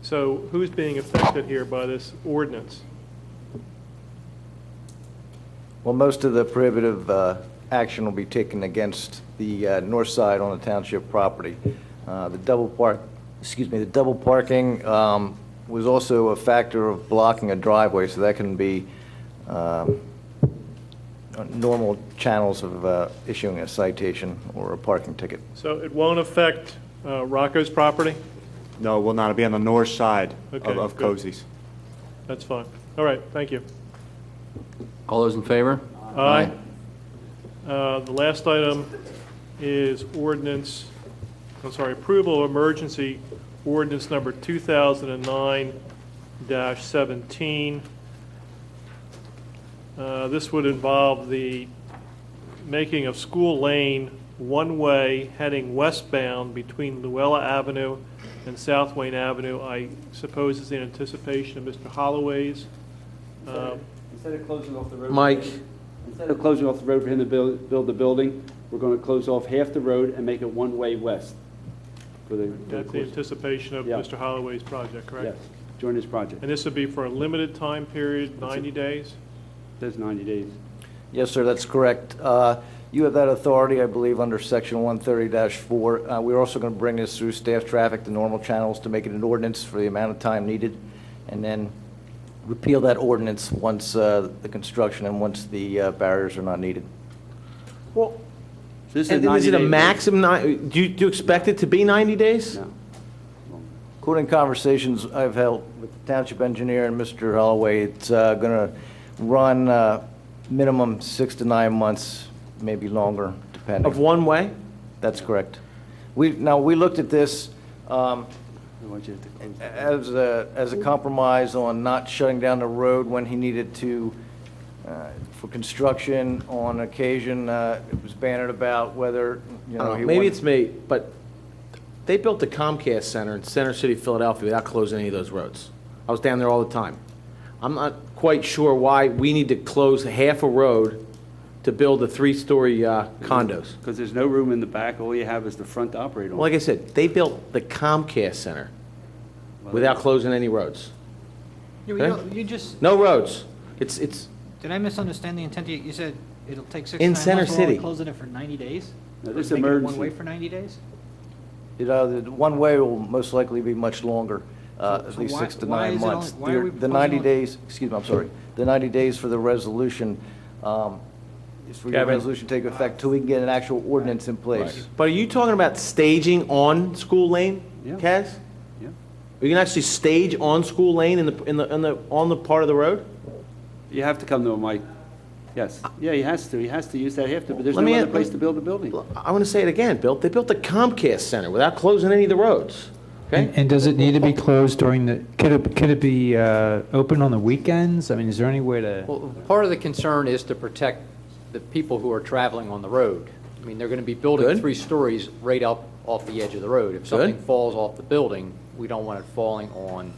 So who's being affected here by this ordinance? Well, most of the prohibitive action will be taken against the north side on the township property. The double parking was also a factor of blocking a driveway, so that can be normal channels of issuing a citation or a parking ticket. So it won't affect Rocco's property? No, it will not. It'll be on the north side Okay, of good. Cozy's. That's fine. All right, thank you. All those in favor? Aye. The last item is approval of emergency ordinance number 2009-17. This would involve the making of School Lane one-way heading westbound between Luella Avenue and South Wayne Avenue. I suppose it's in anticipation of Mr. Holloway's. Instead of closing off the road, Mike. Instead of closing off the road for him to build the building, we're going to close off half the road and make it one-way west. That's the anticipation of Yeah. Mr. Holloway's project, correct? Yes, join this project. And this would be for a limited time period, 90 days? It says 90 days. Yes, sir, that's correct. You have that authority, I believe, under Section 130-4. We're also going to bring this through staff traffic, the normal channels, to make it an ordinance for the amount of time needed, and then repeal that ordinance once the construction and once the barriers are not needed. Well, This and is it a maximum, do you expect it to be 90 days? No. According to conversations I've held with the township engineer and Mr. Holloway, it's going to run minimum 6 to 9 months, maybe longer, depending. Of one way? That's correct. We looked at this as a compromise on not shutting down the road when he needed to for construction. On occasion, it was bannered about whether, you know, maybe it's me, but they built the Comcast Center in Center City, Philadelphia without closing any of those roads. I was down there all the time. I'm not quite sure why we need to close half a road to build the 3-story condos. Because there's no room in the back. All you have is the front to operate on. Well, like I said, they built the Comcast Center without closing any roads. You just, No roads. It's did I misunderstand the intent? You said it'll take 6 to In 9 Center months, we're only City. closing it for 90 days? No, this Make it emergency. one way for 90 days? The one way will most likely be much longer, at so least why- 6 to why 9 is it months. only- why are we The 90 proposing days, excuse me, I'm sorry, the 90 days for the resolution, is for your Kevin. resolution to take effect till we can get an actual ordinance in place. But are you talking about staging on School Lane, Yeah. Kaz? Yeah. Are you gonna actually stage on School Lane on the part of the road? You have to come to him, Mike. Yes. Yeah, he has to. He has to use that half to, but there's Let no me- other place to build a building. I want to say it again, Bill. They built the Comcast Center without closing any of the roads. Okay? And does it need to be closed during the, could it be open on the weekends? I mean, is there any way to? Well, part of the concern is to protect the people who are traveling on the road. I mean, they're going to be building Good. 3 stories right up off the edge of the road. If something falls off the building, we don't want it falling on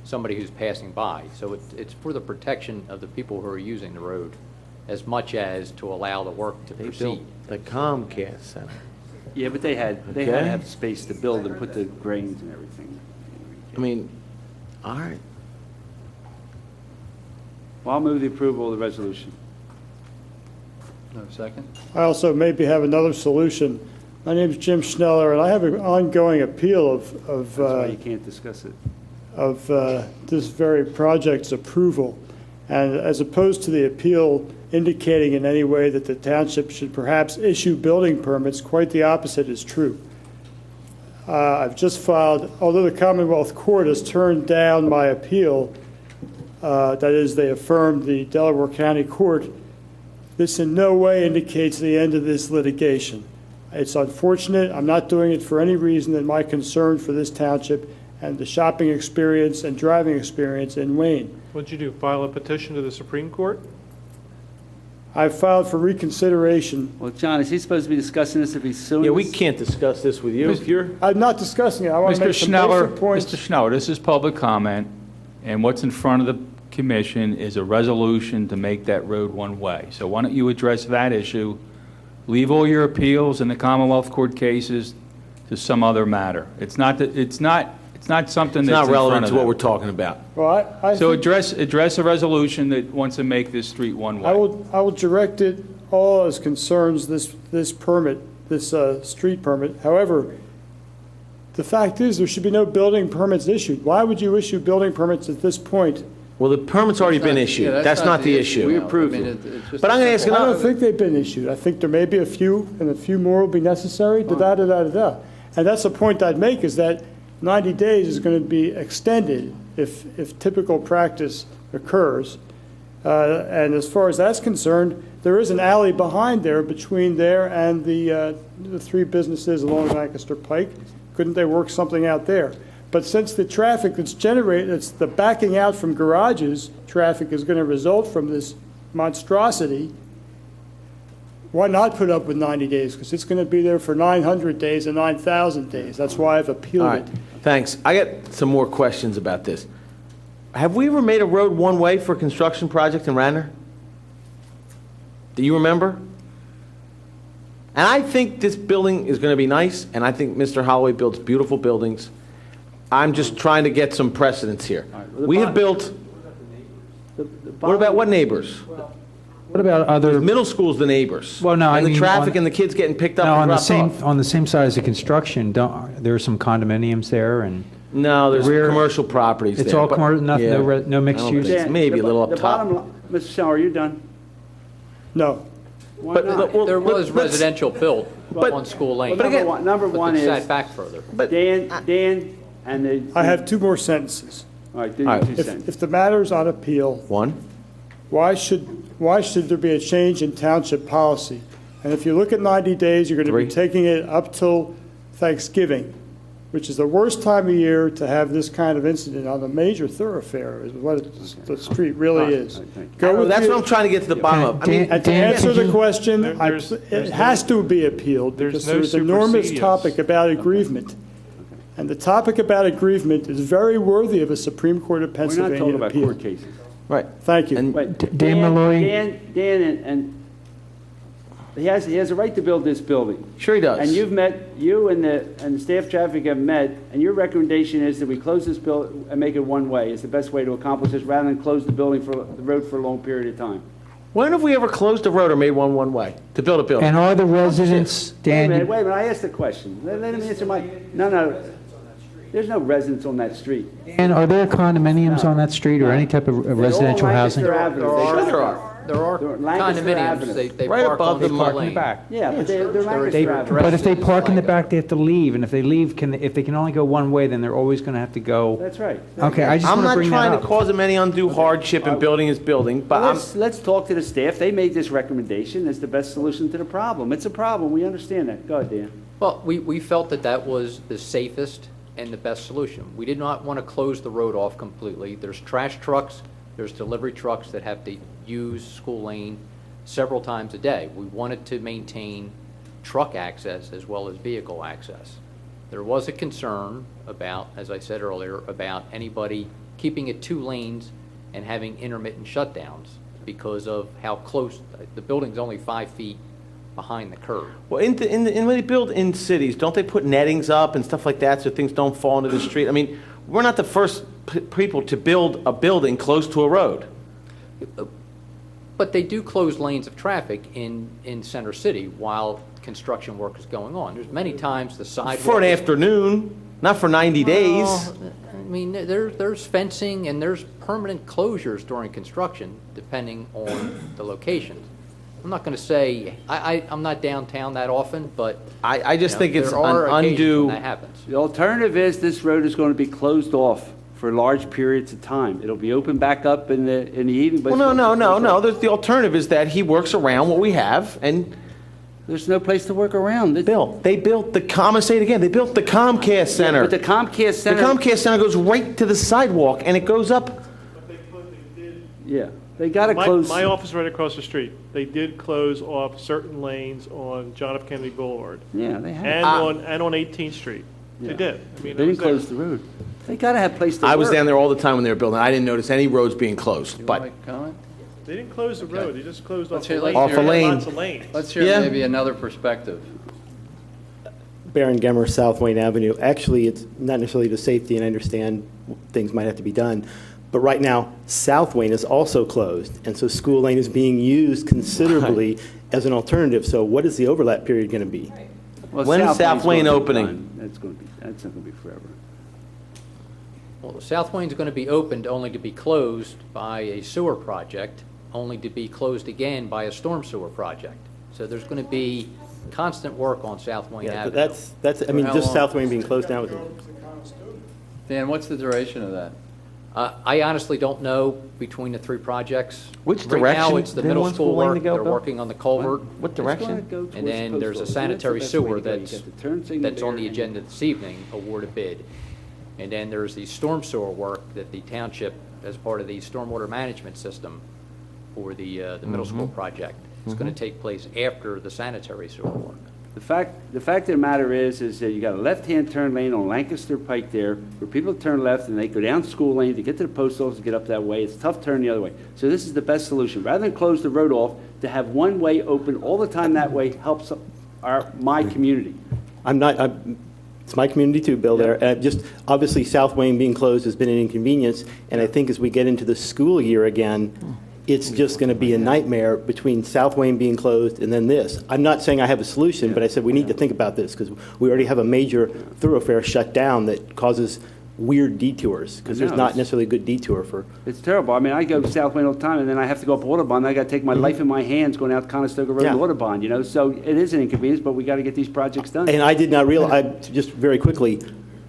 somebody who's passing by. So it's for the protection of the people who are using the road as much as to allow the work to proceed. The Comcast Center. Yeah, but they had to have space to build and put the grains and everything. I mean, all right. Well, I'll move the approval of the resolution. No second? I also maybe have another solution. My name is Jim Schneller, and I have an ongoing appeal That's why you can't discuss it. of this very project's approval. And as opposed to the appeal indicating in any way that the township should perhaps issue building permits, quite the opposite is true. I've just filed, although the Commonwealth Court has turned down my appeal, that is, they affirmed the Delaware County Court, this in no way indicates the end of this litigation. It's unfortunate. I'm not doing it for any reason than my concern for this township and the shopping experience and driving experience in Wayne. What'd you do, file a petition to the Supreme Court? I've filed for reconsideration. Well, John, is he supposed to be discussing this if he's suing? Yeah, we can't discuss this with you. If you're, I'm not discussing it. I want to Mr. make some Schneller, basic points. Mr. Schneller, this is public comment, and what's in front of the commission is a resolution to make that road one way. So why don't you address that issue? Leave all your appeals and the Commonwealth Court cases to some other matter. It's not something it's that's not in relevant front to of what them. we're talking about. Well, I So think address a resolution that wants to make this street one way. I will direct it all as concerns this permit, this street permit. However, the fact is there should be no building permits issued. Why would you issue building permits at this point? Well, the permit's already been issued. Yeah, That's not the issue. We approved I mean, it. it's just But I'm going to ask I don't another. think they've been issued. I think there may be a few, and a few more will be necessary, da-da-da-da-da. And that's the point I'd make, is that 90 days is going to be extended if typical practice occurs. And as far as that's concerned, there is an alley behind there between there and the three businesses along Lancaster Pike. Couldn't they work something out there? But since the traffic that's generated, it's the backing out from garages, traffic is going to result from this monstrosity, why not put up with 90 days? Because it's going to be there for 900 days and 9,000 days. That's why I've appealed All right, it. thanks. I got some more questions about this. Have we ever made a road one-way for a construction project in Radnor? Do you remember? And I think this building is going to be nice, and I think Mr. Holloway builds beautiful buildings. I'm just trying to get some precedence here. We have built, what about what neighbors? What about other? Middle school's the neighbors. Well, no, I And the mean, traffic on- and the kids getting picked up No, and on the dropped same, off. on the same side as the construction, there are some condominiums there and. No, there's rear- commercial properties there. It's all but- commercial, no yeah. mixed I don't use? think so. Maybe a little up The top. bottom line, Mr. Schneller, are you done? No. Why But- not? but- There was let's- residential built but- on School Lane. but again- number but one they is, sat back further. Dan, and the... I have two more sentences. All right, do All your right. two cents. If the matter's on appeal, One. why should there be a change in township policy? And if you look at 90 days, you're going to be Three. taking it up till Thanksgiving, which is the worst time of year to have this kind of incident on a major thoroughfare, is what the street really is. All right, thank you. Go with That's the- what I'm trying to get to the bottom of. I mean, And to Dan, answer could the you- question, There's it no- has to be appealed there's because no there's an enormous supersedious. topic about aggrievement. And the topic about aggrievement is very worthy of a Supreme Court of We're not Pennsylvania talking about appeal. court cases. right. Thank you. And Wait, Dan Malloy? Dan, and he has a right to build this building. Sure he does. And you and the staff traffic have met, and your recommendation is that we close this building and make it one way. It's the best way to accomplish this, rather than close the road for a long period of time. when have we ever closed a road or made one way to build a building? And are the residents, Dan? Wait a minute, I asked the question. Let him answer my, no. There's no residents on that street. And are there condominiums on that street or any type of residential housing? They're all Lancaster Avenue. Sure there are. There are They're Lancaster condominiums, Avenue. they Right park above on the School mark in Lane. the back. Yeah, but they're They- Lancaster Avenue. But if they park in the Like back, they have to leave, and if they leave, if they can only go one way, then they're always going to have to go. That's right. Okay, I just I'm want to not bring trying that to up. cause him any undue hardship in building his building, but I'm, Let's talk to the staff. They made this recommendation. It's the best solution to the problem. It's a problem. We understand that. Go ahead, Dan. Well, we felt that was the safest and the best solution. We did not want to close the road off completely. There's trash trucks, there's delivery trucks that have to use School Lane several times a day. We wanted to maintain truck access as well as vehicle access. There was a concern about, as I said earlier, about anybody keeping it 2 lanes and having intermittent shutdowns because of how close, the building's only 5 feet behind the curb. Well, when they build in cities, don't they put nettings up and stuff like that so things don't fall into the street? I mean, we're not the first people to build a building close to a road. But they do close lanes of traffic in Center City while construction work is going on. There's many times the sidewalk... For an afternoon, not for 90 days. I mean, there's fencing and there's permanent closures during construction, depending on the location. I'm not going to say, I'm not downtown that often, but... I just think it's there are an occasions undue... when that happens. The alternative is this road is going to be closed off for large periods of time. It'll be open back up in the evening, but... Well, no. The alternative is that he works around what we have, and... There's no place to work around. They built the, I'm going to say it again, they built the Comcast Center. But the Comcast Center... The Comcast Center goes right to the sidewalk, and it goes up... Yeah, they got to close... My office right across the street, they did close off certain lanes on John F. Kennedy Boulevard. Yeah, they have. And on 18th Street. Yeah. They did. I mean, They didn't close the road. They got to have place to work. I was down there all the time when they were building. I didn't notice any roads being closed, but... Make a comment? They didn't close the road, they just closed off hear- the lane. Off a lane. Lots of lanes. Let's hear Yeah. maybe another perspective. Baron Gemmer, South Wayne Avenue. Actually, it's not necessarily the safety, and I understand things might have to be done. But right now, South Wayne is also closed, and so School Lane is being used considerably as an alternative. So what is the overlap period going to be? Well, When is South Lane's Wayne gonna be opening? done. That's not going to be forever. Well, South Wayne's going to be opened only to be closed by a sewer project, only to be closed again by a storm sewer project. So there's going to be constant work on South Wayne Yeah, Avenue. but that's. I mean, how just long? South Wayne being closed now is. Dan, what's the duration of that? I honestly don't know between the 3 projects. Which Right now, direction it's the did middle one school school lane work. to go, They're Bill? working on the culvert. What It's gonna direction? go towards And then the there's a post office. sanitary That's the best way sewer to go. You that's got the turn signal on the there, agenda this evening, award a bid. And then there's the storm sewer work that the township, as part of the stormwater management system for the middle school project, is going to take place after the sanitary sewer work. The fact of the matter is that you got a left-hand turn lane on Lancaster Pike there, where people turn left and they go down School Lane to get to the post office and get up that way. It's a tough turn the other way. So this is the best solution. Rather than close the road off, to have one way open all the time that way helps my community. It's my community too, Bill, there. Just obviously, South Wayne being closed has been an inconvenience, and I think as we get into the school year again, it's just going to be a nightmare between South Wayne being closed and then this. I'm not saying I have a solution, but I said we need to think about this because we already have a major thoroughfare shut down that causes weird detours because there's know, not it's- necessarily a good detour for. It's terrible. I mean, I go to South Wayne all the time, and then I have to go up Audubon. I got to take my life in my hands going out Conestoga Road Yeah. and Audubon, you know? So it is an inconvenience, but we got to get these projects done. And I did not realize, just very quickly,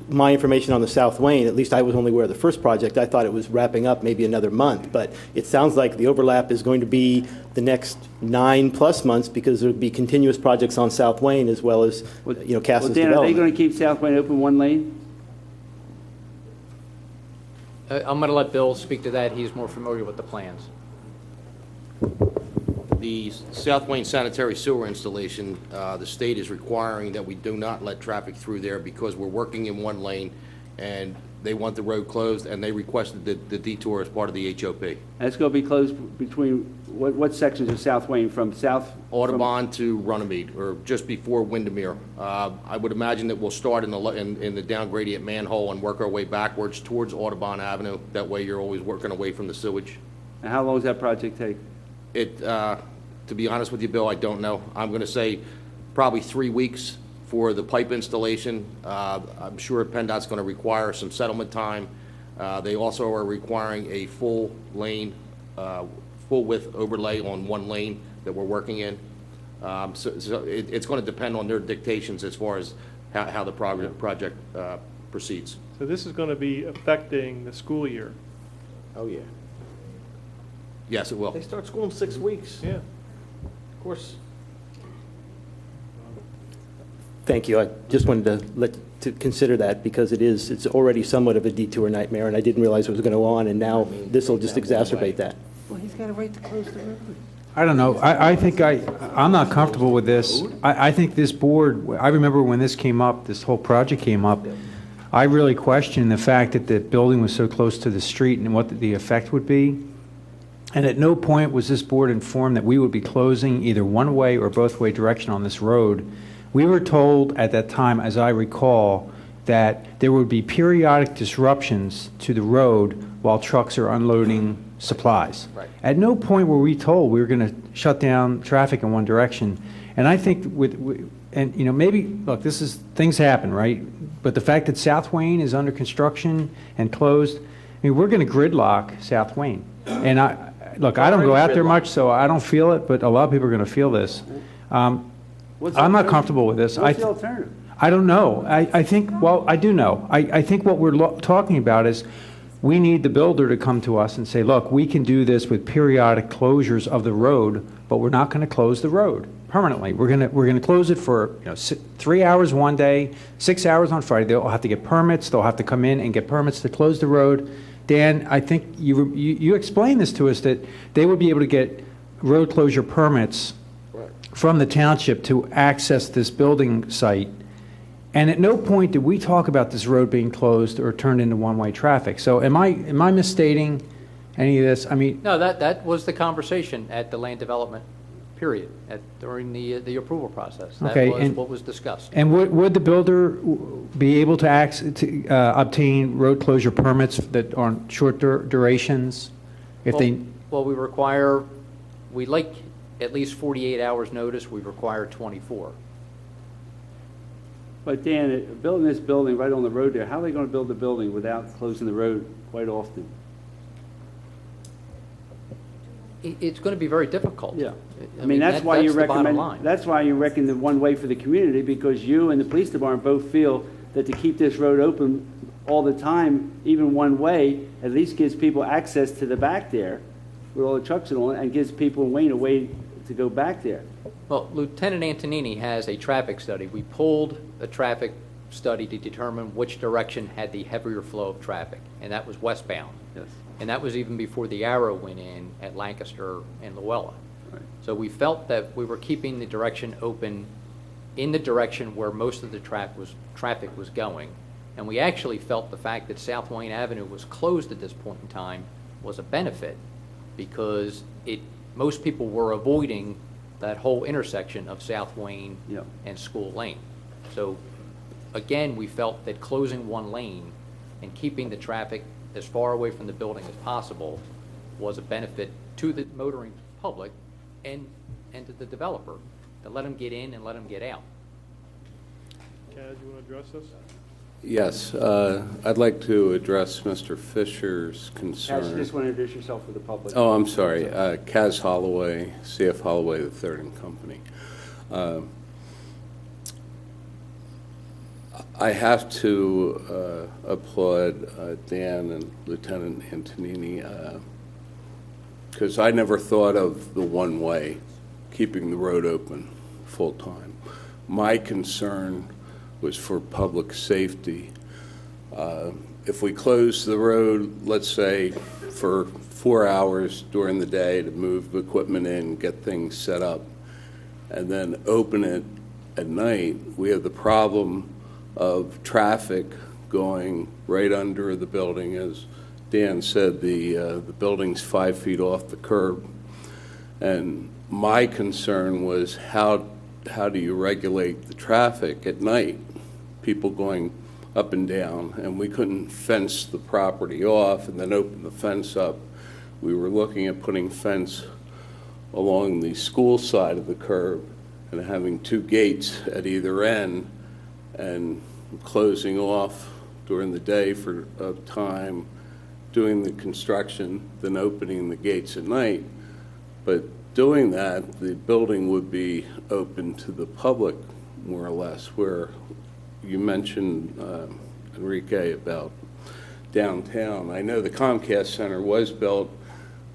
my information on the South Wayne, at least I was only aware of the first project. I thought it was wrapping up maybe another month, but it sounds like the overlap is going to be the next 9+ months because there'll be continuous projects on South Wayne as well as, Cass's Well, Dan, are they development. going to keep South Wayne open one lane? I'm going to let Bill speak to that. He's more familiar with the plans. The South Wayne sanitary sewer installation, the state is requiring that we do not let traffic through there because we're working in one lane, and they want the road closed, and they requested the detour as part of the HOP. And it's going to be closed between, what sections of South Wayne, from South? Audubon to Runnymede, or just before Windermere. I would imagine that we'll start in the down gradient manhole and work our way backwards towards Audubon Avenue. That way you're always working away from the sewage. And how long does that project take? To be honest with you, Bill, I don't know. I'm going to say probably 3 weeks for the pipe installation. I'm sure PennDOT's going to require some settlement time. They also are requiring a full lane, full width overlay on one lane that we're working in. So it's going to depend on their dictations as far as how the project proceeds. So this is going to be affecting the school year. Oh, yeah. Yes, it will. They start school in 6 weeks. Yeah. Of course. Thank you. I just wanted to consider that because it's already somewhat of a detour nightmare, and I didn't realize it was going to go on, and now this will just exacerbate that. Well, he's got a right to close the road. I don't know. I think I'm not comfortable with this. I think this board, I remember when this came up, this whole project came up, I really questioned the fact that the building was so close to the street and what the effect would be. And at no point was this board informed that we would be closing either one-way or both-way direction on this road. We were told at that time, as I recall, that there would be periodic disruptions to the road while trucks are unloading supplies. Right. At no point were we told we were going to shut down traffic in one direction. And I think and you know, maybe, look, things happen, right? But the fact that South Wayne is under construction and closed, I mean, we're going to gridlock South Wayne. And look, I don't go out there much, so I don't feel it, but a lot of people are going to feel this. I'm not comfortable with this. What's the alternative? I don't know. I think, well, I do know. I think what we're talking about is we need the builder to come to us and say, look, we can do this with periodic closures of the road, but we're not going to close the road permanently. We're going to close it for 3 hours one day, 6 hours on Friday. They'll have to get permits. They'll have to come in and get permits to close the road. Dan, I think you explained this to us, that they would be able to get road closure permits from the township to access this building site. And at no point did we talk about this road being closed or turned into one-way traffic. So am I misstating any of this? I mean, No, that was the conversation at the land development period, during the approval process. That Okay, was and- what was discussed. and would the builder be able to obtain road closure permits that are on short durations? If Well, we like at least 48 hours notice, we require 24. But Dan, building this building right on the road there, how are they going to build the building without closing the road quite often? It's going to be very difficult. Yeah. I mean, that's why you the bottom recommend, line. that's why you reckon the one way for the community, because you and the police department both feel that to keep this road open all the time, even one way, at least gives people access to the back there with all the trucks and all, and gives people in Wayne a way to go back there. Well, Lieutenant Antonini has a traffic study. We pulled a traffic study to determine which direction had the heavier flow of traffic, and that was westbound. Yes. And that was even before the arrow went in at Lancaster and Luella. Right. So we felt that we were keeping the direction open in the direction where most of the traffic was going. And we actually felt the fact that South Wayne Avenue was closed at this point in time was a benefit, because most people were avoiding that whole intersection of South Wayne Yep. and School Lane. So again, we felt that closing one lane and keeping the traffic as far away from the building as possible was a benefit to the motoring public and to the developer, to let them get in and let them get out. Kaz, you want to address this? Yes, I'd like to address Mr. Fisher's concern. Cash, you just want to introduce yourself for the public. Oh, I'm sorry. Kaz Holloway, CF Holloway III and Company. I have to applaud Dan and Lieutenant Antonini, because I never thought of the one-way, keeping the road open full-time. My concern was for public safety. If we close the road, let's say, for 4 hours during the day to move equipment in, get things set up, and then open it at night, we have the problem of traffic going right under the building. As Dan said, the building's 5 feet off the curb. And my concern was how do you regulate the traffic at night? People going up and down, and we couldn't fence the property off and then open the fence up. We were looking at putting fence along the school side of the curb and having 2 gates at either end and closing off during the day for a time, doing the construction, then opening the gates at night. But doing that, the building would be open to the public, more or less, where you mentioned, Enrique, about downtown. I know the Comcast Center was built,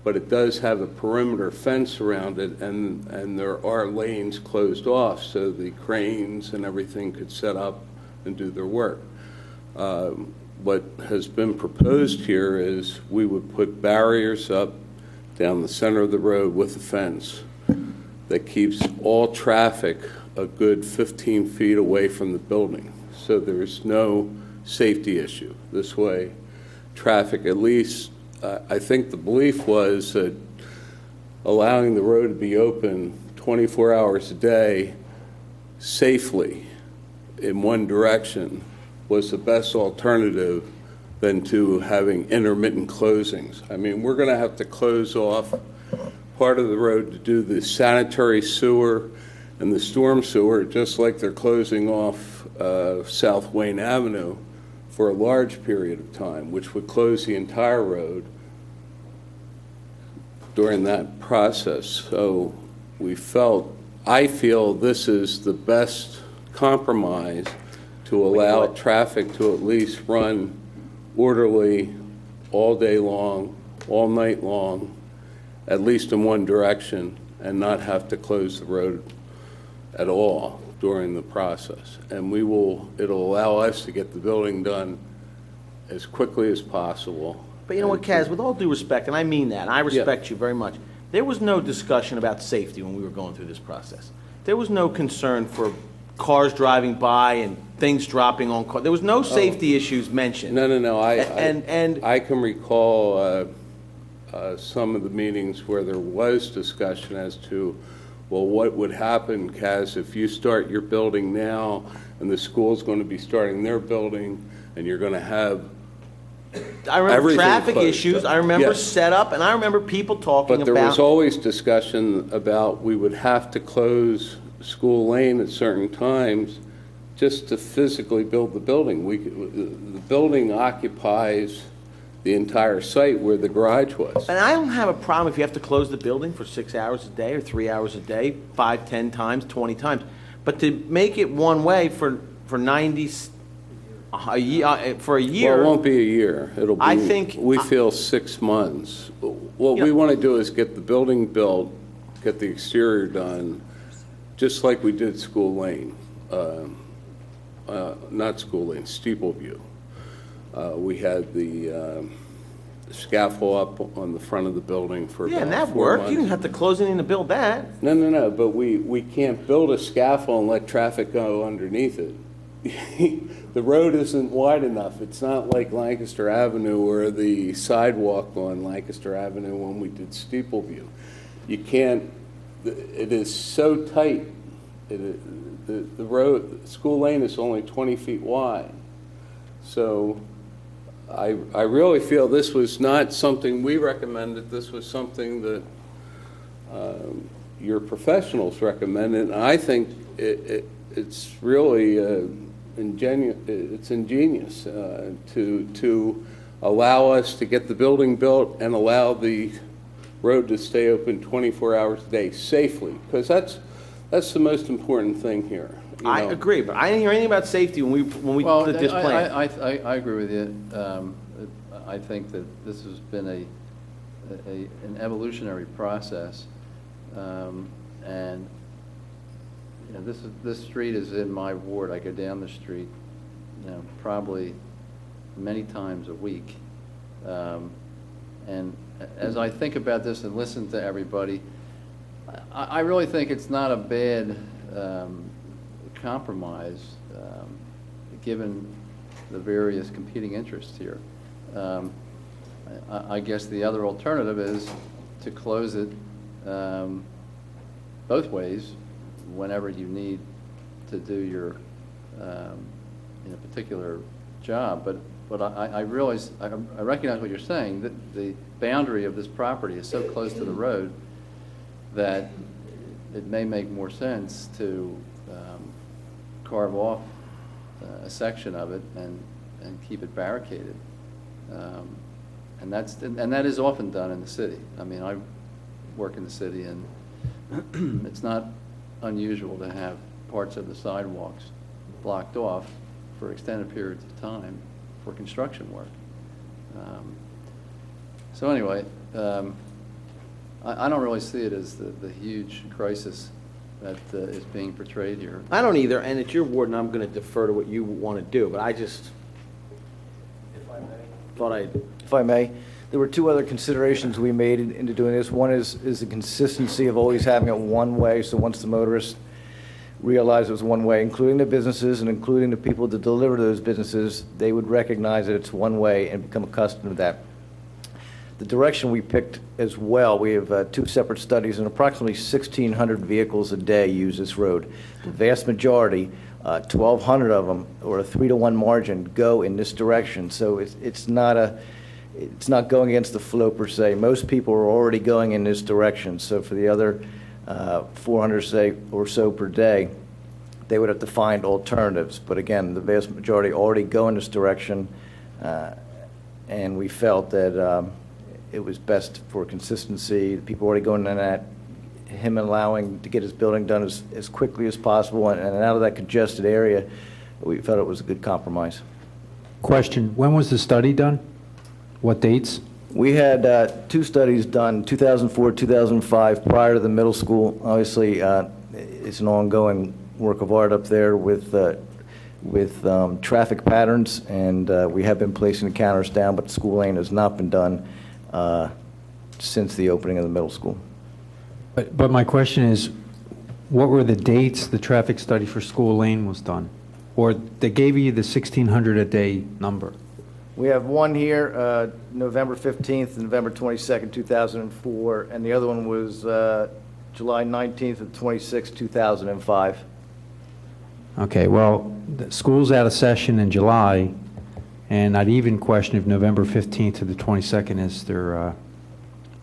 but it does have a perimeter fence around it, and there are lanes closed off so the cranes and everything could set up and do their work. What has been proposed here is we would put barriers up down the center of the road with a fence that keeps all traffic a good 15 feet away from the building. So there's no safety issue. This way, traffic, at least, I think the belief was that allowing the road to be open 24 hours a day safely in one direction was the best alternative than to having intermittent closings. I mean, we're going to have to close off part of the road to do the sanitary sewer and the storm sewer, just like they're closing off South Wayne Avenue for a large period of time, which would close the entire road during that process. So I feel this is the best compromise to allow traffic to at least run orderly all day long, all night long, at least in one direction, and not have to close the road at all during the process. And it'll allow us to get the building done as quickly as possible. But you know what, Kaz, with all due respect, and I mean that, and I respect you very much, there was no discussion about safety when we were going through this process. There was no concern for cars driving by and things dropping on cars. There was no safety issues mentioned. No. I can recall some of the meetings where there was discussion as to, well, what would happen, Kaz, if you start your building now and the school's going to be starting their building and you're going to have I remember everything traffic closed. issues, I remember Yes. setup, and I remember people talking about... But there was always discussion about we would have to close School Lane at certain times just to physically build the building. The building occupies the entire site where the garage was. And I don't have a problem if you have to close the building for 6 hours a day or 3 hours a day, 5, 10 times, 20 times. But to make it one way for 90... for a year. Well, it won't be a year. It'll be, we feel 6 months. What we want to do is get the building built, get the exterior done, just like we did School Lane. Not School Lane, Steeple View. We had the scaffold up on the front of the building for about and that 4 worked. months. You didn't have to close anything to build that. No, but we can't build a scaffold and let traffic go underneath it. The road isn't wide enough. It's not like Lancaster Avenue or the sidewalk on Lancaster Avenue when we did Steeple View. You can't, it is so tight. The road, School Lane is only 20 feet wide. So I really feel this was not something we recommended. This was something that your professionals recommended. And I think it's really it's ingenious to allow us to get the building built and allow the road to stay open 24 hours a day safely, because that's the most important thing here. I agree, but I didn't hear anything about safety when we did this plan. I agree with you. I think that this has been an evolutionary process, and you know, this street is in my ward. I go down the street, probably many times a week, and as I think about this and listen to everybody, I really think it's not a bad compromise, given the various competing interests here. I guess the other alternative is to close it both ways whenever you need to do your particular job. But I realize, I recognize what you're saying, that the boundary of this property is so close to the road that it may make more sense to carve off a section of it and keep it barricaded. And that is often done in the city. I mean, I work in the city, and it's not unusual to have parts of the sidewalks blocked off for extended periods of time for construction work. So anyway, I don't really see it as the huge crisis that is being portrayed here. I don't either, and it's your ward, and I'm going to defer to what you want to do, but I just thought I'd... If I may, There were two other considerations we made into doing this. One is the consistency of always having it one way, so once the motorists realize it was one way, including the businesses and including the people that deliver to those businesses, they would recognize that it's one way and become accustomed to that. The direction we picked as well, we have two separate studies, and approximately 1,600 vehicles a day use this road. The vast majority, 1,200 of them, or a 3-to-1 margin, go in this direction. So it's not going against the flow per se. Most people are already going in this direction. So for the other 400 say or so per day, they would have to find alternatives. But again, the vast majority already go in this direction, and we felt that it was best for consistency. People already going in that, him allowing to get his building done as quickly as possible and out of that congested area, we felt it was a good compromise. Question, when was the study done? What dates? We had two studies done, 2004, 2005, prior to the middle school. Obviously, it's an ongoing work of art up there with traffic patterns, and we have been placing the counters down, but the school lane has not been done since the opening of the middle school. But my question is, what were the dates the traffic study for School Lane was done? Or they gave you the 1,600 a day number? We have one here, November 15th, November 22nd, 2004, and the other one was July 19th and 26th, 2005. Okay, well, the school's out of session in July, and I'd even question if November 15th to the 22nd is their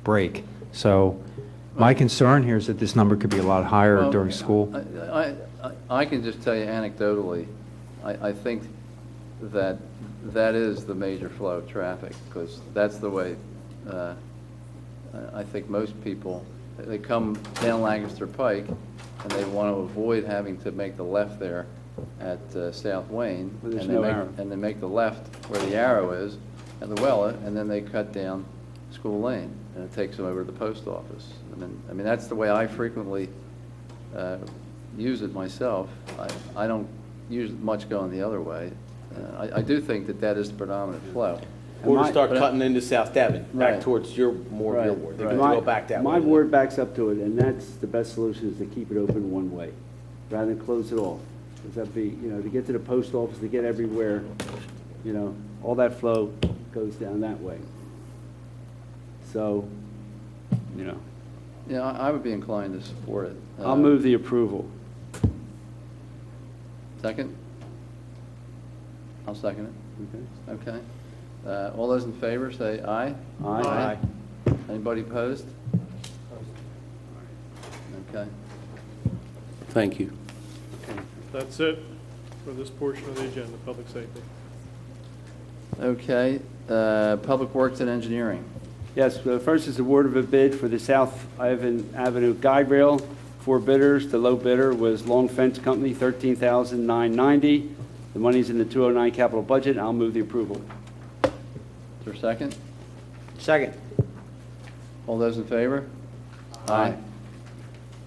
break. So my concern here is that this number could be a lot higher during school. I can just tell you anecdotally, I think that is the major flow of traffic, because that's the way I think most people, they come down Lancaster Pike and they want to avoid having to make the left there at South Wayne, and they make the left where the arrow is at Luella, and then they cut down School Lane, and it takes them over to the post office. I mean that's the way I frequently use it myself. I don't use it much going the other way. I do think that is the predominant flow. Or to start cutting into South Devon, back towards your ward. They can go back that way. My ward backs up to it, and that's the best solution, is to keep it open one way, rather than close it off. Because that'd be, to get to the post office, to get everywhere, all that flow goes down that way. So, Yeah, I would be inclined to support it. I'll move the approval. Second? I'll second it. Okay. All those in favor say aye. Aye. Anybody opposed? Okay. Thank you. That's it for this portion of the agenda, public safety. Okay. Public Works and Engineering. Yes, the first is award of a bid for the South Ivan Avenue guide rail. 4 bidders. The low bidder was Long Fence Company, $13,990. The money's in the 209 capital budget. I'll move the approval. Is there a second? Second. All those in favor? Aye.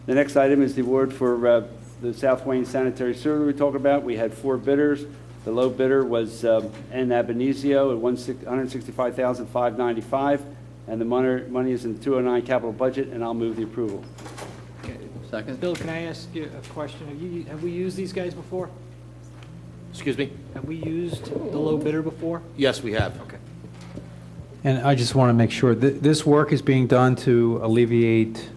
The next item is the award for the South Wayne sanitary sewer we talked about. We had 4 bidders. The low bidder was N. Abenizio at $165,595, and the money is in the 209 capital budget, and I'll move the approval. Second? Bill, can I ask you a question? Have we used these guys before? Excuse me? Have we used the low bidder before? Yes, we have. Okay. And I just want to make sure that this work is being done to alleviate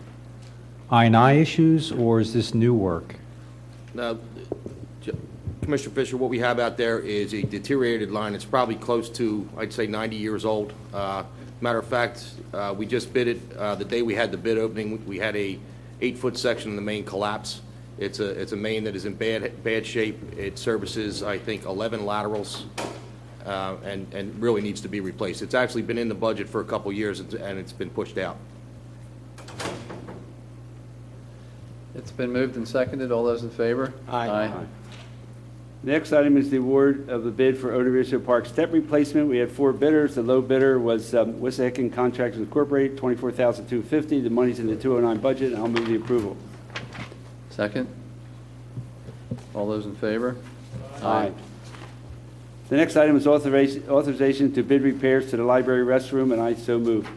I&I issues, or is this new work? Now, Commissioner Fisher, what we have out there is a deteriorated line. It's probably close to, I'd say, 90 years old. Matter of fact, we just bid it the day we had the bid opening. We had a 8-foot section in the main collapse. It's a main that is in bad shape. It services, I think, 11 laterals, and really needs to be replaced. It's actually been in the budget for a couple years, and it's been pushed out. It's been moved and seconded. All those in favor? Aye. The next item is the award of the bid for Odorizio Park step replacement. We had 4 bidders. The low bidder was Wissahickon Contractors Incorporated, $24,250. The money's in the 209 budget, and I'll move the approval. Second? All those in favor? Aye. The next item is authorization to bid repairs to the library restroom, and I so move.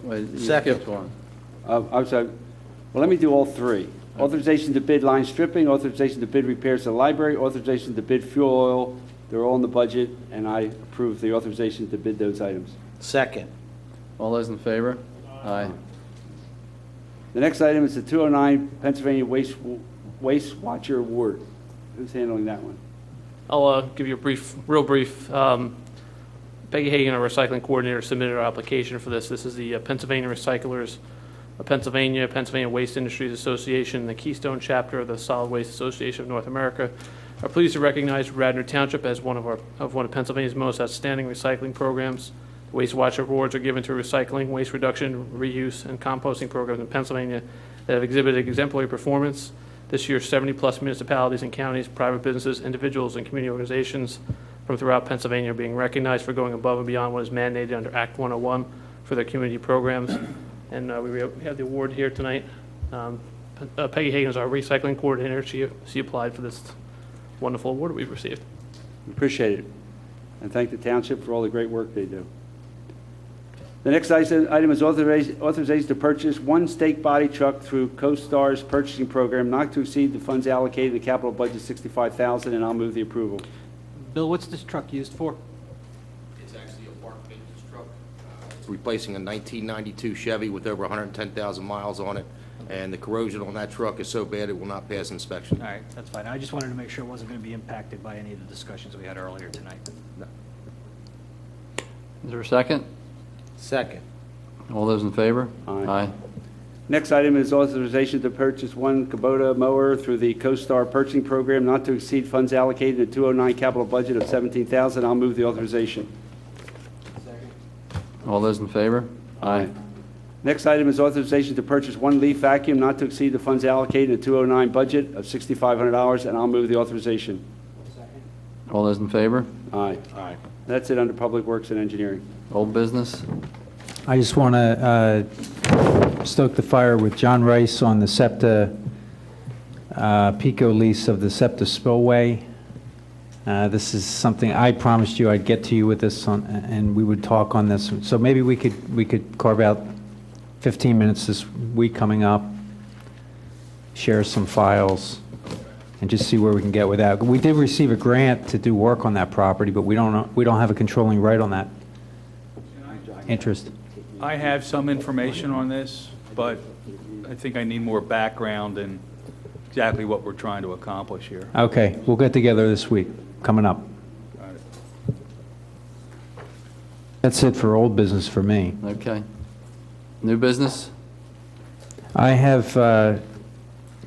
Wait, you Second. skipped one. I'm sorry. Well, let me do all three. Authorization to bid line stripping, authorization to bid repairs to the library, authorization to bid fuel oil. They're all in the budget, and I approve the authorization to bid those items. Second. All those in favor? Aye. The next item is the 209 Pennsylvania Waste Watcher Award. Who's handling that one? I'll give you a real brief. Peggy Hagan, our recycling coordinator, submitted our application for this. This is the Pennsylvania Recyclers of Pennsylvania Waste Industries Association, the Keystone chapter of the Solid Waste Association of North America. Are pleased to recognize Radnor Township as one of Pennsylvania's most outstanding recycling programs. The Waste Watcher Awards are given to recycling, waste reduction, reuse, and composting programs in Pennsylvania that have exhibited exemplary performance. This year, 70-plus municipalities and counties, private businesses, individuals, and community organizations from throughout Pennsylvania are being recognized for going above and beyond what is mandated under Act 101 for their community programs. And we have the award here tonight. Peggy Hagan is our recycling coordinator. She applied for this wonderful award we've received. Appreciate it. And thank the township for all the great work they do. The next item is authorization to purchase one stake body truck through CoStar's purchasing program, not to exceed the funds allocated in the capital budget $65,000, and I'll move the approval. Bill, what's this truck used for? It's actually a park maintenance truck. It's replacing a 1992 Chevy with over 110,000 miles on it, and the corrosion on that truck is so bad it will not pass inspection. All right, that's fine. I just wanted to make sure it wasn't going to be impacted by any of the discussions we had earlier tonight. No. Is there a second? Second. All those in favor? Aye. Next item is authorization to purchase one Kubota mower through the CoStar purchasing program, not to exceed funds allocated in the 209 capital budget of $17,000. I'll move the authorization. All those in favor? Aye. Next item is authorization to purchase one leaf vacuum, not to exceed the funds allocated in the 209 budget of $6,500, and I'll move the authorization. All those in favor? Aye. Aye. That's it under Public Works and Engineering. Old business? I just want to stoke the fire with John Rice on the SEPTA PICO lease of the SEPTA spillway. This is something I promised you I'd get to you with this and we would talk on this. So maybe we could carve out 15 minutes this week coming up, share some files, and just see where we can get with that. We did receive a grant to do work on that property, but we don't have a controlling right on that interest. I have some information on this, but I think I need more background and exactly what we're trying to accomplish here. Okay, we'll get together this week, coming up. Got it. That's it for old business for me. Okay. New business? I have,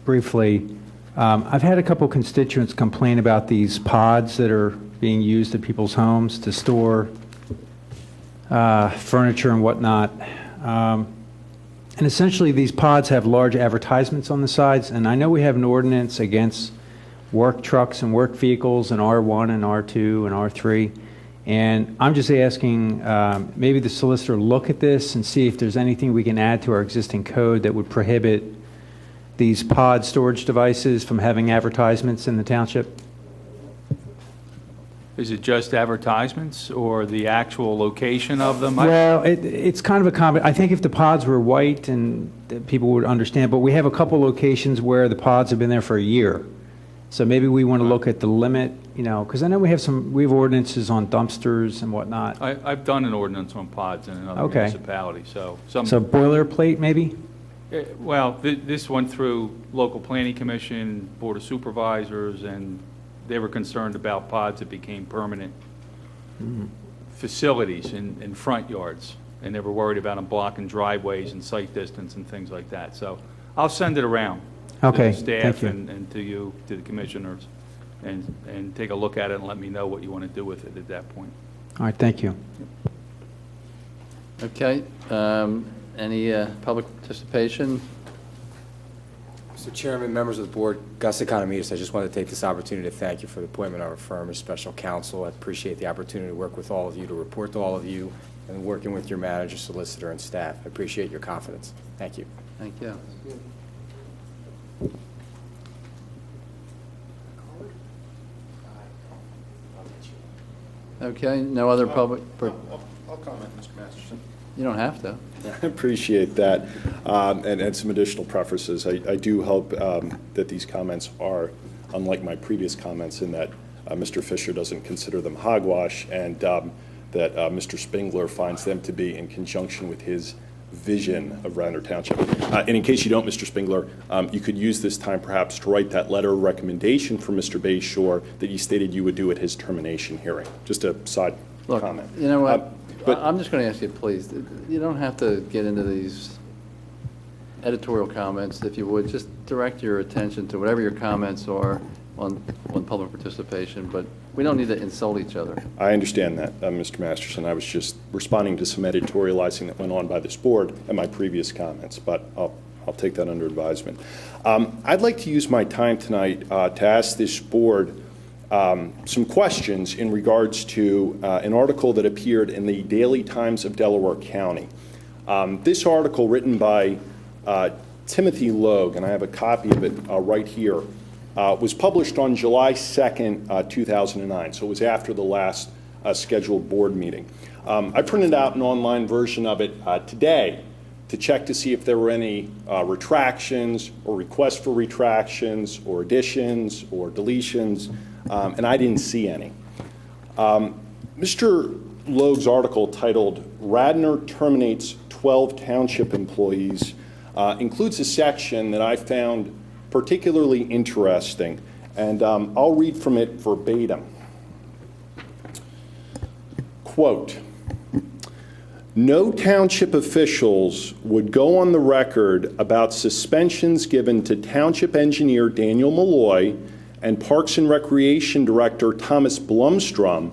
briefly, I've had a couple constituents complain about these pods that are being used at people's homes to store furniture and whatnot. And essentially, these pods have large advertisements on the sides, and I know we have an ordinance against work trucks and work vehicles in R1 and R2 and R3, and I'm just asking maybe the solicitor look at this and see if there's anything we can add to our existing code that would prohibit these pod storage devices from having advertisements in the township. Is it just advertisements or the actual location of them? Well, it's kind of a common. I think if the pods were white and people would understand, but we have a couple locations where the pods have been there for a year. So maybe we want to look at the limit, because I know we have ordinances on dumpsters and whatnot. I've done an ordinance on pods in another municipality, so some. So boilerplate, maybe? Well, this went through local planning commission, board of supervisors, and they were concerned about pods that became permanent facilities in front yards, and they were worried about them blocking driveways and sight distance and things like that. So I'll send it around to Okay, the staff thank you. and to you, to the commissioners, and take a look at it and let me know what you want to do with it at that point. All right, thank you. Okay. Any public participation? Mr. Chairman, members of the board, Gus Economides, I just want to take this opportunity to thank you for the appointment of our firm as special counsel. I appreciate the opportunity to work with all of you, to report to all of you, and working with your manager, solicitor, and staff. I appreciate your confidence. Thank you. Thank you. Okay, no other public, I'll comment, Mr. Masterson. you don't have to. I appreciate that, and some additional prefaces. I do hope that these comments are, unlike my previous comments, in that Mr. Fisher doesn't consider them hogwash, and that Mr. Spengler finds them to be in conjunction with his vision of Radnor Township. And in case you don't, Mr. Spengler, you could use this time perhaps to write that letter of recommendation for Mr. Bayshore that you stated you would do at his termination hearing. Just a side comment. You know what? I'm just going to ask you, please, you don't have to get into these editorial comments, if you would. Just direct your attention to whatever your comments are on public participation, but we don't need to insult each other. I understand that, Mr. Masterson. I was just responding to some editorializing that went on by this board and my previous comments, but I'll take that under advisement. I'd like to use my time tonight to ask this board some questions in regards to an article that appeared in the Daily Times of Delaware County. This article, written by Timothy Logue, and I have a copy of it right here, was published on July 2nd, 2009, so it was after the last scheduled board meeting. I printed out an online version of it today to check to see if there were any retractions or requests for retractions or additions or deletions, and I didn't see any. Mr. Logue's article, titled "Radnor Terminates 12 Township Employees," includes a section that I found particularly interesting, and I'll read from it verbatim. Quote, "No township officials would go on the record about suspensions given to Township Engineer Daniel Malloy and Parks and Recreation Director Thomas Blumstrom,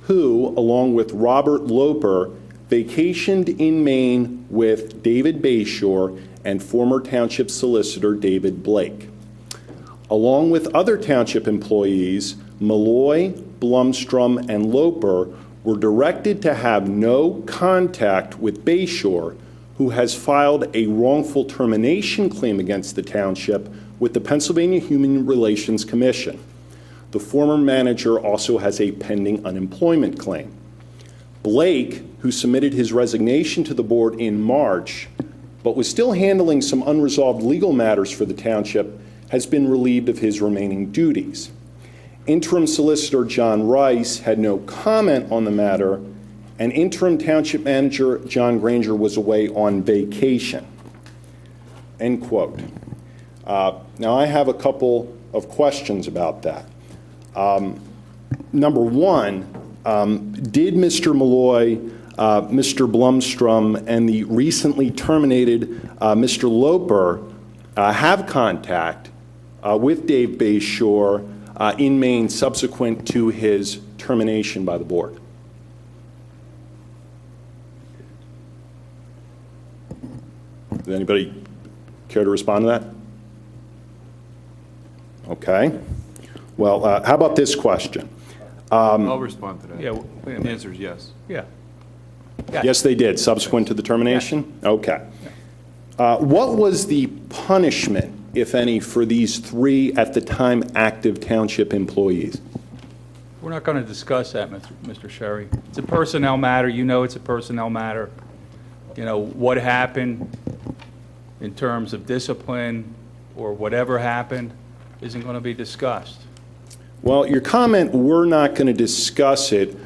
who, along with Robert Loper, vacationed in Maine with David Bayshore and former Township Solicitor David Blake. Along with other Township employees, Malloy, Blumstrom, and Loper were directed to have no contact with Bayshore, who has filed a wrongful termination claim against the Township with the Pennsylvania Human Relations Commission. The former manager also has a pending unemployment claim. Blake, who submitted his resignation to the board in March, but was still handling some unresolved legal matters for the Township, has been relieved of his remaining duties. Interim Solicitor John Rice had no comment on the matter, and Interim Township Manager John Granger was away on vacation." End quote. Now, I have a couple of questions about that. Number one, did Mr. Malloy, Mr. Blumstrom, and the recently terminated Mr. Loper have contact with Dave Bayshore in Maine subsequent to his termination by the board? Does anybody care to respond to that? Okay. Well, how about this question? I'll respond to that. Yeah, The answer is yes. Yeah. Yes, they did, subsequent to the termination? Okay. What was the punishment, if any, for these three at the time active Township employees? We're not going to discuss that, Mr. Sherry. It's a personnel matter. You know it's a personnel matter. You know, what happened in terms of discipline or whatever happened isn't going to be discussed. Well, your comment, "we're not going to discuss it,"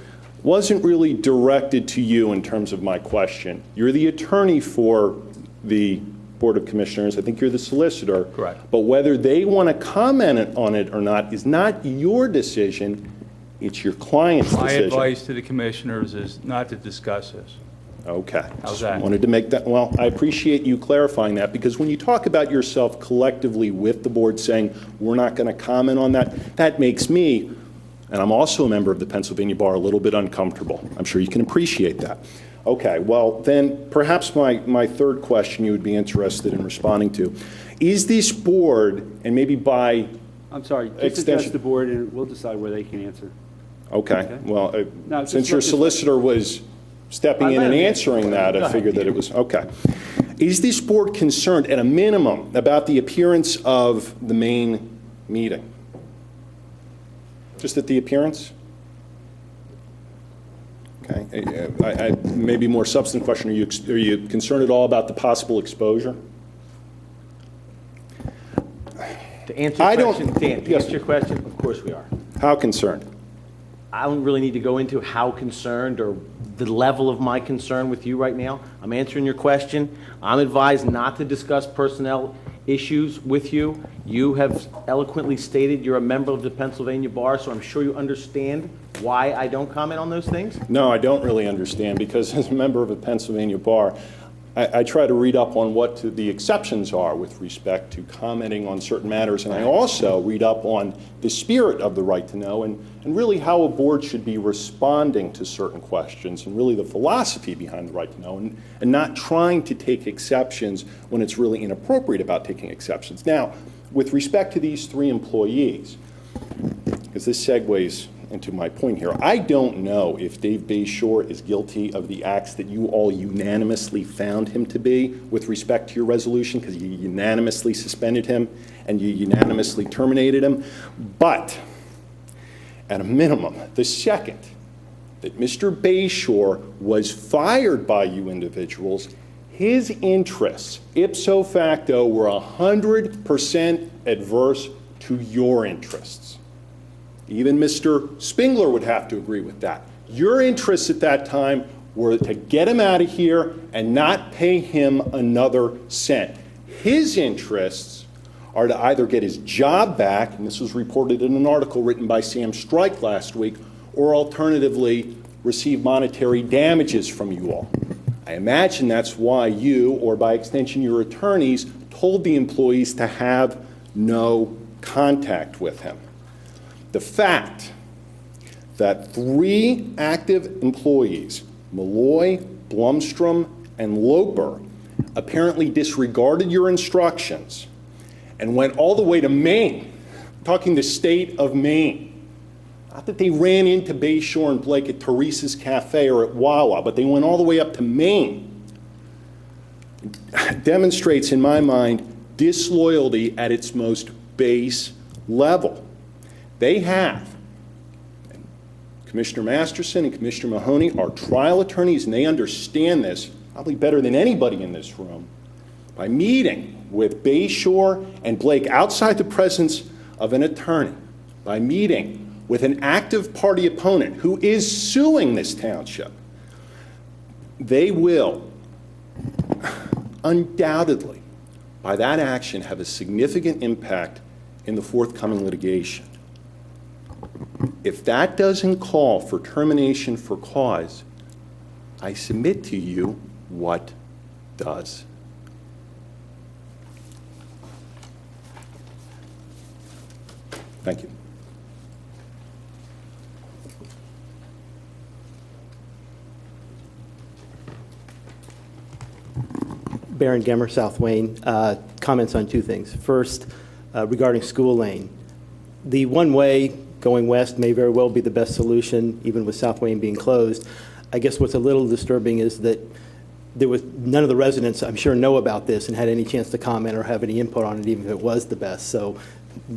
wasn't really directed to you in terms of my question. You're the attorney for the Board of Commissioners. I think you're the solicitor. Correct. But whether they want to comment on it or not is not your decision. It's your client's My decision. advice to the commissioners is not to discuss this. Okay. How's that? Wanted to make that, well, I appreciate you clarifying that, because when you talk about yourself collectively with the board saying, "we're not going to comment on that," that makes me, and I'm also a member of the Pennsylvania Bar, a little bit uncomfortable. I'm sure you can appreciate that. Okay, well, then perhaps my third question you would be interested in responding to. Is this board, and maybe by I'm sorry, just extension, address the board and we'll decide where they can answer. Okay, well, No, just since your solicitor was stepping in and answering that, I figured that it was, okay. Is this board concerned, at a minimum, about the appearance of the main meeting? Just at the appearance? Okay. Maybe more substantive question. Are you concerned at all about the possible exposure? To answer your question, Dan, to answer your question, of course we are. How concerned? I don't really need to go into how concerned or the level of my concern with you right now. I'm answering your question. I'm advised not to discuss personnel issues with you. You have eloquently stated you're a member of the Pennsylvania Bar, so I'm sure you understand why I don't comment on those things. No, I don't really understand, because as a member of a Pennsylvania bar, I try to read up on what the exceptions are with respect to commenting on certain matters, and I also read up on the spirit of the right to know and really how a board should be responding to certain questions and really the philosophy behind the right to know and not trying to take exceptions when it's really inappropriate about taking exceptions. Now, with respect to these 3 employees, because this segues into my point here, I don't know if Dave Bayshore is guilty of the acts that you all unanimously found him to be with respect to your resolution, because you unanimously suspended him and you unanimously terminated him. But at a minimum, the second that Mr. Bayshore was fired by you individuals, his interests, ipso facto, were 100% adverse to your interests. Even Mr. Spingler would have to agree with that. Your interests at that time were to get him out of here and not pay him another cent. His interests are to either get his job back, and this was reported in an article written by Sam Strike last week, or alternatively receive monetary damages from you all. I imagine that's why you, or by extension your attorneys, told the employees to have no contact with him. The fact that 3 active employees, Malloy, Blumstrom, and Loper, apparently disregarded your instructions and went all the way to Maine, talking the state of Maine. Not that they ran into Bayshore and Blake at Teresa's Cafe or at Wawa, but they went all the way up to Maine. Demonstrates, in my mind, disloyalty at its most base level. They have, and Commissioner Masterson and Commissioner Mahoney are trial attorneys, and they understand this probably better than anybody in this room, by meeting with Bayshore and Blake outside the presence of an attorney, by meeting with an active party opponent who is suing this township. They will undoubtedly, by that action, have a significant impact in the forthcoming litigation. If that doesn't call for termination for cause, I submit to you what does. Thank you. Baron Gemmer, South Wayne. Comments on 2 things. First, regarding School Lane. The one-way going west may very well be the best solution, even with South Wayne being closed. I guess what's a little disturbing is that there was none of the residents, I'm sure, know about this and had any chance to comment or have any input on it, even if it was the best. So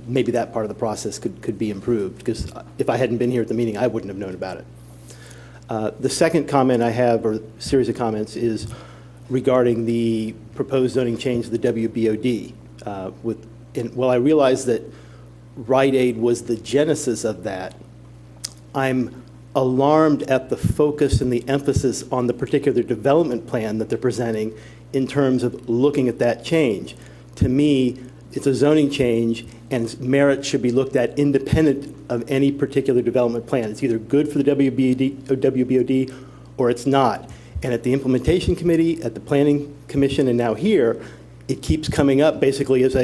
maybe that part of the process could be improved, because if I hadn't been here at the meeting, I wouldn't have known about it. The second comment I have, or series of comments, is regarding the proposed zoning change to the WBOD. While I realize that Rite Aid was the genesis of that, I'm alarmed at the focus and the emphasis on the particular development plan that they're presenting in terms of looking at that change. To me, it's a zoning change, and its merit should be looked at independent of any particular development plan. It's either good for the WBOD or it's not. And at the implementation committee, at the planning commission, and now here, it keeps coming up basically as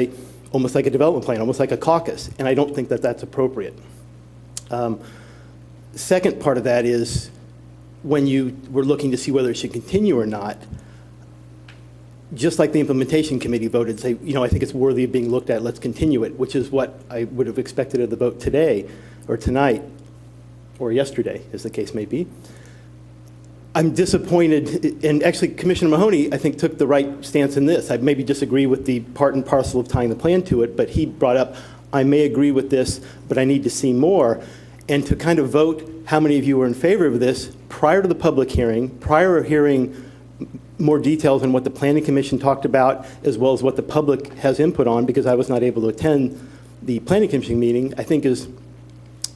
almost like a development plan, almost like a caucus, and I don't think that that's appropriate. Second part of that is when you were looking to see whether it should continue or not, just like the implementation committee voted, say, I think it's worthy of being looked at, let's continue it, which is what I would have expected of the vote today or tonight or yesterday, as the case may be. I'm disappointed, and actually Commissioner Mahoney, I think, took the right stance in this. I maybe disagree with the part and parcel of tying the plan to it, but he brought up, I may agree with this, but I need to see more. And to kind of vote how many of you are in favor of this prior to the public hearing, prior to hearing more details on what the Planning Commission talked about, as well as what the public has input on, because I was not able to attend the Planning Commission meeting, I think is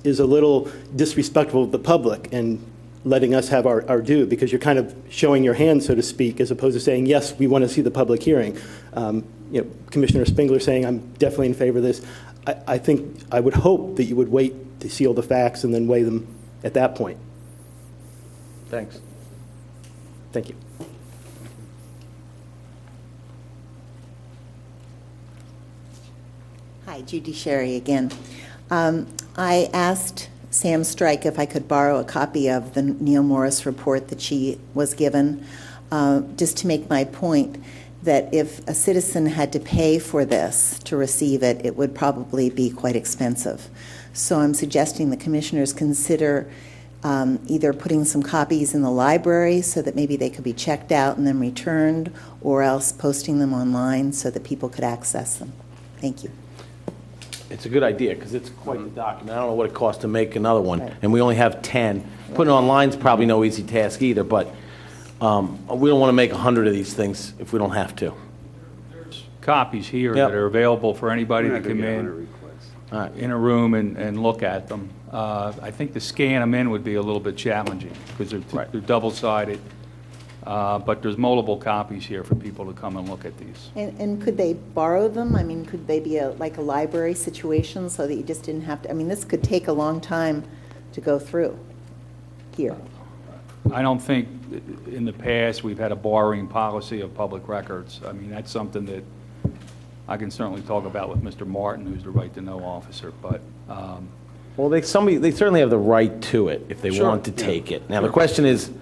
a little disrespectful of the public and letting us have our due, because you're kind of showing your hand, so to speak, as opposed to saying, yes, we want to see the public hearing. Commissioner Spengler saying, I'm definitely in favor of this. I think, I would hope that you would wait to see all the facts and then weigh them at that point. Thanks. Thank you. Hi, Judy Sherry again. I asked Sam Strike if I could borrow a copy of the Neil Morris report that she was given, just to make my point that if a citizen had to pay for this to receive it, it would probably be quite expensive. So I'm suggesting the commissioners consider either putting some copies in the library so that maybe they could be checked out and then returned, or else posting them online so that people could access them. Thank you. It's a good idea, because it's quite the document. I don't know what it costs to make another one, and we only have 10. Putting it online is probably no easy task either, but we don't want to make 100 of these things if we don't have to. There's copies here that are available for anybody to come in a room and look at them. I think to scan them in would be a little bit challenging, because they're double-sided. But there's multiple copies here for people to come and look at these. And could they borrow them? I mean, could they be like a library situation so that you just didn't have to, I mean, this could take a long time to go through here. I don't think in the past we've had a borrowing policy of public records. I mean, that's something that I can certainly talk about with Mr. Martin, who's the right-to-know officer, but... Well, they certainly have the right to it if they want to take it. Now, the question is,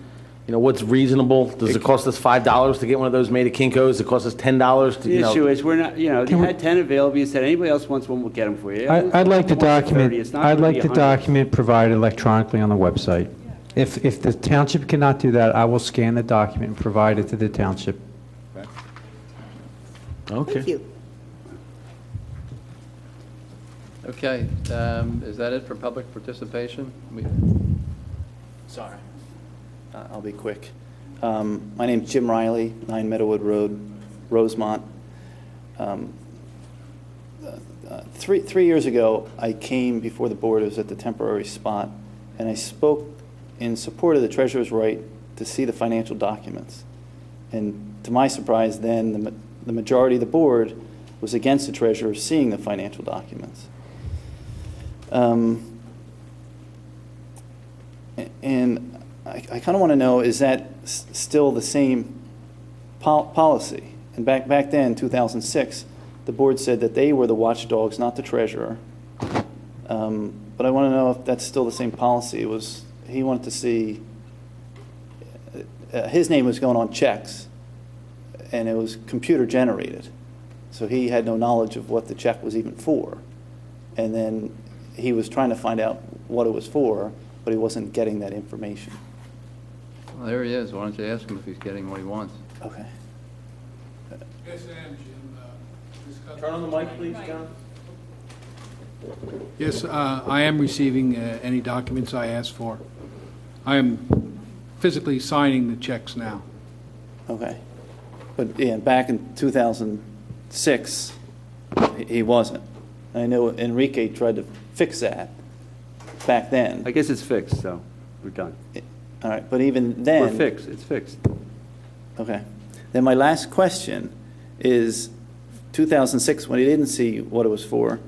what's reasonable? Does it cost us $5 to get one of those made at Kinko's? Does it cost us $10 to, The issue is, we're not, you had 10 available, you said anybody else wants one, we'll get them for you. I'd like the document, I'd like the 100. document provided electronically on the website. If the township cannot do that, I will scan the document and provide it to the township. Okay. Thank you. Okay, is that it for public participation? Sorry. I'll be quick. My name's Jim Riley, 9 Meadowwood Road, Rosemont. 3 years ago, I came before the board. It was at the temporary spot, and I spoke in support of the treasurer's right to see the financial documents. And to my surprise, then the majority of the board was against the treasurer seeing the financial documents. And I kind of want to know, is that still the same policy? And back then, 2006, the board said that they were the watchdogs, not the treasurer. But I want to know if that's still the same policy. He wanted to see, his name was going on checks, and it was computer generated. So he had no knowledge of what the check was even for. And then he was trying to find out what it was for, but he wasn't getting that information. Well, there he is. Why don't you ask him if he's getting what he wants? Okay. Yes, I am, Jim. Turn on the mic, please, John. Yes, I am receiving any documents I asked for. I am physically signing the checks now. Okay. But yeah, back in 2006, he wasn't. I know Enrique tried to fix that back then. I guess it's fixed, so we're done. All right, but even then... We're fixed, it's fixed. Okay. Then my last question is, 2006, when he didn't see what it was for,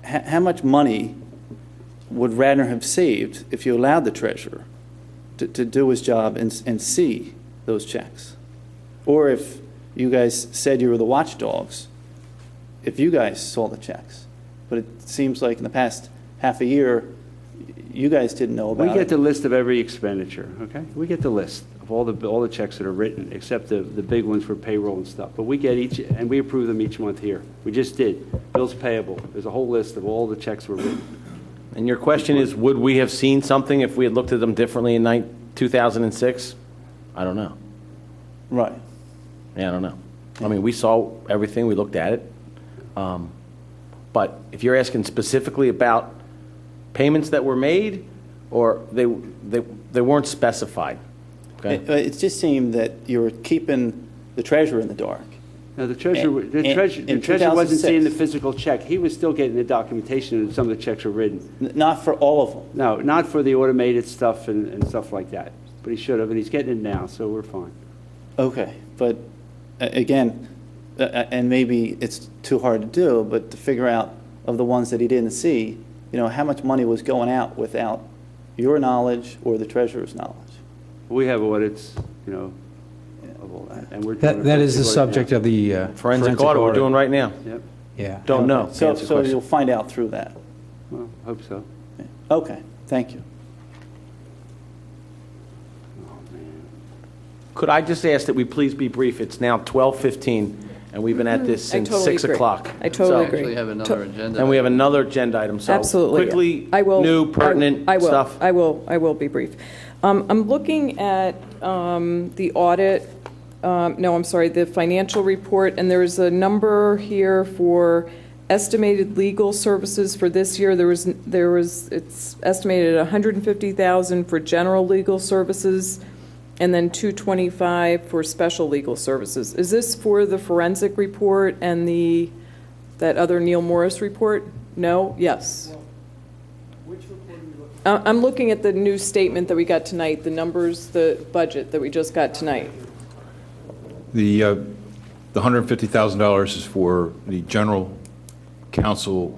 how much money would Radnor have saved if you allowed the treasurer to do his job and see those checks? Or if you guys said you were the watchdogs, if you guys saw the checks. But it seems like in the past half a year, you guys didn't know about it. We get the list of every expenditure, okay? We get the list of all the checks that are written, except the big ones for payroll and stuff. But we get each, and we approve them each month here. We just did. Bills payable. There's a whole list of all the checks were written. And your question is, would we have seen something if we had looked at them differently in 2006? I don't know. Right. Yeah, I don't know. I mean, we saw everything. We looked at it. But if you're asking specifically about payments that were made, or they weren't specified. Okay? It just seemed that you were keeping the treasurer in the dark. Now, the treasurer In wasn't seeing the 2006. physical check. He was still getting the documentation, and some of the checks were written. Not for all of them. No, not for the automated stuff and stuff like that. But he should have, and he's getting it now, so we're fine. Okay, but again, and maybe it's too hard to do, but to figure out of the ones that he didn't see, how much money was going out without your knowledge or the treasurer's knowledge? We have audits, of all that, and we're doing a That is the forensic audit subject now. of the Forensic audit we're doing right now. Yep. Yeah. Don't know. to So answer the question. you'll find out through that. Well, hope so. Okay, thank you. Could I just ask that we please be brief? It's now 12:15, and we've been at this I since totally 6 agree. o'clock. I totally We agree. actually have another agenda. And we have another agenda item, so Absolutely. quickly, I will, new, pertinent I will, stuff. I will be brief. I'm looking at the audit, no, I'm sorry, the financial report, and there's a number here for estimated legal services for this year. It's estimated at $150,000 for general legal services, and then $225 for special legal services. Is this for the forensic report and that other Neil Morris report? No? Yes. I'm looking at the new statement that we got tonight, the numbers, the budget that we just got tonight. The $150,000 is for the general counsel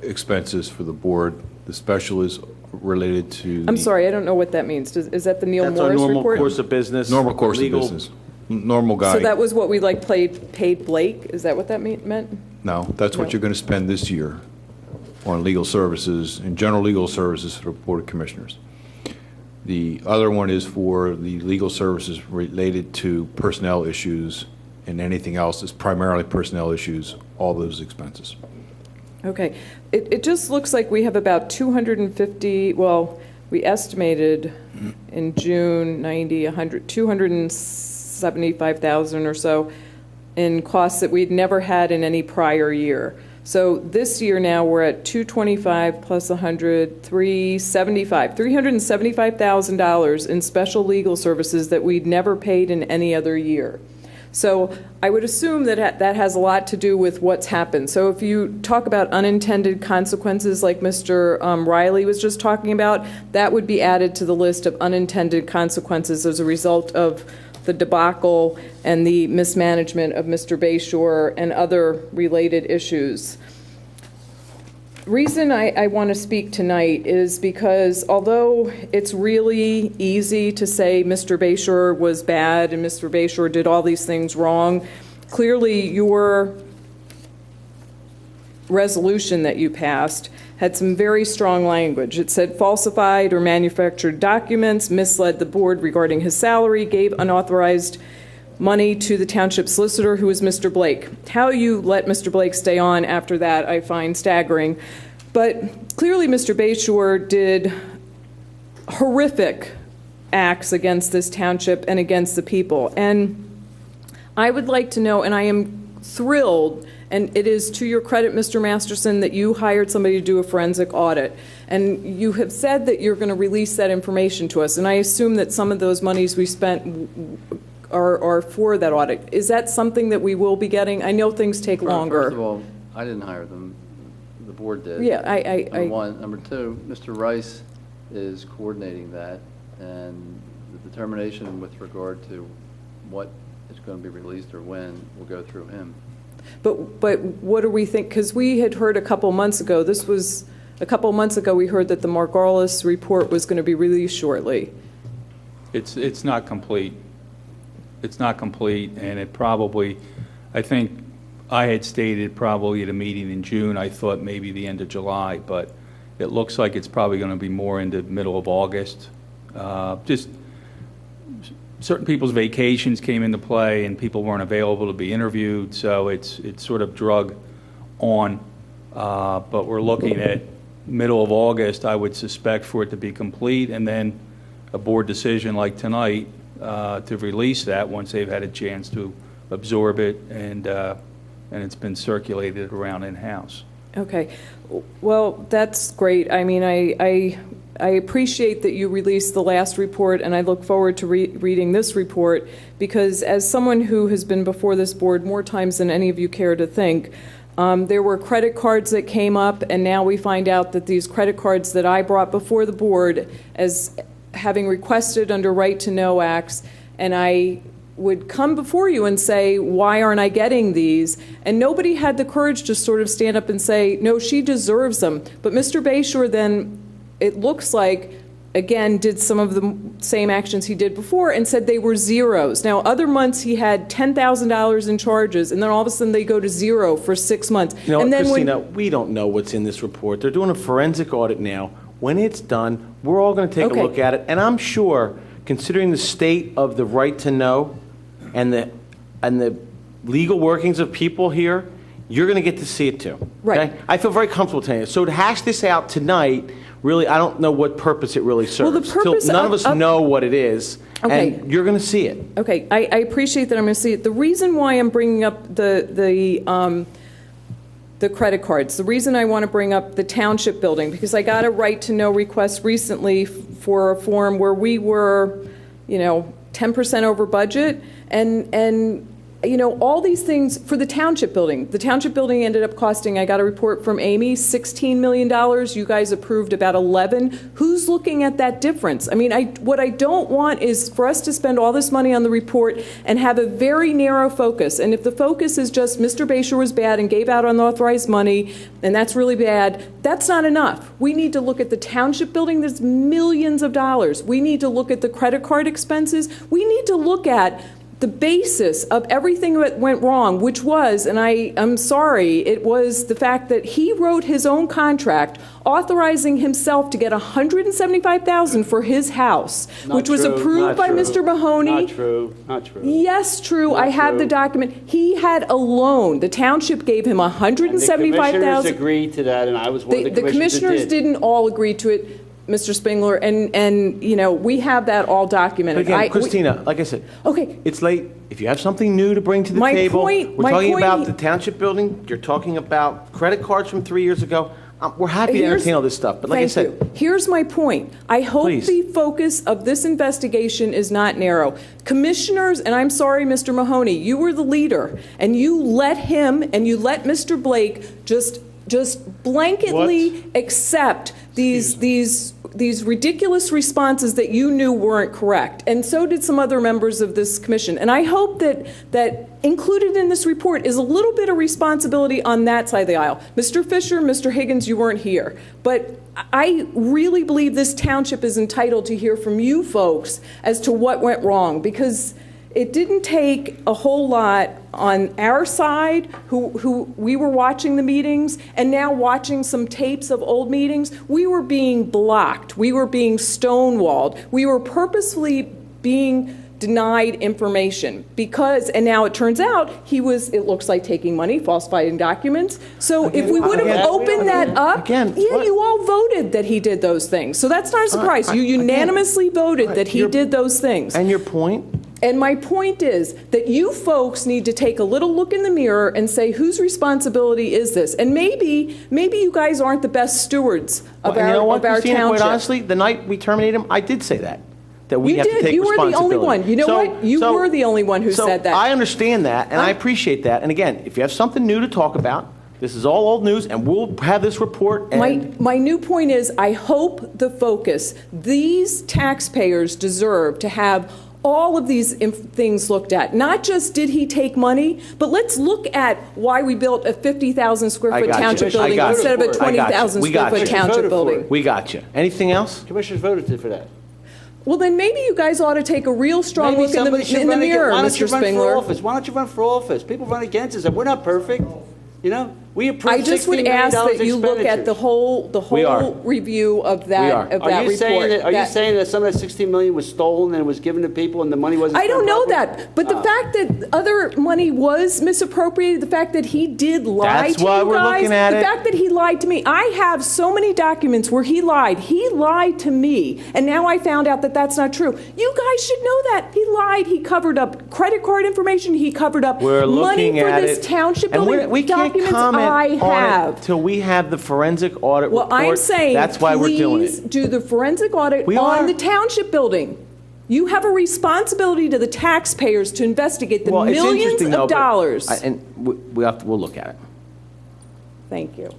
expenses for the board. The special is related to. I'm sorry, I don't know what that means. Is that the Neil That's our Morris normal report? course of business. Normal course of legal. business. Normal guy. So that was what we paid Blake? Is that what that meant? No, that's what No. you're going to spend this year on legal services and general legal services for the Board of Commissioners. The other one is for the legal services related to personnel issues, and anything else is primarily personnel issues, all those expenses. Okay. It just looks like we have about 250, well, we estimated in June 90, 100, 275,000 or so in costs that we'd never had in any prior year. So this year now we're at 225 plus 100, 375, $375,000 in special legal services that we'd never paid in any other year. So I would assume that that has a lot to do with what's happened. So if you talk about unintended consequences like Mr. Riley was just talking about, that would be added to the list of unintended consequences as a result of the debacle and the mismanagement of Mr. Bayshore and other related issues. Reason I want to speak tonight is because although it's really easy to say Mr. Bayshore was bad and Mr. Bayshore did all these things wrong, clearly your resolution that you passed had some very strong language. It said falsified or manufactured documents, misled the board regarding his salary, gave unauthorized money to the township solicitor, who is Mr. Blake. How you let Mr. Blake stay on after that I find staggering. But clearly Mr. Bayshore did horrific acts against this township and against the people. And I would like to know, and I am thrilled, and it is to your credit, Mr. Masterson, that you hired somebody to do a forensic audit. And you have said that you're going to release that information to us. And I assume that some of those monies we spent are for that audit. Is that something that we will be getting? I know things take longer. First of all, I didn't hire them. The board did. Yeah, Number one. Number two, Mr. Rice is coordinating that, and the determination with regard to what is going to be released or when will go through him. But what do we think? Because we had heard a couple months ago, we heard that the Margolis report was going to be released shortly. It's not complete. It's not complete, and it probably, I think I had stated probably at a meeting in June, I thought maybe the end of July, but it looks like it's probably going to be more in the middle of August. Just certain people's vacations came into play, and people weren't available to be interviewed, so it's sort of drug on. But we're looking at middle of August, I would suspect, for it to be complete, and then a board decision like tonight to release that once they've had a chance to absorb it and it's been circulated around in-house. Okay. Well, that's great. I mean, I appreciate that you released the last report, and I look forward to reading this report, because as someone who has been before this board more times than any of you care to think, there were credit cards that came up, and now we find out that these credit cards that I brought before the board as having requested under Right to Know Acts, and I would come before you and say, why aren't I getting these? And nobody had the courage to sort of stand up and say, no, she deserves them. But Mr. Bayshore then, it looks like, again, did some of the same actions he did before and said they were zeros. Now, other months he had $10,000 in charges, and then all of a sudden they go to zero for 6 months. You know, and then Christina, we don't know what's in this report. They're doing a forensic audit now. When it's done, we're all going to take a look at it. And I'm sure, considering the state of the right to know and the legal workings of people here, you're going to get to see it too. Right. Okay? I feel very comfortable telling you. So to hash this out tonight, really, I don't know what purpose it really serves. Well, the purpose none of us know what it is, and you're going to see it. Okay, I appreciate that I'm going to see it. The reason why I'm bringing up the credit cards, the reason I want to bring up the Township building, because I got a right to know request recently for a form where we were, 10% over budget, and all these things for the Township building. The Township building ended up costing, I got a report from Amy, $16 million. You guys approved about 11. Who's looking at that difference? I mean, what I don't want is for us to spend all this money on the report and have a very narrow focus. And if the focus is just Mr. Bayshore was bad and gave out unauthorized money, and that's really bad, that's not enough. We need to look at the Township building. There's millions of dollars. We need to look at the credit card expenses. We need to look at the basis of everything that went wrong, which was, and I'm sorry, it was the fact that he wrote his own contract authorizing himself to get $175,000 for his house, which was approved by Mr. Mahoney. Not true. Not true. Yes, true. I have the document. He had a loan. The Township gave him $175,000. The commissioners agreed to that, and I was one of the commissioners that did. didn't all agree to it, Mr. Spengler, and we have that all documented. But again, Christina, like I said, it's late. If you have something new to bring to the table, we're talking about the Township building, you're talking about credit cards from 3 years ago. We're happy to entertain all this stuff, but like I said. Here's my point. I hope the focus of this investigation is not narrow. Commissioners, and I'm sorry, Mr. Mahoney, you were the leader, and you let him and you let Mr. Blake just blanketly accept these ridiculous responses that you knew weren't correct, and so did some other members of this commission. And I hope that included in this report is a little bit of responsibility on that side of the aisle. Mr. Fisher, Mr. Higgins, you weren't here, but I really believe this Township is entitled to hear from you folks as to what went wrong, because it didn't take a whole lot on our side, who we were watching the meetings and now watching some tapes of old meetings. We were being blocked. We were being stonewalled. We were purposefully being denied information because, and now it turns out he was, it looks like, taking money, falsifying documents. So if we would have opened that up, you all voted that he did those things. So that's not a surprise. You unanimously voted that he did those things. And your point? And my point is that you folks need to take a little look in the mirror and say, whose responsibility is this? And maybe you guys aren't the best stewards of our Christina, Township. quite honestly, the night we terminated him, I did say that we have to take You were the only one. You know what? You so- were the only one who so said that. I understand that, and I appreciate that. And again, if you have something new to talk about, this is all old news, and we'll have this report. And My new point is, I hope the focus, these taxpayers deserve to have all of these things looked at. Not just did he take money, but let's look at why we built a 50,000 square foot Township building instead of a 20,000 square foot Township building. We got you. Anything else? Commissioners voted for that. Well, then maybe you guys ought to take a real strong look in the mirror, Mr. Spengler. Why don't you run for office? People run against us, and we're not perfect. We approved I just would $16 million ask that you look at the whole review of that report. Are you saying that some of that $16 million was stolen and was given to people and the money wasn't? I don't know that, but the fact that other money was misappropriated, the fact that he did lie to you guys, the fact that he lied to me. I have so many documents where he lied. He lied to me, and now I found out that that's not true. You guys should know that. He lied. He covered up credit card information. He covered up money for this Township building. We can't comment I on it have. till we have the forensic audit Well, report. I'm saying, That's why we're doing please it. do the forensic audit We on are. the township building. You have a responsibility to the taxpayers to investigate the Well, it's millions interesting, though, of but dollars. we'll look at it. Thank you.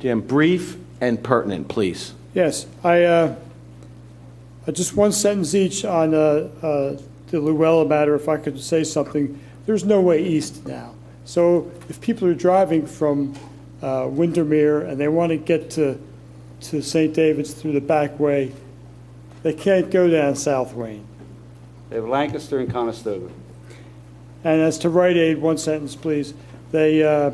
Jim, brief and pertinent, please. Yes, just one sentence each on the Luella matter, if I could say something. There's no way east now. So if people are driving from Windermere and they want to get to St. David's through the back way, they can't go down South Wayne. They have Lancaster and Conestoga. And as to Rite Aid, one sentence, please. I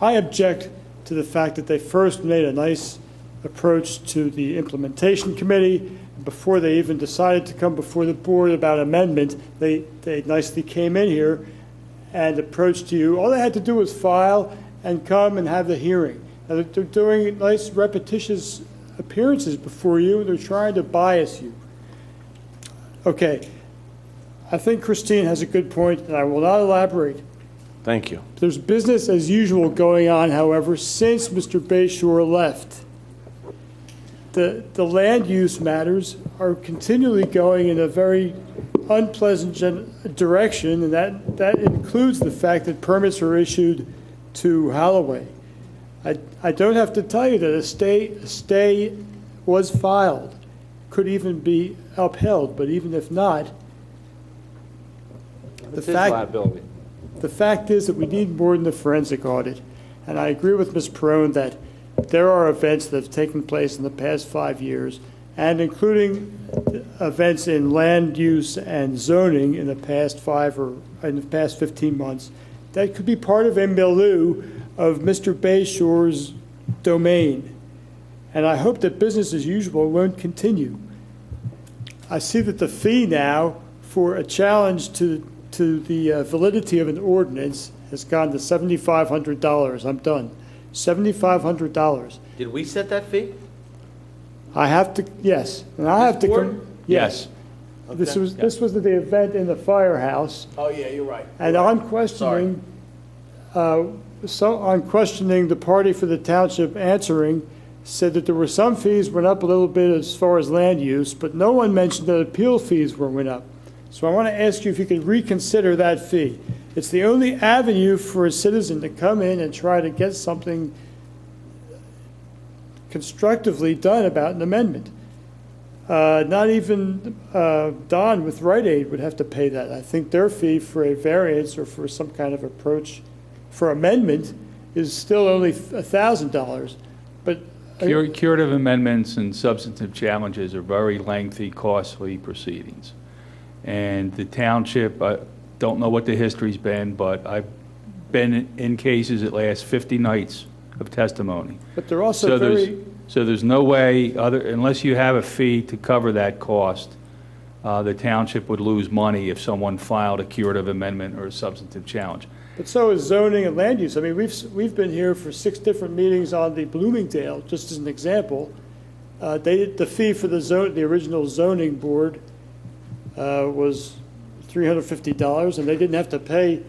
object to the fact that they first made a nice approach to the implementation committee. Before they even decided to come before the board about amendment, they nicely came in here and approached you. All they had to do was file and come and have the hearing. Now, they're doing nice repetitious appearances before you. They're trying to bias you. Okay. I think Christine has a good point, and I will not elaborate. Thank you. There's business as usual going on, however, since Mr. Bayshore left. The land use matters are continually going in a very unpleasant direction, and that includes the fact that permits are issued to Holloway. I don't have to tell you that a stay was filed, could even be upheld, but even if not, the fact is that we need more than the forensic audit. And I agree with Ms. Perrone that there are events that have taken place in the past 5 years, and including events in land use and zoning in the past 15 months, that could be part of a milieu of Mr. Bayshore's domain. And I hope that business as usual won't continue. I see that the fee now for a challenge to the validity of an ordinance has gone to $7,500. I'm done. $7,500. Did we set that fee? I have to, yes. And I have to board? yes. Okay. This was the event in the firehouse. Oh, yeah, you're right. And I'm questioning, I'm questioning the party for the township answering, said that there were some fees went up a little bit as far as land use, but no one mentioned that appeal fees went up. So I want to ask you if you could reconsider that fee. It's the only avenue for a citizen to come in and try to get something constructively done about an amendment. Not even Don with Rite Aid would have to pay that. I think their fee for a variance or for some kind of approach for amendment is still only $1,000. But Curative amendments and substantive challenges are very lengthy, costly proceedings. And the township, I don't know what the history's been, but I've been in cases that last 50 nights of testimony. But they're also So there's no way, unless you have a fee to cover that cost, the township would lose money if someone filed a curative amendment or a substantive challenge. But so is zoning and land use. I mean, we've been here for 6 different meetings on the Bloomingdale, just as an example. The fee for the original zoning board was $350, and they didn't have to pay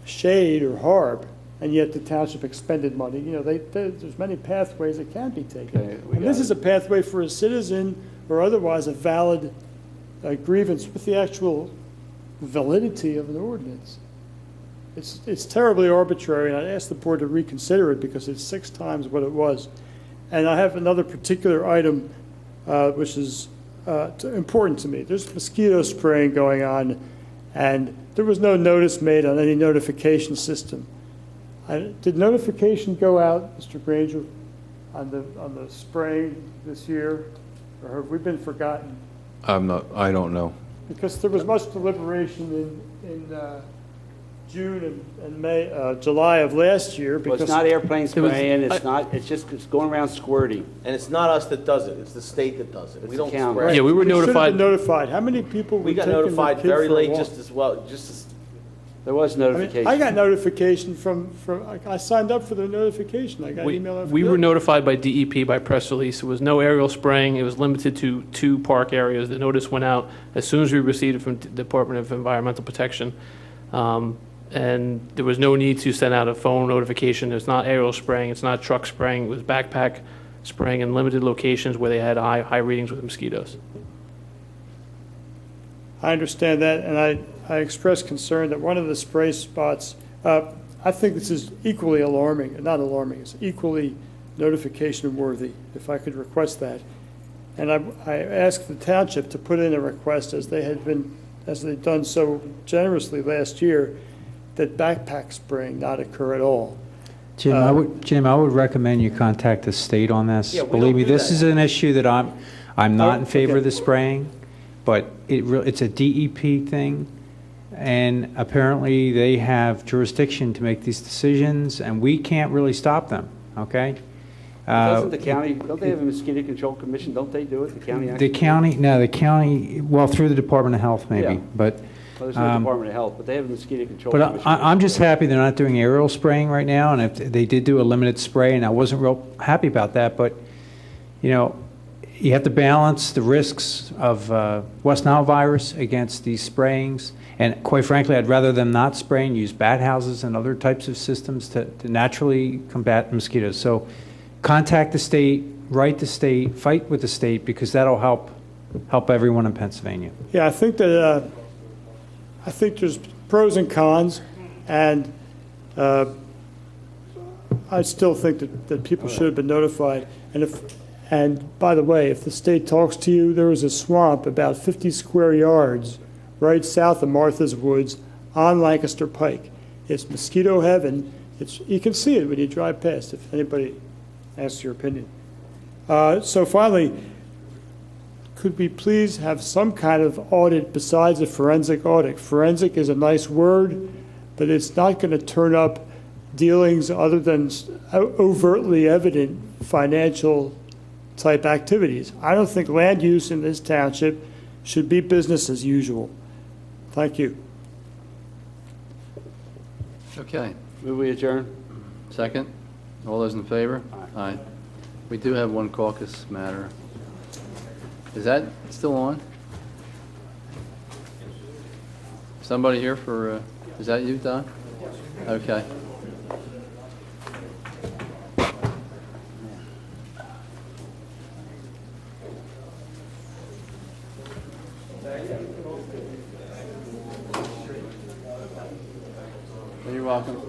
shade or harb, and yet the township expended money. You know, there's many pathways that can be taken. And this is a pathway for a citizen or otherwise a valid grievance with the actual validity of an ordinance. It's terribly arbitrary, and I'd ask the board to reconsider it because it's 6 times what it was. And I have another particular item which is important to me. There's mosquito spraying going on, and there was no notice made on any notification system. Did notification go out, Mr. Granger, on the spraying this year, or have we been forgotten? I don't know. Because there was much deliberation in June and May, July of last year. Well, Because it's not airplane spraying, it's going around squirting. And it's not us that does it, it's the state that does it. We don't spray. we should have been notified. How many people We were got taking their notified kid very for a late, walk? just as well, just as There was notification. I got notification I signed up for the notification. I got an email. We were notified by DEP by press release. It was no aerial spraying. It was limited to 2 park areas. The notice went out as soon as we received it from the Department of Environmental Protection. And there was no need to send out a phone notification. It's not aerial spraying. It's not truck spraying. It was backpack spraying in limited locations where they had high readings with mosquitoes. I understand that, and I expressed concern that one of the spray spots, I think this is equally alarming, not alarming, it's equally notification worthy, if I could request that. And I asked the township to put in a request, as they've done so generously last year, that backpack spraying not occur at all. Jim, I would recommend you contact the state on this. Yeah, we Believe don't me, do this that. is an issue that I'm not in favor okay. of the spraying, but it's a DEP thing, and apparently they have jurisdiction to make these decisions, and we can't really stop them, okay? Doesn't the county, don't they have a mosquito control commission? Don't they do it? The county actually? The county, well, through the Department of Health maybe, Yeah. but. Well, there's no Department of Health, but they have a mosquito control But commission. I'm just happy they're not doing aerial spraying right now, and if they did do a limited spray, and I wasn't real happy about that, but, you know, you have to balance the risks of West Nile virus against these sprayings, and quite frankly, I'd rather them not spray and use bat houses and other types of systems to naturally combat mosquitoes. So contact the state, write the state, fight with the state, because that'll help everyone in Pennsylvania. Yeah, I think that I think there's pros and cons, and I still think that people should have been notified. And by the way, if the state talks to you, there was a swamp about 50 square yards right south of Martha's Woods on Lancaster Pike. It's mosquito heaven. You can see it when you drive past, if anybody asks your opinion. So finally, could we please have some kind of audit besides a forensic audit? Forensic is a nice word, but it's not going to turn up dealings other than overtly evident financial type activities. I don't think land use in this township should be business as usual. Thank you. Okay. Move we adjourn? Second? All those in favor? Aye. We do have one caucus matter. Is that still on? Somebody here for, is that you, Don? Okay. You're welcome.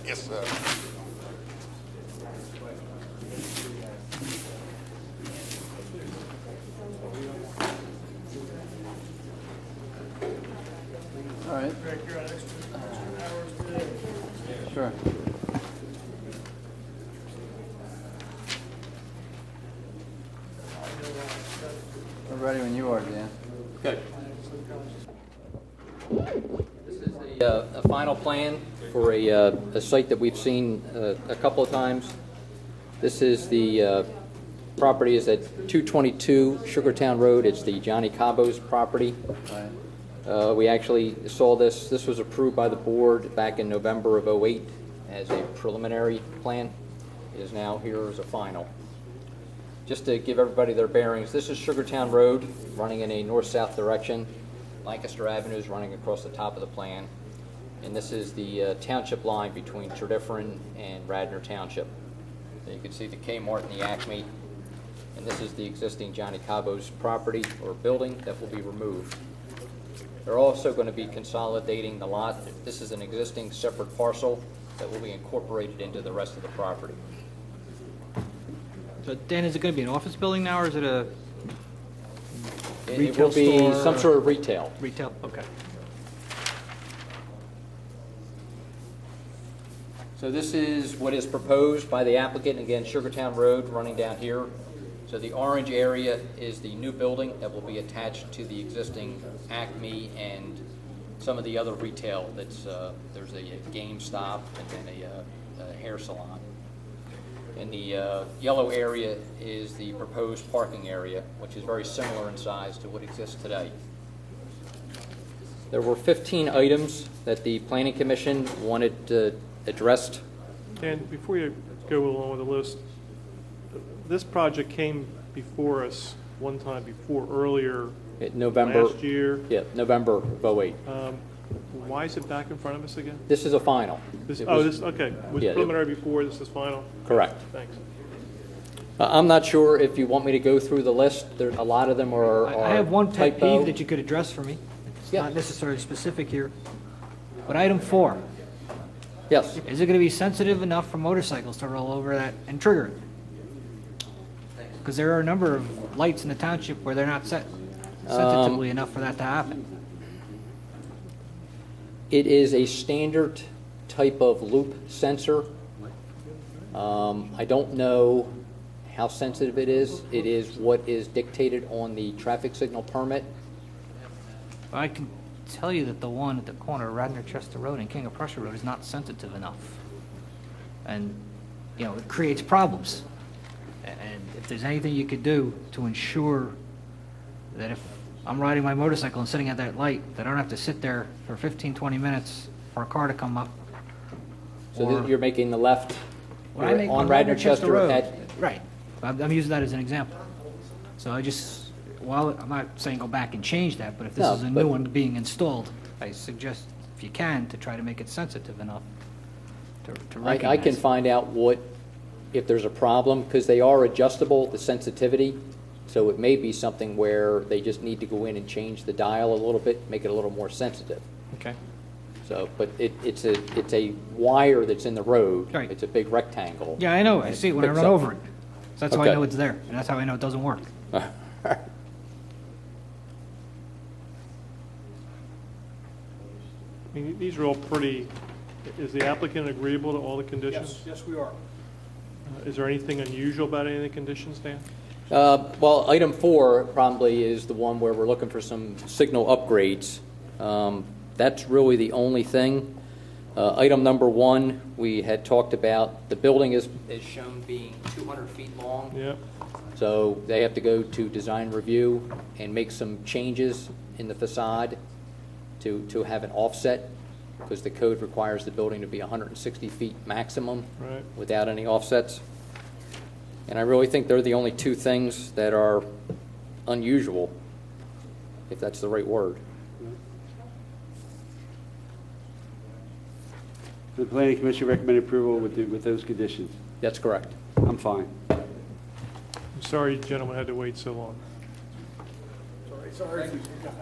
Yes, sir. All right. Sure. We're ready when you are, Dan. Okay. This is a final plan for a site that we've seen a couple of times. This is the property is at 222 Sugartown Road. It's the Johnny Cabo's property. We actually saw this. This was approved by the board back in November of '08 as a preliminary plan. It is now here as a final. Just to give everybody their bearings, this is Sugartown Road running in a north-south direction. Lancaster Avenue is running across the top of the plan. And this is the township line between Tredyffrin and Radnor Township. So you can see the Kmart and the Acme. And this is the existing Johnny Cabo's property or building that will be removed. They're also going to be consolidating the lot. This is an existing separate parcel that will be incorporated into the rest of the property. So Dan, is it going to be an office building now, or is it a It retail will be store? some sort of retail. Retail, okay. So this is what is proposed by the applicant, again, Sugartown Road running down here. So the orange area is the new building that will be attached to the existing Acme and some of the other retail that's, there's a GameStop and then a hair salon. And the yellow area is the proposed parking area, which is very similar in size to what exists today. There were 15 items that the Planning Commission wanted addressed. Dan, before you go along with the list, this project came before us one time before, earlier November, last year. Yeah, November of 08. Why is it back in front of us again? This is a final. Okay. Was Yeah, preliminary before, this is final? Correct. Thanks. I'm not sure if you want me to go through the list. There, a lot of them are I have one pet typo. peeve that you could address for me. It's not necessarily specific here. But item 4. Yes. Is it going to be sensitive enough for motorcycles to roll over that and trigger it? Because there are a number of lights in the township where they're not set sensitively enough for that to happen. It is a standard type of loop sensor. I don't know how sensitive it is. It is what is dictated on the traffic signal permit. I can tell you that the one at the corner of Radnor Chester Road and King of Prussia Road is not sensitive enough. And, you know, it creates problems. And if there's anything you could do to ensure that if I'm riding my motorcycle and sitting at that light, that I don't have to sit there for 15, 20 minutes for a car to come up. So you're making the left When I make on on Radnor Chester Road, at... right. I'm using that as an example. So I just, well, I'm not saying go back and change that, but if this No, is a new one being installed, I suggest, if you can, to try to make it sensitive enough to recognize. I can find out what, if there's a problem, because they are adjustable, the sensitivity. So it may be something where they just need to go in and change the dial a little bit, make it a little more sensitive. Okay. So, but it's a wire that's in the road. Right. It's a big rectangle. Yeah, I know. I see it when I Picks run up. over it. So that's how I Okay. know it's there, and that's how I know it doesn't work. I mean, these are all pretty, is the applicant agreeable to all the conditions? Yes, we are. Is there anything unusual about any of the conditions, Dan? Well, item 4 probably is the one where we're looking for some signal upgrades. That's really the only thing. Item number 1, we had talked about, the building is shown being 200 feet long. Yep. So they have to go to design review and make some changes in the facade to have an offset, because the code requires the building to be 160 feet maximum Right. without any offsets. And I really think they're the only two things that are unusual, if that's the right word. The planning commission recommended approval with those conditions. That's correct. I'm fine. I'm sorry you gentlemen had to wait so long. Sorry for you guys.